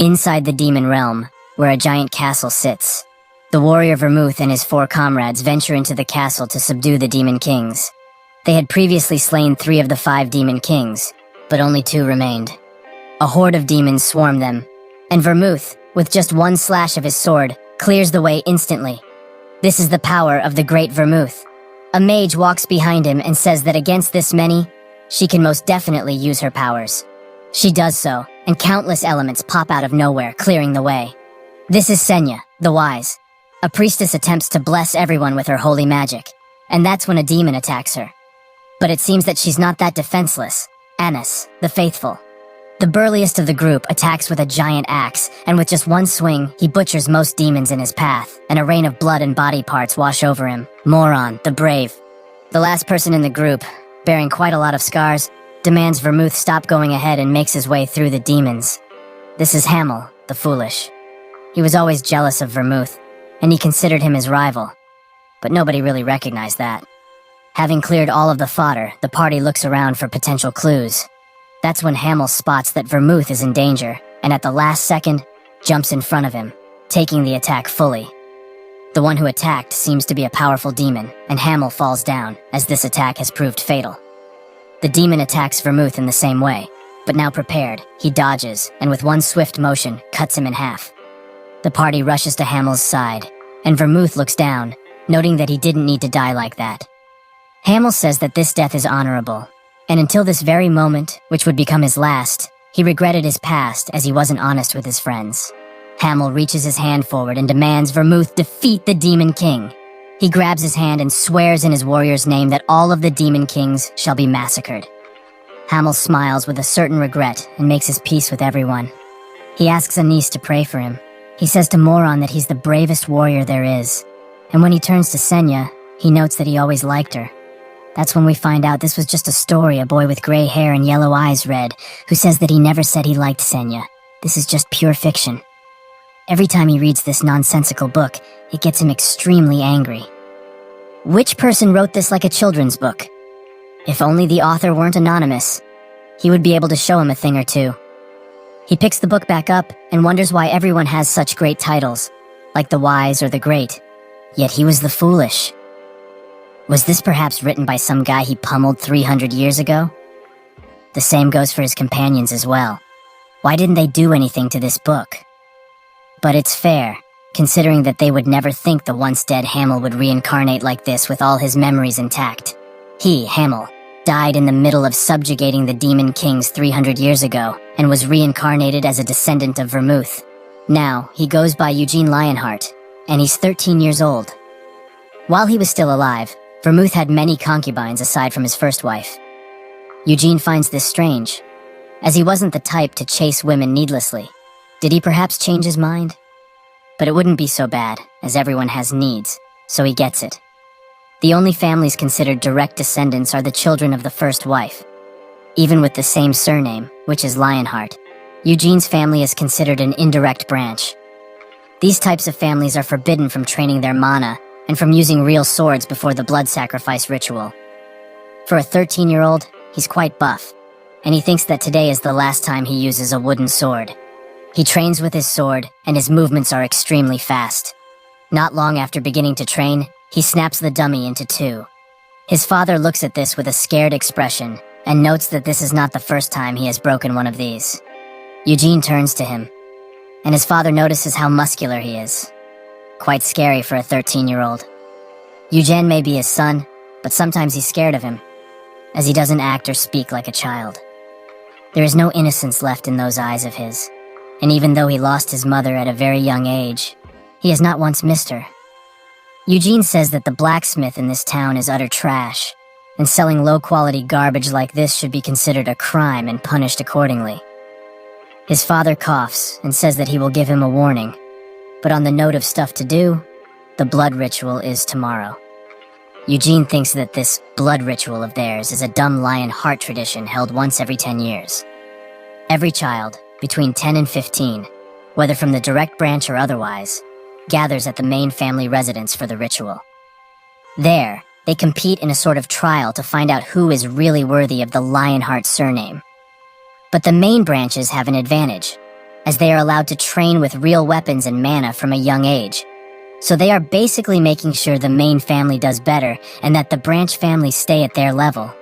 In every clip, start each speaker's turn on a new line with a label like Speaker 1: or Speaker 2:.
Speaker 1: Inside the demon realm, where a giant castle sits, the warrior Vermouth and his 4 comrades venture into the castle to subdue the demon kings. They had previously slain 3 of the 5 demon kings, but only 2 remained. A horde of demons swarm them, and Vermouth, with just 1 slash of his sword, clears the way instantly. This is the power of the great Vermouth. A mage walks behind him and says that against this many, she can most definitely use her powers. She does so, and countless elements pop out of nowhere, clearing the way. This is Senya, the Wise. A priestess attempts to bless everyone with her holy magic, and that's when a demon attacks her. But it seems that she's not that defenseless. Annis, the Faithful. The burliest of the group attacks with a giant axe, and with just 1 swing, he butchers most demons in his path, and a rain of blood and body parts wash over him. Moron, the Brave. The last person in the group, bearing quite a lot of scars, demands Vermouth stop going ahead and makes his way through the demons. This is Hamel, the Foolish. He was always jealous of Vermouth, and he considered him his rival. But nobody really recognized that. Having cleared all of the fodder, the party looks around for potential clues. That's when Hamel spots that Vermouth is in danger, and at the last second, jumps in front of him, taking the attack fully. The one who attacked seems to be a powerful demon, and Hamel falls down, as this attack has proved fatal. The demon attacks Vermouth in the same way, but now prepared, he dodges, and with 1 swift motion, cuts him in half. The party rushes to Hamel's side, and Vermouth looks down, noting that he didn't need to die like that. Hamel says that this death is honorable, and until this very moment, which would become his last, he regretted his past as he wasn't honest with his friends. Hamel reaches his hand forward and demands Vermouth defeat the Demon King. He grabs his hand and swears in his warrior's name that all of the Demon Kings shall be massacred. Hamel smiles with a certain regret and makes his peace with everyone. He asks Anise to pray for him. He says to Moron that he's the bravest warrior there is, and when he turns to Senya, he notes that he always liked her. That's when we find out this was just a story a boy with gray hair and yellow eyes read, who says that he never said he liked Senya. This is just pure fiction. Every time he reads this nonsensical book, it gets him extremely angry. Which person wrote this like a children's book? If only the author weren't anonymous, he would be able to show him a thing or two. He picks the book back up and wonders why everyone has such great titles, like the Wise or the Great, yet he was the Foolish. Was this perhaps written by some guy he pummeled 300 years ago? The same goes for his companions as well. Why didn't they do anything to this book? But it's fair, considering that they would never think the once-dead Hamel would reincarnate like this with all his memories intact. He, Hamel, died in the middle of subjugating the Demon Kings 300 years ago, and was reincarnated as a descendant of Vermouth. Now, he goes by Eugene Lionheart, and he's 13 years old. While he was still alive, Vermouth had many concubines aside from his first wife. Eugene finds this strange, as he wasn't the type to chase women needlessly. Did he perhaps change his mind? But it wouldn't be so bad, as everyone has needs, so he gets it. The only families considered direct descendants are the children of the first wife. Even with the same surname, which is Lionheart, Eugene's family is considered an indirect branch. These types of families are forbidden from training their mana and from using real swords before the blood sacrifice ritual. For a 13-year-old, he's quite buff, and he thinks that today is the last time he uses a wooden sword. He trains with his sword, and his movements are extremely fast. Not long after beginning to train, he snaps the dummy into 2. His father looks at this with a scared expression, and notes that this is not the first time he has broken one of these. Eugene turns to him, and his father notices how muscular he is. Quite scary for a 13-year-old. Eugene may be his son, but sometimes he's scared of him, as he doesn't act or speak like a child. There is no innocence left in those eyes of his, and even though he lost his mother at a very young age, he has not once missed her. Eugene says that the blacksmith in this town is utter trash, and selling low-quality garbage like this should be considered a crime and punished accordingly. His father coughs and says that he will give him a warning, but on the note of stuff to do, the blood ritual is tomorrow. Eugene thinks that this blood ritual of theirs is a dumb lion heart tradition held once every 10 years. Every child, between 10 and 15, whether from the direct branch or otherwise, gathers at the main family residence for the ritual. There, they compete in a sort of trial to find out who is really worthy of the Lionheart surname. But the main branches have an advantage. as they are allowed to train with real weapons and mana from a young age. So they are basically making sure the main family does better and that the branch families stay at their level.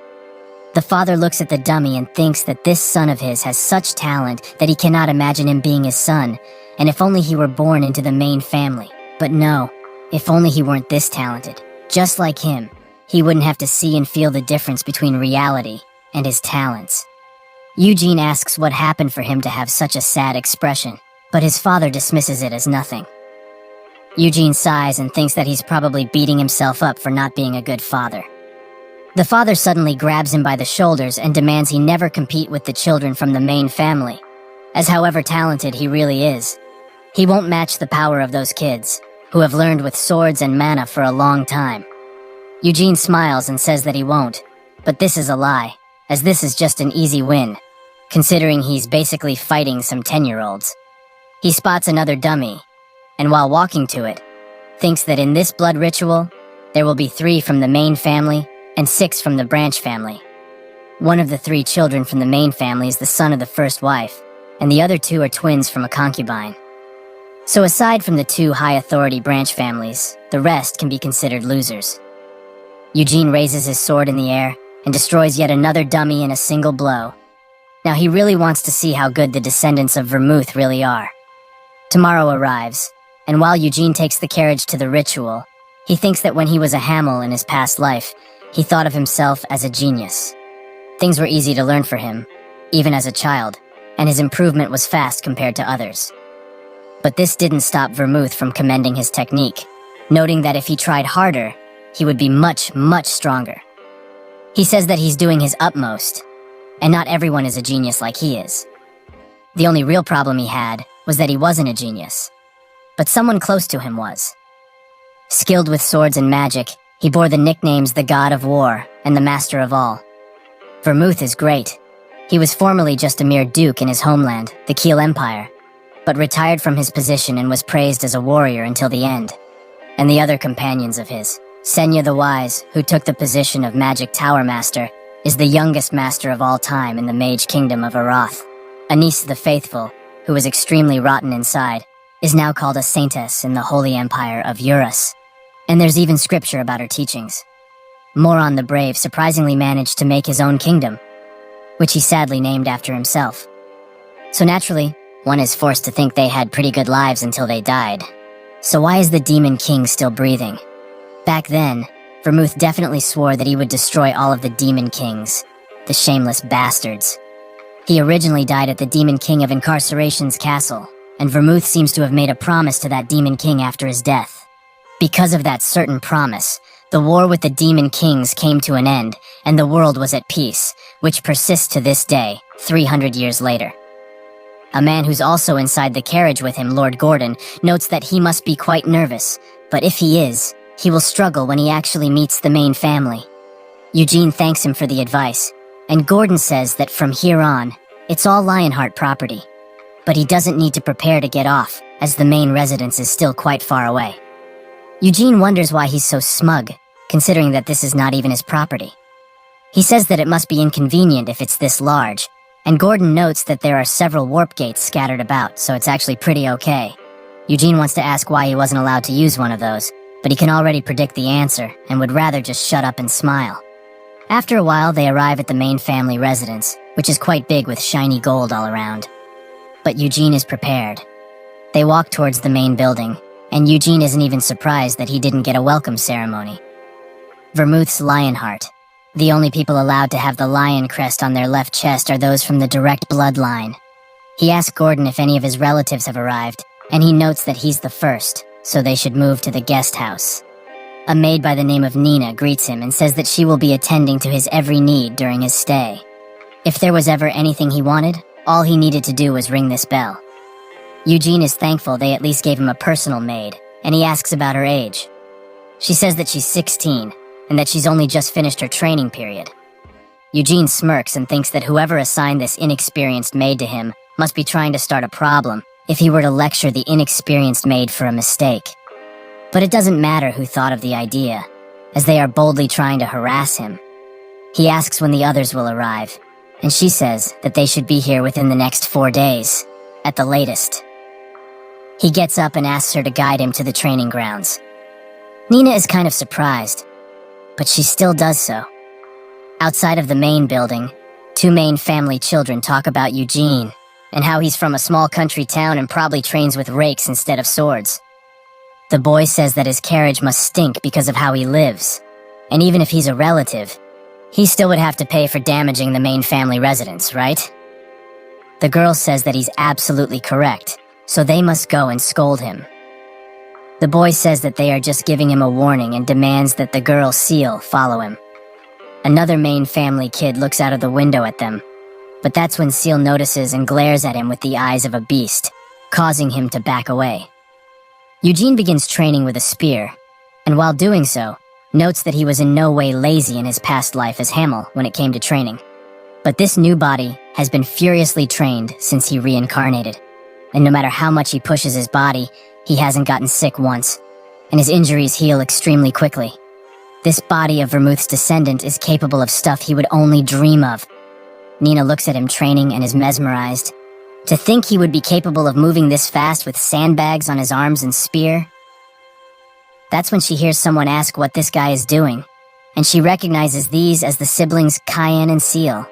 Speaker 1: The father looks at the dummy and thinks that this son of his has such talent that he cannot imagine him being his son, and if only he were born into the main family. But no, if only he weren't this talented. Just like him, he wouldn't have to see and feel the difference between reality and his talents. Eugene asks what happened for him to have such a sad expression, but his father dismisses it as nothing. Eugene sighs and thinks that he's probably beating himself up for not being a good father. The father suddenly grabs him by the shoulders and demands he never compete with the children from the main family, as however talented he really is, he won't match the power of those kids, who have learned with swords and mana for a long time. Eugene smiles and says that he won't, but this is a lie, as this is just an easy win, considering he's basically fighting some 10-year-olds. He spots another dummy, and while walking to it, thinks that in this blood ritual, there will be 3 from the main family and 6 from the branch family. One of the 3 children from the main family is the son of the first wife, and the other 2 are twins from a concubine. So aside from the 2 high-authority branch families, the rest can be considered losers. Eugene raises his sword in the air and destroys yet another dummy in a single blow. Now he really wants to see how good the descendants of Vermouth really are. Tomorrow arrives, and while Eugene takes the carriage to the ritual, he thinks that when he was a Hamel in his past life, he thought of himself as a genius. Things were easy to learn for him, even as a child, and his improvement was fast compared to others. But this didn't stop Vermouth from commending his technique, noting that if he tried harder, he would be much, much stronger. He says that he's doing his utmost, and not everyone is a genius like he is. The only real problem he had was that he wasn't a genius, but someone close to him was. Skilled with swords and magic, he bore the nicknames the God of War and the Master of All. Vermouth is great. He was formerly just a mere duke in his homeland, the Kiel Empire, but retired from his position and was praised as a warrior until the end. And the other companions of his, Senya the Wise, who took the position of Magic Tower Master, is the youngest master of all time in the Mage Kingdom of Aroth. Anise the Faithful, who was extremely rotten inside, is now called a saintess in the Holy Empire of Eurus. And there's even scripture about her teachings. Moron the Brave surprisingly managed to make his own kingdom, which he sadly named after himself. So naturally, one is forced to think they had pretty good lives until they died. So why is the Demon King still breathing? Back then, Vermouth definitely swore that he would destroy all of the Demon Kings, the shameless bastards. He originally died at the Demon King of Incarceration's castle, and Vermouth seems to have made a promise to that Demon King after his death. Because of that certain promise, the war with the Demon Kings came to an end, and the world was at peace, which persists to this day, 300 years later. A man who's also inside the carriage with him, Lord Gordon, notes that he must be quite nervous, but if he is, he will struggle when he actually meets the main family. Eugene thanks him for the advice, and Gordon says that from here on, it's all Lionheart property. But he doesn't need to prepare to get off, as the main residence is still quite far away. Eugene wonders why he's so smug, considering that this is not even his property. He says that it must be inconvenient if it's this large, and Gordon notes that there are several warp gates scattered about, so it's actually pretty okay. Eugene wants to ask why he wasn't allowed to use one of those, but he can already predict the answer, and would rather just shut up and smile. After a while, they arrive at the main family residence, which is quite big with shiny gold all around. But Eugene is prepared. They walk towards the main building, and Eugene isn't even surprised that he didn't get a welcome ceremony. Vermouth's Lionheart. The only people allowed to have the lion crest on their left chest are those from the direct bloodline. He asks Gordon if any of his relatives have arrived, and he notes that he's the first, so they should move to the guest house. A maid by the name of Nina greets him and says that she will be attending to his every need during his stay. If there was ever anything he wanted, all he needed to do was ring this bell. Eugene is thankful they at least gave him a personal maid, and he asks about her age. She says that she's 16, and that she's only just finished her training period. Eugene smirks and thinks that whoever assigned this inexperienced maid to him must be trying to start a problem if he were to lecture the inexperienced maid for a mistake. But it doesn't matter who thought of the idea, as they are boldly trying to harass him. He asks when the others will arrive, and she says that they should be here within the next 4 days. at the latest. He gets up and asks her to guide him to the training grounds. Nina is kind of surprised, but she still does so. Outside of the main building, two main family children talk about Eugene and how he's from a small country town and probably trains with rakes instead of swords. The boy says that his carriage must stink because of how he lives, and even if he's a relative, he still would have to pay for damaging the main family residence, right? The girl says that he's absolutely correct, so they must go and scold him. The boy says that they are just giving him a warning and demands that the girl, Seal, follow him. Another main family kid looks out of the window at them, but that's when Seal notices and glares at him with the eyes of a beast, causing him to back away. Eugene begins training with a spear, and while doing so, notes that he was in no way lazy in his past life as Hamel when it came to training. But this new body has been furiously trained since he reincarnated, and no matter how much he pushes his body, he hasn't gotten sick once, and his injuries heal extremely quickly. This body of Vermouth's descendant is capable of stuff he would only dream of. Nina looks at him training and is mesmerized. To think he would be capable of moving this fast with sandbags on his arms and spear. That's when she hears someone ask what this guy is doing, and she recognizes these as the siblings Cayenne and Seal,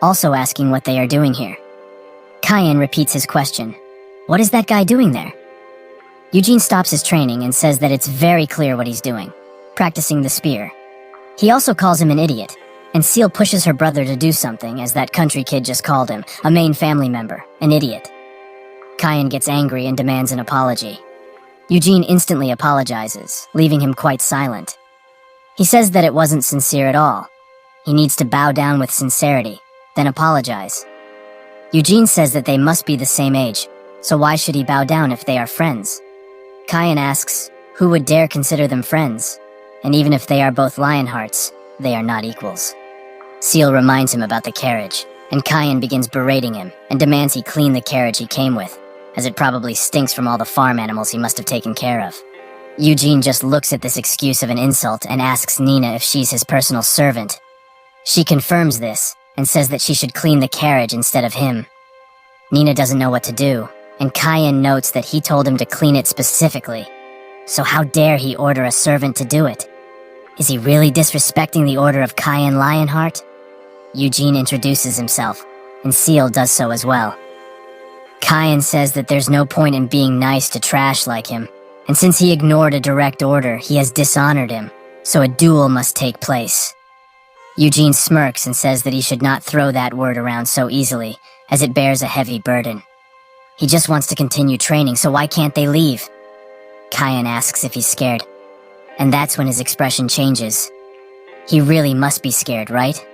Speaker 1: also asking what they are doing here. Cayenne repeats his question. What is that guy doing there? Eugene stops his training and says that it's very clear what he's doing, practicing the spear. He also calls him an idiot, and Seal pushes her brother to do something, as that country kid just called him, a main family member, an idiot. Cayenne gets angry and demands an apology. Eugene instantly apologizes, leaving him quite silent. He says that it wasn't sincere at all. He needs to bow down with sincerity, then apologize. Eugene says that they must be the same age, so why should he bow down if they are friends? Cayenne asks, who would dare consider them friends? And even if they are both Lionhearts, they are not equals. Seal reminds him about the carriage, and Cayenne begins berating him and demands he clean the carriage he came with, as it probably stinks from all the farm animals he must have taken care of. Eugene just looks at this excuse of an insult and asks Nina if she's his personal servant. She confirms this and says that she should clean the carriage instead of him. Nina doesn't know what to do, and Cayenne notes that he told him to clean it specifically. So how dare he order a servant to do it? Is he really disrespecting the order of Cayenne Lionheart? Eugene introduces himself, and Seal does so as well. Cayenne says that there's no point in being nice to trash like him, and since he ignored a direct order, he has dishonored him, so a duel must take place. Eugene smirks and says that he should not throw that word around so easily, as it bears a heavy burden. He just wants to continue training, so why can't they leave? Cayenne asks if he's scared, and that's when his expression changes. He really must be scared, right?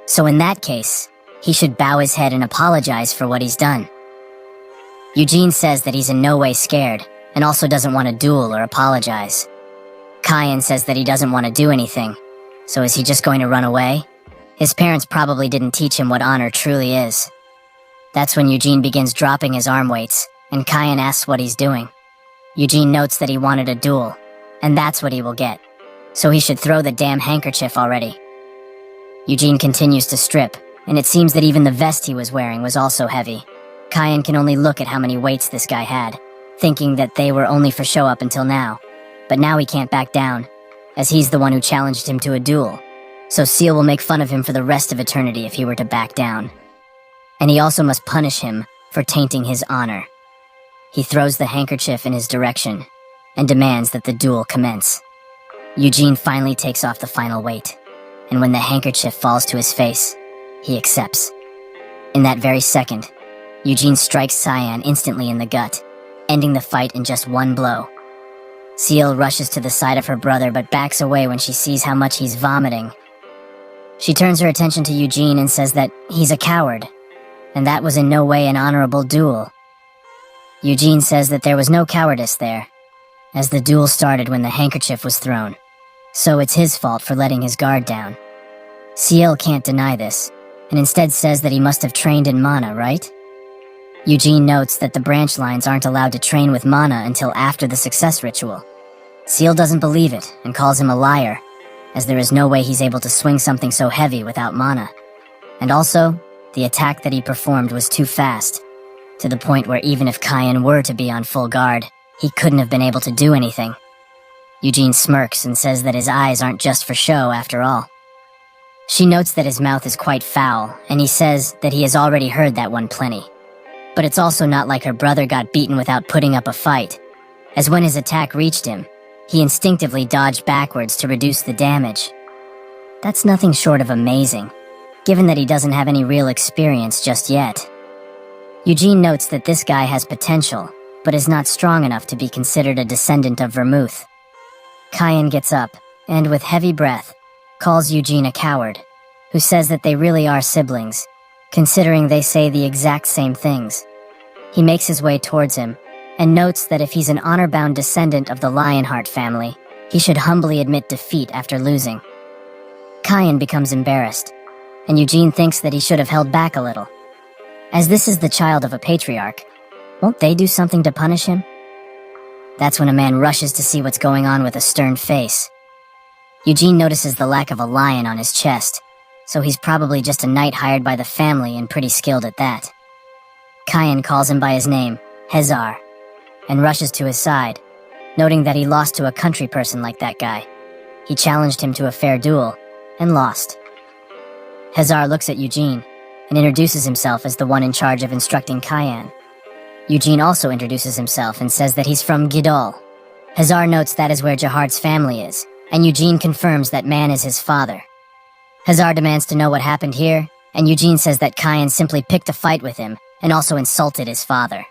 Speaker 1: So in that case, he should bow his head and apologize for what he's done. Eugene says that he's in no way scared, and also doesn't want to duel or apologize. Cayenne says that he doesn't want to do anything, so is he just going to run away? His parents probably didn't teach him what honor truly is. That's when Eugene begins dropping his arm weights, and Cayenne asks what he's doing. Eugene notes that he wanted a duel, and that's what he will get, so he should throw the damn handkerchief already. Eugene continues to strip, and it seems that even the vest he was wearing was also heavy. Cayenne can only look at how many weights this guy had, thinking that they were only for show up until now. But now he can't back down, as he's the one who challenged him to a duel, so Seal will make fun of him for the rest of eternity if he were to back down. And he also must punish him for tainting his honor. He throws the handkerchief in his direction, and demands that the duel commence. Eugene finally takes off the final weight, and when the handkerchief falls to his face, he accepts. In that very second, Eugene strikes Cayenne instantly in the gut, ending the fight in just one blow. Seal rushes to the side of her brother but backs away when she sees how much he's vomiting. She turns her attention to Eugene and says that he's a coward, and that was in no way an honorable duel. Eugene says that there was no cowardice there, as the duel started when the handkerchief was thrown, so it's his fault for letting his guard down. Ciel can't deny this, and instead says that he must have trained in mana, right? Eugene notes that the branch lines aren't allowed to train with mana until after the success ritual. Ciel doesn't believe it, and calls him a liar, as there is no way he's able to swing something so heavy without mana. And also, the attack that he performed was too fast. to the point where even if Kyan were to be on full guard, he couldn't have been able to do anything. Eugene smirks and says that his eyes aren't just for show after all. She notes that his mouth is quite foul, and he says that he has already heard that one plenty. But it's also not like her brother got beaten without putting up a fight, as when his attack reached him, he instinctively dodged backwards to reduce the damage. That's nothing short of amazing, given that he doesn't have any real experience just yet. Eugene notes that this guy has potential, but is not strong enough to be considered a descendant of Vermouth. Kyan gets up, and with heavy breath, calls Eugene a coward, who says that they really are siblings, considering they say the exact same things. He makes his way towards him, and notes that if he's an honor-bound descendant of the Lionheart family, he should humbly admit defeat after losing. Kyan becomes embarrassed, and Eugene thinks that he should have held back a little. As this is the child of a patriarch, won't they do something to punish him? That's when a man rushes to see what's going on with a stern face. Eugene notices the lack of a lion on his chest, so he's probably just a knight hired by the family and pretty skilled at that. Kyan calls him by his name, Hazar, and rushes to his side, noting that he lost to a country person like that guy. He challenged him to a fair duel, and lost. Hazar looks at Eugene, and introduces himself as the one in charge of instructing Kyan. Eugene also introduces himself and says that he's from Gidal. Hazar notes that is where Jahard's family is, and Eugene confirms that man is his father. Hazar demands to know what happened here, and Eugene says that Kyan simply picked a fight with him and also insulted his father.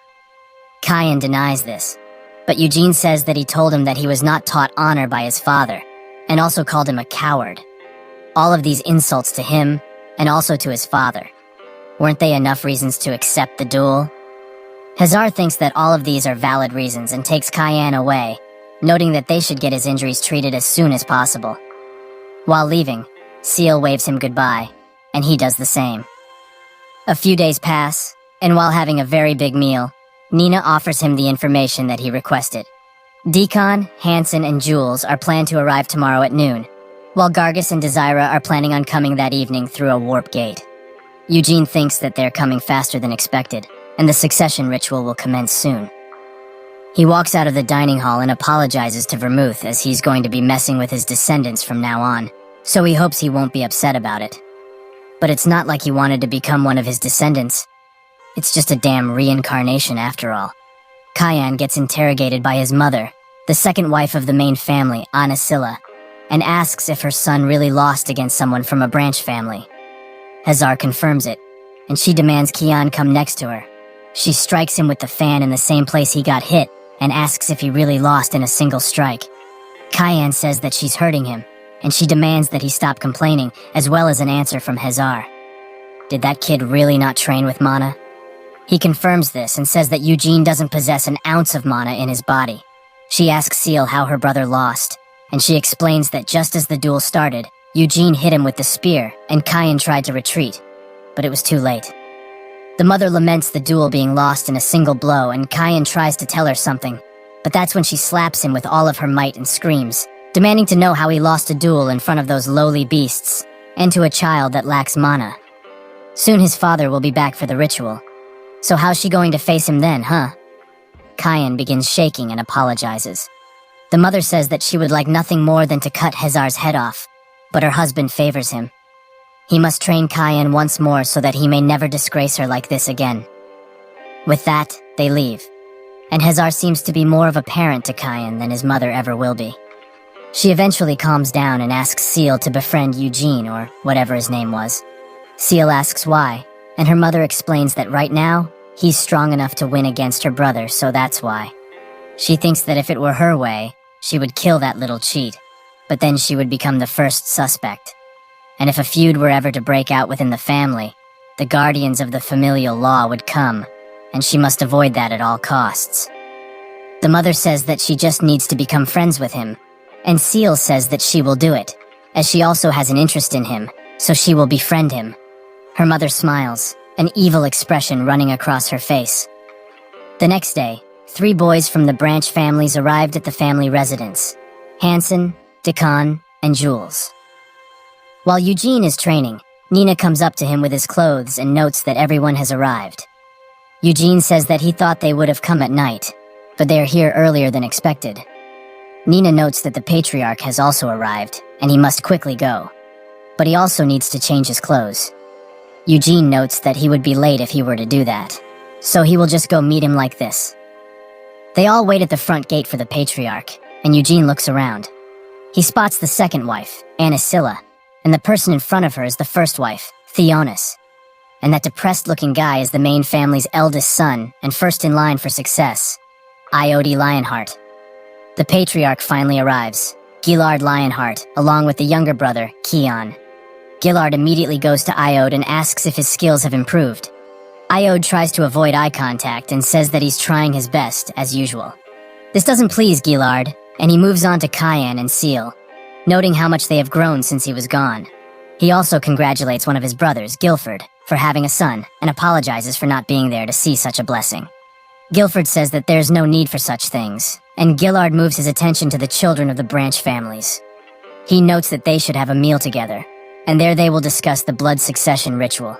Speaker 1: Kyan denies this, but Eugene says that he told him that he was not taught honor by his father, and also called him a coward. All of these insults to him, and also to his father. Weren't they enough reasons to accept the duel? Hazar thinks that all of these are valid reasons and takes Kyan away, noting that they should get his injuries treated as soon as possible. While leaving, Seal waves him goodbye, and he does the same. A few days pass, and while having a very big meal, Nina offers him the information that he requested. Deacon, Hansen, and Jules are planned to arrive tomorrow at noon, while Gargus and Desira are planning on coming that evening through a warp gate. Eugene thinks that they're coming faster than expected, and the succession ritual will commence soon. He walks out of the dining hall and apologizes to Vermouth as he's going to be messing with his descendants from now on, so he hopes he won't be upset about it. But it's not like he wanted to become one of his descendants. It's just a damn reincarnation after all. Kyan gets interrogated by his mother, the second wife of the main family, Anasilla, and asks if her son really lost against someone from a branch family. Hazar confirms it, and she demands Kyan come next to her. She strikes him with the fan in the same place he got hit, and asks if he really lost in a single strike. Kyan says that she's hurting him, and she demands that he stop complaining, as well as an answer from Hazar. Did that kid really not train with mana? He confirms this and says that Eugene doesn't possess an ounce of mana in his body. She asks Seal how her brother lost, and she explains that just as the duel started, Eugene hit him with the spear, and Kyan tried to retreat, but it was too late. The mother laments the duel being lost in a single blow, and Kyan tries to tell her something, but that's when she slaps him with all of her might and screams, demanding to know how he lost a duel in front of those lowly beasts, and to a child that lacks mana. Soon his father will be back for the ritual, so how's she going to face him then, huh? Kyan begins shaking and apologizes. The mother says that she would like nothing more than to cut Hazar's head off, but her husband favors him. He must train Kyan once more so that he may never disgrace her like this again. With that, they leave, and Hazar seems to be more of a parent to Kyan than his mother ever will be. She eventually calms down and asks Seal to befriend Eugene, or whatever his name was. Seal asks why, and her mother explains that right now, he's strong enough to win against her brother, so that's why. She thinks that if it were her way, she would kill that little cheat, but then she would become the first suspect. And if a feud were ever to break out within the family, the guardians of the familial law would come, and she must avoid that at all costs. The mother says that she just needs to become friends with him, and Seal says that she will do it, as she also has an interest in him, so she will befriend him. Her mother smiles, an evil expression running across her face. The next day, 3 boys from the branch families arrived at the family residence: Hansen, Decan, and Jules. While Eugene is training, Nina comes up to him with his clothes and notes that everyone has arrived. Eugene says that he thought they would have come at night, but they are here earlier than expected. Nina notes that the patriarch has also arrived, and he must quickly go. But he also needs to change his clothes. Eugene notes that he would be late if he were to do that, so he will just go meet him like this. They all wait at the front gate for the patriarch, and Eugene looks around. He spots the second wife, Anisilla, and the person in front of her is the first wife, Theonis. And that depressed-looking guy is the main family's eldest son and first in line for success, Iode Lionheart. The patriarch finally arrives, Gillard Lionheart, along with the younger brother, Keon. Gillard immediately goes to Iode and asks if his skills have improved. Iode tries to avoid eye contact and says that he's trying his best, as usual. This doesn't please Gillard, and he moves on to Cayenne and Seal, noting how much they have grown since he was gone. He also congratulates one of his brothers, Guilford, for having a son, and apologizes for not being there to see such a blessing. Guilford says that there's no need for such things, and Gillard moves his attention to the children of the branch families. He notes that they should have a meal together, and there they will discuss the blood succession ritual.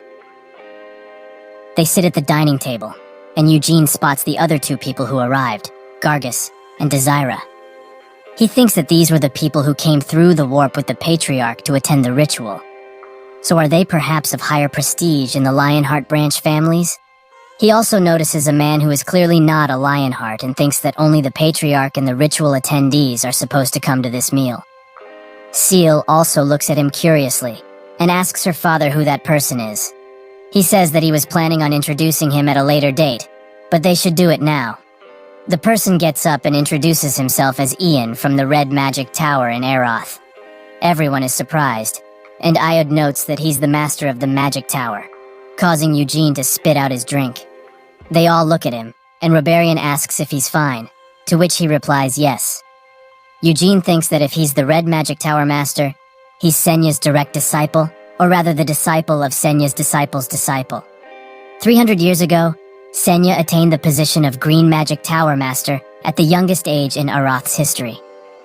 Speaker 1: They sit at the dining table, and Eugene spots the other two people who arrived, Gargus and Desira. He thinks that these were the people who came through the warp with the patriarch to attend the ritual. So are they perhaps of higher prestige in the Lionheart branch families? He also notices a man who is clearly not a Lionheart and thinks that only the patriarch and the ritual attendees are supposed to come to this meal. Seal also looks at him curiously and asks her father who that person is. He says that he was planning on introducing him at a later date, but they should do it now. The person gets up and introduces himself as Ian from the Red Magic Tower in Aeroth. Everyone is surprised, and Iode notes that he's the master of the Magic Tower, causing Eugene to spit out his drink. They all look at him, and Roberian asks if he's fine, to which he replies yes. Eugene thinks that if he's the Red Magic Tower master, he's Senya's direct disciple, or rather the disciple of Senya's disciple's disciple. 300 years ago, Senya attained the position of Green Magic Tower Master at the youngest age in Aroth's history.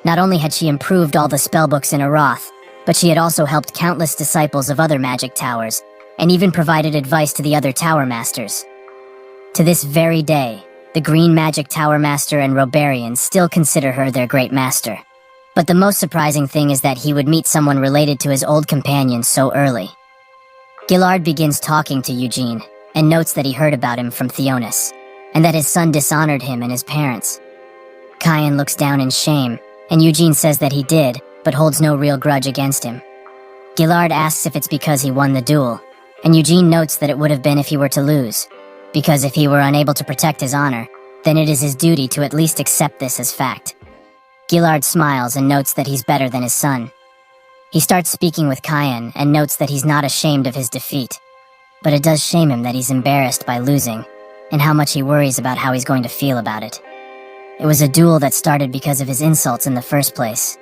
Speaker 1: Not only had she improved all the spellbooks in Aroth, but she had also helped countless disciples of other magic towers, and even provided advice to the other tower masters. To this very day, the Green Magic Tower Master and Roberian still consider her their great master. But the most surprising thing is that he would meet someone related to his old companion so early. Gillard begins talking to Eugene, and notes that he heard about him from Theonis, and that his son dishonored him and his parents. Cayenne looks down in shame, and Eugene says that he did, but holds no real grudge against him. Gillard asks if it's because he won the duel, and Eugene notes that it would have been if he were to lose, because if he were unable to protect his honor, then it is his duty to at least accept this as fact. Gillard smiles and notes that he's better than his son. He starts speaking with Cayenne and notes that he's not ashamed of his defeat. But it does shame him that he's embarrassed by losing, and how much he worries about how he's going to feel about it. It was a duel that started because of his insults in the first place,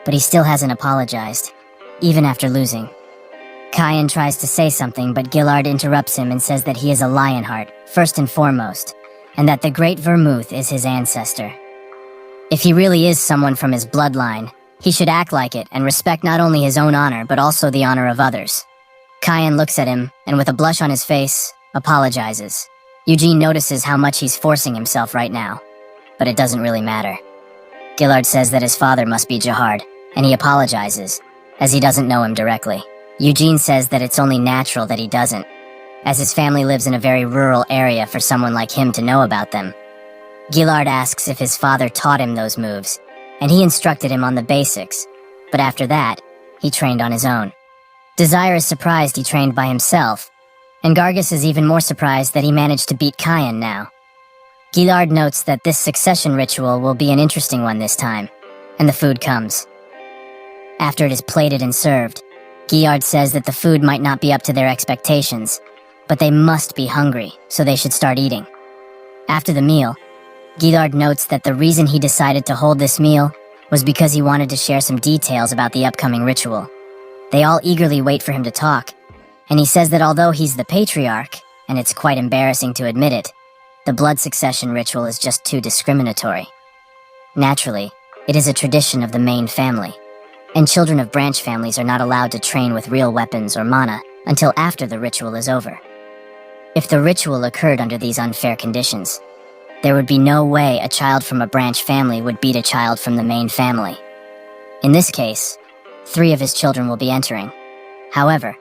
Speaker 1: but he still hasn't apologized, even after losing. Cayenne tries to say something, but Gillard interrupts him and says that he is a Lionheart, first and foremost, and that the great Vermouth is his ancestor. If he really is someone from his bloodline, he should act like it and respect not only his own honor, but also the honor of others. Cayenne looks at him, and with a blush on his face, apologizes. Eugene notices how much he's forcing himself right now, but it doesn't really matter. Gillard says that his father must be Jahard, and he apologizes, as he doesn't know him directly. Eugene says that it's only natural that he doesn't, as his family lives in a very rural area for someone like him to know about them. Gillard asks if his father taught him those moves, and he instructed him on the basics, but after that, he trained on his own. Desire is surprised he trained by himself, and Gargus is even more surprised that he managed to beat Cayenne now. Gillard notes that this succession ritual will be an interesting one this time, and the food comes. After it is plated and served, Gillard says that the food might not be up to their expectations, but they must be hungry, so they should start eating. After the meal, Gillard notes that the reason he decided to hold this meal was because he wanted to share some details about the upcoming ritual. They all eagerly wait for him to talk, and he says that although he's the patriarch, and it's quite embarrassing to admit it, the blood succession ritual is just too discriminatory. Naturally, it is a tradition of the main family, and children of branch families are not allowed to train with real weapons or mana until after the ritual is over. If the ritual occurred under these unfair conditions, there would be no way a child from a branch family would beat a child from the main family. In this case, 3 of his children will be entering. However,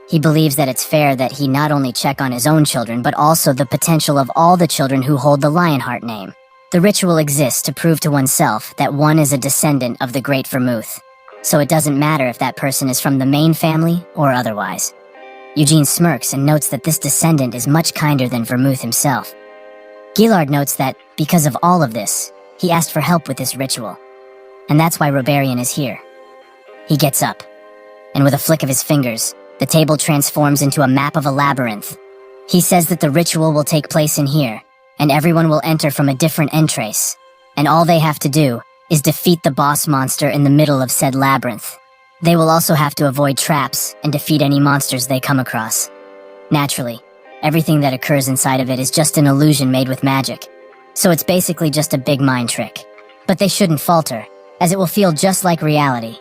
Speaker 1: he believes that it's fair that he not only check on his own children, but also the potential of all the children who hold the Lionheart name. The ritual exists to prove to oneself that one is a descendant of the great Vermouth, so it doesn't matter if that person is from the main family or otherwise. Eugene smirks and notes that this descendant is much kinder than Vermouth himself. Gillard notes that, because of all of this, he asked for help with this ritual, and that's why Robarian is here. He gets up, and with a flick of his fingers, the table transforms into a map of a labyrinth. He says that the ritual will take place in here, and everyone will enter from a different entrance, and all they have to do is defeat the boss monster in the middle of said labyrinth. They will also have to avoid traps and defeat any monsters they come across. Naturally, everything that occurs inside of it is just an illusion made with magic, so it's basically just a big mind trick. But they shouldn't falter, as it will feel just like reality.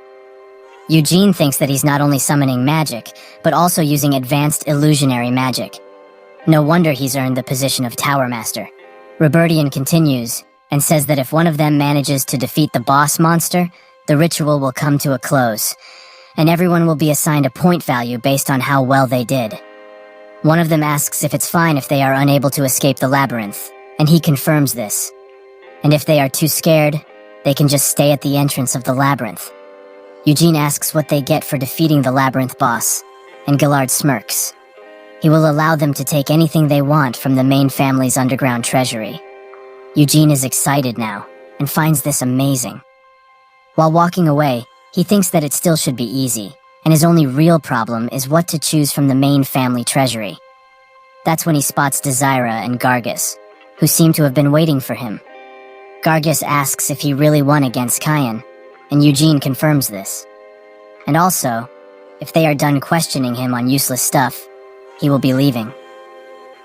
Speaker 1: Eugene thinks that he's not only summoning magic, but also using advanced illusionary magic. No wonder he's earned the position of Tower Master. Robertian continues, and says that if one of them manages to defeat the boss monster, the ritual will come to a close, and everyone will be assigned a point value based on how well they did. One of them asks if it's fine if they are unable to escape the labyrinth, and he confirms this. And if they are too scared, they can just stay at the entrance of the labyrinth. Eugene asks what they get for defeating the labyrinth boss, and Gillard smirks. He will allow them to take anything they want from the main family's underground treasury. Eugene is excited now, and finds this amazing. While walking away, he thinks that it still should be easy, and his only real problem is what to choose from the main family treasury. That's when he spots Desira and Gargus, who seem to have been waiting for him. Gargus asks if he really won against Kyan, and Eugene confirms this. And also, if they are done questioning him on useless stuff, he will be leaving.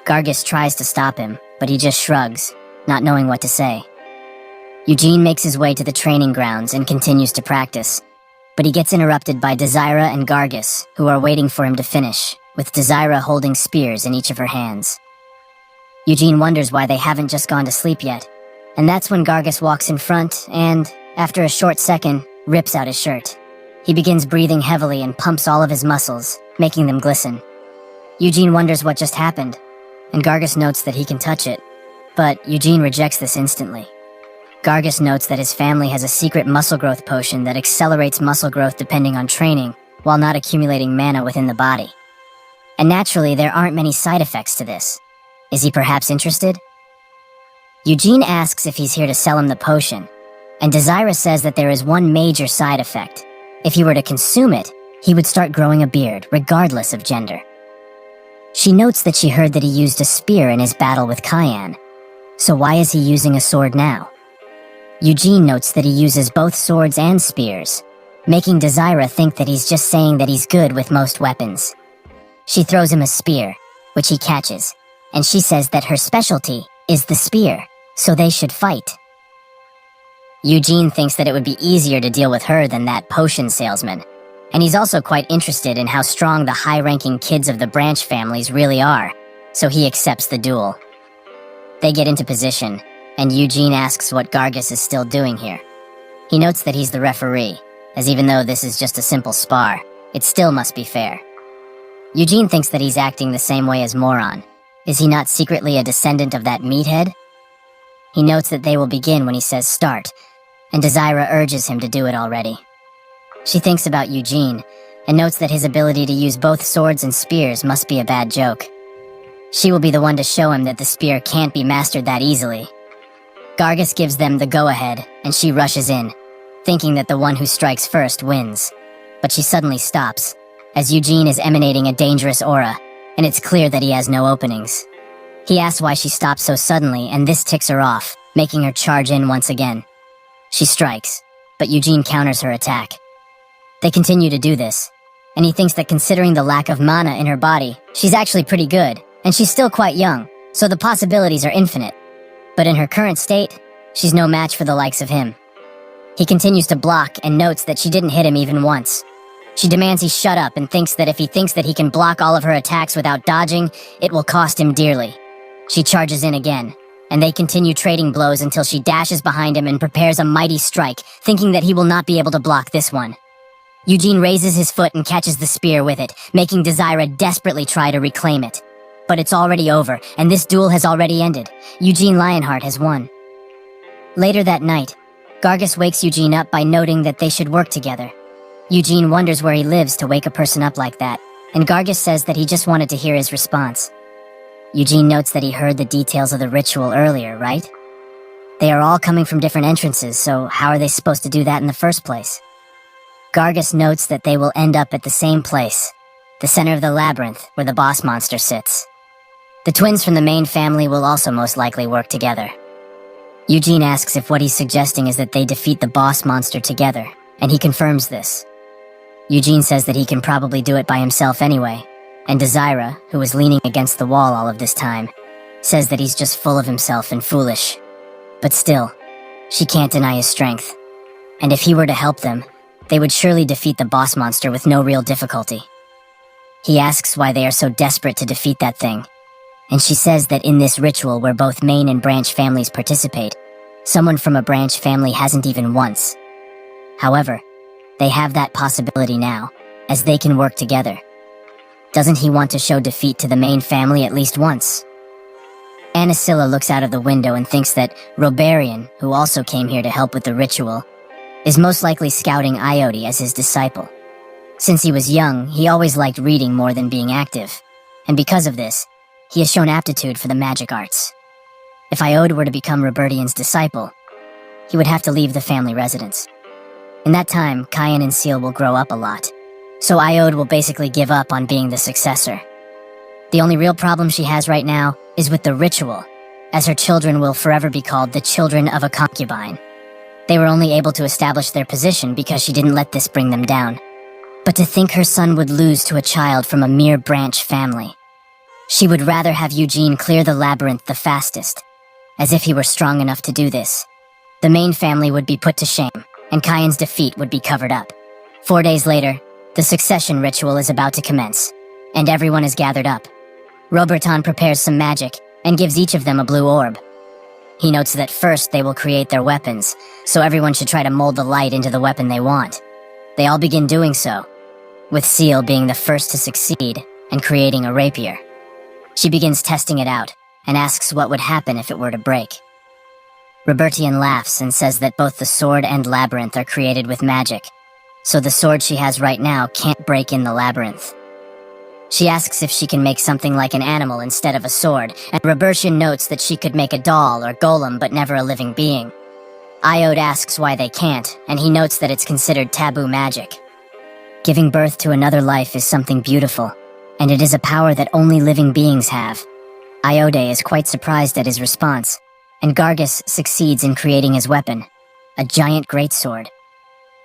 Speaker 1: Gargus tries to stop him, but he just shrugs, not knowing what to say. Eugene makes his way to the training grounds and continues to practice, but he gets interrupted by Desira and Gargus, who are waiting for him to finish, with Desira holding spears in each of her hands. Eugene wonders why they haven't just gone to sleep yet, and that's when Gargus walks in front and, after a short second, rips out his shirt. He begins breathing heavily and pumps all of his muscles, making them glisten. Eugene wonders what just happened, and Gargus notes that he can touch it, but Eugene rejects this instantly. Gargus notes that his family has a secret muscle growth potion that accelerates muscle growth depending on training, while not accumulating mana within the body. And naturally, there aren't many side effects to this. Is he perhaps interested? Eugene asks if he's here to sell him the potion, and Desira says that there is one major side effect. If he were to consume it, he would start growing a beard, regardless of gender. She notes that she heard that he used a spear in his battle with Kyan, so why is he using a sword now? Eugene notes that he uses both swords and spears, making Desira think that he's just saying that he's good with most weapons. She throws him a spear, which he catches, and she says that her specialty is the spear, so they should fight. Eugene thinks that it would be easier to deal with her than that potion salesman, and he's also quite interested in how strong the high-ranking kids of the branch families really are, so he accepts the duel. They get into position, and Eugene asks what Gargus is still doing here. He notes that he's the referee, as even though this is just a simple spar, it still must be fair. Eugene thinks that he's acting the same way as Moron. Is he not secretly a descendant of that meathead? He notes that they will begin when he says start, and Desira urges him to do it already. She thinks about Eugene, and notes that his ability to use both swords and spears must be a bad joke. She will be the one to show him that the spear can't be mastered that easily. Gargus gives them the go-ahead, and she rushes in, thinking that the one who strikes first wins. But she suddenly stops, as Eugene is emanating a dangerous aura, and it's clear that he has no openings. He asks why she stops so suddenly, and this ticks her off, making her charge in once again. She strikes, but Eugene counters her attack. They continue to do this, and he thinks that considering the lack of mana in her body, she's actually pretty good, and she's still quite young, so the possibilities are infinite. But in her current state, she's no match for the likes of him. He continues to block and notes that she didn't hit him even once. She demands he shut up and thinks that if he thinks that he can block all of her attacks without dodging, it will cost him dearly. She charges in again, and they continue trading blows until she dashes behind him and prepares a mighty strike, thinking that he will not be able to block this one. Eugene raises his foot and catches the spear with it, making Desire desperately try to reclaim it. But it's already over, and this duel has already ended. Eugene Lionheart has won. Later that night, Gargus wakes Eugene up by noting that they should work together. Eugene wonders where he lives to wake a person up like that, and Gargus says that he just wanted to hear his response. Eugene notes that he heard the details of the ritual earlier, right? They are all coming from different entrances, so how are they supposed to do that in the first place? Gargus notes that they will end up at the same place, the center of the labyrinth where the boss monster sits. The twins from the main family will also most likely work together. Eugene asks if what he's suggesting is that they defeat the boss monster together, and he confirms this. Eugene says that he can probably do it by himself anyway, and Desira, who was leaning against the wall all of this time, says that he's just full of himself and foolish. But still, she can't deny his strength. And if he were to help them, they would surely defeat the boss monster with no real difficulty. He asks why they are so desperate to defeat that thing, and she says that in this ritual where both main and branch families participate, someone from a branch family hasn't even once. However, they have that possibility now, as they can work together. Doesn't he want to show defeat to the main family at least once? Anasilla looks out of the window and thinks that Robarian, who also came here to help with the ritual, is most likely scouting Iode as his disciple. Since he was young, he always liked reading more than being active, and because of this, he has shown aptitude for the magic arts. If Iode were to become Robertian's disciple, he would have to leave the family residence. In that time, Cayenne and Seal will grow up a lot, so Iode will basically give up on being the successor. The only real problem she has right now is with the ritual, as her children will forever be called the children of a concubine. They were only able to establish their position because she didn't let this bring them down. But to think her son would lose to a child from a mere branch family. She would rather have Eugene clear the labyrinth the fastest, as if he were strong enough to do this. The main family would be put to shame, and Cayenne's defeat would be covered up. 4 days later, the succession ritual is about to commence, and everyone is gathered up. Roberton prepares some magic, and gives each of them a blue orb. He notes that first they will create their weapons, so everyone should try to mold the light into the weapon they want. They all begin doing so, with Seal being the first to succeed, and creating a rapier. She begins testing it out, and asks what would happen if it were to break. Robertian laughs and says that both the sword and labyrinth are created with magic, so the sword she has right now can't break in the labyrinth. She asks if she can make something like an animal instead of a sword, and Robertian notes that she could make a doll or golem but never a living being. Iode asks why they can't, and he notes that it's considered taboo magic. Giving birth to another life is something beautiful, and it is a power that only living beings have. Iode is quite surprised at his response, and Gargus succeeds in creating his weapon, a giant greatsword.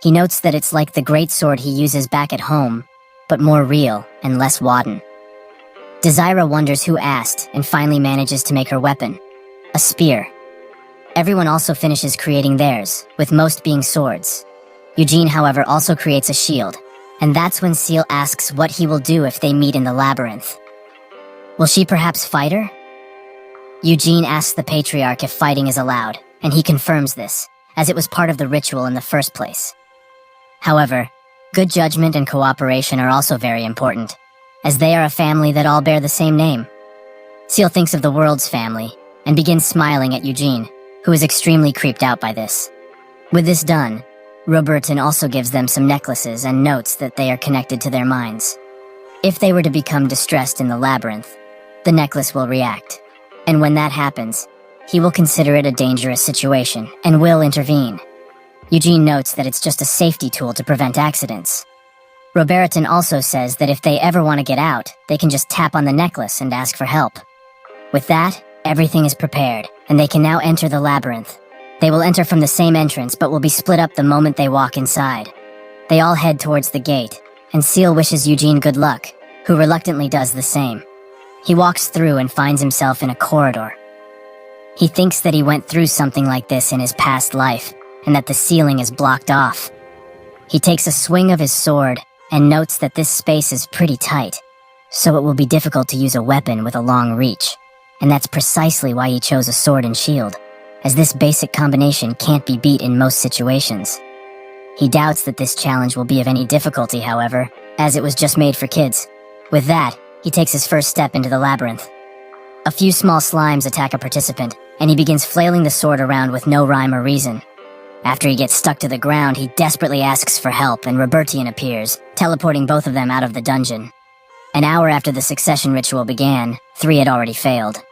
Speaker 1: He notes that it's like the greatsword he uses back at home, but more real and less wadden. Desira wonders who asked and finally manages to make her weapon, a spear. Everyone also finishes creating theirs, with most being swords. Eugene, however, also creates a shield, and that's when Seal asks what he will do if they meet in the labyrinth. Will she perhaps fight her? Eugene asks the Patriarch if fighting is allowed, and he confirms this, as it was part of the ritual in the first place. However, good judgment and cooperation are also very important, as they are a family that all bear the same name. Seal thinks of the world's family, and begins smiling at Eugene, who is extremely creeped out by this. With this done, Roberton also gives them some necklaces and notes that they are connected to their minds. If they were to become distressed in the labyrinth, the necklace will react, and when that happens, he will consider it a dangerous situation and will intervene. Eugene notes that it's just a safety tool to prevent accidents. Roberton also says that if they ever want to get out, they can just tap on the necklace and ask for help. With that, everything is prepared, and they can now enter the labyrinth. They will enter from the same entrance, but will be split up the moment they walk inside. They all head towards the gate, and Seal wishes Eugene good luck, who reluctantly does the same. He walks through and finds himself in a corridor. He thinks that he went through something like this in his past life, and that the ceiling is blocked off. He takes a swing of his sword, and notes that this space is pretty tight, so it will be difficult to use a weapon with a long reach. And that's precisely why he chose a sword and shield, as this basic combination can't be beat in most situations. He doubts that this challenge will be of any difficulty, however, as it was just made for kids. With that, he takes his first step into the labyrinth. A few small slimes attack a participant, and he begins flailing the sword around with no rhyme or reason. After he gets stuck to the ground, he desperately asks for help, and Robertian appears, teleporting both of them out of the dungeon. An hour after the succession ritual began, 3 had already failed.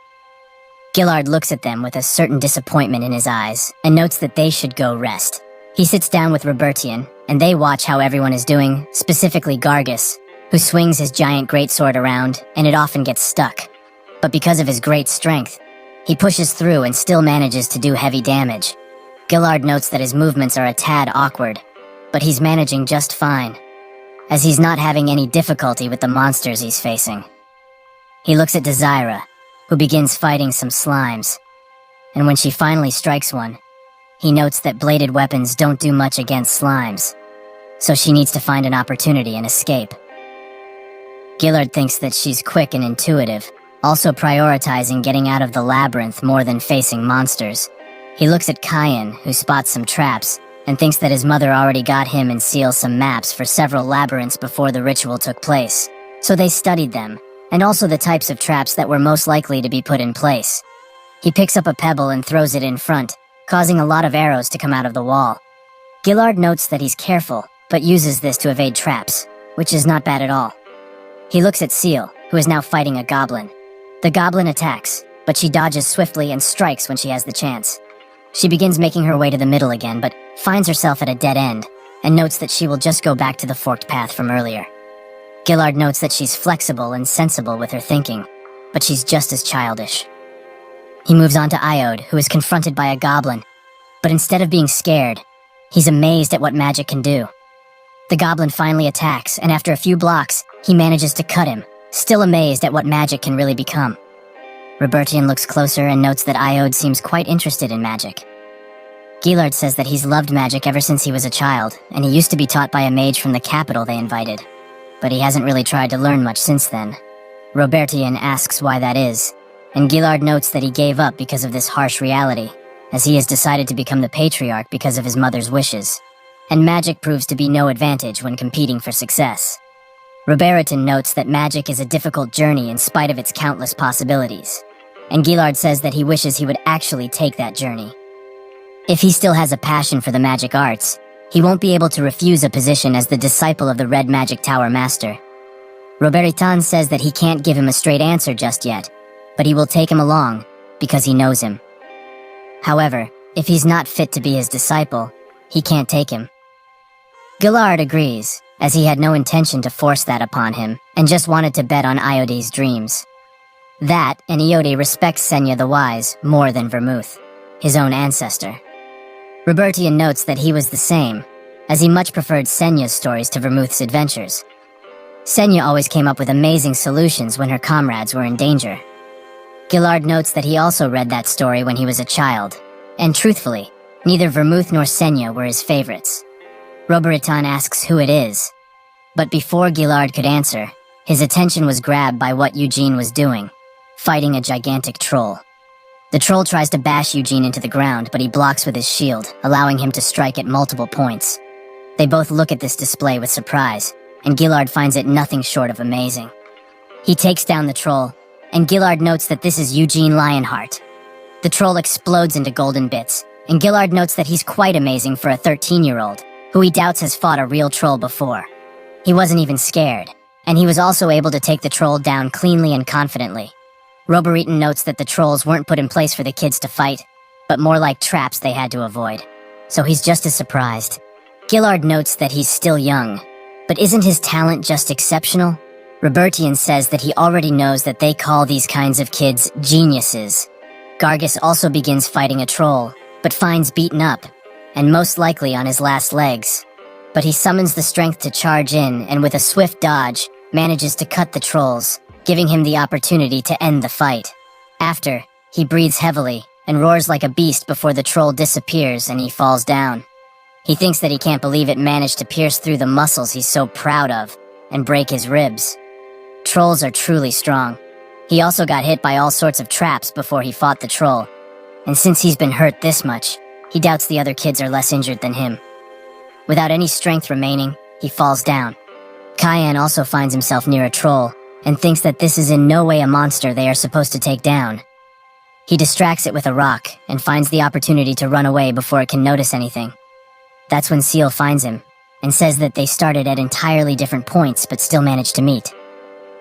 Speaker 1: Gillard looks at them with a certain disappointment in his eyes, and notes that they should go rest. He sits down with Robertian, and they watch how everyone is doing, specifically Gargus, who swings his giant greatsword around, and it often gets stuck. But because of his great strength, he pushes through and still manages to do heavy damage. Gillard notes that his movements are a tad awkward, but he's managing just fine, as he's not having any difficulty with the monsters he's facing. He looks at Desira, who begins fighting some slimes, and when she finally strikes one, he notes that bladed weapons don't do much against slimes, so she needs to find an opportunity and escape. Gillard thinks that she's quick and intuitive, also prioritizing getting out of the labyrinth more than facing monsters. He looks at Kyan, who spots some traps, and thinks that his mother already got him and Seal some maps for several labyrinths before the ritual took place, so they studied them, and also the types of traps that were most likely to be put in place. He picks up a pebble and throws it in front, causing a lot of arrows to come out of the wall. Gillard notes that he's careful, but uses this to evade traps, which is not bad at all. He looks at Seal, who is now fighting a goblin. The goblin attacks, but she dodges swiftly and strikes when she has the chance. She begins making her way to the middle again, but finds herself at a dead end, and notes that she will just go back to the forked path from earlier. Gillard notes that she's flexible and sensible with her thinking, but she's just as childish. He moves on to Iode, who is confronted by a goblin, but instead of being scared, he's amazed at what magic can do. The goblin finally attacks, and after a few blocks, he manages to cut him, still amazed at what magic can really become. Robertian looks closer and notes that Iode seems quite interested in magic. Gillard says that he's loved magic ever since he was a child, and he used to be taught by a mage from the capital they invited, but he hasn't really tried to learn much since then. Robertian asks why that is, and Gillard notes that he gave up because of this harsh reality, as he has decided to become the patriarch because of his mother's wishes, and magic proves to be no advantage when competing for success. Robertian notes that magic is a difficult journey in spite of its countless possibilities, and Gillard says that he wishes he would actually take that journey. If he still has a passion for the magic arts, he won't be able to refuse a position as the disciple of the Red Magic Tower Master. Robertian says that he can't give him a straight answer just yet, but he will take him along because he knows him. However, if he's not fit to be his disciple, he can't take him. Gillard agrees, as he had no intention to force that upon him and just wanted to bet on Iode's dreams. That, and Iode respects Senya the Wise more than Vermouth, his own ancestor. Robertian notes that he was the same, as he much preferred Senya's stories to Vermouth's adventures. Senya always came up with amazing solutions when her comrades were in danger. Gillard notes that he also read that story when he was a child, and truthfully, neither Vermouth nor Senya were his favorites. Robertian asks who it is, but before Gillard could answer, his attention was grabbed by what Eugene was doing, fighting a gigantic troll. The troll tries to bash Eugene into the ground, but he blocks with his shield, allowing him to strike at multiple points. They both look at this display with surprise, and Gillard finds it nothing short of amazing. He takes down the troll, and Gillard notes that this is Eugene Lionheart. The troll explodes into golden bits, and Gillard notes that he's quite amazing for a 13-year-old, who he doubts has fought a real troll before. He wasn't even scared, and he was also able to take the troll down cleanly and confidently. Robertian notes that the trolls weren't put in place for the kids to fight, but more like traps they had to avoid, so he's just as surprised. Gillard notes that he's still young, but isn't his talent just exceptional? Robertian says that he already knows that they call these kinds of kids geniuses. Gargus also begins fighting a troll, but finds beaten up, and most likely on his last legs. But he summons the strength to charge in, and with a swift dodge, manages to cut the trolls, giving him the opportunity to end the fight. After, he breathes heavily, and roars like a beast before the troll disappears and he falls down. He thinks that he can't believe it managed to pierce through the muscles he's so proud of and break his ribs. Trolls are truly strong. He also got hit by all sorts of traps before he fought the troll, and since he's been hurt this much, he doubts the other kids are less injured than him. Without any strength remaining, he falls down. Cayenne also finds himself near a troll and thinks that this is in no way a monster they are supposed to take down. He distracts it with a rock and finds the opportunity to run away before it can notice anything. That's when Seal finds him and says that they started at entirely different points but still managed to meet.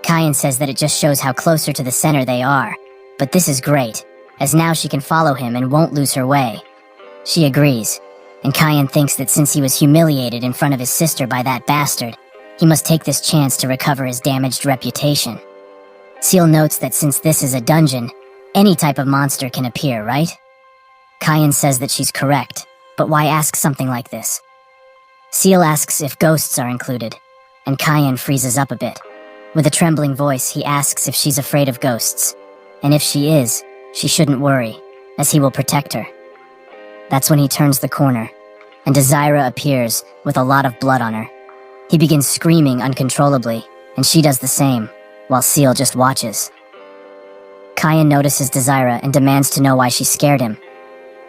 Speaker 1: Cayenne says that it just shows how closer to the center they are, but this is great, as now she can follow him and won't lose her way. She agrees, and Cayenne thinks that since he was humiliated in front of his sister by that bastard, he must take this chance to recover his damaged reputation. Seal notes that since this is a dungeon, any type of monster can appear, right? Cayenne says that she's correct, but why ask something like this? Seal asks if ghosts are included, and Cayenne freezes up a bit. With a trembling voice, he asks if she's afraid of ghosts, and if she is, she shouldn't worry, as he will protect her. That's when he turns the corner, and Desira appears with a lot of blood on her. He begins screaming uncontrollably, and she does the same, while Seal just watches. Cayenne notices Desira and demands to know why she scared him.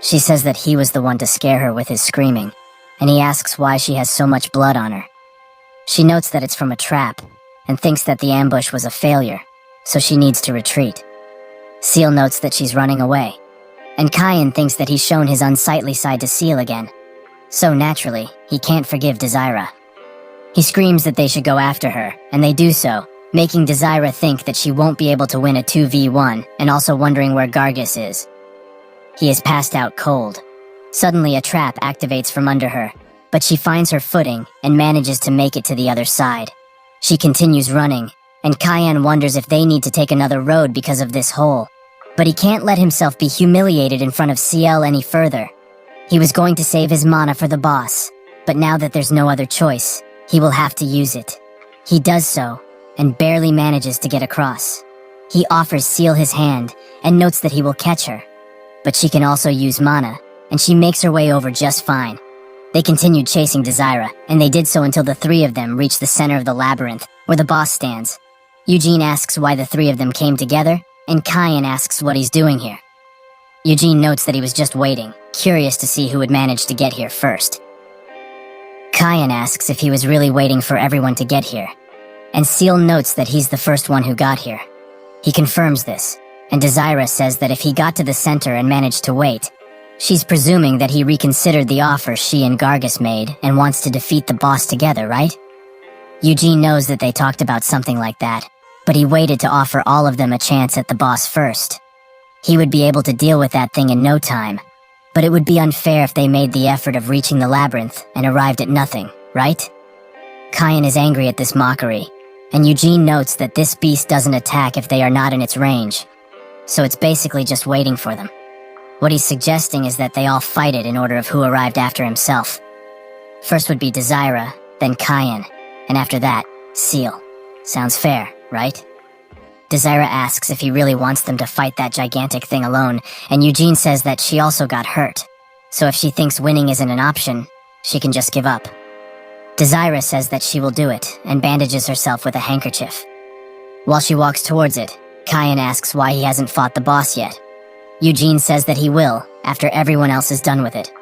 Speaker 1: She says that he was the one to scare her with his screaming, and he asks why she has so much blood on her. She notes that it's from a trap, and thinks that the ambush was a failure, so she needs to retreat. Seal notes that she's running away, and Cayenne thinks that he's shown his unsightly side to Seal again. So naturally, he can't forgive Desira. He screams that they should go after her, and they do so, making Desira think that she won't be able to win a 2v1, and also wondering where Gargus is. He is passed out cold. Suddenly a trap activates from under her, but she finds her footing and manages to make it to the other side. She continues running, and Cayenne wonders if they need to take another road because of this hole. But he can't let himself be humiliated in front of CL any further. He was going to save his mana for the boss, but now that there's no other choice, he will have to use it. He does so, and barely manages to get across. He offers Seal his hand, and notes that he will catch her. But she can also use mana, and she makes her way over just fine. They continued chasing Desira, and they did so until the three of them reached the center of the labyrinth, where the boss stands. Eugene asks why the three of them came together, and Cayenne asks what he's doing here. Eugene notes that he was just waiting, curious to see who would manage to get here first. Cayenne asks if he was really waiting for everyone to get here, and Seal notes that he's the first one who got here. He confirms this, and Desira says that if he got to the center and managed to wait, she's presuming that he reconsidered the offer she and Gargus made and wants to defeat the boss together, right? Eugene knows that they talked about something like that, but he waited to offer all of them a chance at the boss first. He would be able to deal with that thing in no time, but it would be unfair if they made the effort of reaching the labyrinth and arrived at nothing, right? Cayenne is angry at this mockery, and Eugene notes that this beast doesn't attack if they are not in its range, so it's basically just waiting for them. What he's suggesting is that they all fight it in order of who arrived after himself. First would be Desira, then Cayenne, and after that, Seal. Sounds fair, right? Desira asks if he really wants them to fight that gigantic thing alone, and Eugene says that she also got hurt, so if she thinks winning isn't an option, she can just give up. Desira says that she will do it, and bandages herself with a handkerchief. While she walks towards it, Cayenne asks why he hasn't fought the boss yet. Eugene says that he will, after everyone else is done with it.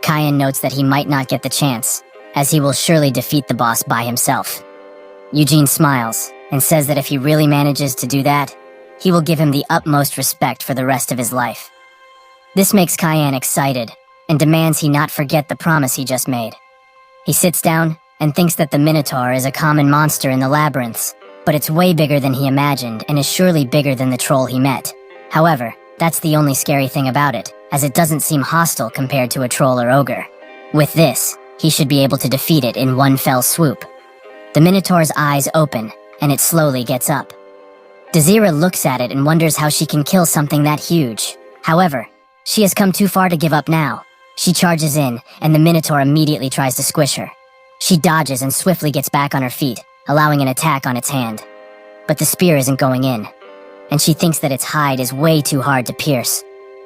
Speaker 1: Cayenne notes that he might not get the chance, as he will surely defeat the boss by himself. Eugene smiles, and says that if he really manages to do that, he will give him the utmost respect for the rest of his life. This makes Cayenne excited, and demands he not forget the promise he just made. He sits down, and thinks that the Minotaur is a common monster in the labyrinths, but it's way bigger than he imagined and is surely bigger than the troll he met. However, that's the only scary thing about it, as it doesn't seem hostile compared to a troll or ogre. With this, he should be able to defeat it in one fell swoop. The Minotaur's eyes open, and it slowly gets up. Desira looks at it and wonders how she can kill something that huge. However, she has come too far to give up now. She charges in, and the Minotaur immediately tries to squish her. She dodges and swiftly gets back on her feet, allowing an attack on its hand. But the spear isn't going in, and she thinks that its hide is way too hard to pierce.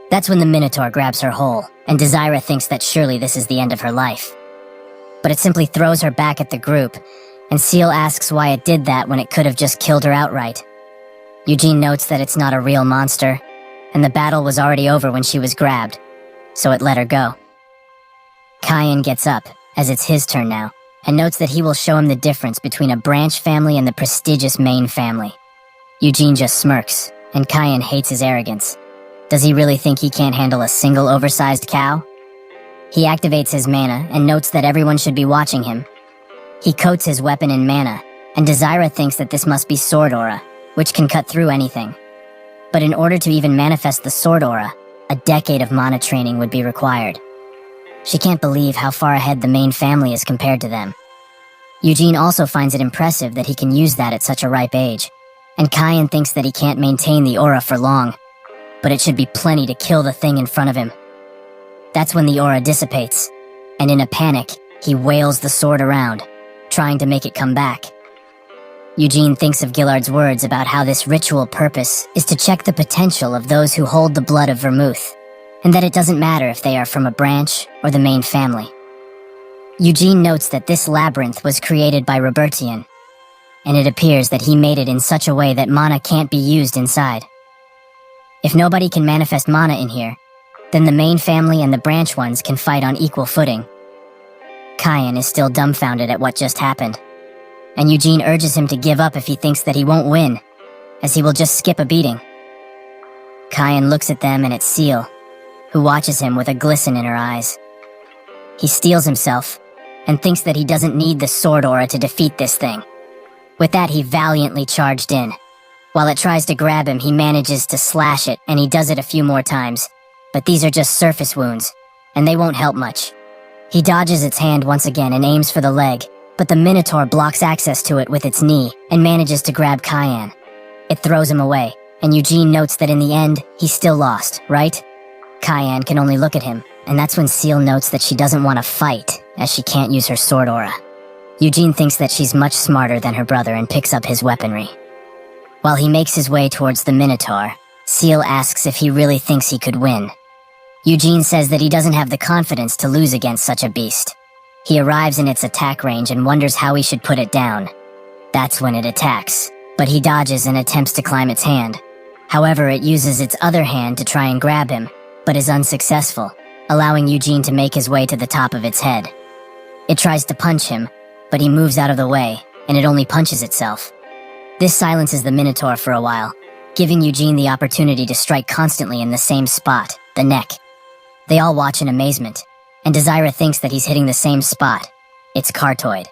Speaker 1: That's when the Minotaur grabs her whole, and Desira thinks that surely this is the end of her life. But it simply throws her back at the group, and Seal asks why it did that when it could have just killed her outright. Eugene notes that it's not a real monster, and the battle was already over when she was grabbed, so it let her go. Kyan gets up, as it's his turn now, and notes that he will show him the difference between a branch family and the prestigious main family. Eugene just smirks, and Kyan hates his arrogance. Does he really think he can't handle a single oversized cow? He activates his mana and notes that everyone should be watching him. He coats his weapon in mana, and Desira thinks that this must be sword aura, which can cut through anything. But in order to even manifest the sword aura, a decade of mana training would be required. She can't believe how far ahead the main family is compared to them. Eugene also finds it impressive that he can use that at such a ripe age, and Kyan thinks that he can't maintain the aura for long, but it should be plenty to kill the thing in front of him. That's when the aura dissipates, and in a panic, he wails the sword around, trying to make it come back. Eugene thinks of Gillard's words about how this ritual purpose is to check the potential of those who hold the blood of Vermouth, and that it doesn't matter if they are from a branch or the main family. Eugene notes that this labyrinth was created by Robertian, and it appears that he made it in such a way that mana can't be used inside. If nobody can manifest mana in here, then the main family and the branch ones can fight on equal footing. Kyan is still dumbfounded at what just happened, and Eugene urges him to give up if he thinks that he won't win, as he will just skip a beating. Kyan looks at them and at Seal, who watches him with a glisten in her eyes. He steels himself, and thinks that he doesn't need the sword aura to defeat this thing. With that, he valiantly charged in. While it tries to grab him, he manages to slash it, and he does it a few more times. But these are just surface wounds, and they won't help much. He dodges its hand once again and aims for the leg, but the Minotaur blocks access to it with its knee and manages to grab Kyan. It throws him away, and Eugene notes that in the end, he's still lost, right? Kyan can only look at him, and that's when Seal notes that she doesn't want to fight, as she can't use her sword aura. Eugene thinks that she's much smarter than her brother and picks up his weaponry. While he makes his way towards the Minotaur, Seal asks if he really thinks he could win. Eugene says that he doesn't have the confidence to lose against such a beast. He arrives in its attack range and wonders how he should put it down. That's when it attacks, but he dodges and attempts to climb its hand. However, it uses its other hand to try and grab him, but is unsuccessful, allowing Eugene to make his way to the top of its head. It tries to punch him, but he moves out of the way, and it only punches itself. This silences the Minotaur for a while, giving Eugene the opportunity to strike constantly in the same spot, the neck. They all watch in amazement, and Desira thinks that he's hitting the same spot. It's Cartoid.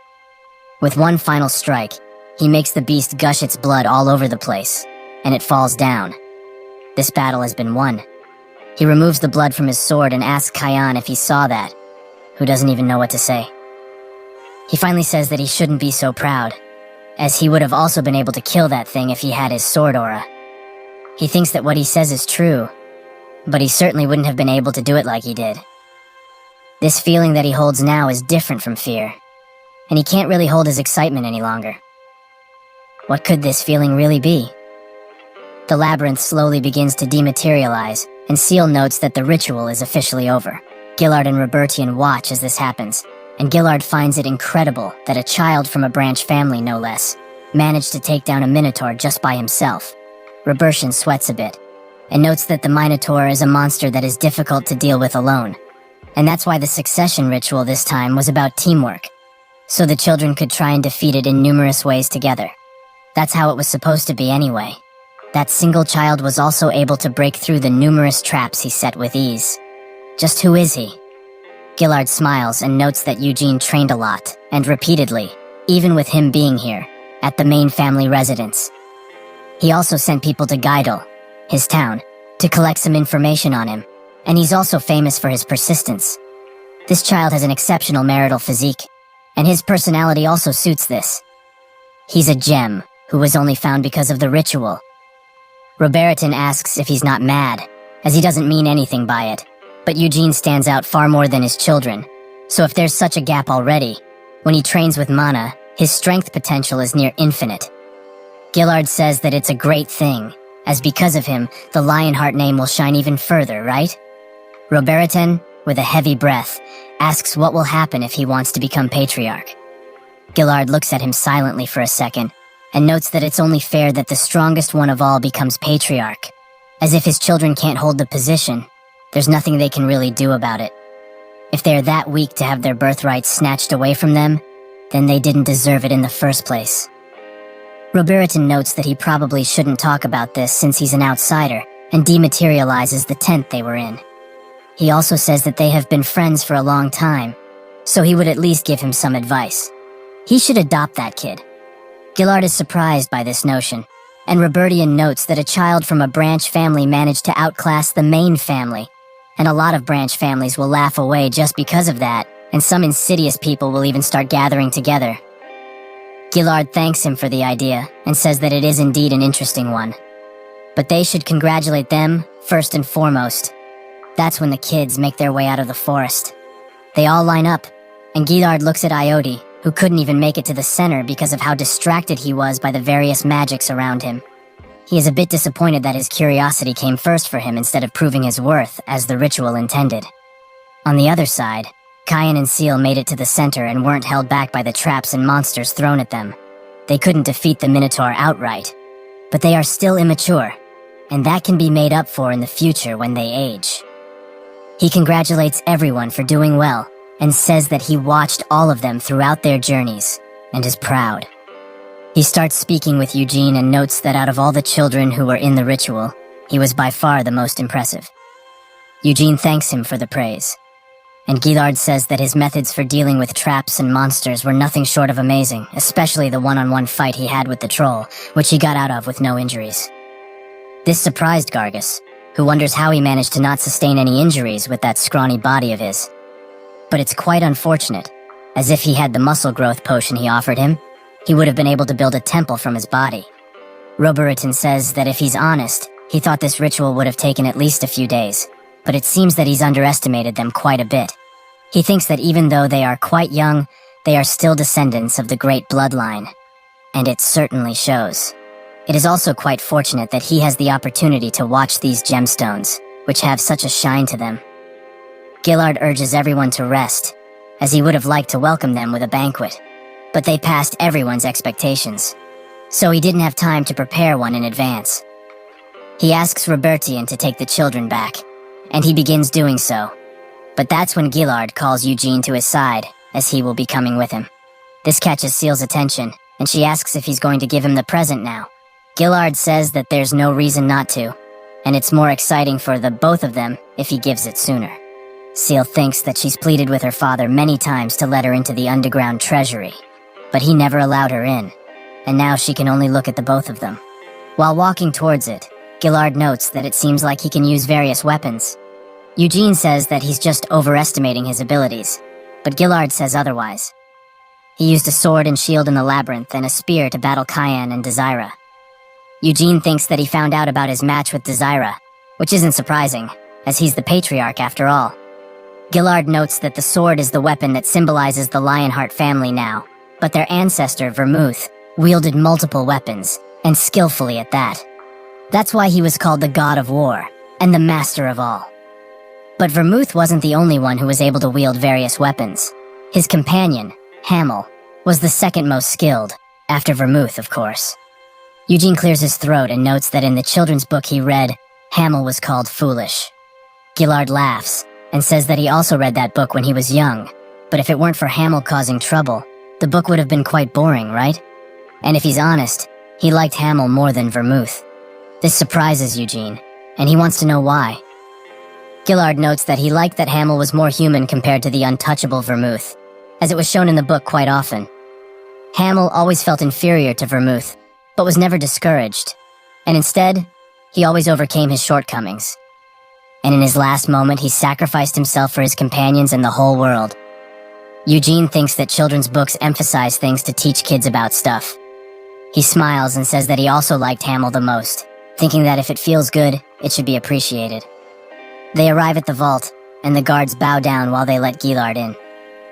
Speaker 1: With one final strike, he makes the beast gush its blood all over the place, and it falls down. This battle has been won. He removes the blood from his sword and asks Kyan if he saw that, who doesn't even know what to say. He finally says that he shouldn't be so proud, as he would have also been able to kill that thing if he had his sword aura. He thinks that what he says is true, but he certainly wouldn't have been able to do it like he did. This feeling that he holds now is different from fear, and he can't really hold his excitement any longer. What could this feeling really be? The labyrinth slowly begins to dematerialize, and Seal notes that the ritual is officially over. Gillard and Robertian watch as this happens, and Gillard finds it incredible that a child from a branch family, no less, managed to take down a Minotaur just by himself. Robertian sweats a bit, and notes that the Minotaur is a monster that is difficult to deal with alone. And that's why the succession ritual this time was about teamwork, so the children could try and defeat it in numerous ways together. That's how it was supposed to be anyway. That single child was also able to break through the numerous traps he set with ease. Just who is he? Gillard smiles and notes that Eugene trained a lot, and repeatedly, even with him being here, at the main family residence. He also sent people to Geidel, his town, to collect some information on him, and he's also famous for his persistence. This child has an exceptional marital physique, and his personality also suits this. He's a gem, who was only found because of the ritual. Robertian asks if he's not mad, as he doesn't mean anything by it, but Eugene stands out far more than his children, so if there's such a gap already, when he trains with mana, his strength potential is near infinite. Gillard says that it's a great thing, as because of him, the Lionheart name will shine even further, right? Roberitan, with a heavy breath, asks what will happen if he wants to become patriarch. Gillard looks at him silently for a second, and notes that it's only fair that the strongest one of all becomes patriarch. As if his children can't hold the position, there's nothing they can really do about it. If they're that weak to have their birthright snatched away from them, then they didn't deserve it in the first place. Roberitan notes that he probably shouldn't talk about this since he's an outsider, and dematerializes the tent they were in. He also says that they have been friends for a long time, so he would at least give him some advice. He should adopt that kid. Gillard is surprised by this notion, and Robertian notes that a child from a branch family managed to outclass the main family, and a lot of branch families will laugh away just because of that, and some insidious people will even start gathering together. Gillard thanks him for the idea, and says that it is indeed an interesting one. But they should congratulate them, first and foremost. That's when the kids make their way out of the forest. They all line up, and Gillard looks at Ioti, who couldn't even make it to the center because of how distracted he was by the various magics around him. He is a bit disappointed that his curiosity came first for him instead of proving his worth, as the ritual intended. On the other side, Kyan and Seal made it to the center and weren't held back by the traps and monsters thrown at them. They couldn't defeat the Minotaur outright, but they are still immature, and that can be made up for in the future when they age. He congratulates everyone for doing well, and says that he watched all of them throughout their journeys, and is proud. He starts speaking with Eugene and notes that out of all the children who were in the ritual, he was by far the most impressive. Eugene thanks him for the praise, and Gillard says that his methods for dealing with traps and monsters were nothing short of amazing, especially the one-on-one fight he had with the troll, which he got out of with no injuries. This surprised Gargus, who wonders how he managed to not sustain any injuries with that scrawny body of his. But it's quite unfortunate, as if he had the muscle growth potion he offered him, he would have been able to build a temple from his body. Roberitan says that if he's honest, he thought this ritual would have taken at least a few days, but it seems that he's underestimated them quite a bit. He thinks that even though they are quite young, they are still descendants of the great bloodline, and it certainly shows. It is also quite fortunate that he has the opportunity to watch these gemstones, which have such a shine to them. Gillard urges everyone to rest, as he would have liked to welcome them with a banquet, but they passed everyone's expectations, so he didn't have time to prepare one in advance. He asks Robertian to take the children back, and he begins doing so, but that's when Gillard calls Eugene to his side, as he will be coming with him. This catches Seal's attention, and she asks if he's going to give him the present now. Gillard says that there's no reason not to, and it's more exciting for the both of them if he gives it sooner. Seal thinks that she's pleaded with her father many times to let her into the underground treasury, but he never allowed her in, and now she can only look at the both of them. While walking towards it, Gillard notes that it seems like he can use various weapons. Eugene says that he's just overestimating his abilities, but Gillard says otherwise. He used a sword and shield in the labyrinth and a spear to battle Kyan and Desira. Eugene thinks that he found out about his match with Desira, which isn't surprising, as he's the patriarch after all. Gillard notes that the sword is the weapon that symbolizes the Lionheart family now, but their ancestor, Vermouth, wielded multiple weapons, and skillfully at that. That's why he was called the God of War, and the Master of all. But Vermouth wasn't the only one who was able to wield various weapons. His companion, Hamel, was the second most skilled, after Vermouth, of course. Eugene clears his throat and notes that in the children's book he read, Hamel was called foolish. Gillard laughs, and says that he also read that book when he was young, but if it weren't for Hamel causing trouble, the book would have been quite boring, right? And if he's honest, he liked Hamel more than Vermouth. This surprises Eugene, and he wants to know why. Gillard notes that he liked that Hamel was more human compared to the untouchable Vermouth, as it was shown in the book quite often. Hamel always felt inferior to Vermouth, but was never discouraged, and instead, he always overcame his shortcomings. And in his last moment, he sacrificed himself for his companions and the whole world. Eugene thinks that children's books emphasize things to teach kids about stuff. He smiles and says that he also liked Hamel the most, thinking that if it feels good, it should be appreciated. They arrive at the vault, and the guards bow down while they let Gillard in.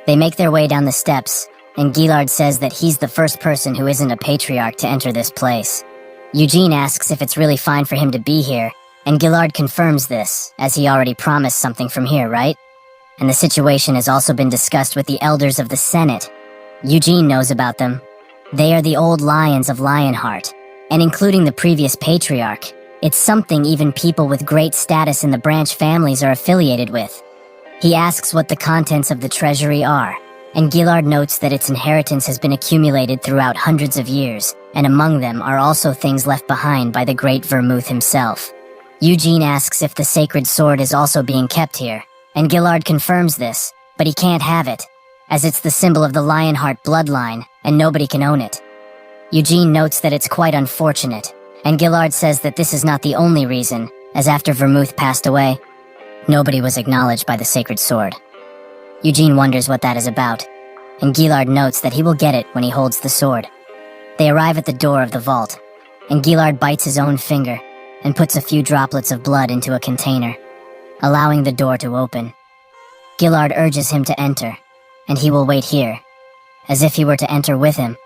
Speaker 1: They make their way down the steps, and Gillard says that he's the first person who isn't a patriarch to enter this place. Eugene asks if it's really fine for him to be here, and Gillard confirms this, as he already promised something from here, right? And the situation has also been discussed with the elders of the Senate. Eugene knows about them. They are the old lions of Lionheart, and including the previous patriarch, it's something even people with great status in the branch families are affiliated with. He asks what the contents of the treasury are, and Gillard notes that its inheritance has been accumulated throughout hundreds of years, and among them are also things left behind by the great Vermouth himself. Eugene asks if the sacred sword is also being kept here, and Gillard confirms this, but he can't have it, as it's the symbol of the Lionheart bloodline, and nobody can own it. Eugene notes that it's quite unfortunate, and Gillard says that this is not the only reason, as after Vermouth passed away, nobody was acknowledged by the sacred sword. Eugene wonders what that is about, and Gillard notes that he will get it when he holds the sword. They arrive at the door of the vault, and Gillard bites his own finger and puts a few droplets of blood into a container, allowing the door to open. Gillard urges him to enter, and he will wait here, as if he were to enter with him.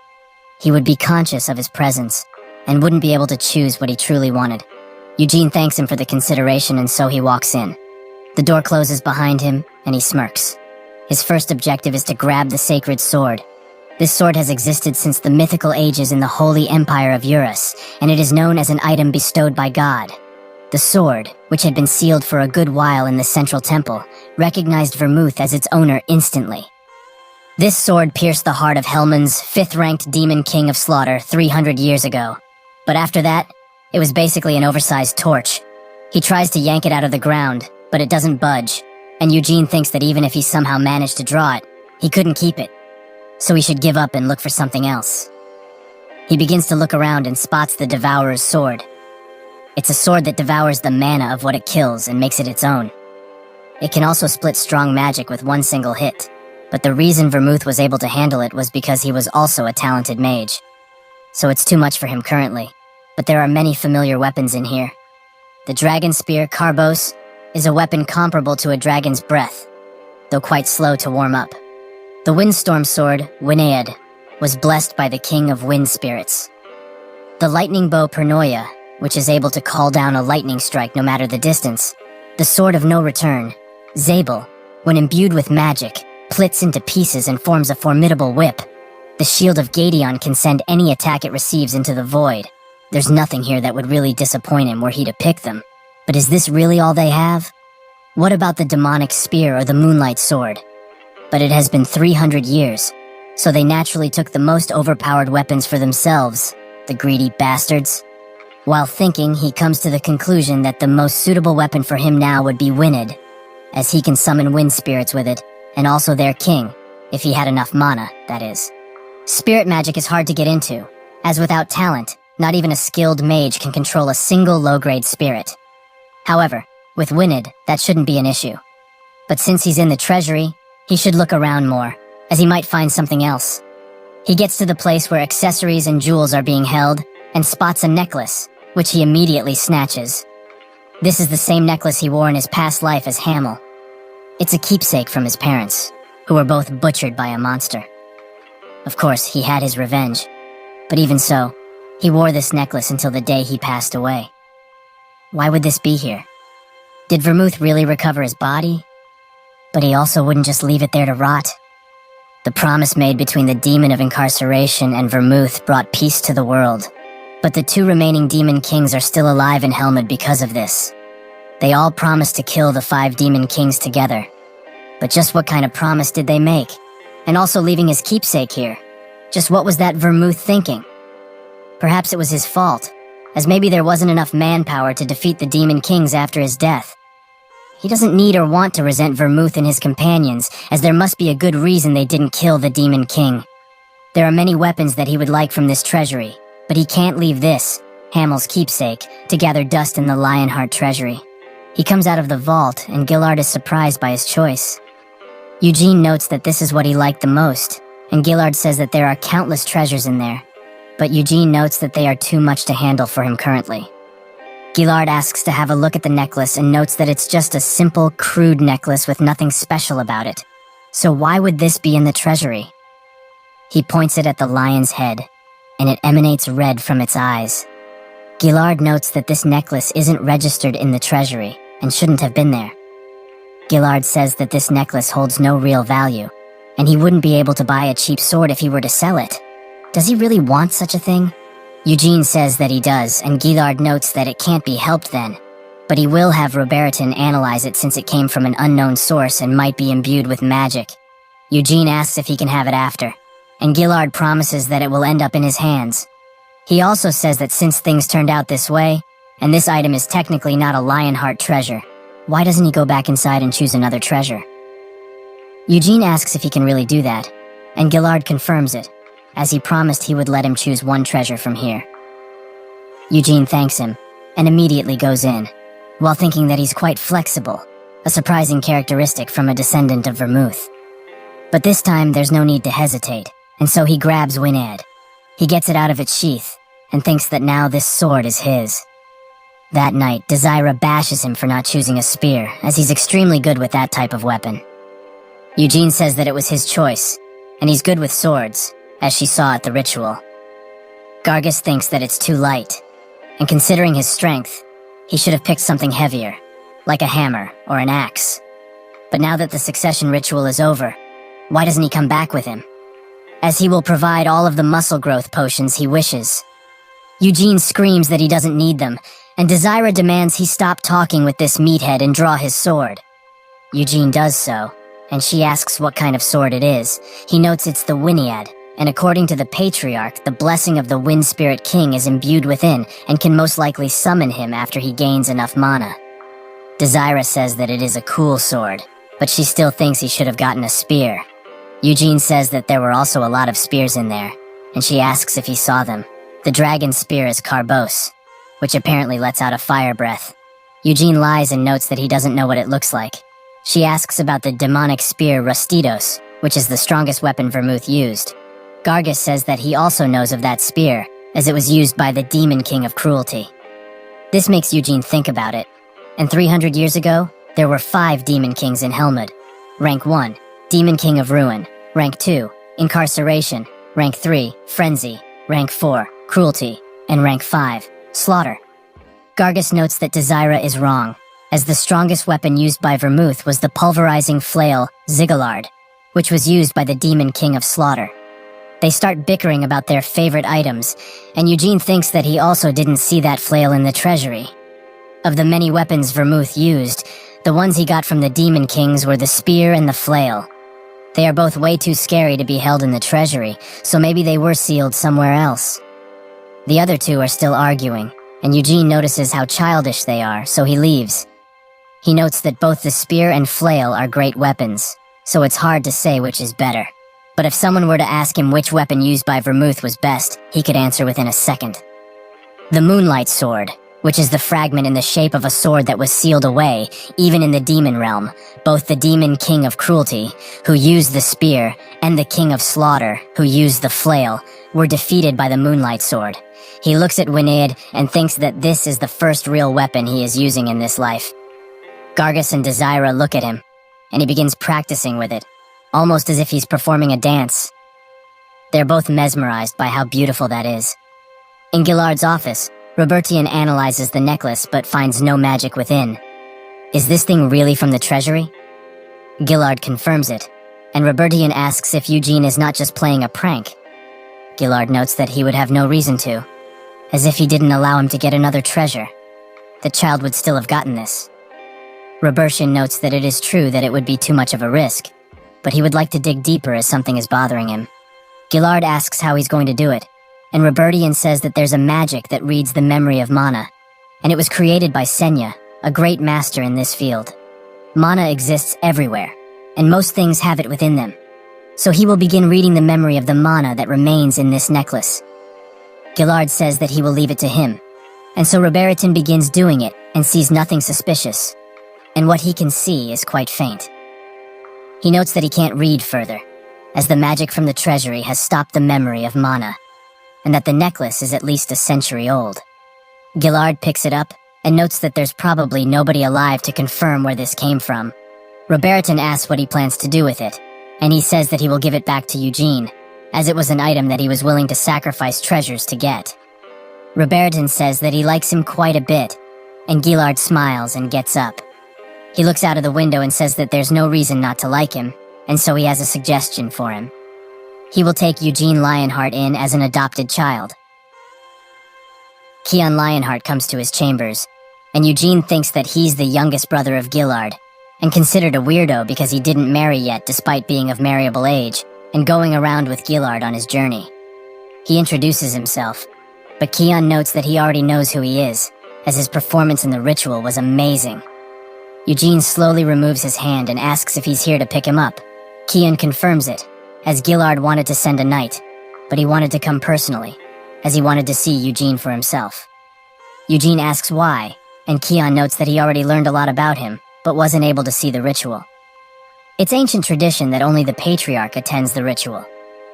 Speaker 1: He would be conscious of his presence, and wouldn't be able to choose what he truly wanted. Eugene thanks him for the consideration, and so he walks in. The door closes behind him, and he smirks. His first objective is to grab the sacred sword. This sword has existed since the mythical ages in the Holy Empire of Eurus, and it is known as an item bestowed by God. The sword, which had been sealed for a good while in the central temple, recognized Vermouth as its owner instantly. This sword pierced the heart of Helmund's 5th-ranked demon king of slaughter 300 years ago. But after that, it was basically an oversized torch. He tries to yank it out of the ground, but it doesn't budge, and Eugene thinks that even if he somehow managed to draw it, he couldn't keep it. So he should give up and look for something else. He begins to look around and spots the Devourer's sword. It's a sword that devours the mana of what it kills and makes it its own. It can also split strong magic with one single hit, but the reason Vermouth was able to handle it was because he was also a talented mage. So it's too much for him currently, but there are many familiar weapons in here. The dragon spear, Carbos, is a weapon comparable to a dragon's breath, though quite slow to warm up. The windstorm sword, Winead, was blessed by the king of wind spirits. The lightning bow, Pernoia, which is able to call down a lightning strike no matter the distance. The sword of no return, Zabel, when imbued with magic, splits into pieces and forms a formidable whip. The shield of Gadeon can send any attack it receives into the void. There's nothing here that would really disappoint him were he to pick them. But is this really all they have? What about the demonic spear or the moonlight sword? But it has been 300 years, so they naturally took the most overpowered weapons for themselves, the greedy bastards. While thinking, he comes to the conclusion that the most suitable weapon for him now would be Winead, as he can summon wind spirits with it, and also their king, if he had enough mana, that is. Spirit magic is hard to get into, as without talent, not even a skilled mage can control a single low-grade spirit. However, with Winead, that shouldn't be an issue. But since he's in the treasury, he should look around more, as he might find something else. He gets to the place where accessories and jewels are being held, and spots a necklace, which he immediately snatches. This is the same necklace he wore in his past life as Hamel. It's a keepsake from his parents, who were both butchered by a monster. Of course, he had his revenge, but even so, he wore this necklace until the day he passed away. Why would this be here? Did Vermouth really recover his body? But he also wouldn't just leave it there to rot. The promise made between the demon of incarceration and Vermouth brought peace to the world. But the 2 remaining demon kings are still alive in Helmut because of this. They all promised to kill the 5 demon kings together. But just what kind of promise did they make? And also leaving his keepsake here. Just what was that Vermouth thinking? Perhaps it was his fault, as maybe there wasn't enough manpower to defeat the demon kings after his death. He doesn't need or want to resent Vermouth and his companions, as there must be a good reason they didn't kill the demon king. There are many weapons that he would like from this treasury, but he can't leave this, Hamel's keepsake, to gather dust in the Lionheart treasury. He comes out of the vault, and Gillard is surprised by his choice. Eugene notes that this is what he liked the most, and Gillard says that there are countless treasures in there, but Eugene notes that they are too much to handle for him currently. Gillard asks to have a look at the necklace and notes that it's just a simple, crude necklace with nothing special about it. So why would this be in the treasury? He points it at the lion's head, and it emanates red from its eyes. Gillard notes that this necklace isn't registered in the treasury and shouldn't have been there. Gillard says that this necklace holds no real value, and he wouldn't be able to buy a cheap sword if he were to sell it. Does he really want such a thing? Eugene says that he does, and Gillard notes that it can't be helped then, but he will have Robertin analyze it since it came from an unknown source and might be imbued with magic. Eugene asks if he can have it after, and Gillard promises that it will end up in his hands. He also says that since things turned out this way, and this item is technically not a Lionheart treasure, why doesn't he go back inside and choose another treasure? Eugene asks if he can really do that, and Gillard confirms it, as he promised he would let him choose one treasure from here. Eugene thanks him, and immediately goes in, while thinking that he's quite flexible, a surprising characteristic from a descendant of Vermouth. But this time there's no need to hesitate, and so he grabs Wined. He gets it out of its sheath, and thinks that now this sword is his. That night, Desira bashes him for not choosing a spear, as he's extremely good with that type of weapon. Eugene says that it was his choice, and he's good with swords, as she saw at the ritual. Gargus thinks that it's too light, and considering his strength, he should have picked something heavier, like a hammer or an axe. But now that the succession ritual is over, why doesn't he come back with him? As he will provide all of the muscle growth potions he wishes. Eugene screams that he doesn't need them, and Desira demands he stop talking with this meathead and draw his sword. Eugene does so, and she asks what kind of sword it is. He notes it's the Wyniad, and according to the Patriarch, the blessing of the Wind Spirit King is imbued within and can most likely summon him after he gains enough mana. Desira says that it is a cool sword, but she still thinks he should have gotten a spear. Eugene says that there were also a lot of spears in there, and she asks if he saw them. The dragon spear is Carbos, which apparently lets out a fire breath. Eugene lies and notes that he doesn't know what it looks like. She asks about the demonic spear Rustidos, which is the strongest weapon Vermouth used. Gargus says that he also knows of that spear, as it was used by the Demon King of Cruelty. This makes Eugene think about it. And 300 years ago, there were 5 Demon Kings in Helmut. Rank 1, Demon King of Ruin. Rank 2, Incarceration. Rank 3, Frenzy. Rank 4, Cruelty. And Rank 5, Slaughter. Gargus notes that Desira is wrong, as the strongest weapon used by Vermouth was the pulverizing flail Ziggalard, which was used by the Demon King of Slaughter. They start bickering about their favorite items, and Eugene thinks that he also didn't see that flail in the treasury. Of the many weapons Vermouth used, the ones he got from the Demon Kings were the spear and the flail. They are both way too scary to be held in the treasury, so maybe they were sealed somewhere else. The other two are still arguing, and Eugene notices how childish they are, so he leaves. He notes that both the spear and flail are great weapons, so it's hard to say which is better. But if someone were to ask him which weapon used by Vermouth was best, he could answer within a second. The Moonlight Sword, which is the fragment in the shape of a sword that was sealed away, even in the demon realm. Both the Demon King of Cruelty, who used the spear, and the King of Slaughter, who used the flail, were defeated by the Moonlight Sword. He looks at Wyniad and thinks that this is the first real weapon he is using in this life. Gargus and Desira look at him, and he begins practicing with it, almost as if he's performing a dance. They're both mesmerized by how beautiful that is. In Gillard's office, Robertian analyzes the necklace but finds no magic within. Is this thing really from the treasury? Gillard confirms it, and Robertian asks if Eugene is not just playing a prank. Gillard notes that he would have no reason to, as if he didn't allow him to get another treasure. The child would still have gotten this. Robertian notes that it is true that it would be too much of a risk, but he would like to dig deeper as something is bothering him. Gillard asks how he's going to do it, and Robertian says that there's a magic that reads the memory of mana, and it was created by Senya, a great master in this field. Mana exists everywhere, and most things have it within them. So he will begin reading the memory of the mana that remains in this necklace. Gillard says that he will leave it to him, and so Robertian begins doing it and sees nothing suspicious, and what he can see is quite faint. He notes that he can't read further, as the magic from the treasury has stopped the memory of mana, and that the necklace is at least a century old. Gillard picks it up and notes that there's probably nobody alive to confirm where this came from. Robertian asks what he plans to do with it, and he says that he will give it back to Eugene, as it was an item that he was willing to sacrifice treasures to get. Robertin says that he likes him quite a bit, and Gillard smiles and gets up. He looks out of the window and says that there's no reason not to like him, and so he has a suggestion for him. He will take Eugene Lionheart in as an adopted child. Keon Lionheart comes to his chambers, and Eugene thinks that he's the youngest brother of Gillard, and considered a weirdo because he didn't marry yet despite being of marriable age, and going around with Gillard on his journey. He introduces himself, but Keon notes that he already knows who he is, as his performance in the ritual was amazing. Eugene slowly removes his hand and asks if he's here to pick him up. Keon confirms it, as Gillard wanted to send a knight, but he wanted to come personally, as he wanted to see Eugene for himself. Eugene asks why, and Keon notes that he already learned a lot about him, but wasn't able to see the ritual. It's ancient tradition that only the patriarch attends the ritual,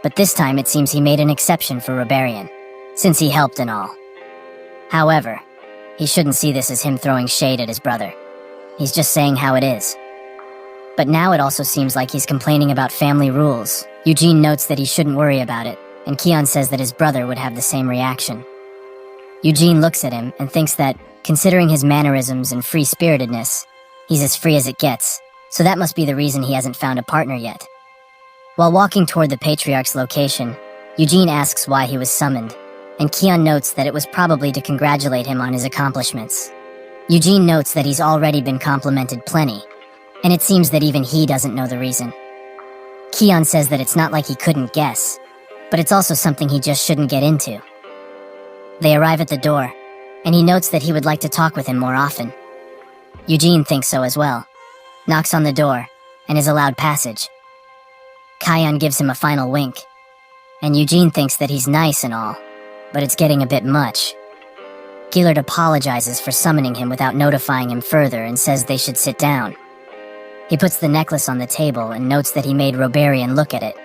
Speaker 1: but this time it seems he made an exception for Roberian, since he helped and all. However, he shouldn't see this as him throwing shade at his brother. He's just saying how it is. But now it also seems like he's complaining about family rules. Eugene notes that he shouldn't worry about it, and Keon says that his brother would have the same reaction. Eugene looks at him and thinks that, considering his mannerisms and free-spiritedness, he's as free as it gets, so that must be the reason he hasn't found a partner yet. While walking toward the Patriarch's location, Eugene asks why he was summoned, and Keon notes that it was probably to congratulate him on his accomplishments. Eugene notes that he's already been complimented plenty, and it seems that even he doesn't know the reason. Keon says that it's not like he couldn't guess, but it's also something he just shouldn't get into. They arrive at the door, and he notes that he would like to talk with him more often. Eugene thinks so as well, knocks on the door, and is allowed passage. Kion gives him a final wink, and Eugene thinks that he's nice and all, but it's getting a bit much. Gillard apologizes for summoning him without notifying him further and says they should sit down. He puts the necklace on the table and notes that he made Roberian look at it,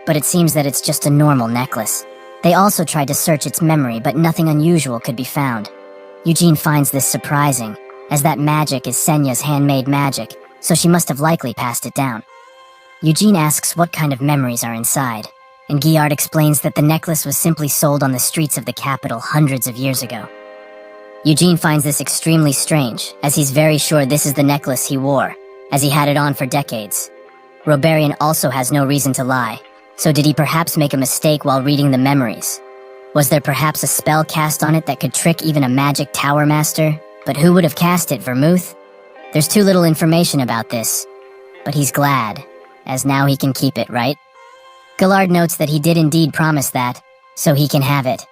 Speaker 1: but it seems that it's just a normal necklace. They also tried to search its memory, but nothing unusual could be found. Eugene finds this surprising, as that magic is Senya's handmade magic, so she must have likely passed it down. Eugene asks what kind of memories are inside, and Gillard explains that the necklace was simply sold on the streets of the capital hundreds of years ago. Eugene finds this extremely strange, as he's very sure this is the necklace he wore, as he had it on for decades. Roberian also has no reason to lie, so did he perhaps make a mistake while reading the memories? Was there perhaps a spell cast on it that could trick even a magic tower master? But who would have cast it, Vermouth? There's too little information about this, but he's glad, as now he can keep it, right? Gillard notes that he did indeed promise that, so he can have it.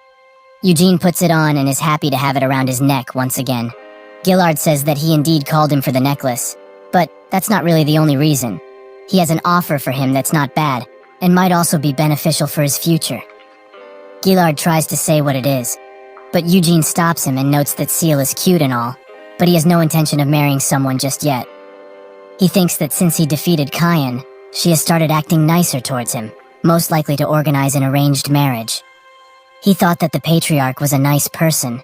Speaker 1: Eugene puts it on and is happy to have it around his neck once again. Gillard says that he indeed called him for the necklace, but that's not really the only reason. He has an offer for him that's not bad, and might also be beneficial for his future. Gillard tries to say what it is, but Eugene stops him and notes that Seal is cute and all, but he has no intention of marrying someone just yet. He thinks that since he defeated Kion, she has started acting nicer towards him, most likely to organize an arranged marriage. He thought that the Patriarch was a nice person,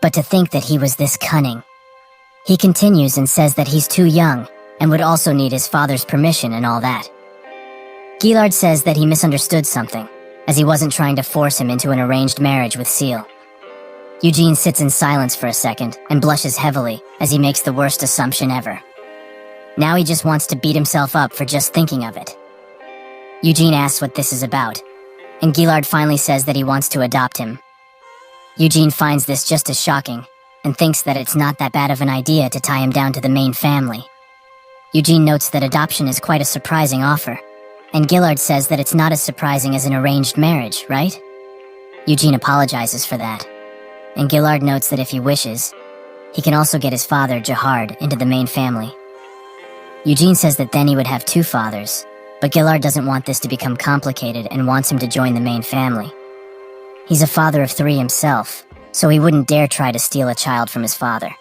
Speaker 1: but to think that he was this cunning. He continues and says that he's too young, and would also need his father's permission and all that. Gillard says that he misunderstood something, as he wasn't trying to force him into an arranged marriage with Seal. Eugene sits in silence for a second and blushes heavily as he makes the worst assumption ever. Now he just wants to beat himself up for just thinking of it. Eugene asks what this is about, and Gillard finally says that he wants to adopt him. Eugene finds this just as shocking, and thinks that it's not that bad of an idea to tie him down to the main family. Eugene notes that adoption is quite a surprising offer, and Gillard says that it's not as surprising as an arranged marriage, right? Eugene apologizes for that, and Gillard notes that if he wishes, he can also get his father, Jahard, into the main family. Eugene says that then he would have two fathers, but Gillard doesn't want this to become complicated and wants him to join the main family. He's a father of 3 himself, so he wouldn't dare try to steal a child from his father.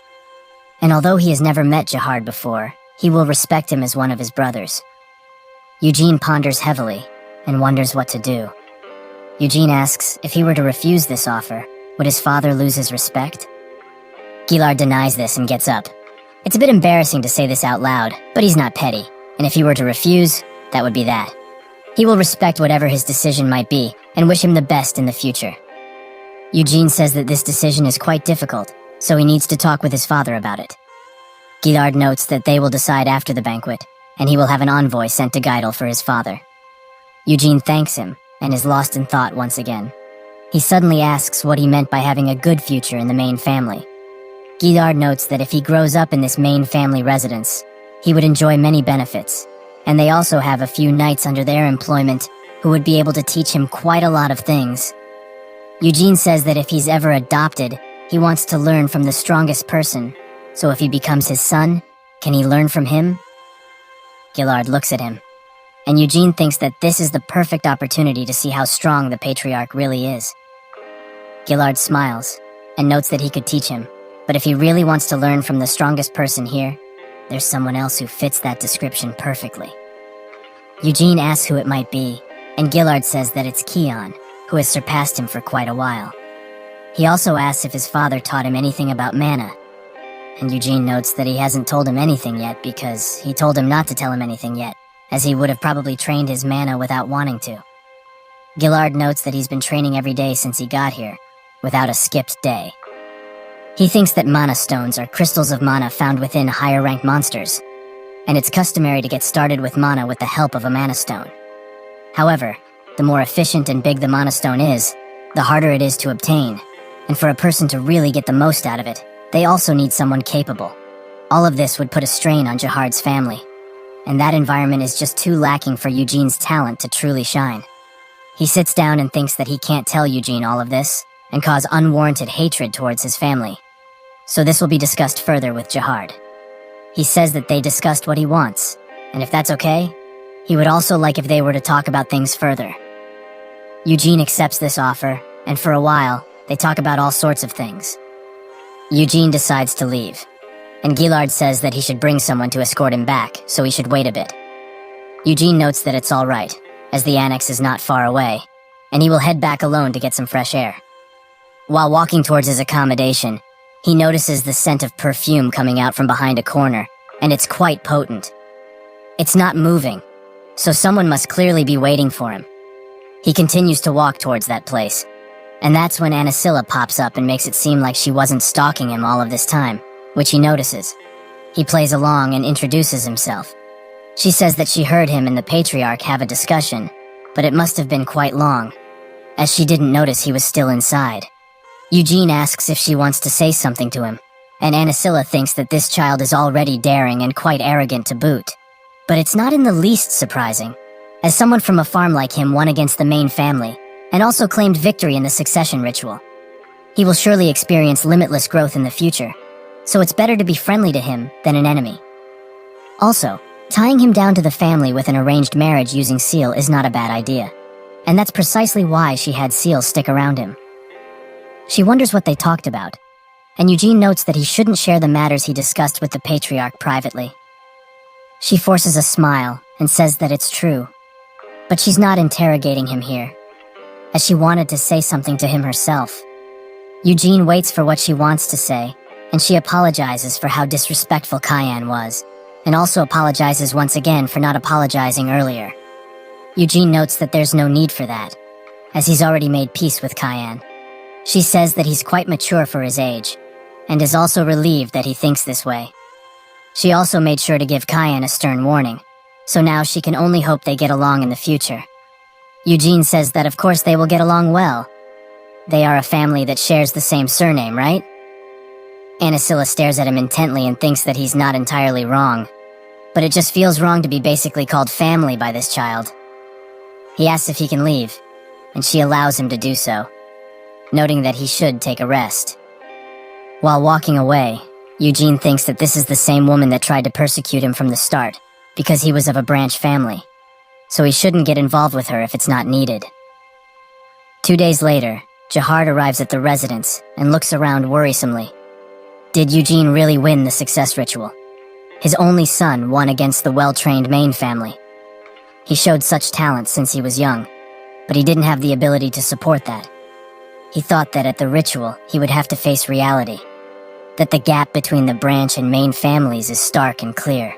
Speaker 1: And although he has never met Jahard before, he will respect him as one of his brothers. Eugene ponders heavily and wonders what to do. Eugene asks if he were to refuse this offer, would his father lose his respect? Gillard denies this and gets up. It's a bit embarrassing to say this out loud, but he's not petty, and if he were to refuse, that would be that. He will respect whatever his decision might be and wish him the best in the future. Eugene says that this decision is quite difficult, so he needs to talk with his father about it. Gillard notes that they will decide after the banquet, and he will have an envoy sent to Geidel for his father. Eugene thanks him, and is lost in thought once again. He suddenly asks what he meant by having a good future in the main family. Gillard notes that if he grows up in this main family residence, he would enjoy many benefits, and they also have a few knights under their employment who would be able to teach him quite a lot of things. Eugene says that if he's ever adopted, he wants to learn from the strongest person, so if he becomes his son, can he learn from him? Gillard looks at him, and Eugene thinks that this is the perfect opportunity to see how strong the patriarch really is. Gillard smiles, and notes that he could teach him, but if he really wants to learn from the strongest person here, there's someone else who fits that description perfectly. Eugene asks who it might be, and Gillard says that it's Keon, who has surpassed him for quite a while. He also asks if his father taught him anything about mana, and Eugene notes that he hasn't told him anything yet because he told him not to tell him anything yet, as he would have probably trained his mana without wanting to. Gillard notes that he's been training every day since he got here, without a skipped day. He thinks that mana stones are crystals of mana found within higher-ranked monsters, and it's customary to get started with mana with the help of a mana stone. However, the more efficient and big the mana stone is, the harder it is to obtain, and for a person to really get the most out of it, they also need someone capable. All of this would put a strain on Jahard's family, and that environment is just too lacking for Eugene's talent to truly shine. He sits down and thinks that he can't tell Eugene all of this, and cause unwarranted hatred towards his family. So this will be discussed further with Jahard. He says that they discussed what he wants, and if that's okay, he would also like if they were to talk about things further. Eugene accepts this offer, and for a while, they talk about all sorts of things. Eugene decides to leave, and Gillard says that he should bring someone to escort him back, so he should wait a bit. Eugene notes that it's all right, as the annex is not far away, and he will head back alone to get some fresh air. While walking towards his accommodation, he notices the scent of perfume coming out from behind a corner, and it's quite potent. It's not moving, so someone must clearly be waiting for him. He continues to walk towards that place, and that's when Anasilla pops up and makes it seem like she wasn't stalking him all of this time, which he notices. He plays along and introduces himself. She says that she heard him and the patriarch have a discussion, but it must have been quite long, as she didn't notice he was still inside. Eugene asks if she wants to say something to him, and Anasilla thinks that this child is already daring and quite arrogant to boot. But it's not in the least surprising, as someone from a farm like him won against the main family, and also claimed victory in the succession ritual. He will surely experience limitless growth in the future, so it's better to be friendly to him than an enemy. Also, tying him down to the family with an arranged marriage using Seal is not a bad idea, and that's precisely why she had Seal stick around him. She wonders what they talked about, and Eugene notes that he shouldn't share the matters he discussed with the patriarch privately. She forces a smile and says that it's true, but she's not interrogating him here, as she wanted to say something to him herself. Eugene waits for what she wants to say, and she apologizes for how disrespectful Cayenne was, and also apologizes once again for not apologizing earlier. Eugene notes that there's no need for that, as he's already made peace with Cayenne. She says that he's quite mature for his age, and is also relieved that he thinks this way. She also made sure to give Cayenne a stern warning, so now she can only hope they get along in the future. Eugene says that of course they will get along well. They are a family that shares the same surname, right? Anasilla stares at him intently and thinks that he's not entirely wrong, but it just feels wrong to be basically called family by this child. He asks if he can leave, and she allows him to do so, noting that he should take a rest. While walking away, Eugene thinks that this is the same woman that tried to persecute him from the start, because he was of a branch family, so he shouldn't get involved with her if it's not needed. 2 days later, Jahard arrives at the residence and looks around worrisomely. Did Eugene really win the success ritual? His only son won against the well-trained main family. He showed such talent since he was young, but he didn't have the ability to support that. He thought that at the ritual, he would have to face reality, that the gap between the branch and main families is stark and clear.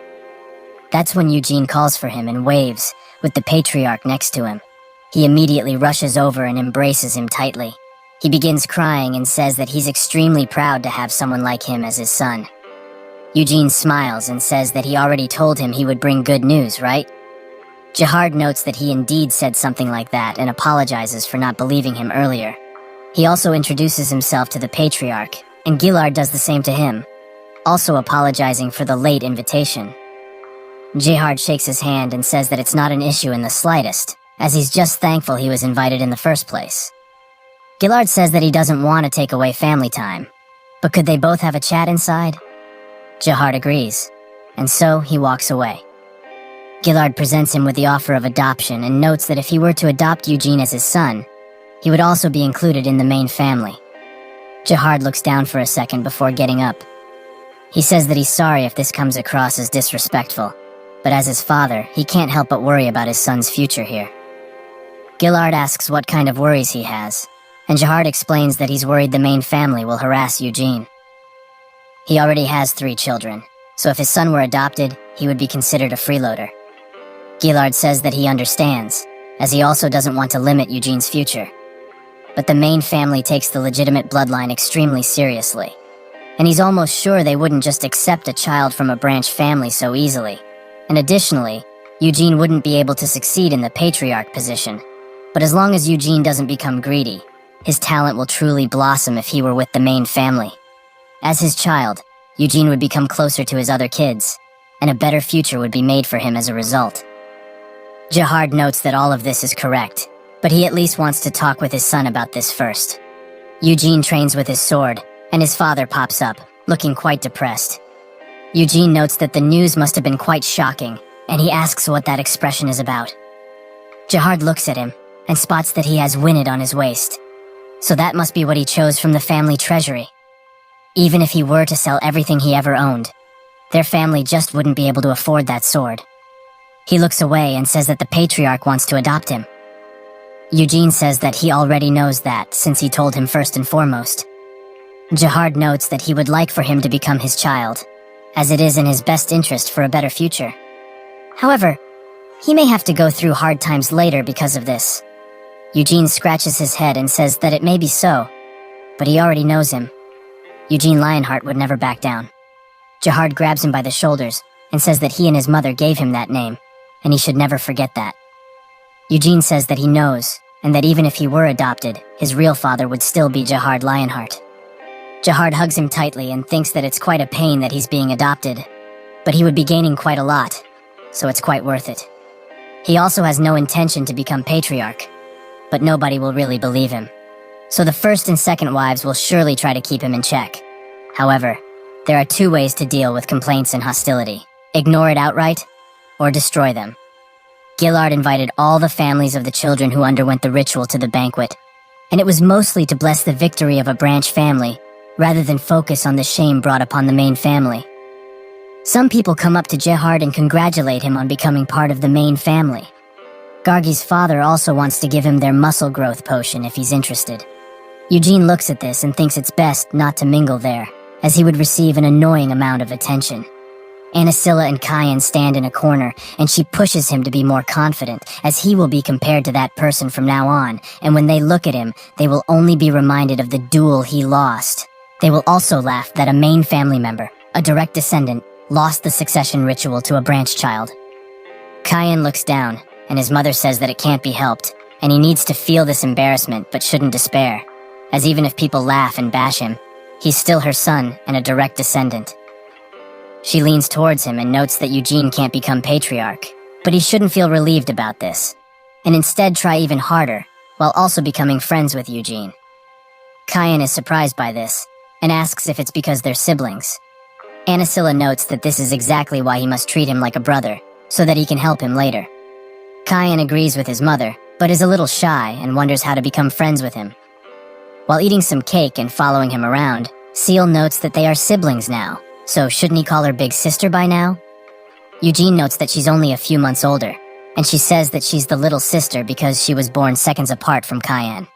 Speaker 1: That's when Eugene calls for him and waves, with the patriarch next to him. He immediately rushes over and embraces him tightly, He begins crying and says that he's extremely proud to have someone like him as his son. Eugene smiles and says that he already told him he would bring good news, right? Jahard notes that he indeed said something like that and apologizes for not believing him earlier. He also introduces himself to the patriarch, and Gillard does the same to him, also apologizing for the late invitation. Jahard shakes his hand and says that it's not an issue in the slightest, as he's just thankful he was invited in the first place. Gillard says that he doesn't want to take away family time, but could they both have a chat inside? Jahard agrees, and so he walks away. Gillard presents him with the offer of adoption and notes that if he were to adopt Eugene as his son, he would also be included in the main family. Jahard looks down for a second before getting up. He says that he's sorry if this comes across as disrespectful, but as his father, he can't help but worry about his son's future here. Gillard asks what kind of worries he has, and Jahard explains that he's worried the main family will harass Eugene. He already has 3 children, so if his son were adopted, he would be considered a freeloader. Gillard says that he understands, as he also doesn't want to limit Eugene's future. But the main family takes the legitimate bloodline extremely seriously, and he's almost sure they wouldn't just accept a child from a branch family so easily. And additionally, Eugene wouldn't be able to succeed in the patriarch position. But as long as Eugene doesn't become greedy, his talent will truly blossom if he were with the main family. As his child, Eugene would become closer to his other kids, and a better future would be made for him as a result. Jahard notes that all of this is correct, but he at least wants to talk with his son about this first. Eugene trains with his sword, and his father pops up, looking quite depressed. Eugene notes that the news must have been quite shocking, and he asks what that expression is about. Jahard looks at him, and spots that he has Winnet on his waist. So that must be what he chose from the family treasury. Even if he were to sell everything he ever owned, their family just wouldn't be able to afford that sword. He looks away and says that the patriarch wants to adopt him. Eugene says that he already knows that, since he told him first and foremost. Jahard notes that he would like for him to become his child, as it is in his best interest for a better future. However, he may have to go through hard times later because of this. Eugene scratches his head and says that it may be so, but he already knows him. Eugene Lionheart would never back down. Jahard grabs him by the shoulders and says that he and his mother gave him that name, and he should never forget that. Eugene says that he knows, and that even if he were adopted, his real father would still be Jahard Lionheart. Jahard hugs him tightly and thinks that it's quite a pain that he's being adopted, but he would be gaining quite a lot, so it's quite worth it. He also has no intention to become patriarch, but nobody will really believe him. So the first and second wives will surely try to keep him in check. However, there are 2 ways to deal with complaints and hostility. Ignore it outright, or destroy them. Gillard invited all the families of the children who underwent the ritual to the banquet, and it was mostly to bless the victory of a branch family, rather than focus on the shame brought upon the main family. Some people come up to Jahard and congratulate him on becoming part of the main family. Gargi's father also wants to give him their muscle growth potion if he's interested. Eugene looks at this and thinks it's best not to mingle there, as he would receive an annoying amount of attention. Anasilla and Kyan stand in a corner, and she pushes him to be more confident, as he will be compared to that person from now on, and when they look at him, they will only be reminded of the duel he lost. They will also laugh that a main family member, a direct descendant, lost the succession ritual to a branch child. Kyan looks down, and his mother says that it can't be helped, and he needs to feel this embarrassment but shouldn't despair, as even if people laugh and bash him, he's still her son and a direct descendant. She leans towards him and notes that Eugene can't become patriarch, but he shouldn't feel relieved about this, and instead try even harder, while also becoming friends with Eugene. Kyan is surprised by this, and asks if it's because they're siblings. Anasilla notes that this is exactly why he must treat him like a brother, so that he can help him later. Kyan agrees with his mother, but is a little shy and wonders how to become friends with him. While eating some cake and following him around, Seal notes that they are siblings now, so shouldn't he call her big sister by now? Eugene notes that she's only a few months older, and she says that she's the little sister because she was born seconds apart from Kyan.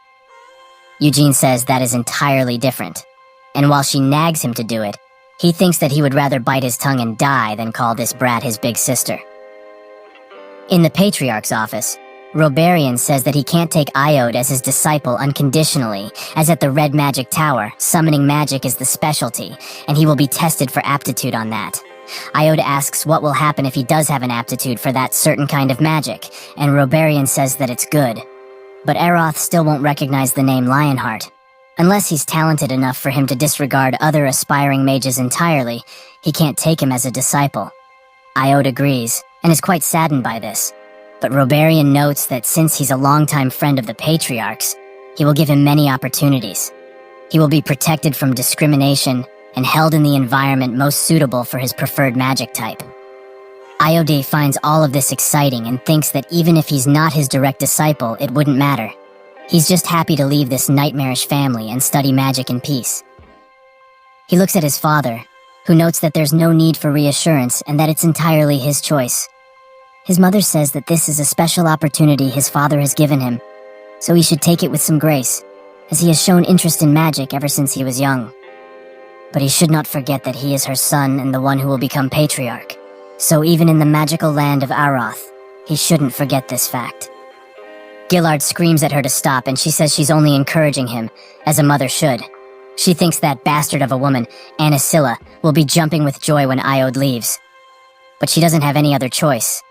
Speaker 1: Eugene says that is entirely different, and while she nags him to do it, he thinks that he would rather bite his tongue and die than call this brat his big sister. In the Patriarch's office, Robarian says that he can't take Iode as his disciple unconditionally, as at the Red Magic Tower, summoning magic is the specialty, and he will be tested for aptitude on that. Iode asks what will happen if he does have an aptitude for that certain kind of magic, and Robarian says that it's good. But Aroth still won't recognize the name Lionheart. Unless he's talented enough for him to disregard other aspiring mages entirely, he can't take him as a disciple. Iode agrees, and is quite saddened by this. But Robarian notes that since he's a longtime friend of the Patriarchs, he will give him many opportunities. He will be protected from discrimination and held in the environment most suitable for his preferred magic type. Iode finds all of this exciting and thinks that even if he's not his direct disciple, it wouldn't matter. He's just happy to leave this nightmarish family and study magic in peace. He looks at his father, who notes that there's no need for reassurance and that it's entirely his choice. His mother says that this is a special opportunity his father has given him, so he should take it with some grace, as he has shown interest in magic ever since he was young. But he should not forget that he is her son and the one who will become patriarch, so even in the magical land of Aroth, he shouldn't forget this fact. Gillard screams at her to stop, and she says she's only encouraging him, as a mother should. She thinks that bastard of a woman, Anisilla, will be jumping with joy when Iode leaves. But she doesn't have any other choice,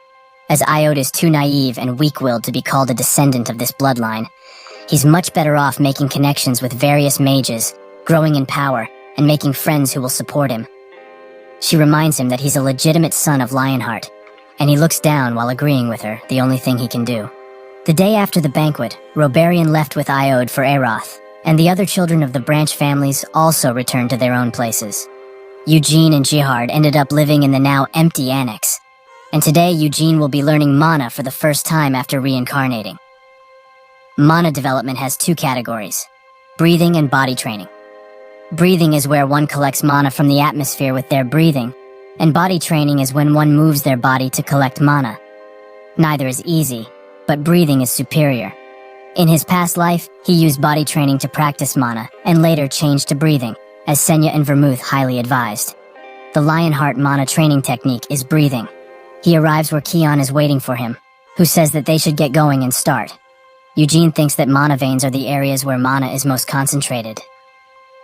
Speaker 1: as Iode is too naive and weak-willed to be called a descendant of this bloodline. He's much better off making connections with various mages, growing in power, and making friends who will support him. She reminds him that he's a legitimate son of Lionheart, and he looks down while agreeing with her, the only thing he can do. The day after the banquet, Robarian left with Iode for Aroth, and the other children of the branch families also returned to their own places. Eugene and Jihard ended up living in the now empty annex, and today Eugene will be learning mana for the first time after reincarnating. Mana development has two categories: breathing and body training. Breathing is where one collects mana from the atmosphere with their breathing, and body training is when one moves their body to collect mana. Neither is easy, but breathing is superior. In his past life, he used body training to practice mana, and later changed to breathing, as Senya and Vermouth highly advised. The Lionheart mana training technique is breathing. He arrives where Kion is waiting for him, who says that they should get going and start. Eugene thinks that mana veins are the areas where mana is most concentrated.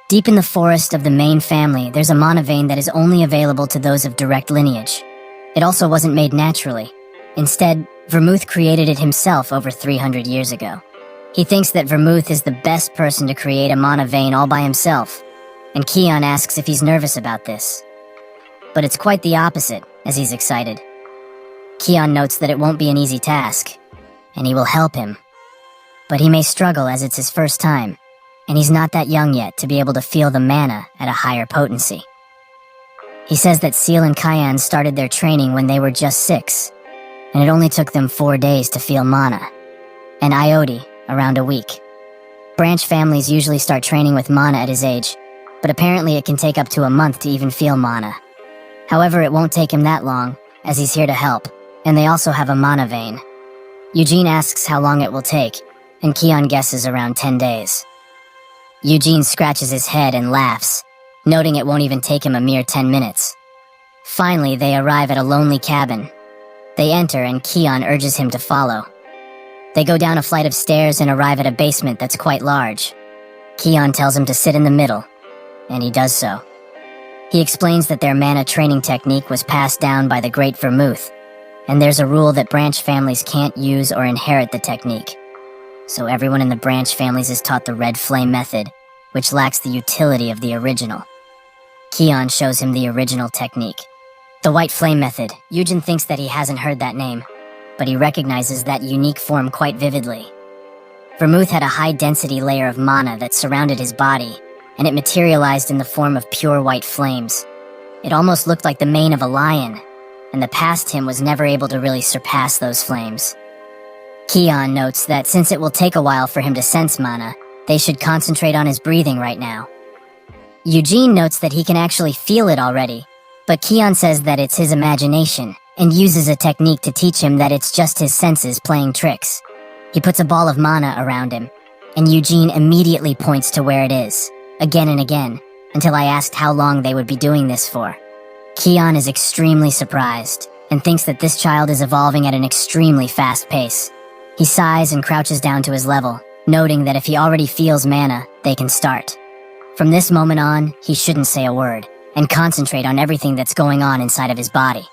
Speaker 1: Deep in the forest of the main family, there's a mana vein that is only available to those of direct lineage. It also wasn't made naturally. Instead, Vermouth created it himself over 300 years ago. He thinks that Vermouth is the best person to create a mana vein all by himself, and Kion asks if he's nervous about this. But it's quite the opposite, as he's excited. Kion notes that it won't be an easy task, and he will help him. But he may struggle as it's his first time, and he's not that young yet to be able to feel the mana at a higher potency. He says that Seal and Kyan started their training when they were just 6, and it only took them 4 days to feel mana, and Iode around a week. Branch families usually start training with mana at his age, but apparently it can take up to a month to even feel mana. However, it won't take him that long, as he's here to help, and they also have a mana vein. Eugene asks how long it will take, and Kion guesses around 10 days. Eugene scratches his head and laughs, noting it won't even take him a mere 10 minutes. Finally, they arrive at a lonely cabin. They enter, and Kion urges him to follow. They go down a flight of stairs and arrive at a basement that's quite large. Kion tells him to sit in the middle, and he does so. He explains that their mana training technique was passed down by the Great Vermouth, and there's a rule that branch families can't use or inherit the technique. So everyone in the branch families is taught the Red Flame method, which lacks the utility of the original. Kion shows him the original technique. The White Flame method. Eugene thinks that he hasn't heard that name, but he recognizes that unique form quite vividly. Vermouth had a high-density layer of mana that surrounded his body, and it materialized in the form of pure white flames. It almost looked like the mane of a lion, and the past him was never able to really surpass those flames. Kion notes that since it will take a while for him to sense mana, they should concentrate on his breathing right now. Eugene notes that he can actually feel it already, but Kion says that it's his imagination, and uses a technique to teach him that it's just his senses playing tricks. He puts a ball of mana around him, and Eugene immediately points to where it is, again and again, until I asked how long they would be doing this for. Kion is extremely surprised, and thinks that this child is evolving at an extremely fast pace. He sighs and crouches down to his level, noting that if he already feels mana, they can start. From this moment on, he shouldn't say a word, and concentrate on everything that's going on inside of his body.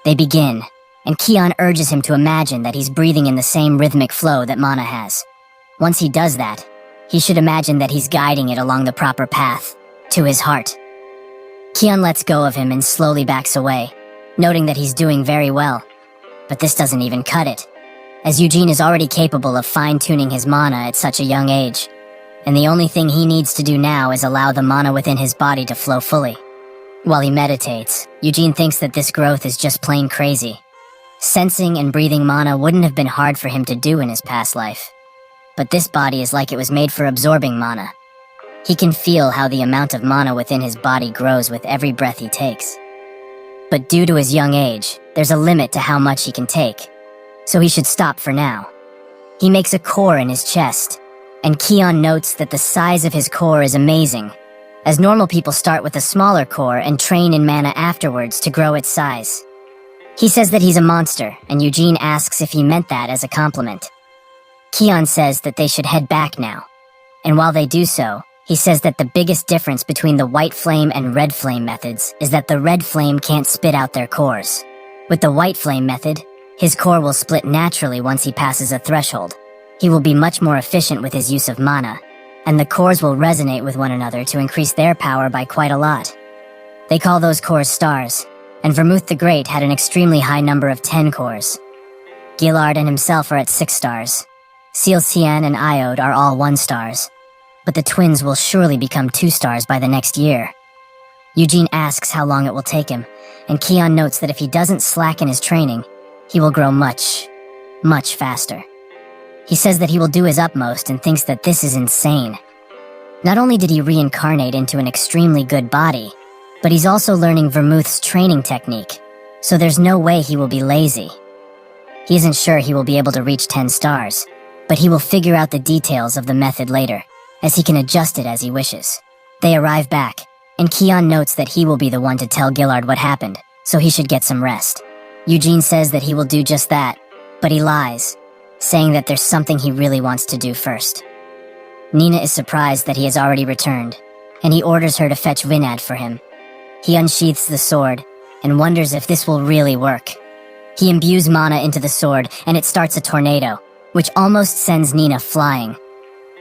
Speaker 1: They begin, and Kion urges him to imagine that he's breathing in the same rhythmic flow that mana has. Once he does that, he should imagine that he's guiding it along the proper path, to his heart. Kion lets go of him and slowly backs away, noting that he's doing very well. But this doesn't even cut it, as Eugene is already capable of fine-tuning his mana at such a young age, and the only thing he needs to do now is allow the mana within his body to flow fully. While he meditates, Eugene thinks that this growth is just plain crazy. Sensing and breathing mana wouldn't have been hard for him to do in his past life. But this body is like it was made for absorbing mana. He can feel how the amount of mana within his body grows with every breath he takes. But due to his young age, there's a limit to how much he can take, so he should stop for now. He makes a core in his chest, and Kion notes that the size of his core is amazing, as normal people start with a smaller core and train in mana afterwards to grow its size. He says that he's a monster, and Eugene asks if he meant that as a compliment. Kion says that they should head back now, and while they do so, he says that the biggest difference between the white flame and red flame methods is that the red flame can't spit out their cores. With the white flame method, his core will split naturally once he passes a threshold. He will be much more efficient with his use of mana, and the cores will resonate with one another to increase their power by quite a lot. They call those cores stars, and Vermouth the Great had an extremely high number of 10 cores. Gillard and himself are at 6 stars. Seal Cian and Iode are all 1 stars. But the twins will surely become 2 stars by the next year. Eugene asks how long it will take him, and Kion notes that if he doesn't slacken his training, he will grow much, much faster. He says that he will do his utmost and thinks that this is insane. Not only did he reincarnate into an extremely good body, but he's also learning Vermouth's training technique, so there's no way he will be lazy. He isn't sure he will be able to reach 10 stars, but he will figure out the details of the method later, as he can adjust it as he wishes. They arrive back, and Kion notes that he will be the one to tell Gillard what happened, so he should get some rest. Eugene says that he will do just that, but he lies, saying that there's something he really wants to do first. Nina is surprised that he has already returned, and he orders her to fetch Winad for him. He unsheaths the sword, and wonders if this will really work. He imbues mana into the sword, and it starts a tornado, which almost sends Nina flying.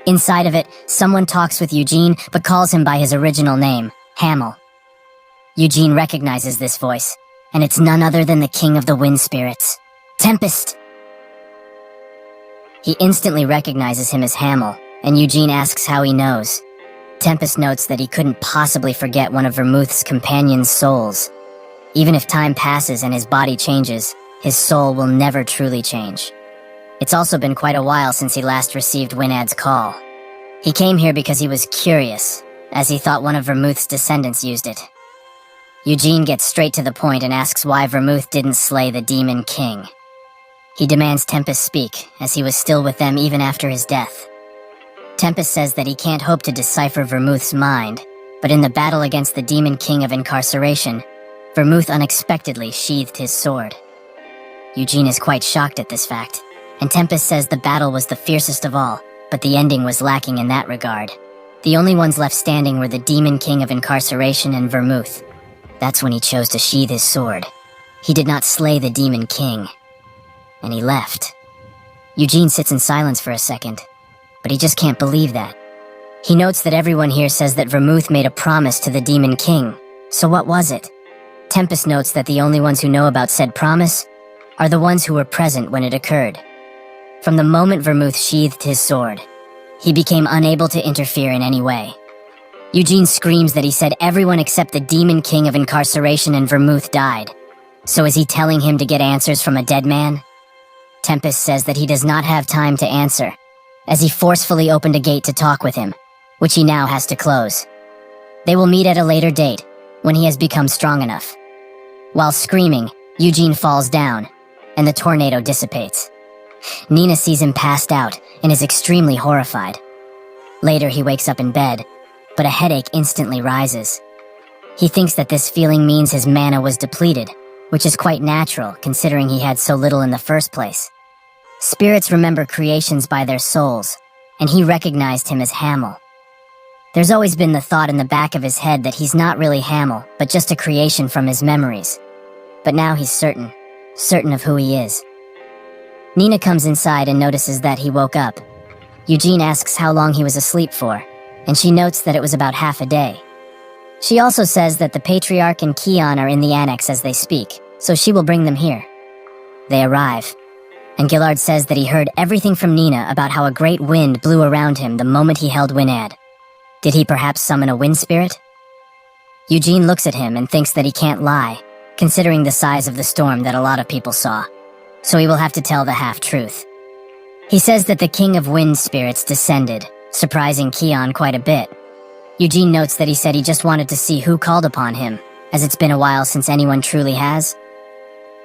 Speaker 1: Inside of it, someone talks with Eugene, but calls him by his original name, Hamel. Eugene recognizes this voice, and it's none other than the king of the wind spirits, Tempest. He instantly recognizes him as Hamel, and Eugene asks how he knows. Tempest notes that he couldn't possibly forget one of Vermouth's companion's souls. Even if time passes and his body changes, his soul will never truly change. It's also been quite a while since he last received Winad's call. He came here because he was curious, as he thought one of Vermouth's descendants used it. Eugene gets straight to the point and asks why Vermouth didn't slay the Demon King. He demands Tempest speak, as he was still with them even after his death. Tempest says that he can't hope to decipher Vermouth's mind, but in the battle against the Demon King of Incarceration, Vermouth unexpectedly sheathed his sword. Eugene is quite shocked at this fact, and Tempest says the battle was the fiercest of all, but the ending was lacking in that regard. The only ones left standing were the Demon King of Incarceration and Vermouth. That's when he chose to sheathe his sword. He did not slay the Demon King, and he left. Eugene sits in silence for a second, but he just can't believe that. He notes that everyone here says that Vermouth made a promise to the Demon King, so what was it? Tempest notes that the only ones who know about said promise are the ones who were present when it occurred. From the moment Vermouth sheathed his sword, he became unable to interfere in any way. Eugene screams that he said everyone except the Demon King of Incarceration and Vermouth died. So is he telling him to get answers from a dead man? Tempest says that he does not have time to answer, as he forcefully opened a gate to talk with him, which he now has to close. They will meet at a later date, when he has become strong enough. While screaming, Eugene falls down, and the tornado dissipates. Nina sees him passed out and is extremely horrified. Later he wakes up in bed, but a headache instantly rises. He thinks that this feeling means his mana was depleted, which is quite natural considering he had so little in the first place. Spirits remember creations by their souls, and he recognized him as Hamel. There's always been the thought in the back of his head that he's not really Hamel, but just a creation from his memories. But now he's certain of who he is. Nina comes inside and notices that he woke up. Eugene asks how long he was asleep for, and she notes that it was about half a day. She also says that the Patriarch and Kian are in the annex as they speak, so she will bring them here. They arrive, and Gillard says that he heard everything from Nina about how a great wind blew around him the moment he held Winad. Did he perhaps summon a wind spirit? Eugene looks at him and thinks that he can't lie, considering the size of the storm that a lot of people saw, so he will have to tell the half-truth. He says that the King of Wind Spirits descended, surprising Kian quite a bit. Eugene notes that he said he just wanted to see who called upon him, as it's been a while since anyone truly has.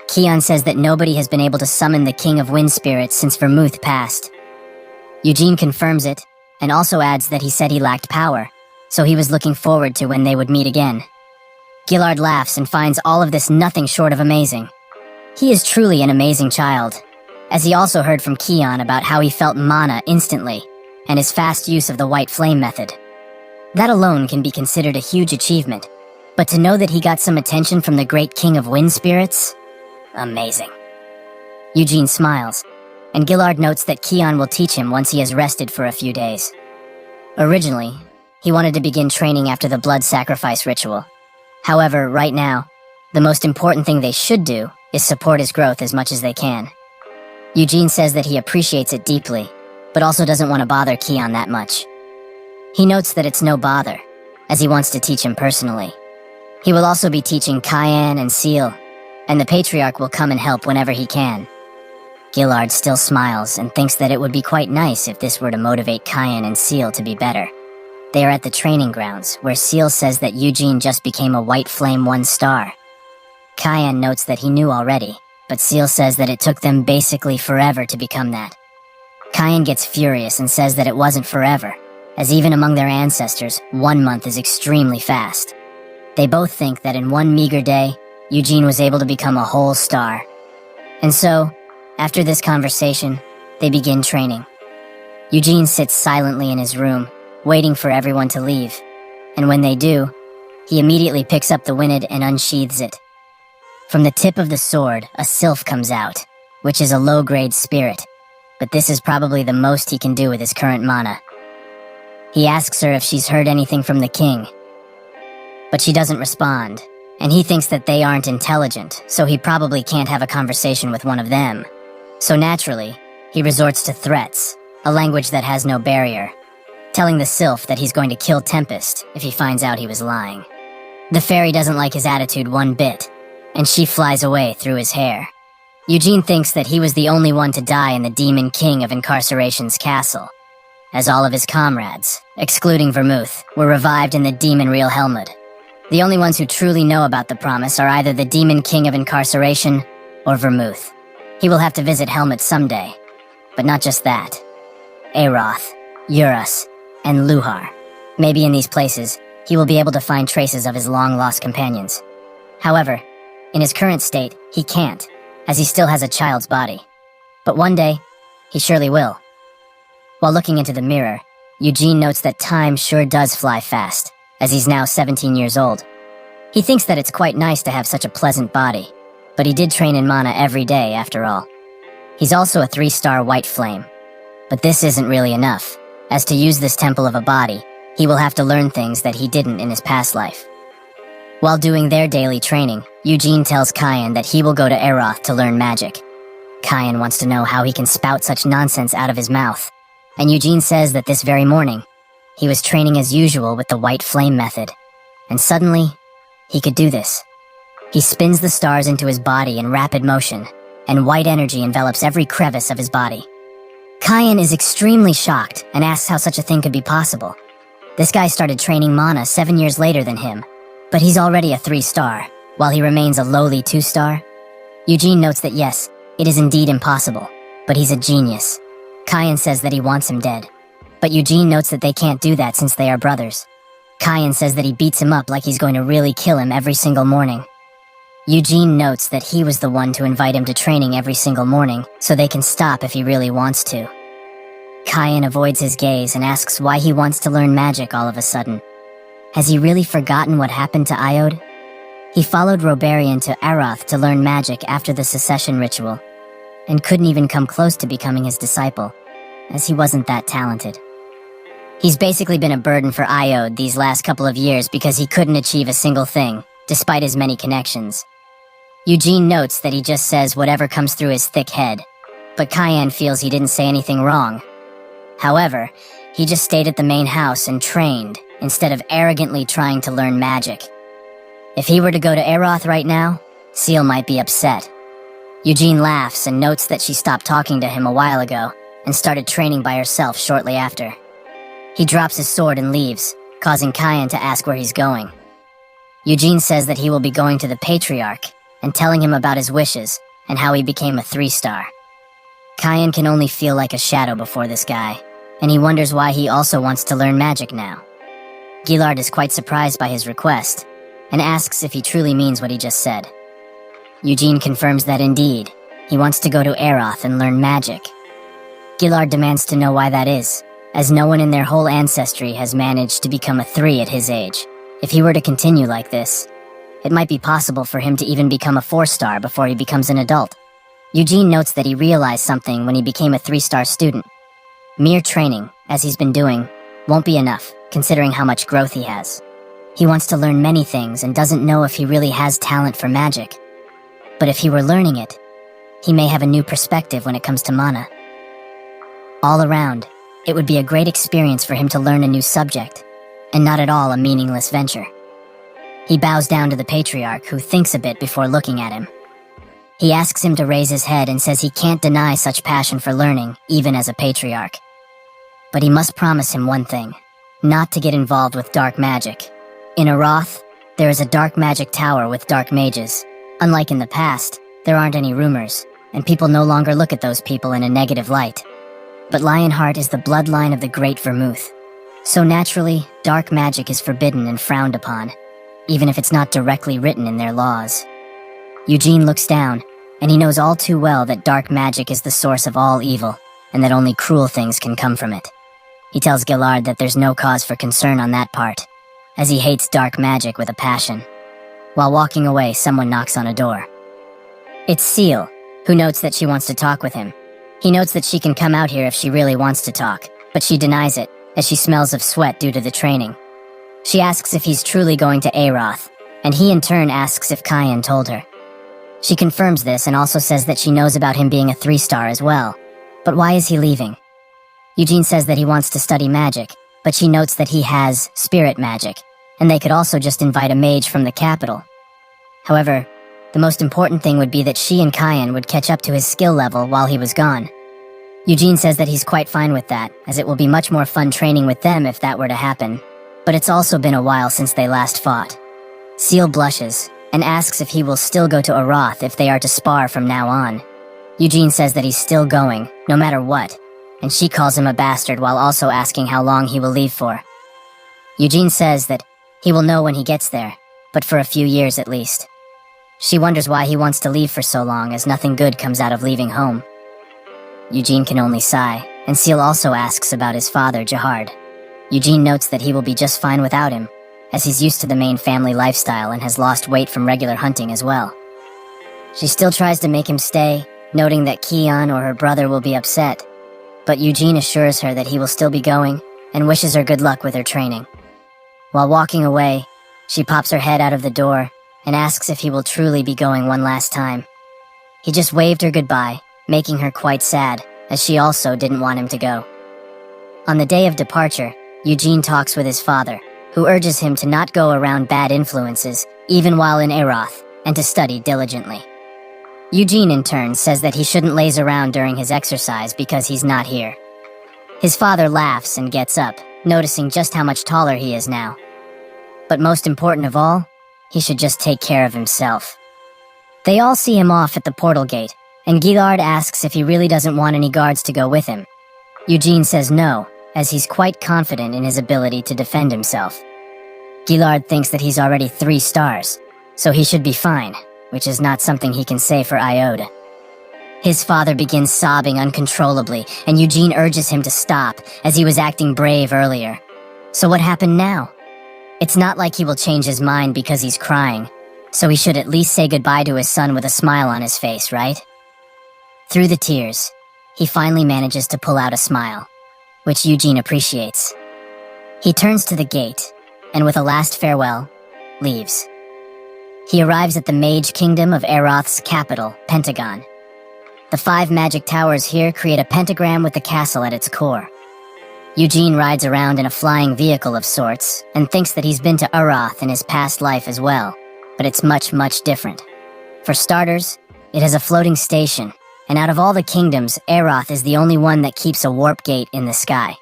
Speaker 1: Kian says that nobody has been able to summon the King of Wind Spirits since Vermouth passed. Eugene confirms it, and also adds that he said he lacked power, so he was looking forward to when they would meet again. Gillard laughs and finds all of this nothing short of amazing. He is truly an amazing child, as he also heard from Kian about how he felt mana instantly, and his fast use of the white flame method. That alone can be considered a huge achievement, but to know that he got some attention from the great King of Wind Spirits? Amazing. Eugene smiles, and Gillard notes that Kian will teach him once he has rested for a few days. Originally, he wanted to begin training after the blood sacrifice ritual. However, right now, the most important thing they should do is support his growth as much as they can. Eugene says that he appreciates it deeply, but also doesn't want to bother Kian that much. He notes that it's no bother, as he wants to teach him personally. He will also be teaching Cayenne and Seal, and the Patriarch will come and help whenever he can. Gillard still smiles and thinks that it would be quite nice if this were to motivate Cayenne and Seal to be better. They are at the training grounds, where Seal says that Eugene just became a White Flame 1-star. Cayenne notes that he knew already, but Seal says that it took them basically forever to become that. Cayenne gets furious and says that it wasn't forever, as even among their ancestors, 1 month is extremely fast. They both think that in one meager day, Eugene was able to become a whole star. And so, after this conversation, they begin training. Eugene sits silently in his room, waiting for everyone to leave, and when they do, he immediately picks up the Winid and unsheathes it. From the tip of the sword, a sylph comes out, which is a low-grade spirit, but this is probably the most he can do with his current mana. He asks her if she's heard anything from the king, but she doesn't respond, and he thinks that they aren't intelligent, so he probably can't have a conversation with one of them. So naturally, he resorts to threats, a language that has no barrier, telling the sylph that he's going to kill Tempest if he finds out he was lying. The fairy doesn't like his attitude one bit, and she flies away through his hair. Eugene thinks that he was the only one to die in the Demon King of Incarceration's castle, as all of his comrades, excluding Vermouth, were revived in the Demon Real Helmut. The only ones who truly know about the promise are either the Demon King of Incarceration or Vermouth. He will have to visit Helmut someday, but not just that. Aroth, Eurus, and Luhar. Maybe in these places, he will be able to find traces of his long-lost companions. However, in his current state, he can't, as he still has a child's body. But one day, he surely will. While looking into the mirror, Eugene notes that time sure does fly fast, as he's now 17 years old. He thinks that it's quite nice to have such a pleasant body, but he did train in mana every day after all. He's also a 3-star White Flame. But this isn't really enough, as to use this temple of a body, he will have to learn things that he didn't in his past life. While doing their daily training, Eugene tells Cayenne that he will go to Aroth to learn magic. Cayenne wants to know how he can spout such nonsense out of his mouth, and Eugene says that this very morning, he was training as usual with the White Flame method, and suddenly, he could do this. He spins the stars into his body in rapid motion, and white energy envelops every crevice of his body. Cayenne is extremely shocked and asks how such a thing could be possible. This guy started training mana 7 years later than him, but he's already a 3-star, while he remains a lowly 2-star. Eugene notes that yes, it is indeed impossible, but he's a genius. Cayenne says that he wants him dead, but Eugene notes that they can't do that since they are brothers. Cayenne says that he beats him up like he's going to really kill him every single morning. Eugene notes that he was the one to invite him to training every single morning, so they can stop if he really wants to. Kyan avoids his gaze and asks why he wants to learn magic all of a sudden. Has he really forgotten what happened to Iode? He followed Roberian to Aroth to learn magic after the secession ritual, and couldn't even come close to becoming his disciple, as he wasn't that talented. He's basically been a burden for Iode these last couple of years because he couldn't achieve a single thing, despite his many connections. Eugene notes that he just says whatever comes through his thick head, but Kyan feels he didn't say anything wrong. However, he just stayed at the main house and trained, instead of arrogantly trying to learn magic. If he were to go to Aroth right now, Seal might be upset. Eugene laughs and notes that she stopped talking to him a while ago and started training by herself shortly after. He drops his sword and leaves, causing Kyan to ask where he's going. Eugene says that he will be going to the Patriarch and telling him about his wishes and how he became a 3-star. Kyan can only feel like a shadow before this guy, and he wonders why he also wants to learn magic now. Gillard is quite surprised by his request, and asks if he truly means what he just said. Eugene confirms that indeed, he wants to go to Aroth and learn magic. Gillard demands to know why that is, as no one in their whole ancestry has managed to become a 3 at his age. If he were to continue like this, it might be possible for him to even become a 4-star before he becomes an adult. Eugene notes that he realized something when he became a 3-star student. Mere training, as he's been doing, won't be enough, considering how much growth he has. He wants to learn many things and doesn't know if he really has talent for magic. But if he were learning it, he may have a new perspective when it comes to mana. All around, it would be a great experience for him to learn a new subject, and not at all a meaningless venture. He bows down to the Patriarch, who thinks a bit before looking at him. He asks him to raise his head and says he can't deny such passion for learning, even as a Patriarch. But he must promise him one thing, not to get involved with dark magic. In Aroth, there is a dark magic tower with dark mages. Unlike in the past, there aren't any rumors, and people no longer look at those people in a negative light. But Lionheart is the bloodline of the great Vermouth. So naturally, dark magic is forbidden and frowned upon, even if it's not directly written in their laws. Eugene looks down, and he knows all too well that dark magic is the source of all evil, and that only cruel things can come from it. He tells Gillard that there's no cause for concern on that part, as he hates dark magic with a passion. While walking away, someone knocks on a door. It's Seal, who notes that she wants to talk with him. He notes that she can come out here if she really wants to talk, but she denies it, as she smells of sweat due to the training. She asks if he's truly going to Aroth, and he in turn asks if Kyan told her. She confirms this and also says that she knows about him being a 3-star as well. But why is he leaving? Eugene says that he wants to study magic, but she notes that he has spirit magic, and they could also just invite a mage from the capital. However, the most important thing would be that she and Kyan would catch up to his skill level while he was gone. Eugene says that he's quite fine with that, as it will be much more fun training with them if that were to happen, but it's also been a while since they last fought. Seal blushes, and asks if he will still go to Aroth if they are to spar from now on. Eugene says that he's still going, no matter what, and she calls him a bastard while also asking how long he will leave for. Eugene says that he will know when he gets there, but for a few years at least. She wonders why he wants to leave for so long, as nothing good comes out of leaving home. Eugene can only sigh, and Seal also asks about his father, Jahard. Eugene notes that he will be just fine without him, as he's used to the main family lifestyle and has lost weight from regular hunting as well. She still tries to make him stay, noting that Kian or her brother will be upset, but Eugene assures her that he will still be going and wishes her good luck with her training. While walking away, she pops her head out of the door and asks if he will truly be going one last time. He just waved her goodbye, making her quite sad, as she also didn't want him to go. On the day of departure, Eugene talks with his father, who urges him to not go around bad influences, even while in Aroth, and to study diligently. Eugene, in turn, says that he shouldn't laze around during his exercise because he's not here. His father laughs and gets up, noticing just how much taller he is now. But most important of all, he should just take care of himself. They all see him off at the portal gate, and Gillard asks if he really doesn't want any guards to go with him. Eugene says no, as he's quite confident in his ability to defend himself. Gillard thinks that he's already 3 stars, so he should be fine, which is not something he can say for iota. His father begins sobbing uncontrollably, and Eugene urges him to stop, as he was acting brave earlier. So what happened now? It's not like he will change his mind because he's crying, so he should at least say goodbye to his son with a smile on his face, right? Through the tears, he finally manages to pull out a smile, which Eugene appreciates. He turns to the gate, and with a last farewell, leaves. He arrives at the Mage Kingdom of Aeroth's capital, Pentagon. The 5 magic towers here create a pentagram with the castle at its core. Eugene rides around in a flying vehicle of sorts, and thinks that he's been to Aeroth in his past life as well, but it's much, much different. For starters, it has a floating station, and out of all the kingdoms, Aeroth is the only one that keeps a warp gate in the sky.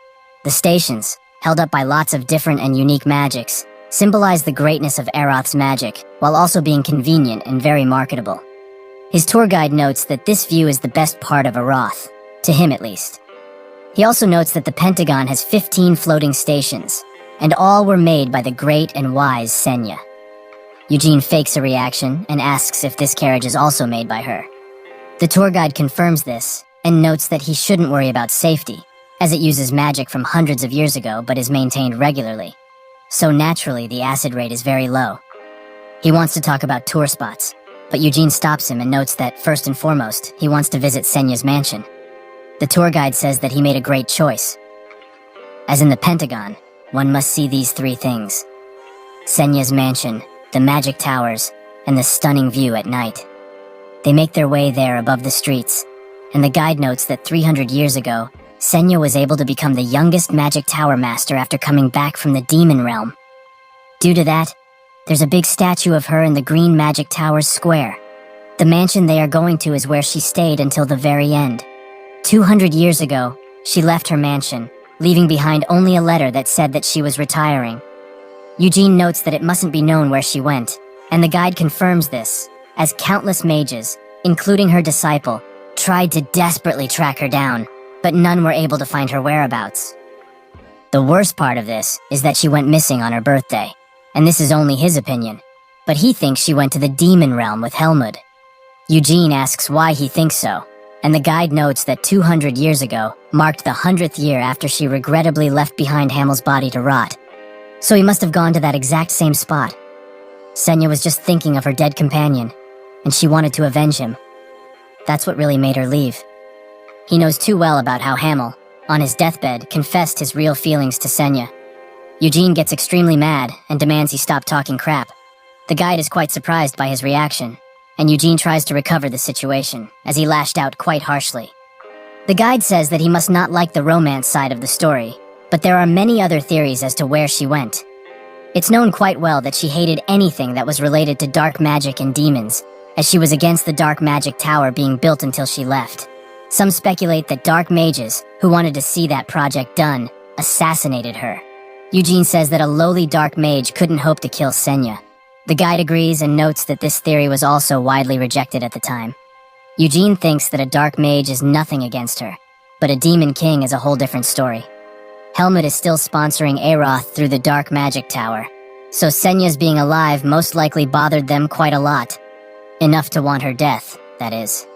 Speaker 1: The stations, held up by lots of different and unique magics, symbolize the greatness of Aeroth's magic, while also being convenient and very marketable. His tour guide notes that this view is the best part of Aeroth, to him at least. He also notes that the Pentagon has 15 floating stations, and all were made by the great and wise Senya. Eugene fakes a reaction and asks if this carriage is also made by her. The tour guide confirms this, and notes that he shouldn't worry about safety, as it uses magic from hundreds of years ago but is maintained regularly. So naturally, the acid rate is very low. He wants to talk about tour spots, but Eugene stops him and notes that, first and foremost, he wants to visit Senya's mansion. The tour guide says that he made a great choice. As in the Pentagon, one must see these 3 things: Senya's mansion, the magic towers, and the stunning view at night. They make their way there above the streets, and the guide notes that 300 years ago, Senya was able to become the youngest magic tower master after coming back from the demon realm. Due to that, there's a big statue of her in the Green Magic Towers Square. The mansion they are going to is where she stayed until the very end. 200 years ago, she left her mansion, leaving behind only a letter that said that she was retiring. Eugene notes that it mustn't be known where she went, and the guide confirms this, as countless mages, including her disciple, tried to desperately track her down, but none were able to find her whereabouts. The worst part of this is that she went missing on her birthday, and this is only his opinion, but he thinks she went to the demon realm with Helmut. Eugene asks why he thinks so, and the guide notes that 200 years ago marked the 100th year after she regrettably left behind Hamel's body to rot. So he must have gone to that exact same spot. Senya was just thinking of her dead companion, and she wanted to avenge him. That's what really made her leave. He knows too well about how Hamel, on his deathbed, confessed his real feelings to Senya. Eugene gets extremely mad and demands he stop talking crap. The guide is quite surprised by his reaction, and Eugene tries to recover the situation, as he lashed out quite harshly. The guide says that he must not like the romance side of the story, but there are many other theories as to where she went. It's known quite well that she hated anything that was related to dark magic and demons, as she was against the dark magic tower being built until she left. Some speculate that dark mages, who wanted to see that project done, assassinated her. Eugene says that a lowly dark mage couldn't hope to kill Senya. The guide agrees and notes that this theory was also widely rejected at the time. Eugene thinks that a dark mage is nothing against her, but a demon king is a whole different story. Helmut is still sponsoring Aeroth through the dark magic tower, so Senya's being alive most likely bothered them quite a lot. Enough to want her death, that is.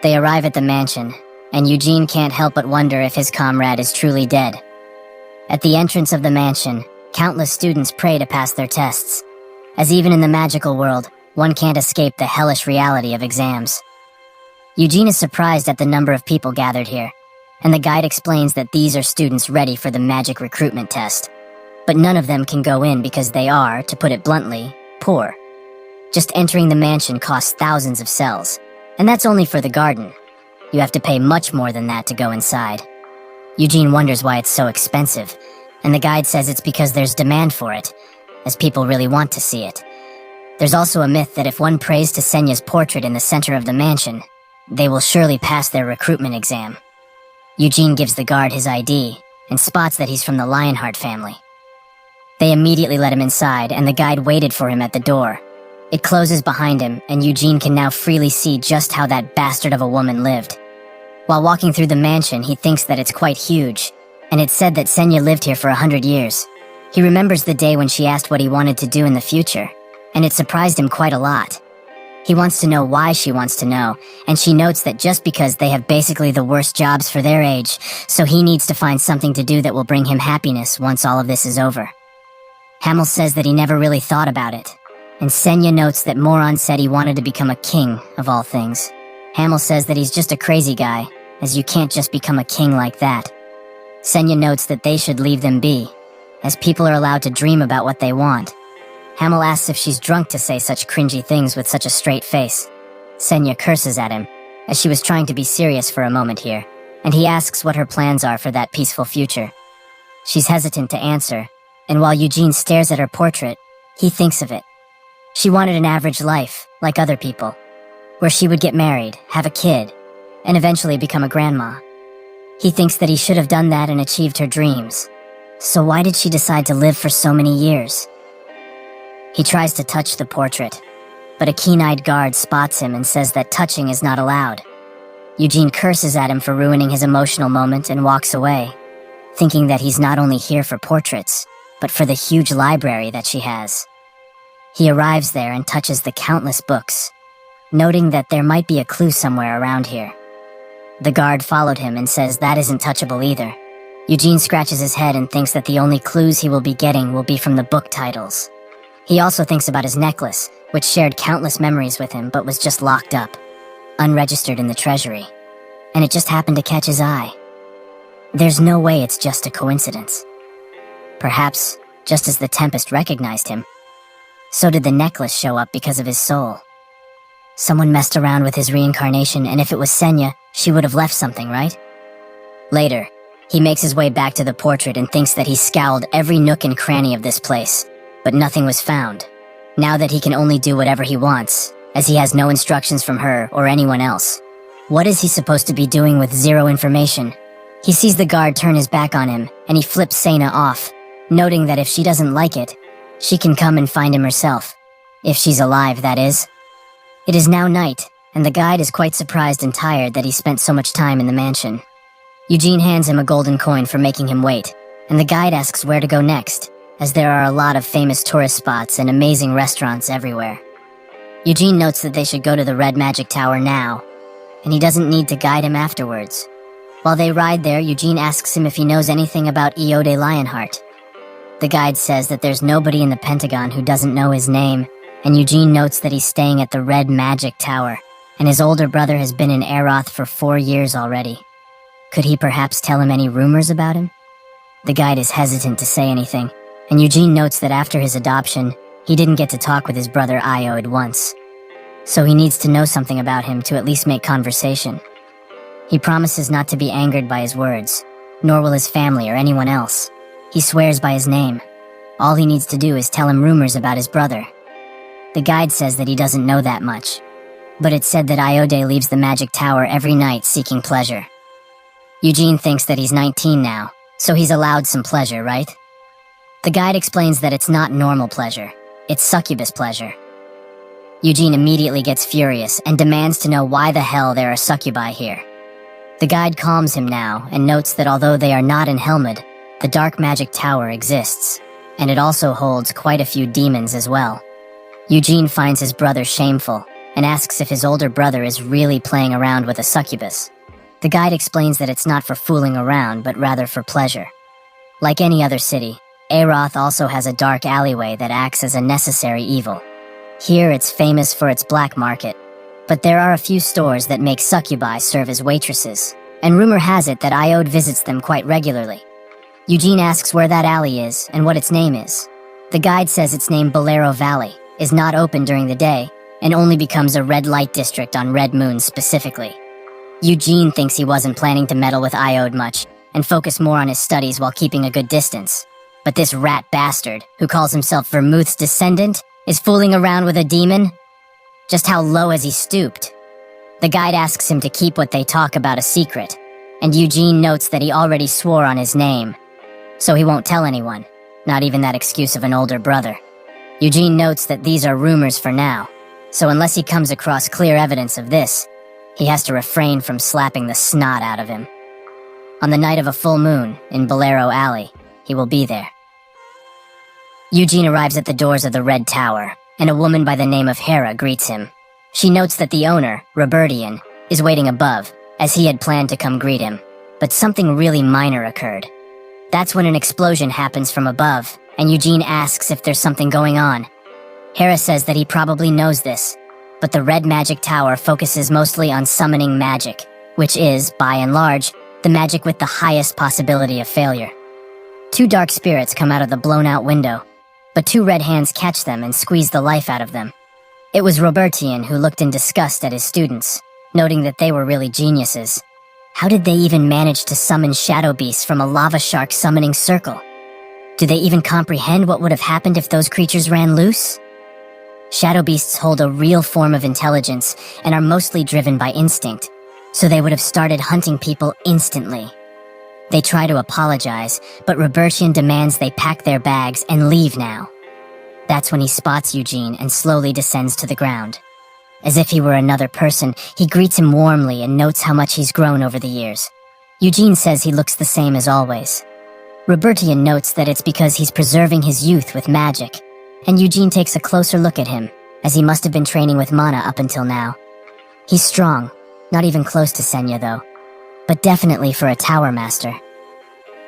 Speaker 1: They arrive at the mansion, and Eugene can't help but wonder if his comrade is truly dead. At the entrance of the mansion, countless students pray to pass their tests, as even in the magical world, one can't escape the hellish reality of exams. Eugene is surprised at the number of people gathered here, and the guide explains that these are students ready for the magic recruitment test. But none of them can go in because they are, to put it bluntly, poor. Just entering the mansion costs thousands of cells, and that's only for the garden. You have to pay much more than that to go inside. Eugene wonders why it's so expensive, and the guide says it's because there's demand for it, as people really want to see it. There's also a myth that if one prays to Senya's portrait in the center of the mansion, they will surely pass their recruitment exam. Eugene gives the guard his ID, and spots that he's from the Lionheart family. They immediately let him inside, and the guide waited for him at the door. It closes behind him, and Eugene can now freely see just how that bastard of a woman lived. While walking through the mansion, he thinks that it's quite huge, and it's said that Senya lived here for 100 years. He remembers the day when she asked what he wanted to do in the future, and it surprised him quite a lot. He wants to know why she wants to know, and she notes that just because they have basically the worst jobs for their age, so he needs to find something to do that will bring him happiness once all of this is over. Hamel says that he never really thought about it, and Senya notes that Moron said he wanted to become a king, of all things. Hamel says that he's just a crazy guy, as you can't just become a king like that. Senya notes that they should leave them be, as people are allowed to dream about what they want. Hamel asks if she's drunk to say such cringy things with such a straight face. Senya curses at him, as she was trying to be serious for a moment here, and he asks what her plans are for that peaceful future. She's hesitant to answer, and while Eugene stares at her portrait, he thinks of it. She wanted an average life, like other people, where she would get married, have a kid, and eventually become a grandma. He thinks that he should have done that and achieved her dreams. So why did she decide to live for so many years? He tries to touch the portrait, but a keen-eyed guard spots him and says that touching is not allowed. Eugene curses at him for ruining his emotional moment and walks away, thinking that he's not only here for portraits, but for the huge library that she has. He arrives there and touches the countless books, noting that there might be a clue somewhere around here. The guard followed him and says that isn't touchable either. Eugene scratches his head and thinks that the only clues he will be getting will be from the book titles. He also thinks about his necklace, which shared countless memories with him but was just locked up, unregistered in the treasury, and it just happened to catch his eye. There's no way it's just a coincidence. Perhaps, just as the Tempest recognized him, so did the necklace show up because of his soul. Someone messed around with his reincarnation, and if it was Senya, she would have left something, right? Later, he makes his way back to the portrait and thinks that he scoured every nook and cranny of this place, but nothing was found. Now that he can only do whatever he wants, as he has no instructions from her or anyone else. What is he supposed to be doing with zero information? He sees the guard turn his back on him, and he flips Sena off, noting that if she doesn't like it, she can come and find him herself. If she's alive, that is. It is now night, and the guide is quite surprised and tired that he spent so much time in the mansion. Eugene hands him a golden coin for making him wait, and the guide asks where to go next, as there are a lot of famous tourist spots and amazing restaurants everywhere. Eugene notes that they should go to the Red Magic Tower now, and he doesn't need to guide him afterwards. While they ride there, Eugene asks him if he knows anything about Iode Lionheart. The guide says that there's nobody in the Pentagon who doesn't know his name, and Eugene notes that he's staying at the Red Magic Tower, and his older brother has been in Aeroth for 4 years already. Could he perhaps tell him any rumors about him? The guide is hesitant to say anything, and Eugene notes that after his adoption, he didn't get to talk with his brother Iode once. So he needs to know something about him to at least make conversation. He promises not to be angered by his words, nor will his family or anyone else. He swears by his name. All he needs to do is tell him rumors about his brother. The guide says that he doesn't know that much, but it's said that Iode leaves the Magic Tower every night seeking pleasure. Eugene thinks that he's 19 now, so he's allowed some pleasure, right? The guide explains that it's not normal pleasure, it's succubus pleasure. Eugene immediately gets furious and demands to know why the hell there are succubi here. The guide calms him now and notes that although they are not in Helmud, the Dark Magic Tower exists, and it also holds quite a few demons as well. Eugene finds his brother shameful and asks if his older brother is really playing around with a succubus. The guide explains that it's not for fooling around, but rather for pleasure. Like any other city, Aeroth also has a dark alleyway that acts as a necessary evil. Here it's famous for its black market, but there are a few stores that make succubi serve as waitresses, and rumor has it that Iode visits them quite regularly. Eugene asks where that alley is and what its name is. The guide says it's named Bolero Valley, is not open during the day, and only becomes a red light district on red moons specifically. Eugene thinks he wasn't planning to meddle with Iode much, and focus more on his studies while keeping a good distance. But this rat bastard, who calls himself Vermouth's descendant, is fooling around with a demon? Just how low has he stooped? The guide asks him to keep what they talk about a secret, and Eugene notes that he already swore on his name, so he won't tell anyone, not even that excuse of an older brother. Eugene notes that these are rumors for now, so unless he comes across clear evidence of this, he has to refrain from slapping the snot out of him. On the night of a full moon, in Bolero Alley, he will be there. Eugene arrives at the doors of the Red Tower, and a woman by the name of Hera greets him. She notes that the owner, Robertian, is waiting above, as he had planned to come greet him. But something really minor occurred. That's when an explosion happens from above, and Eugene asks if there's something going on. Hera says that he probably knows this, but the Red Magic Tower focuses mostly on summoning magic, which is, by and large, the magic with the highest possibility of failure. Two dark spirits come out of the blown-out window, but two red hands catch them and squeeze the life out of them. It was Robertian who looked in disgust at his students, noting that they were really geniuses. How did they even manage to summon shadow beasts from a lava shark summoning circle? Do they even comprehend what would have happened if those creatures ran loose? Shadow beasts hold a real form of intelligence and are mostly driven by instinct, so they would have started hunting people instantly. They try to apologize, but Robertian demands they pack their bags and leave now. That's when he spots Eugene and slowly descends to the ground. As if he were another person, he greets him warmly and notes how much he's grown over the years. Eugene says he looks the same as always. Robertian notes that it's because he's preserving his youth with magic, and Eugene takes a closer look at him, as he must have been training with mana up until now. He's strong, not even close to Senya though, but definitely for a tower master.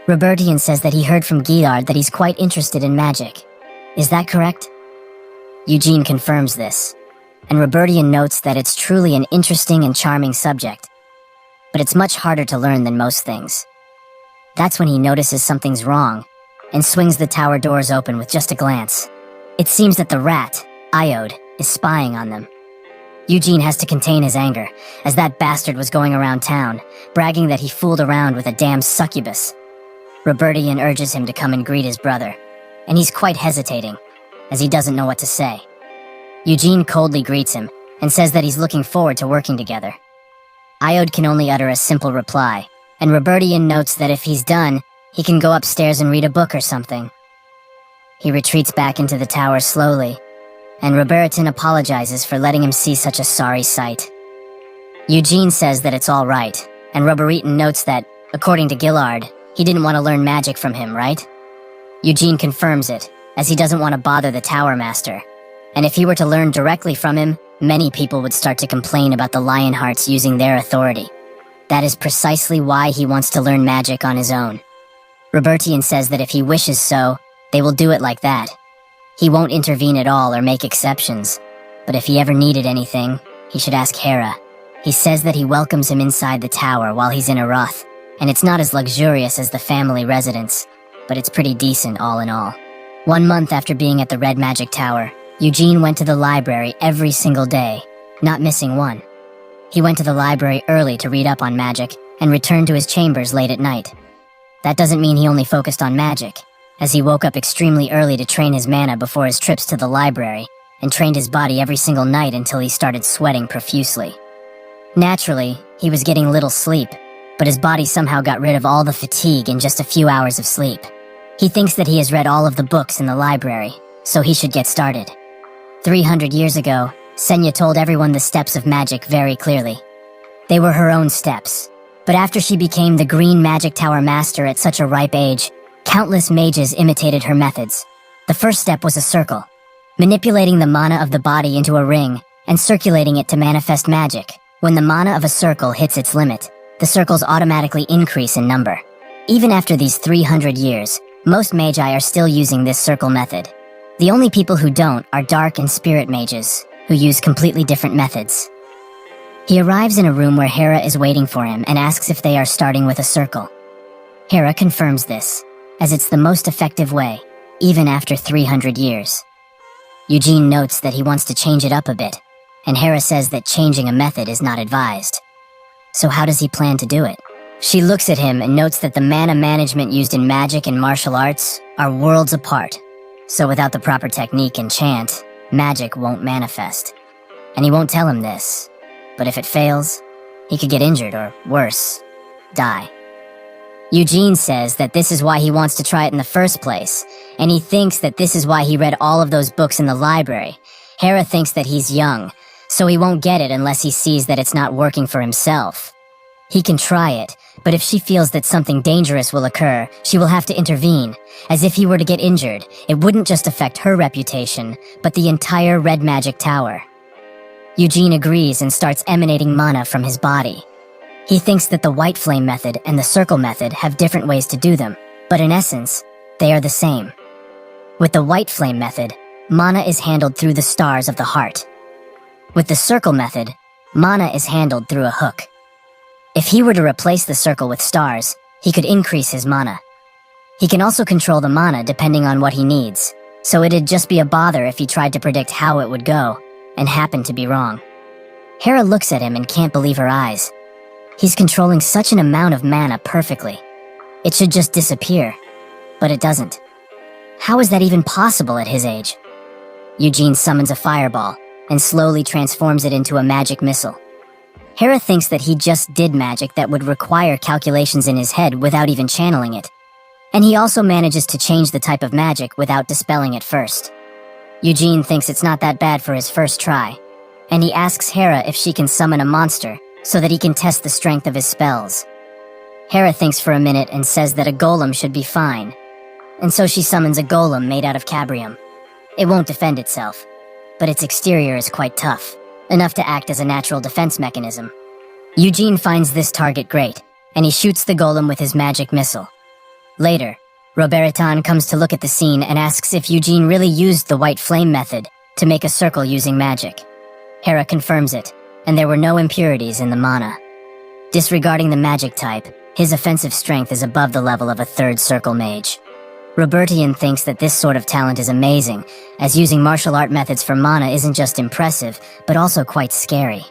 Speaker 1: Robertian says that he heard from Gillard that he's quite interested in magic. Is that correct? Eugene confirms this, and Robertian notes that it's truly an interesting and charming subject, but it's much harder to learn than most things. That's when he notices something's wrong, and swings the tower doors open with just a glance. It seems that the rat, Iode, is spying on them. Eugene has to contain his anger, as that bastard was going around town, bragging that he fooled around with a damn succubus. Robertian urges him to come and greet his brother, and he's quite hesitating, as he doesn't know what to say. Eugene coldly greets him, and says that he's looking forward to working together. Iode can only utter a simple reply, and Robertian notes that if he's done, he can go upstairs and read a book or something. He retreats back into the tower slowly, and Robertian apologizes for letting him see such a sorry sight. Eugene says that it's all right, and Robertian notes that, according to Gillard, he didn't want to learn magic from him, right? Eugene confirms it, as he doesn't want to bother the tower master, and if he were to learn directly from him, many people would start to complain about the Lionhearts using their authority. That is precisely why he wants to learn magic on his own. Robertian says that if he wishes so, they will do it like that. He won't intervene at all or make exceptions, but if he ever needed anything, he should ask Hera. He says that he welcomes him inside the tower while he's in Aroth, and it's not as luxurious as the family residence, but it's pretty decent all in all. 1 month after being at the Red Magic Tower, Eugene went to the library every single day, not missing one. He went to the library early to read up on magic, and returned to his chambers late at night. That doesn't mean he only focused on magic, as he woke up extremely early to train his mana before his trips to the library, and trained his body every single night until he started sweating profusely. Naturally, he was getting little sleep, but his body somehow got rid of all the fatigue in just a few hours of sleep. He thinks that he has read all of the books in the library, so he should get started. 300 years ago, Senya told everyone the steps of magic very clearly. They were her own steps, but after she became the Green Magic Tower Master at such a ripe age, countless mages imitated her methods. The first step was a circle, manipulating the mana of the body into a ring and circulating it to manifest magic. When the mana of a circle hits its limit, the circles automatically increase in number. Even after these 300 years, most magi are still using this circle method. The only people who don't are dark and spirit mages, who use completely different methods. He arrives in a room where Hera is waiting for him and asks if they are starting with a circle. Hera confirms this, as it's the most effective way, even after 300 years. Eugene notes that he wants to change it up a bit, and Hera says that changing a method is not advised. So how does he plan to do it? She looks at him and notes that the mana management used in magic and martial arts are worlds apart. So without the proper technique and chant, magic won't manifest. And he won't tell him this, but if it fails, he could get injured or, worse, die. Eugene says that this is why he wants to try it in the first place, and he thinks that this is why he read all of those books in the library. Hera thinks that he's young, so he won't get it unless he sees that it's not working for himself. He can try it, but if she feels that something dangerous will occur, she will have to intervene. As if he were to get injured, it wouldn't just affect her reputation, but the entire Red Magic Tower. Eugene agrees and starts emanating mana from his body. He thinks that the white flame method and the circle method have different ways to do them, but in essence, they are the same. With the white flame method, mana is handled through the stars of the heart. With the circle method, mana is handled through a hook. If he were to replace the circle with stars, he could increase his mana. He can also control the mana depending on what he needs, so it'd just be a bother if he tried to predict how it would go, and happened to be wrong. Hera looks at him and can't believe her eyes. He's controlling such an amount of mana perfectly. It should just disappear, but it doesn't. How is that even possible at his age? Eugene summons a fireball and slowly transforms it into a magic missile. Hera thinks that he just did magic that would require calculations in his head without even channeling it. And he also manages to change the type of magic without dispelling it first. Eugene thinks it's not that bad for his first try, and he asks Hera if she can summon a monster so that he can test the strength of his spells. Hera thinks for a minute and says that a golem should be fine, and so she summons a golem made out of cabrium. It won't defend itself, but its exterior is quite tough, enough to act as a natural defense mechanism. Eugene finds this target great, and he shoots the golem with his magic missile. Later, Roberitan comes to look at the scene and asks if Eugene really used the white flame method to make a circle using magic. Hera confirms it, and there were no impurities in the mana. Disregarding the magic type, his offensive strength is above the level of a third circle mage. Robertian thinks that this sort of talent is amazing, as using martial art methods for mana isn't just impressive, but also quite scary.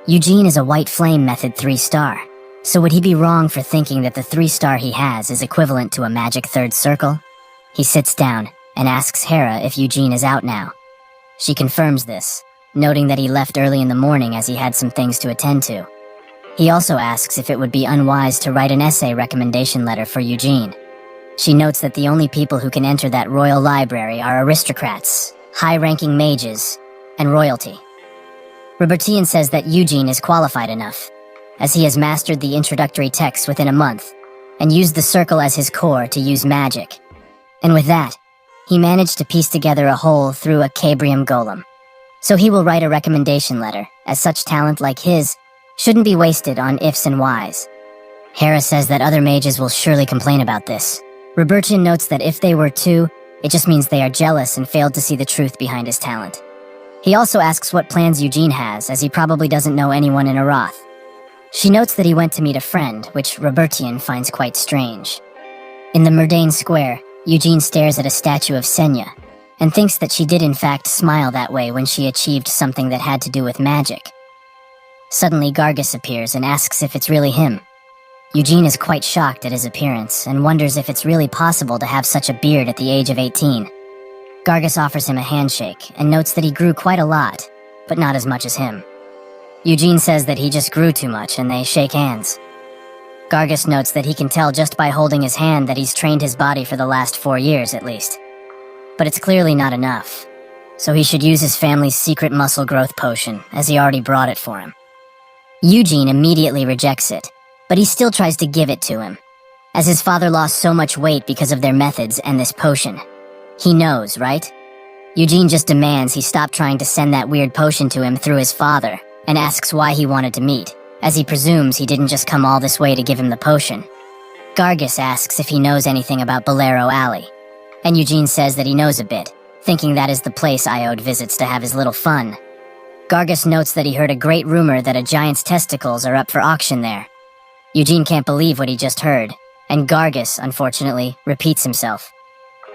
Speaker 1: Eugene is a white flame method 3-star, so would he be wrong for thinking that the 3-star he has is equivalent to a magic third circle? He sits down and asks Hera if Eugene is out now. She confirms this, noting that he left early in the morning as he had some things to attend to. He also asks if it would be unwise to write an essay recommendation letter for Eugene. She notes that the only people who can enter that royal library are aristocrats, high-ranking mages, and royalty. Robertian says that Eugene is qualified enough, as he has mastered the introductory texts within a month, and used the circle as his core to use magic. And with that, he managed to piece together a whole through a cabrium golem. So he will write a recommendation letter, as such talent like his shouldn't be wasted on ifs and whys. Hera says that other mages will surely complain about this. Robertian notes that if they were too, it just means they are jealous and failed to see the truth behind his talent. He also asks what plans Eugene has, as he probably doesn't know anyone in Arath. She notes that he went to meet a friend, which Robertian finds quite strange. In the Murdain Square, Eugene stares at a statue of Senya, and thinks that she did in fact smile that way when she achieved something that had to do with magic. Suddenly Gargus appears and asks if it's really him. Eugene is quite shocked at his appearance and wonders if it's really possible to have such a beard at the age of 18. Gargus offers him a handshake and notes that he grew quite a lot, but not as much as him. Eugene says that he just grew too much and they shake hands. Gargus notes that he can tell just by holding his hand that he's trained his body for the last 4 years at least. But it's clearly not enough, so he should use his family's secret muscle growth potion, as he already brought it for him. Eugene immediately rejects it, but he still tries to give it to him, as his father lost so much weight because of their methods and this potion. He knows, right? Eugene just demands he stop trying to send that weird potion to him through his father, and asks why he wanted to meet, as he presumes he didn't just come all this way to give him the potion. Gargus asks if he knows anything about Bolero Alley, and Eugene says that he knows a bit, thinking that is the place Iode visits to have his little fun. Gargus notes that he heard a great rumor that a giant's testicles are up for auction there. Eugene can't believe what he just heard, and Gargus, unfortunately, repeats himself.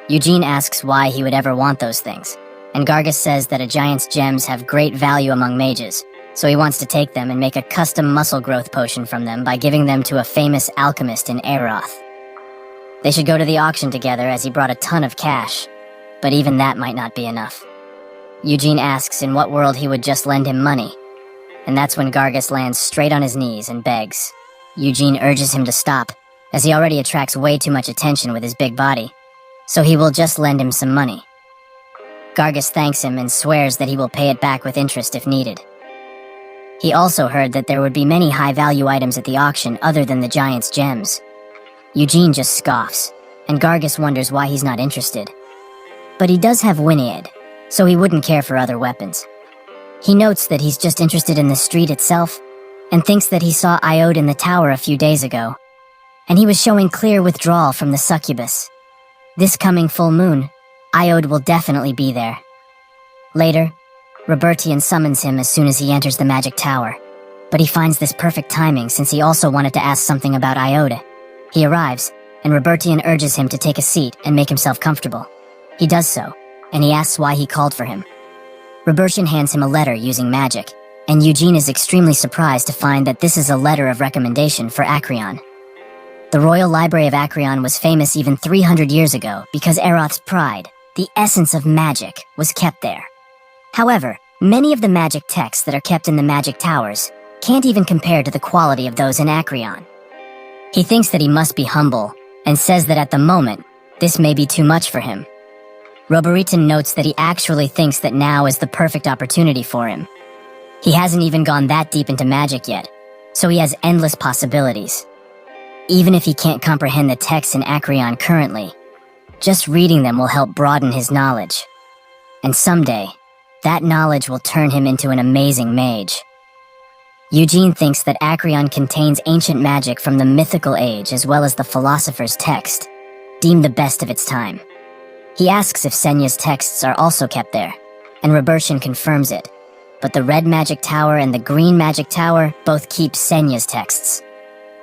Speaker 1: Eugene asks why he would ever want those things, and Gargus says that a giant's gems have great value among mages, so he wants to take them and make a custom muscle growth potion from them by giving them to a famous alchemist in Aeroth. They should go to the auction together as he brought a ton of cash, but even that might not be enough. Eugene asks in what world he would just lend him money, and that's when Gargus lands straight on his knees and begs. Eugene urges him to stop, as he already attracts way too much attention with his big body, so he will just lend him some money. Gargus thanks him and swears that he will pay it back with interest if needed. He also heard that there would be many high-value items at the auction other than the giant's gems. Eugene just scoffs, and Gargus wonders why he's not interested. But he does have Wyniad, so he wouldn't care for other weapons. He notes that he's just interested in the street itself, and thinks that he saw Iode in the tower a few days ago, and he was showing clear withdrawal from the succubus. This coming full moon, Iode will definitely be there. Later, Robertian summons him as soon as he enters the magic tower, but he finds this perfect timing since he also wanted to ask something about Iode. He arrives, and Robertian urges him to take a seat and make himself comfortable. He does so, and he asks why he called for him. Robertian hands him a letter using magic, and Eugene is extremely surprised to find that this is a letter of recommendation for Acreon. The Royal Library of Acreon was famous even 300 years ago because Eroth's pride, the essence of magic, was kept there. However, many of the magic texts that are kept in the magic towers can't even compare to the quality of those in Acreon. He thinks that he must be humble, and says that at the moment, this may be too much for him. Robertian notes that he actually thinks that now is the perfect opportunity for him. He hasn't even gone that deep into magic yet, so he has endless possibilities. Even if he can't comprehend the texts in Acreon currently, just reading them will help broaden his knowledge. And someday, that knowledge will turn him into an amazing mage. Eugene thinks that Acreon contains ancient magic from the mythical age as well as the philosopher's text, deemed the best of its time. He asks if Senya's texts are also kept there, and Robertian confirms it, but the Red Magic Tower and the Green Magic Tower both keep Senya's texts.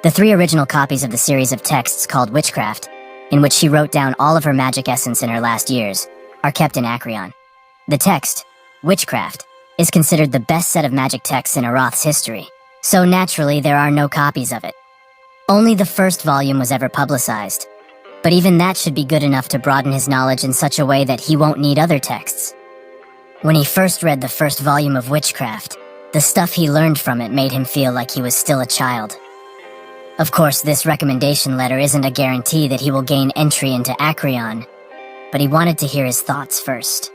Speaker 1: The 3 original copies of the series of texts called Witchcraft, in which she wrote down all of her magic essence in her last years, are kept in Acreon. The text, Witchcraft, is considered the best set of magic texts in Eroth's history, so naturally there are no copies of it. Only the first volume was ever publicized, but even that should be good enough to broaden his knowledge in such a way that he won't need other texts. When he first read the first volume of Witchcraft, the stuff he learned from it made him feel like he was still a child. Of course, this recommendation letter isn't a guarantee that he will gain entry into Acreon, but he wanted to hear his thoughts first.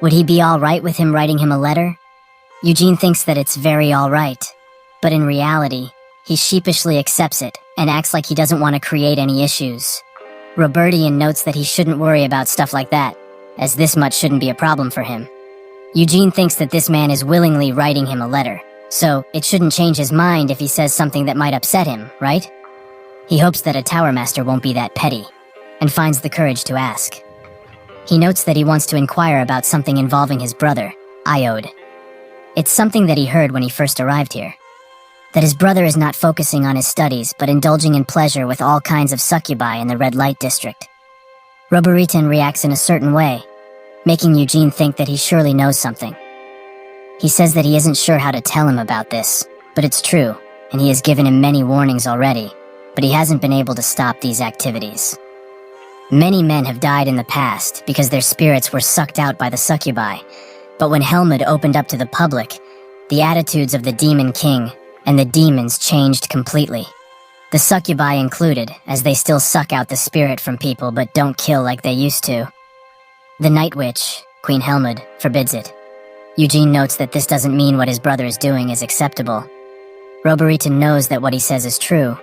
Speaker 1: Would he be alright with him writing him a letter? Eugene thinks that it's very alright, but in reality, he sheepishly accepts it and acts like he doesn't want to create any issues. Robertian notes that he shouldn't worry about stuff like that, as this much shouldn't be a problem for him. Eugene thinks that this man is willingly writing him a letter, so it shouldn't change his mind if he says something that might upset him, right? He hopes that a Tower Master won't be that petty, and finds the courage to ask. He notes that he wants to inquire about something involving his brother, Iode. It's something that he heard when he first arrived here. That his brother is not focusing on his studies, but indulging in pleasure with all kinds of succubi in the Red Light District. Robertian reacts in a certain way, making Eugene think that he surely knows something. He says that he isn't sure how to tell him about this, but it's true, and he has given him many warnings already, but he hasn't been able to stop these activities. Many men have died in the past because their spirits were sucked out by the succubi, but when Helmut opened up to the public, the attitudes of the Demon King and the demons changed completely. The succubi included, as they still suck out the spirit from people but don't kill like they used to. The Night Witch, Queen Helmut, forbids it. Eugene notes that this doesn't mean what his brother is doing is acceptable. Robertian knows that what he says is true,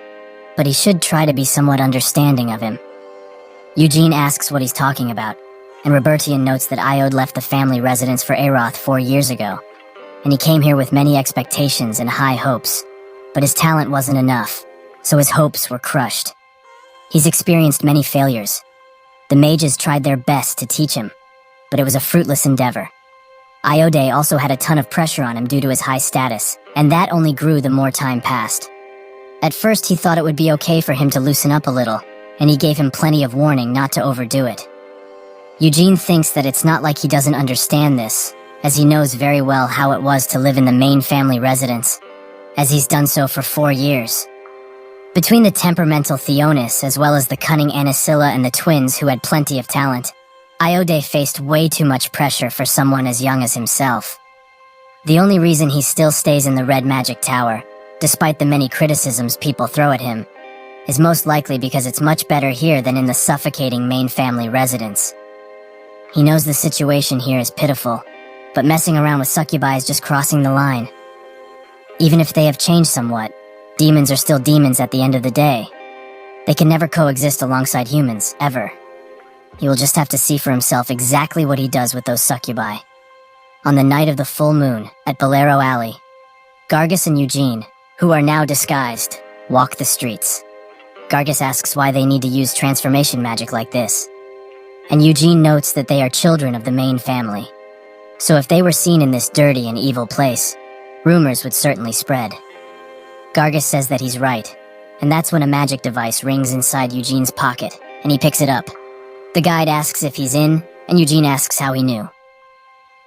Speaker 1: but he should try to be somewhat understanding of him. Eugene asks what he's talking about, and Robertian notes that Iode left the family residence for Eroth 4 years ago, and he came here with many expectations and high hopes, but his talent wasn't enough, so his hopes were crushed. He's experienced many failures. The mages tried their best to teach him, but it was a fruitless endeavor. Iode also had a ton of pressure on him due to his high status, and that only grew the more time passed. At first he thought it would be okay for him to loosen up a little, and he gave him plenty of warning not to overdo it. Eugene thinks that it's not like he doesn't understand this, as he knows very well how it was to live in the main family residence, as he's done so for 4 years. Between the temperamental Theonis as well as the cunning Anisilla and the twins who had plenty of talent, Iode faced way too much pressure for someone as young as himself. The only reason he still stays in the Red Magic Tower, despite the many criticisms people throw at him, is most likely because it's much better here than in the suffocating main family residence. He knows the situation here is pitiful, but messing around with succubi is just crossing the line. Even if they have changed somewhat, demons are still demons at the end of the day. They can never coexist alongside humans, ever. He will just have to see for himself exactly what he does with those succubi. on the night of the full moon at Bolero Alley. Gargus and Eugene, who are now disguised, walk the streets. Gargus asks why they need to use transformation magic like this, and Eugene notes that they are children of the main family. So if they were seen in this dirty and evil place, rumors would certainly spread. Gargus says that he's right, and that's when a magic device rings inside Eugene's pocket, and he picks it up. The guide asks if he's in, and Eugene asks how he knew.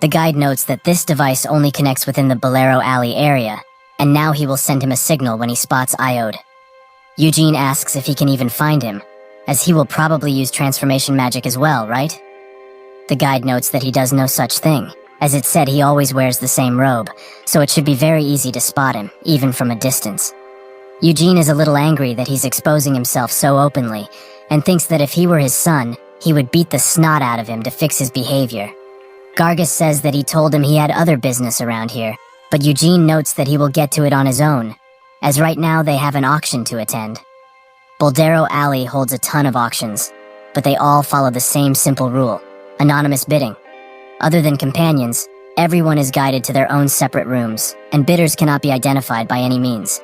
Speaker 1: The guide notes that this device only connects within the Bolero Alley area, and now he will send him a signal when he spots Iode. Eugene asks if he can even find him, as he will probably use transformation magic as well, right? The guide notes that he does no such thing, as it said he always wears the same robe, so it should be very easy to spot him, even from a distance. Eugene is a little angry that he's exposing himself so openly, and thinks that if he were his son, he would beat the snot out of him to fix his behavior. Gargus says that he told him he had other business around here, but Eugene notes that he will get to it on his own, as right now they have an auction to attend. Bolero Alley holds a ton of auctions, but they all follow the same simple rule: anonymous bidding. Other than companions, everyone is guided to their own separate rooms, and bidders cannot be identified by any means.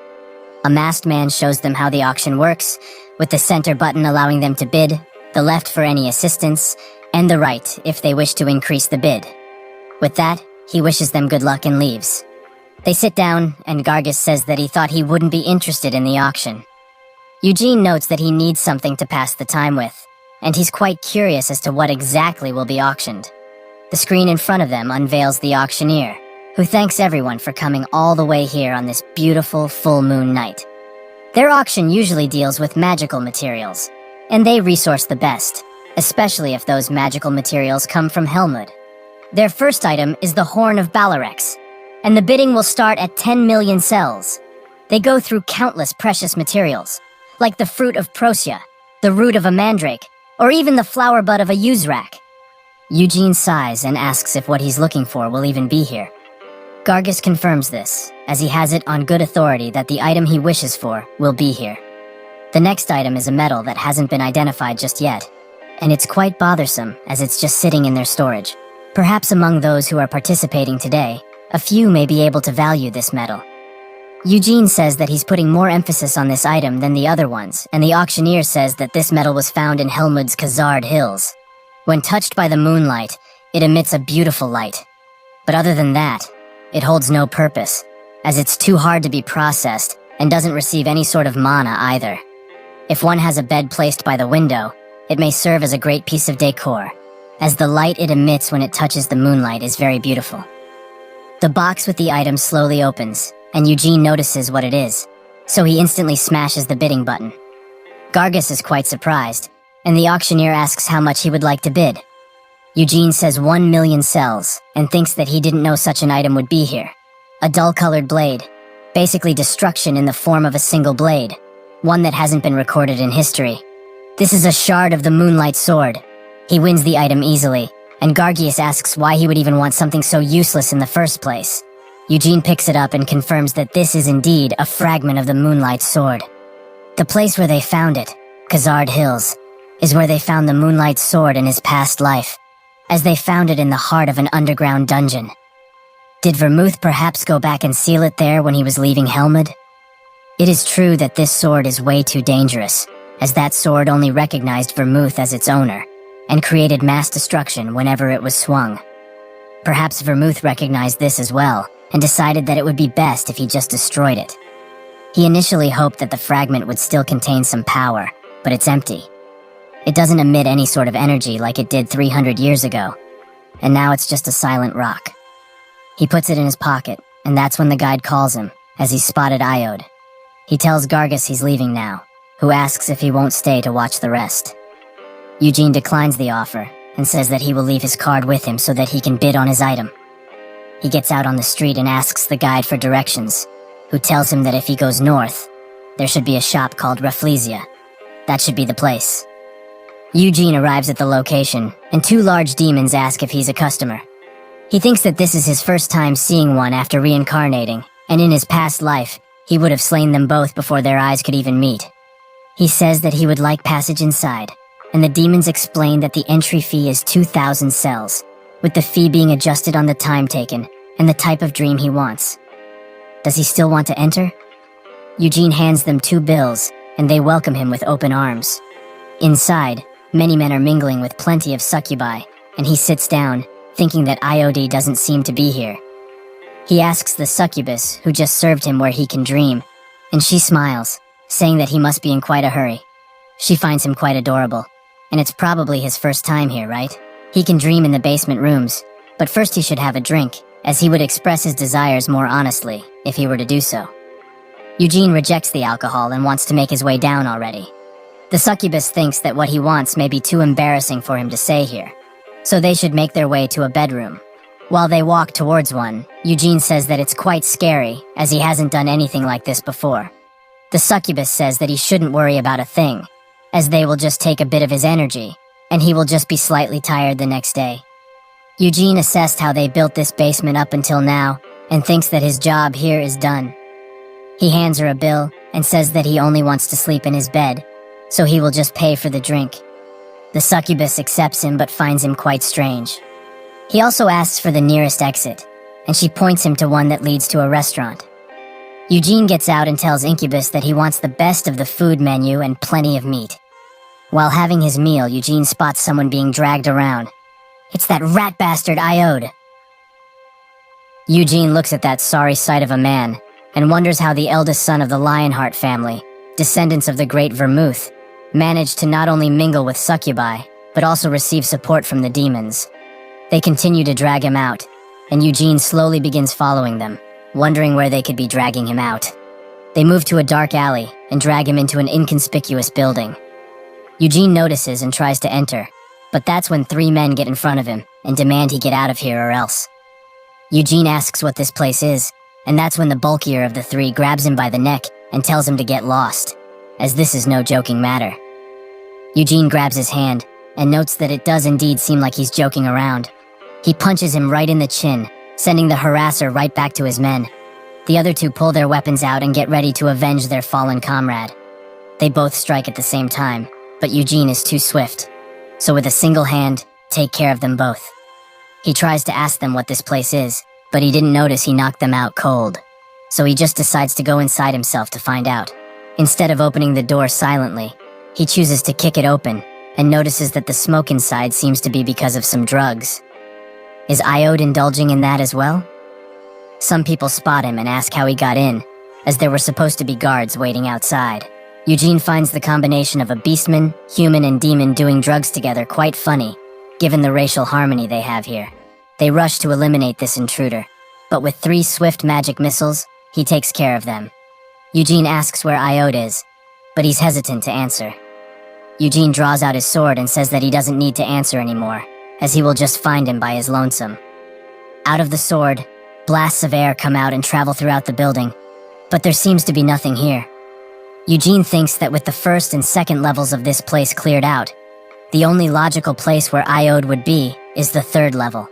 Speaker 1: A masked man shows them how the auction works, with the center button allowing them to bid, the left for any assistance, and the right if they wish to increase the bid. With that, he wishes them good luck and leaves. They sit down, and Gargus says that he thought he wouldn't be interested in the auction. Eugene notes that he needs something to pass the time with, and he's quite curious as to what exactly will be auctioned. The screen in front of them unveils the auctioneer, who thanks everyone for coming all the way here on this beautiful full moon night. Their auction usually deals with magical materials, and they resource the best, especially if those magical materials come from Helmut. Their first item is the Horn of Balarex, and the bidding will start at 10 million cells. They go through countless precious materials, like the fruit of Prosia, the root of a mandrake, or even the flower bud of a Uzrak. Eugene sighs and asks if what he's looking for will even be here. Gargus confirms this, as he has it on good authority that the item he wishes for will be here. The next item is a metal that hasn't been identified just yet, and it's quite bothersome as it's just sitting in their storage. Perhaps among those who are participating today, a few may be able to value this metal. Eugene says that he's putting more emphasis on this item than the other ones, and the auctioneer says that this metal was found in Helmut's Khazard Hills. When touched by the moonlight, it emits a beautiful light. But other than that, it holds no purpose, as it's too hard to be processed and doesn't receive any sort of mana either. If one has a bed placed by the window, it may serve as a great piece of decor, as the light it emits when it touches the moonlight is very beautiful. The box with the item slowly opens, and Eugene notices what it is, so he instantly smashes the bidding button. Gargus is quite surprised, and the auctioneer asks how much he would like to bid. Eugene says 1 million cells, and thinks that he didn't know such an item would be here. A dull-colored blade, basically destruction in the form of a single blade, one that hasn't been recorded in history. This is a shard of the Moonlight Sword. He wins the item easily, and Gargus asks why he would even want something so useless in the first place. Eugene picks it up and confirms that this is indeed a fragment of the Moonlight Sword. The place where they found it, Khazard Hills, is where they found the Moonlight Sword in his past life, as they found it in the heart of an underground dungeon. Did Vermouth perhaps go back and seal it there when he was leaving Helmut? It is true that this sword is way too dangerous, as that sword only recognized Vermouth as its owner, and created mass destruction whenever it was swung. Perhaps Vermouth recognized this as well, and decided that it would be best if he just destroyed it. He initially hoped that the fragment would still contain some power, but it's empty. It doesn't emit any sort of energy like it did 300 years ago, and now it's just a silent rock. He puts it in his pocket, and that's when the guide calls him, as he's spotted Iode. He tells Gargus he's leaving now, who asks if he won't stay to watch the rest. Eugene declines the offer, and says that he will leave his card with him so that he can bid on his item. He gets out on the street and asks the guide for directions, who tells him that if he goes north, there should be a shop called Rafflesia. That should be the place. Eugene arrives at the location, and 2 large demons ask if he's a customer. He thinks that this is his first time seeing one after reincarnating, and in his past life, he would have slain them both before their eyes could even meet. He says that he would like passage inside, and the demons explain that the entry fee is 2,000 cells, with the fee being adjusted on the time taken and the type of dream he wants. Does he still want to enter? Eugene hands them 2 bills, and they welcome him with open arms. Inside, many men are mingling with plenty of succubi, and he sits down, thinking that Iode doesn't seem to be here. He asks the succubus, who just served him, where he can dream, and she smiles, saying that he must be in quite a hurry. She finds him quite adorable, and it's probably his first time here, right? He can dream in the basement rooms, but first he should have a drink, as he would express his desires more honestly, if he were to do so. Eugene rejects the alcohol and wants to make his way down already. The succubus thinks that what he wants may be too embarrassing for him to say here, so they should make their way to a bedroom. While they walk towards one, Eugene says that it's quite scary, as he hasn't done anything like this before. The succubus says that he shouldn't worry about a thing, as they will just take a bit of his energy, and he will just be slightly tired the next day. Eugene assessed how they built this basement up until now, and thinks that his job here is done. He hands her a bill, and says that he only wants to sleep in his bed, so he will just pay for the drink. The succubus accepts him but finds him quite strange. He also asks for the nearest exit, and she points him to one that leads to a restaurant. Eugene gets out and tells Incubus that he wants the best of the food menu and plenty of meat. While having his meal, Eugene spots someone being dragged around. It's that rat bastard Iode. Eugene looks at that sorry sight of a man, and wonders how the eldest son of the Lionheart family, descendants of the great Vermouth, managed to not only mingle with succubi, but also receive support from the demons. They continue to drag him out, and Eugene slowly begins following them, wondering where they could be dragging him out. They move to a dark alley and drag him into an inconspicuous building. Eugene notices and tries to enter, but that's when 3 men get in front of him and demand he get out of here or else. Eugene asks what this place is, and that's when the bulkier of the 3 grabs him by the neck and tells him to get lost, as this is no joking matter. Eugene grabs his hand and notes that it does indeed seem like he's joking around. He punches him right in the chin, sending the harasser right back to his men. The other 2 pull their weapons out and get ready to avenge their fallen comrade. They both strike at the same time, but Eugene is too swift, so with a single hand, take care of them both. He tries to ask them what this place is, but he didn't notice he knocked them out cold, so he just decides to go inside himself to find out. Instead of opening the door silently, he chooses to kick it open and notices that the smoke inside seems to be because of some drugs. Is Iode indulging in that as well? Some people spot him and ask how he got in, as there were supposed to be guards waiting outside. Eugene finds the combination of a beastman, human, and demon doing drugs together quite funny, given the racial harmony they have here. They rush to eliminate this intruder, but with 3 swift magic missiles, he takes care of them. Eugene asks where Iode is, but he's hesitant to answer. Eugene draws out his sword and says that he doesn't need to answer anymore, as he will just find him by his lonesome. Out of the sword, blasts of air come out and travel throughout the building, but there seems to be nothing here. Eugene thinks that with the 1st and 2nd levels of this place cleared out, the only logical place where Iode would be is the 3rd level.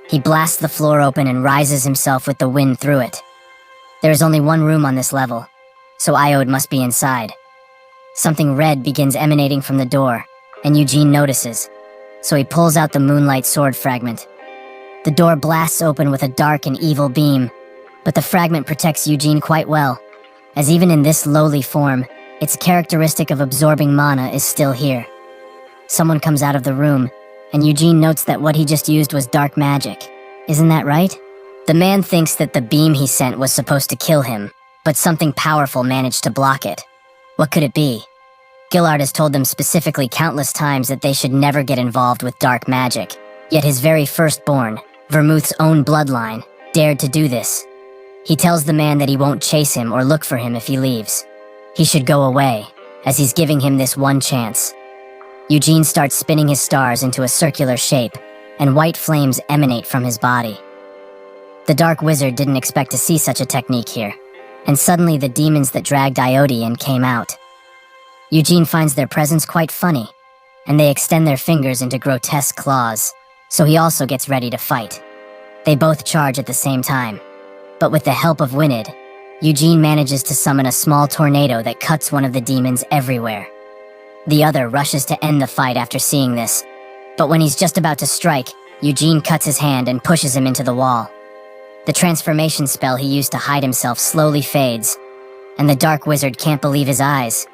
Speaker 1: He blasts the floor open and rises himself with the wind through it. There is only 1 room on this level, so Iode must be inside. Something red begins emanating from the door, and Eugene notices, so he pulls out the moonlight sword fragment. The door blasts open with a dark and evil beam, but the fragment protects Eugene quite well, as even in this lowly form, its characteristic of absorbing mana is still here. Someone comes out of the room, and Eugene notes that what he just used was dark magic. Isn't that right? The man thinks that the beam he sent was supposed to kill him, but something powerful managed to block it. What could it be? Gillard has told them specifically countless times that they should never get involved with dark magic, yet his very firstborn, Vermouth's own bloodline, dared to do this. He tells the man that he won't chase him or look for him if he leaves. He should go away, as he's giving him this one chance. Eugene starts spinning his stars into a circular shape, and white flames emanate from his body. The Dark Wizard didn't expect to see such a technique here, and suddenly the demons that dragged Iode in came out. Eugene finds their presence quite funny, and they extend their fingers into grotesque claws, so he also gets ready to fight. They both charge at the same time, but with the help of Winid, Eugene manages to summon a small tornado that cuts one of the demons everywhere. The other rushes to end the fight after seeing this, but when he's just about to strike, Eugene cuts his hand and pushes him into the wall. The transformation spell he used to hide himself slowly fades, and the dark wizard can't believe his eyes.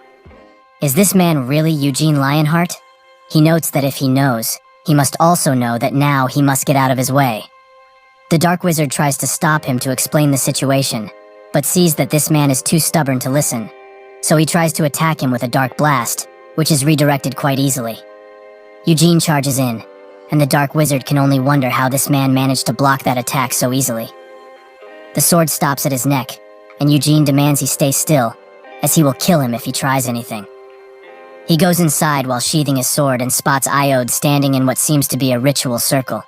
Speaker 1: Is this man really Eugene Lionheart? He notes that if he knows, he must also know that now he must get out of his way. The dark wizard tries to stop him to explain the situation, but sees that this man is too stubborn to listen. So he tries to attack him with a dark blast, which is redirected quite easily. Eugene charges in, and the dark wizard can only wonder how this man managed to block that attack so easily. The sword stops at his neck, and Eugene demands he stay still, as he will kill him if he tries anything. He goes inside while sheathing his sword and spots Iode standing in what seems to be a ritual circle.